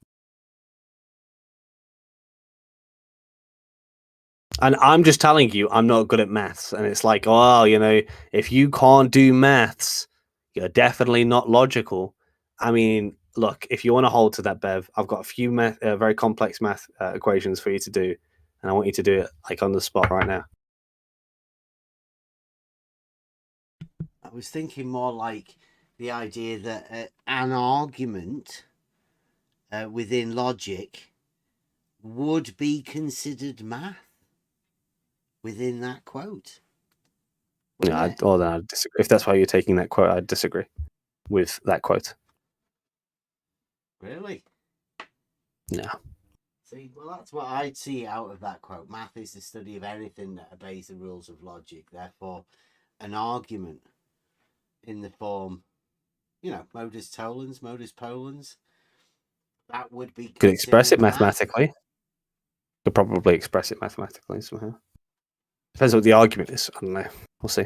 And I'm just telling you, I'm not good at maths. And it's like, if you can't do maths, you're definitely not logical. I mean, look, if you want to hold to that, Bev, I've got a few very complex math equations for you to do, and I want you to do it like on the spot right now. I was thinking more like the idea that an argument within logic would be considered math within that quote. Yeah, I'd disagree. If that's why you're taking that quote, I'd disagree with that quote. Really? No. See, well, that's what I'd see out of that quote. Math is the study of anything that obeys the rules of logic. Therefore, an argument in the form, modus tollens, modus ponens, that would be. Could express it math. mathematically. Could probably express it mathematically somehow. Depends what the argument is. I don't know. We'll see.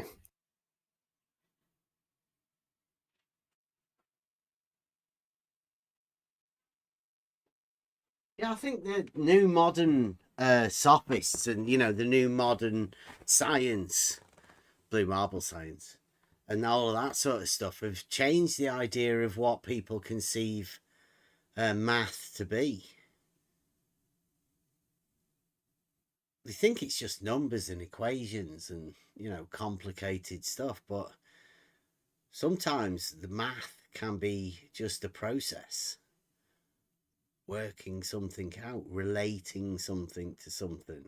Yeah, I think the new modern sophists and the new modern science, blue marble science, and all of that sort of stuff have changed the idea of what people conceive math to be. They think it's just numbers and equations and, you know, complicated stuff, but sometimes the math can be just a process, working something out, relating something to something.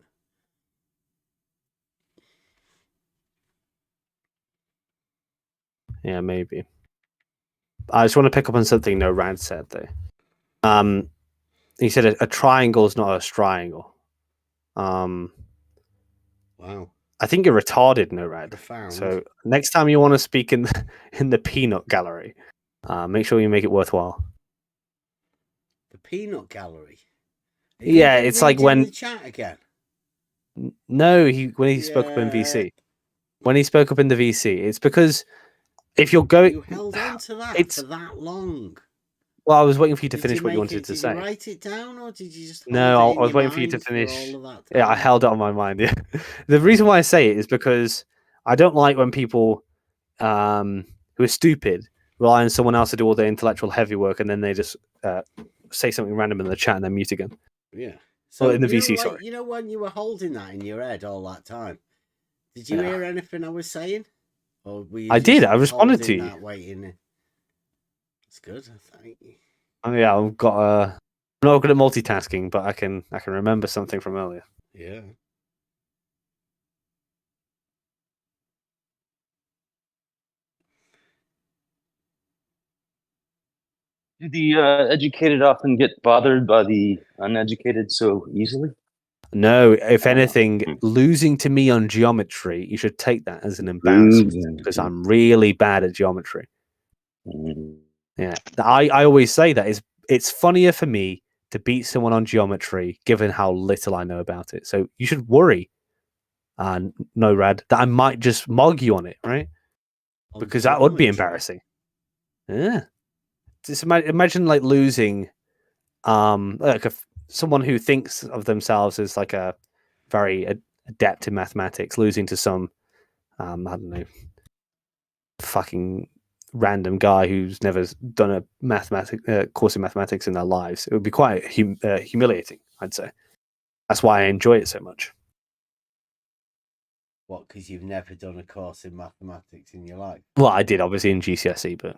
Yeah, maybe. I just want to pick up on something No Rad said though. He said a triangle is not a triangle. Wow. I think you're retarded, No Rad. Profound. So next time you want to speak in the peanut gallery, make sure you make it worthwhile. The peanut gallery. Yeah, it's like when the chat again. No, when he spoke up in VC. When he spoke up in the VC, it's because if you're going, you held on to that for that long. Well, I was waiting for you to finish what you wanted to say. Did you write it down, or did you just? No, I was waiting for you to finish. Yeah, I held it on my mind. Yeah, the reason why I say it is because I don't like when people who are stupid rely on someone else to do all their intellectual heavy work, and then they just say something random in the chat and then mute again. Yeah. So in the you VC, know, sorry. You know when you were holding that in your head all that time, did you hear anything I was saying? Or were you I did. I responded to you. That waiting? It's good. Thank you. Oh yeah, I'm not good at multitasking, but I can remember something from earlier. Yeah. Do the educated often get bothered by the uneducated so easily? No, if anything, losing to me on geometry, you should take that as an embarrassment because I'm really bad at geometry. Yeah, I always say that it's funnier for me to beat someone on geometry given how little I know about it. So you should worry, No Rad, that I might just mug you on it, right? Because that would be embarrassing. Yeah. Just imagine like losing, like someone who thinks of themselves as like a very adept in mathematics, losing to some, I don't know, fucking random guy who's never done a course in mathematics in their lives. It would be quite humiliating, I'd say. That's why I enjoy it so much. What? Because you've never done a course in mathematics in your life? Well, I did obviously in GCSE, but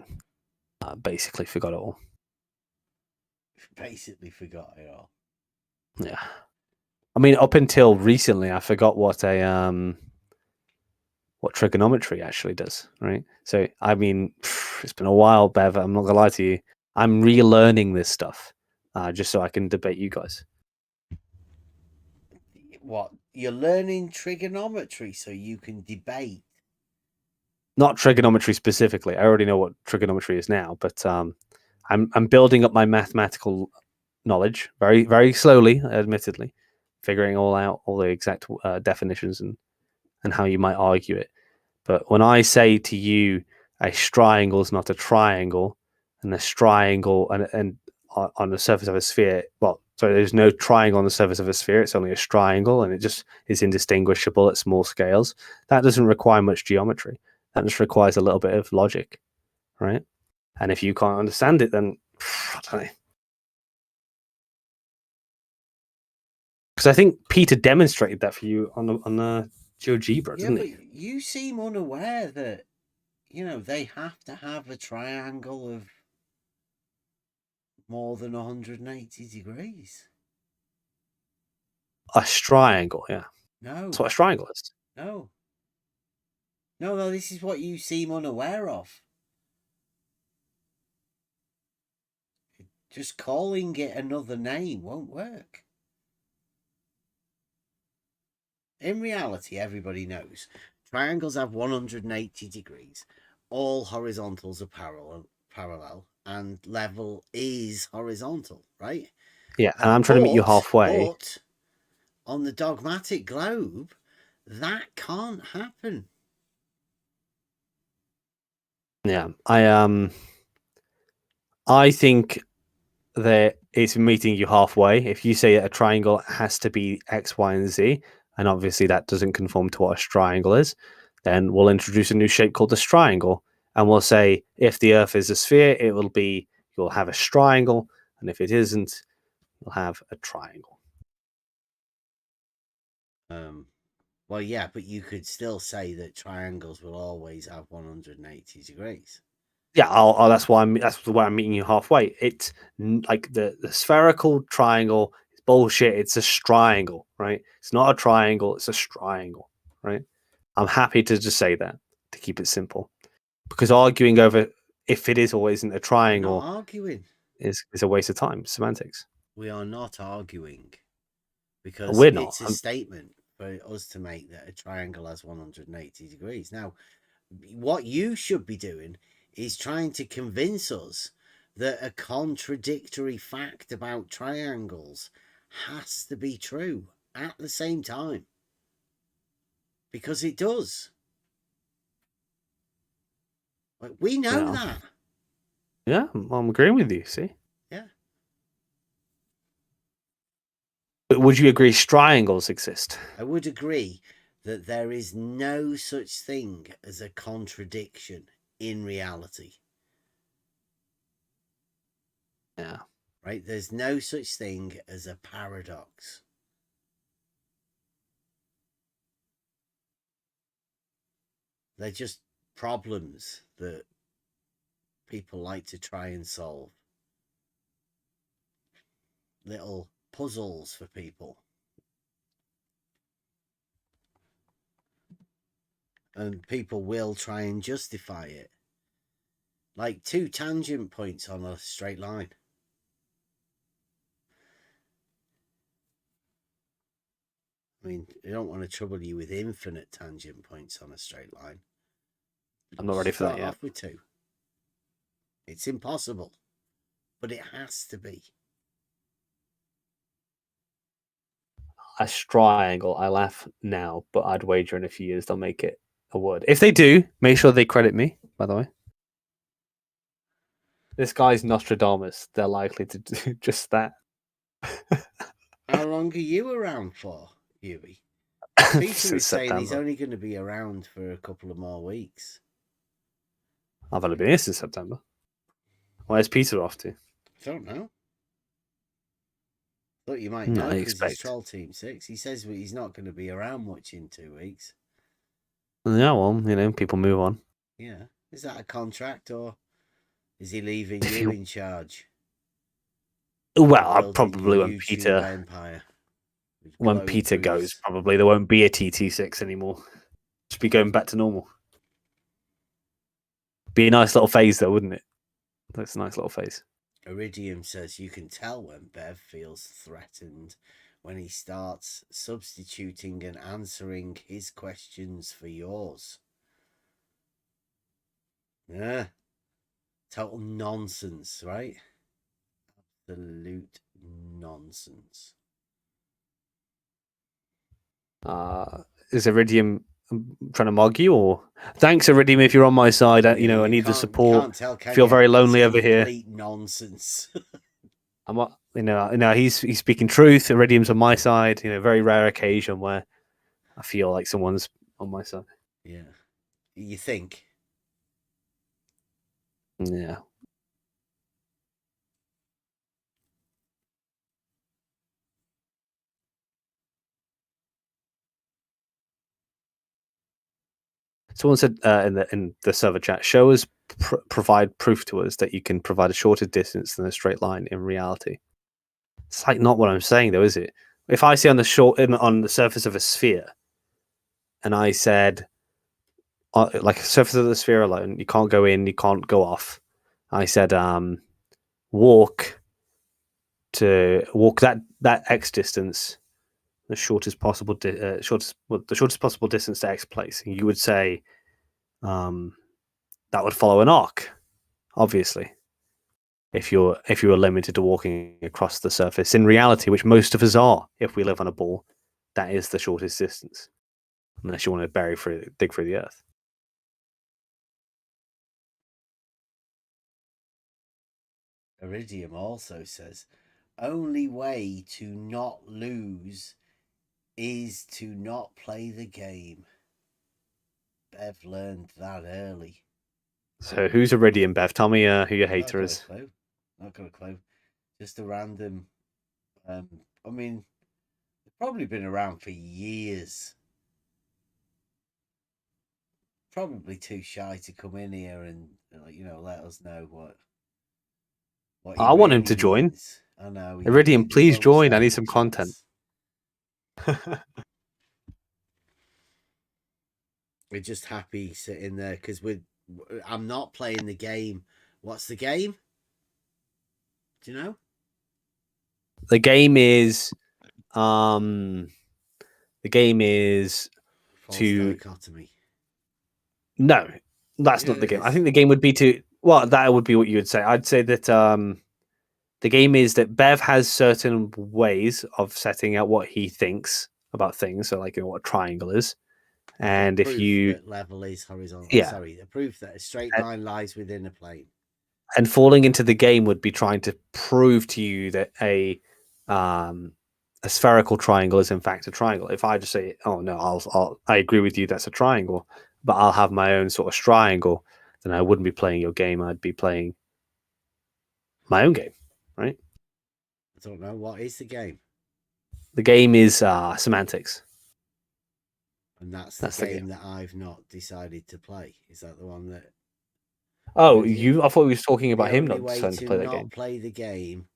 I basically forgot it all. Basically forgot it all. Yeah, I mean, up until recently, I forgot what trigonometry actually does. Right. So, I mean, it's been a while, Bev. I'm not gonna lie to you. I'm relearning this stuff just so I can debate you guys. What? You're learning trigonometry so you can debate? Not trigonometry specifically. I already know what trigonometry is now, but I'm building up my mathematical knowledge very, very slowly, admittedly, figuring all the exact definitions and how you might argue it. But when I say to you, a triangle is not a triangle, and a triangle and on the surface of a sphere, well, sorry, there's no triangle on the surface of a sphere. It's only a triangle, and it just is indistinguishable at small scales. That doesn't require much geometry. That just requires a little bit of logic, right? And if you can't understand it, then I don't know. Because I think Peter demonstrated that for you on the GeoGebra, didn't he? But you seem unaware that, you know, they have to have a triangle of more than 180 degrees. A triangle, yeah. No. That's what a triangle is. No, this is what you seem unaware of. Just calling it another name won't work. In reality, everybody knows triangles have 180 degrees. All horizontals are parallel, and level is horizontal, right? Yeah, and I'm trying to meet you halfway. But on the dogmatic globe, that can't happen. Yeah, I think that it's meeting you halfway. If you say a triangle has to be X, Y, and Z, and obviously that doesn't conform to what a triangle is, then we'll introduce a new shape called the triangle, and we'll say if the Earth is a sphere, you'll have a triangle, and if it isn't, you'll have a triangle. Well, yeah, but you could still say that triangles will always have 180 degrees. Yeah, that's why I'm meeting you halfway. It's like the spherical triangle is bullshit. It's a triangle, right? It's not a triangle. It's a triangle, right? I'm happy to just say that to keep it simple, because arguing over if it is or isn't a triangle is a waste of time. Semantics. We are not arguing, because We're not. it's a statement for us to make that a triangle has 180 degrees. Now, what you should be doing is trying to convince us that a contradictory fact about triangles has to be true at the same time, because it does. We know that. Yeah, I'm agreeing with you. See. Yeah. But would you agree triangles exist? I would agree that there is no such thing as a contradiction in reality. Yeah. Right? There's no such thing as a paradox. They're just problems that people like to try and solve. Little puzzles for people. And people will try and justify it. Like 2 tangent points on a straight line. I mean, I don't want to trouble you with infinite tangent points on a straight line. I'm not ready for that Start yet. off with 2. It's impossible, but it has to be. A triangle. I laugh now, but I'd wager in a few years they'll make it a word. If they do, make sure they credit me, by the way. This guy's Nostradamus. They're likely to do just that. How long are you around for, Huey? Peter is saying he's only going to be around for a couple of more weeks. I've only been here since September. Where's Peter off to? I don't know. Thought you might know because he's Troll Team 6. He says he's not going to be around much in 2 weeks. Yeah, well, people move on. Yeah. Is that a contract, or is he leaving you in charge? Well, I probably when Peter goes, probably there won't be a TT6 anymore. Just be going back to normal. Be a nice little phase, though, wouldn't it? That's a nice little phase. Iridium says you can tell when Bev feels threatened when he starts substituting and answering his questions for yours. Yeah. Total nonsense, right? Absolute nonsense. Is Iridium trying to mug you, or thanks Iridium if you're on my side? I need the support. Feel very lonely over here. Complete nonsense. He's speaking truth. Iridium's on my side. Very rare occasion where I feel like someone's on my side. Yeah, you think? Yeah. Someone said in the server chat, show us, provide proof to us that you can provide a shorter distance than a straight line in reality. It's like not what I'm saying, though, is it? If I see on the surface of a sphere, and I said, like a surface of the sphere alone, you can't go in, you can't go off. I said, walk that X distance, the shortest possible the shortest possible distance to X place, and you would say that would follow an arc, obviously. If you were limited to walking across the surface in reality, which most of us are, if we live on a ball, that is the shortest distance, unless you want to dig through the earth. Iridium also says, only way to not lose is to not play the game. Bev learned that early. So who's Iridium, Bev? Tell me who your hater is. Not got a clue. Just a random. I mean, they've probably been around for years. Probably too shy to come in here and let us know what. I want him to join. Means. I know. Iridium, please join. I need some content. We're just happy sitting there because I'm not playing the game. What's the game? Do you know? The game is False dichotomy. No, that's not the game. I think the game would be that would be what you would say. I'd say that the game is that Bev has certain ways of setting out what he thinks about things. So, like what a triangle is, and if you that level is horizontal. Yeah. Sorry, the proof that a straight line lies within a plane. And falling into the game would be trying to prove to you that a spherical triangle is in fact a triangle. If I just say, "Oh no, I agree with you, that's a triangle," but I'll have my own sort of triangle, then I wouldn't be playing your game. I'd be playing my own game, right? I don't know. What is the game? The game is semantics. And that's the game that I've not decided to play. Is that the one that... Oh, I thought we were talking about him not deciding to play that game. Play the game.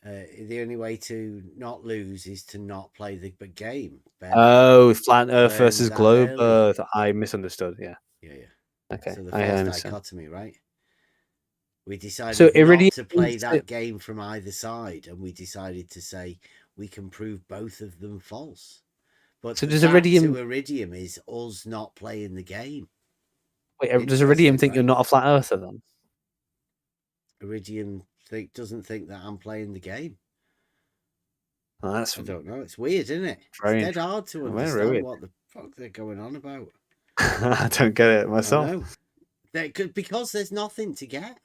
The only way to not lose is to not play the game. Oh, flat Earth versus globe Earth. I misunderstood. Yeah. Okay. So the I false understand. dichotomy, right? We decided Iridium not to play that game from either side, and we decided to say we can prove both of them false. But So the does fact Iridium- to Iridium is us not playing the game. Wait, does Iridium think you're not a flat earther then? Iridium doesn't think that I'm playing the game. Oh, I don't know. It's weird, isn't it? Very It's dead hard to very understand weird. what the fuck they're going on about. I don't get it myself. I know. Because there's nothing to get.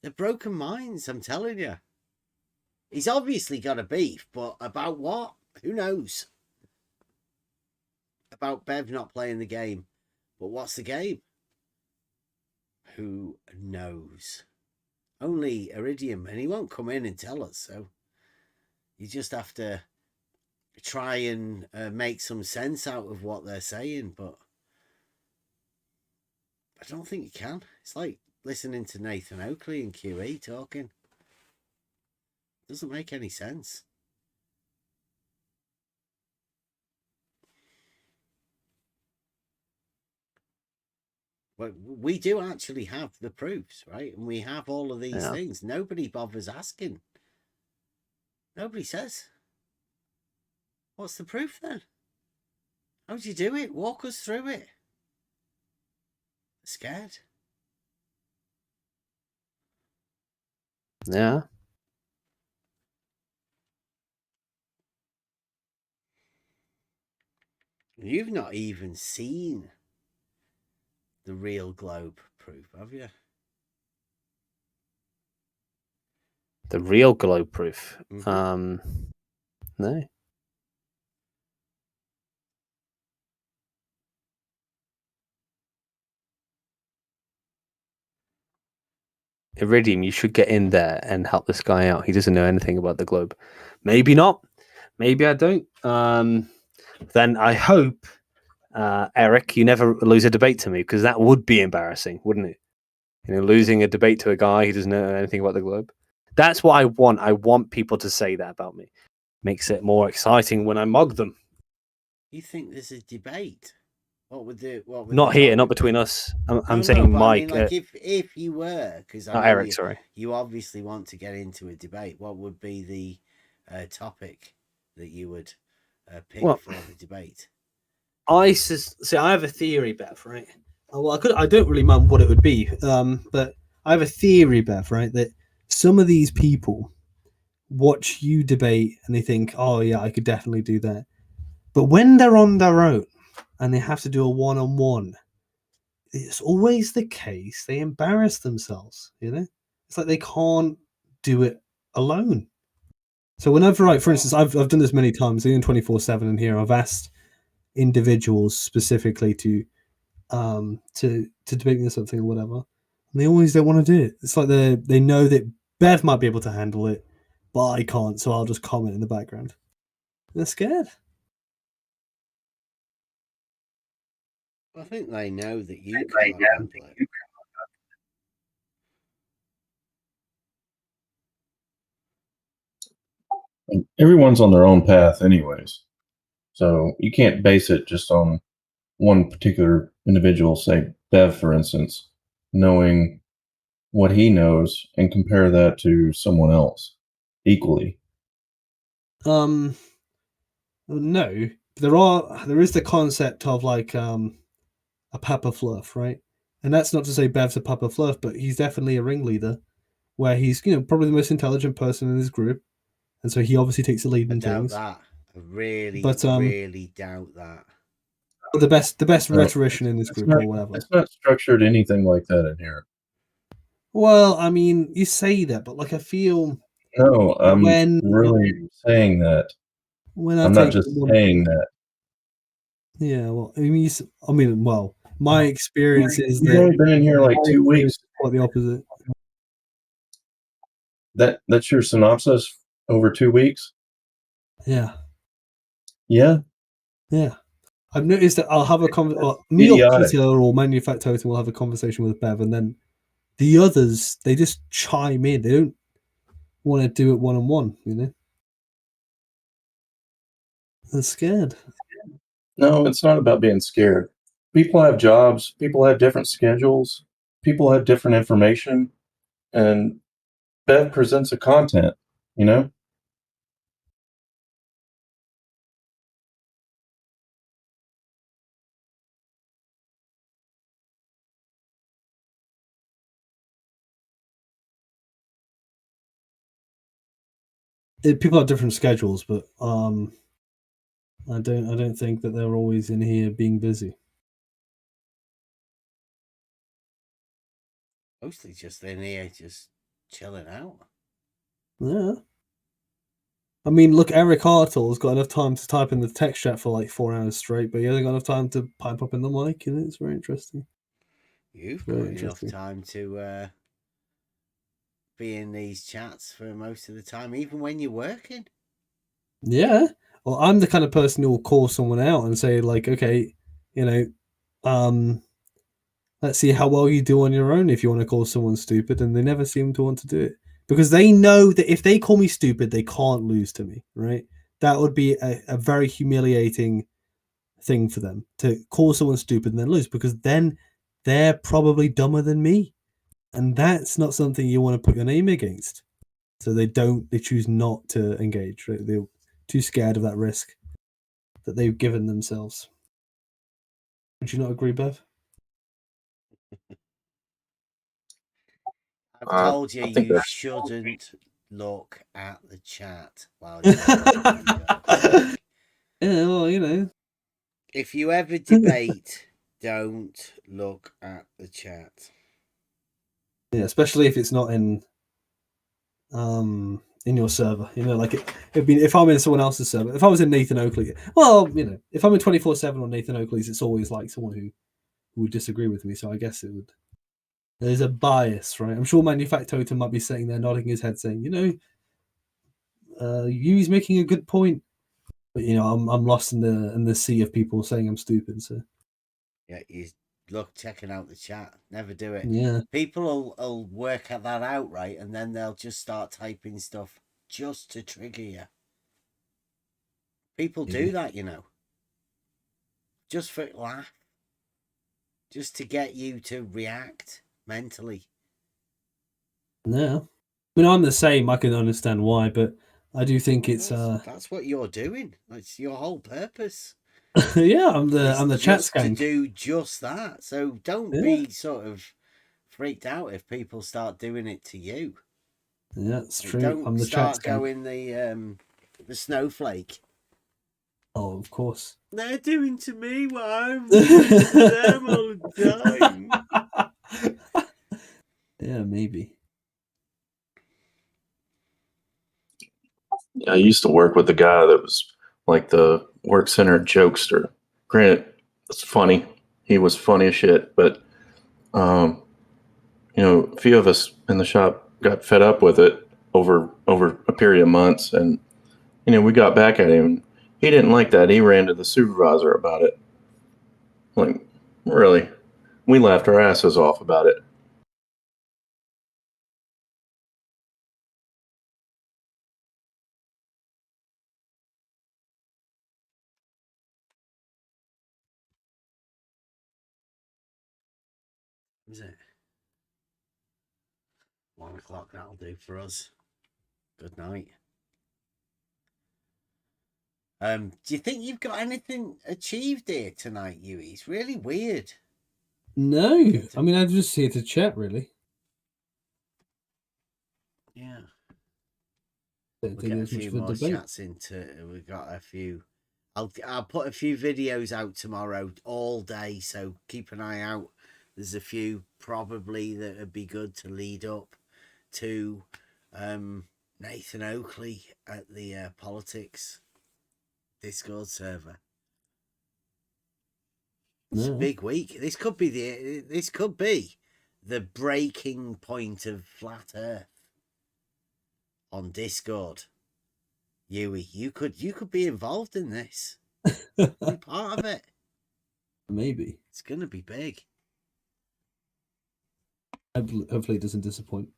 They're broken minds, I'm telling you. He's obviously got a beef, but about what? Who knows? About Bev not playing the game. But what's the game? Who knows? Only Iridium, and he won't come in and tell us, so you just have to try and make some sense out of what they're saying, but I don't think you can. It's like listening to Nathan Oakley and QE talking. Doesn't make any sense. But we do actually have the proofs, right? And we have all of these things. Nobody bothers asking. Nobody says. What's the proof then? How'd you do it? Walk us through it. Scared. Yeah. You've not even seen the real globe proof, have you? The real globe proof. Mm-hmm. No. Iridium, you should get in there and help this guy out. He doesn't know anything about the globe. Maybe not. Maybe I don't. Then I hope, Eric, you never lose a debate to me, because that would be embarrassing, wouldn't it? You know, losing a debate to a guy who doesn't know anything about the globe. That's what I want. I want people to say that about me. Makes it more exciting when I mug them. You think there's a debate? What would the Not here, not between us. I'm saying but Mike. I mean, like if you were, because Eric, sorry. You obviously want to get into a debate. What would be the topic that you would pick for the debate? I have a theory, Bev, right? Well, I don't really mind what it would be, but I have a theory, Bev, right? That some of these people watch you debate and they think, "Oh yeah, I could definitely do that," but when they're on their own and they have to do a one-on-one, it's always the case they embarrass themselves. You know, it's like they can't do it alone. So whenever, like, for instance, I've done this many times, even 24/7 in here. I've asked individuals specifically to debate me or something or whatever. And they always don't want to do it. It's like they know that Bev might be able to handle it, but I can't, so I'll just comment in the background. They're scared. I think they know that you can't handle it. And everyone's on their own path anyways. So you can't base it just on one particular individual, say Bev, for instance, knowing what he knows and compare that to someone else equally. No, there is the concept of like a Papa Fluff, right? And that's not to say Bev's a Papa Fluff, but he's definitely a ringleader, where he's probably the most intelligent person in his group, and so he obviously takes the lead in doubt things. that. I really, But really doubt that. The best No, rhetorician in this group or whatever. It's not structured anything like that in here. Well, I mean, you say that, but like I feel No, I'm when really saying that. when I I'm not take just one, saying that. yeah, well, well, my experience is You've that only been in here like 2 weeks. Quite the opposite. That's your synopsis over 2 weeks? Yeah. Yeah. Yeah. I've noticed that I'll have a conversation. Me or Peter or Manufactotum will have a conversation with Bev, and then the others, they just chime in. They don't want to do it one-on-one, They're scared. No, it's not about being scared. People have jobs. People have different schedules. People have different information. And Bev presents a content, People have different schedules, but I don't think that they're always in here being busy. Mostly just in here, just chilling out. Yeah. I mean, look, Eric Hartle's got enough time to type in the text chat for like 4 hours straight, but he hasn't got enough time to pipe up in the mic, It's very interesting. You've got enough time to be in these chats for most of the time, even when you're working. Yeah. Well, I'm the kind of person who will call someone out and say, like, okay, let's see how well you do on your own if you want to call someone stupid, and they never seem to want to do it. Because they know that if they call me stupid, they can't lose to me, right? That would be a very humiliating thing for them to call someone stupid and then lose, because then they're probably dumber than me. And that's not something you want to put your name against. So they choose not to engage, right? They're too scared of that risk that they've given themselves. Would you not agree, Bev? I've told you you shouldn't look at the chat while you're working. Yeah, well, If you ever debate, don't look at the chat. Yeah, especially if it's not in your server. Like it'd be if I'm in someone else's server. If I was in Nathan Oakley, well, if I'm in 24/7 on Nathan Oakley's, it's always like someone who would disagree with me. So I guess it would. There's a bias, right? I'm sure Manufactotum might be sitting there nodding his head, saying, Yu's making a good point, but I'm lost in the sea of people saying I'm stupid. So yeah, you look checking out the chat. Never do it. Yeah, people will work that out, right, and then they'll just start typing stuff just to trigger you. People do that, just for laugh, just to get you to react mentally. Yeah, I'm the same. I can understand why, but I do think it's that's what you're doing. That's your whole purpose. Yeah, I'm the chat skank. To do just that. So don't be sort of freaked out if people start doing it to you. Yeah, it's true. Don't I'm the chat start going the snowflake. Oh, of course. They're doing to me what I'm doing to them all the time. Yeah, maybe. I used to work with a guy that was like the work center jokester. granted, it's funny. He was funny as shit, but a few of us in the shop got fed up with it over a period of months, and we got back at him. He didn't like that. He ran to the supervisor about it. Like, really? We laughed our asses off about it. Is it 1 o'clock? That'll do for us. Good night. Do you think you've got anything achieved here tonight, Huey? It's really weird. No, I mean, I'm just here to chat, really. Yeah. Don't We'll think get a there's much few of a more debate. chats into. We've got a few. I'll put a few videos out tomorrow all day, so keep an eye out. There's a few probably that would be good to lead up to Nathan Oakley at the politics Discord server. It's a big week. This could be the breaking point of flat Earth on Discord. Huey, you could be involved in this. Be part of it. Maybe. It's gonna be big. Hopefully it doesn't disappoint.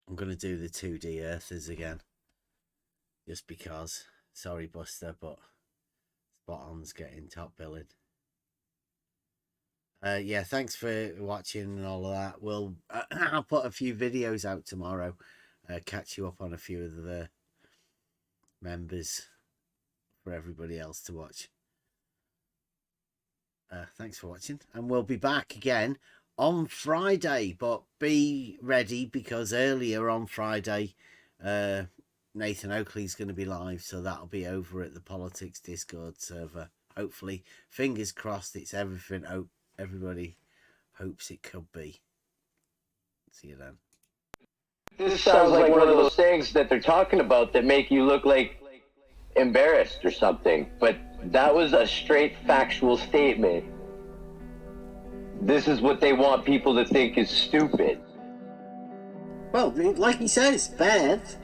I'm gonna do the 2D Earthers again. Just because. Sorry, Buster, but Spot On's getting top billing. Yeah, thanks for watching and all of that. I'll put a few videos out tomorrow. Catch you up on a few of the members for everybody else to watch. Thanks for watching, and we'll be back again on Friday, but be ready because earlier on Friday Nathan Oakley's going to be live, so that'll be over at the Politics Discord server. Hopefully, fingers crossed, it's everything everybody hopes it could be. See you then. This sounds like one of those things that they're talking about that make you look like embarrassed or something, but that was a straight factual statement. This is what they want people to think is stupid. Well, like he says, Bev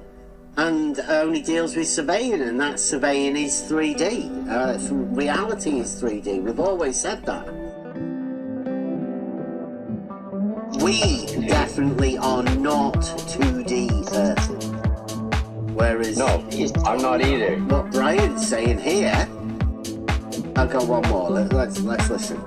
and only deals with surveying, and that surveying is 3D. Reality is 3D. We've always said that. We definitely are not 2D Earth. Whereas... No, I'm not either. What Brian's saying here... I'll go one more. Let's listen.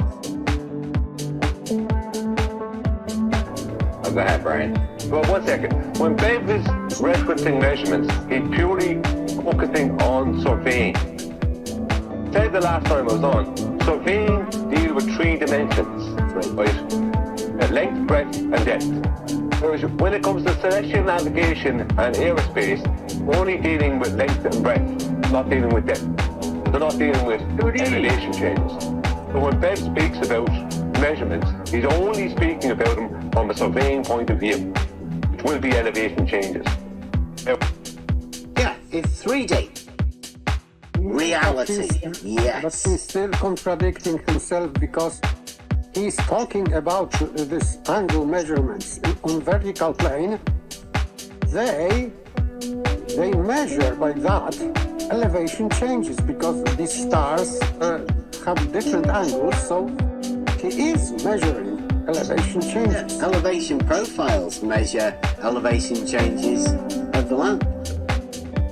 Go ahead, Brian. Well, 1 second. When Bev is referencing measurements, he's purely focusing on surveying. Said the last time I was on, surveying deals with 3 dimensions, right? Length, breadth, and depth. Whereas when it comes to celestial navigation and aerospace, only dealing with length and breadth, not dealing with depth. They're not dealing with elevation changes. So when Bev speaks about measurements, he's only speaking about them from a surveying point of view, which will be elevation changes. Yeah, it's 3D. Reality, yes. But he's still contradicting himself because he's talking about this angle measurements on vertical plane. They measure by that elevation changes because these stars have different angles, so he is measuring elevation changes. Yeah, elevation profiles measure elevation changes of the land.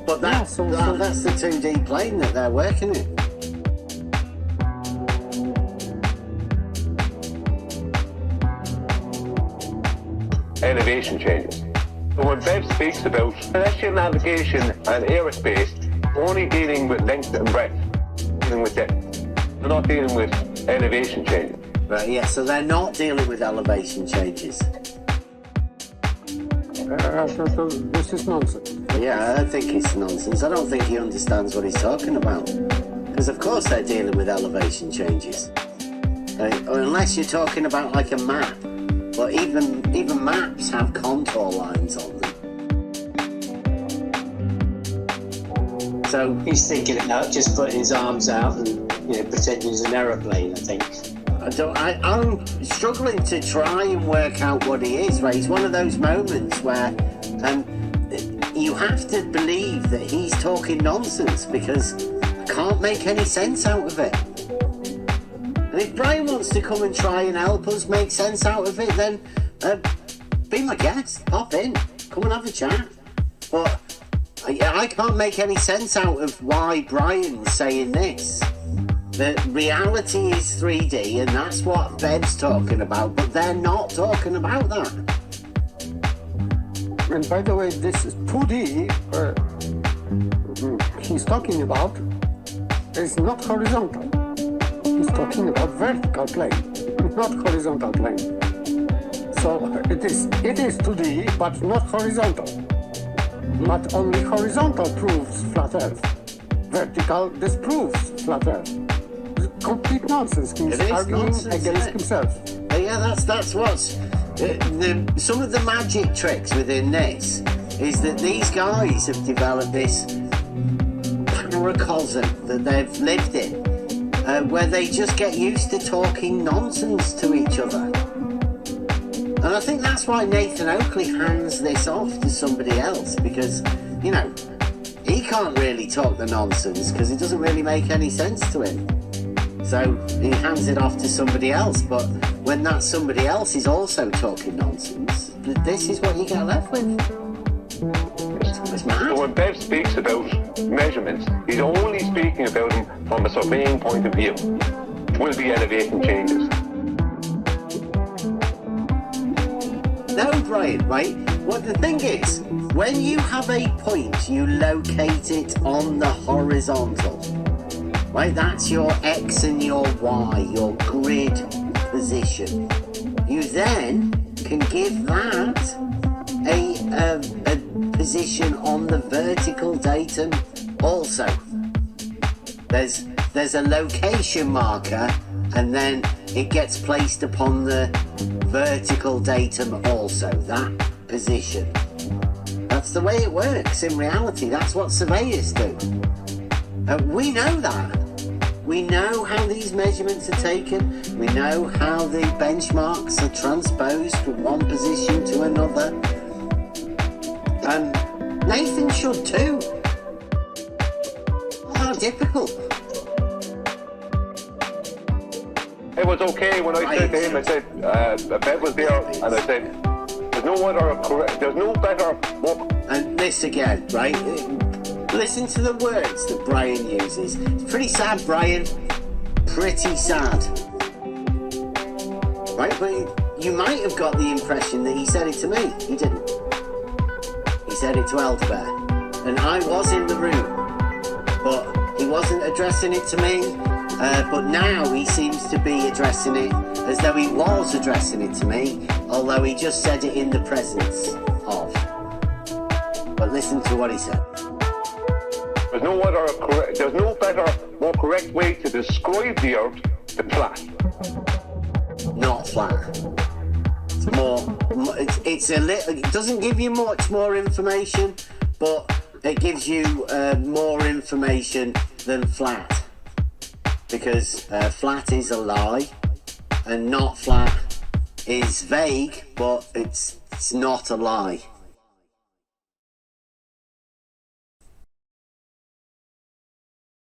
But that's the 2D plane that they're working in. Elevation changes. So when Bev speaks about celestial navigation and aerospace, only dealing with length and breadth, dealing with depth. They're not dealing with elevation changes. Right, yeah, so they're not dealing with elevation changes. This is nonsense. Yeah, I think it's nonsense. I don't think he understands what he's talking about. Because of course they're dealing with elevation changes. Or unless you're talking about like a map. But even maps have contour lines on them. So he's thinking about just putting his arms out and pretending he's an aeroplane, I think. I'm struggling to try and work out what he is, right? It's one of those moments where you have to believe that he's talking nonsense because I can't make any sense out of it. And if Brian wants to come and try and help us make sense out of it, then be my guest, pop in, come and have a chat. But I can't make any sense out of why Brian's saying this. That reality is 3D and that's what Bev's talking about, but they're not talking about that. And by the way, this is 2D he's talking about is not horizontal. He's talking about vertical plane, not horizontal plane. So it is 2D, but not horizontal. But only horizontal proves flat Earth. Vertical disproves flat Earth. Complete nonsense. He's arguing against himself. Yeah, that's what's some of the magic tricks within this is that these guys have developed this paracosm that they've lived in, where they just get used to talking nonsense to each other. And I think that's why Nathan Oakley hands this off to somebody else, because he can't really talk the nonsense because it doesn't really make any sense to him. So he hands it off to somebody else, but when that somebody else is also talking nonsense, this is what you get left with. It's mad. So when Bev speaks about measurements, he's only speaking about them from a surveying point of view, which will be elevation changes. No, Brian, right? What the thing is, when you have a point, you locate it on the horizontal. Right, that's your X and your Y, your grid position. You then can give that a position on the vertical datum also. There's a location marker and then it gets placed upon the vertical datum also, that position. That's the way it works in reality. That's what surveyors do. We know that. We know how these measurements are taken. We know how the benchmarks are transposed from one position to another. And Nathan should too. How difficult. It was okay when I said to him, I said, Bev was there, and I said, there's no better more... And this again, right? Listen to the words that Brian uses. It's pretty sad, Brian. Pretty sad. Right, but you might have got the impression that he said it to me. He didn't. He said it to Elderbear. And I was in the room. But he wasn't addressing it to me. But now he seems to be addressing it as though he was addressing it to me, although he just said it in the presence of. But listen to what he said. There's no better, more correct way to describe the Earth than flat. Not flat. It's more. It's a little. It doesn't give you much more information, but it gives you more information than flat, because flat is a lie, and not flat is vague, but it's not a lie.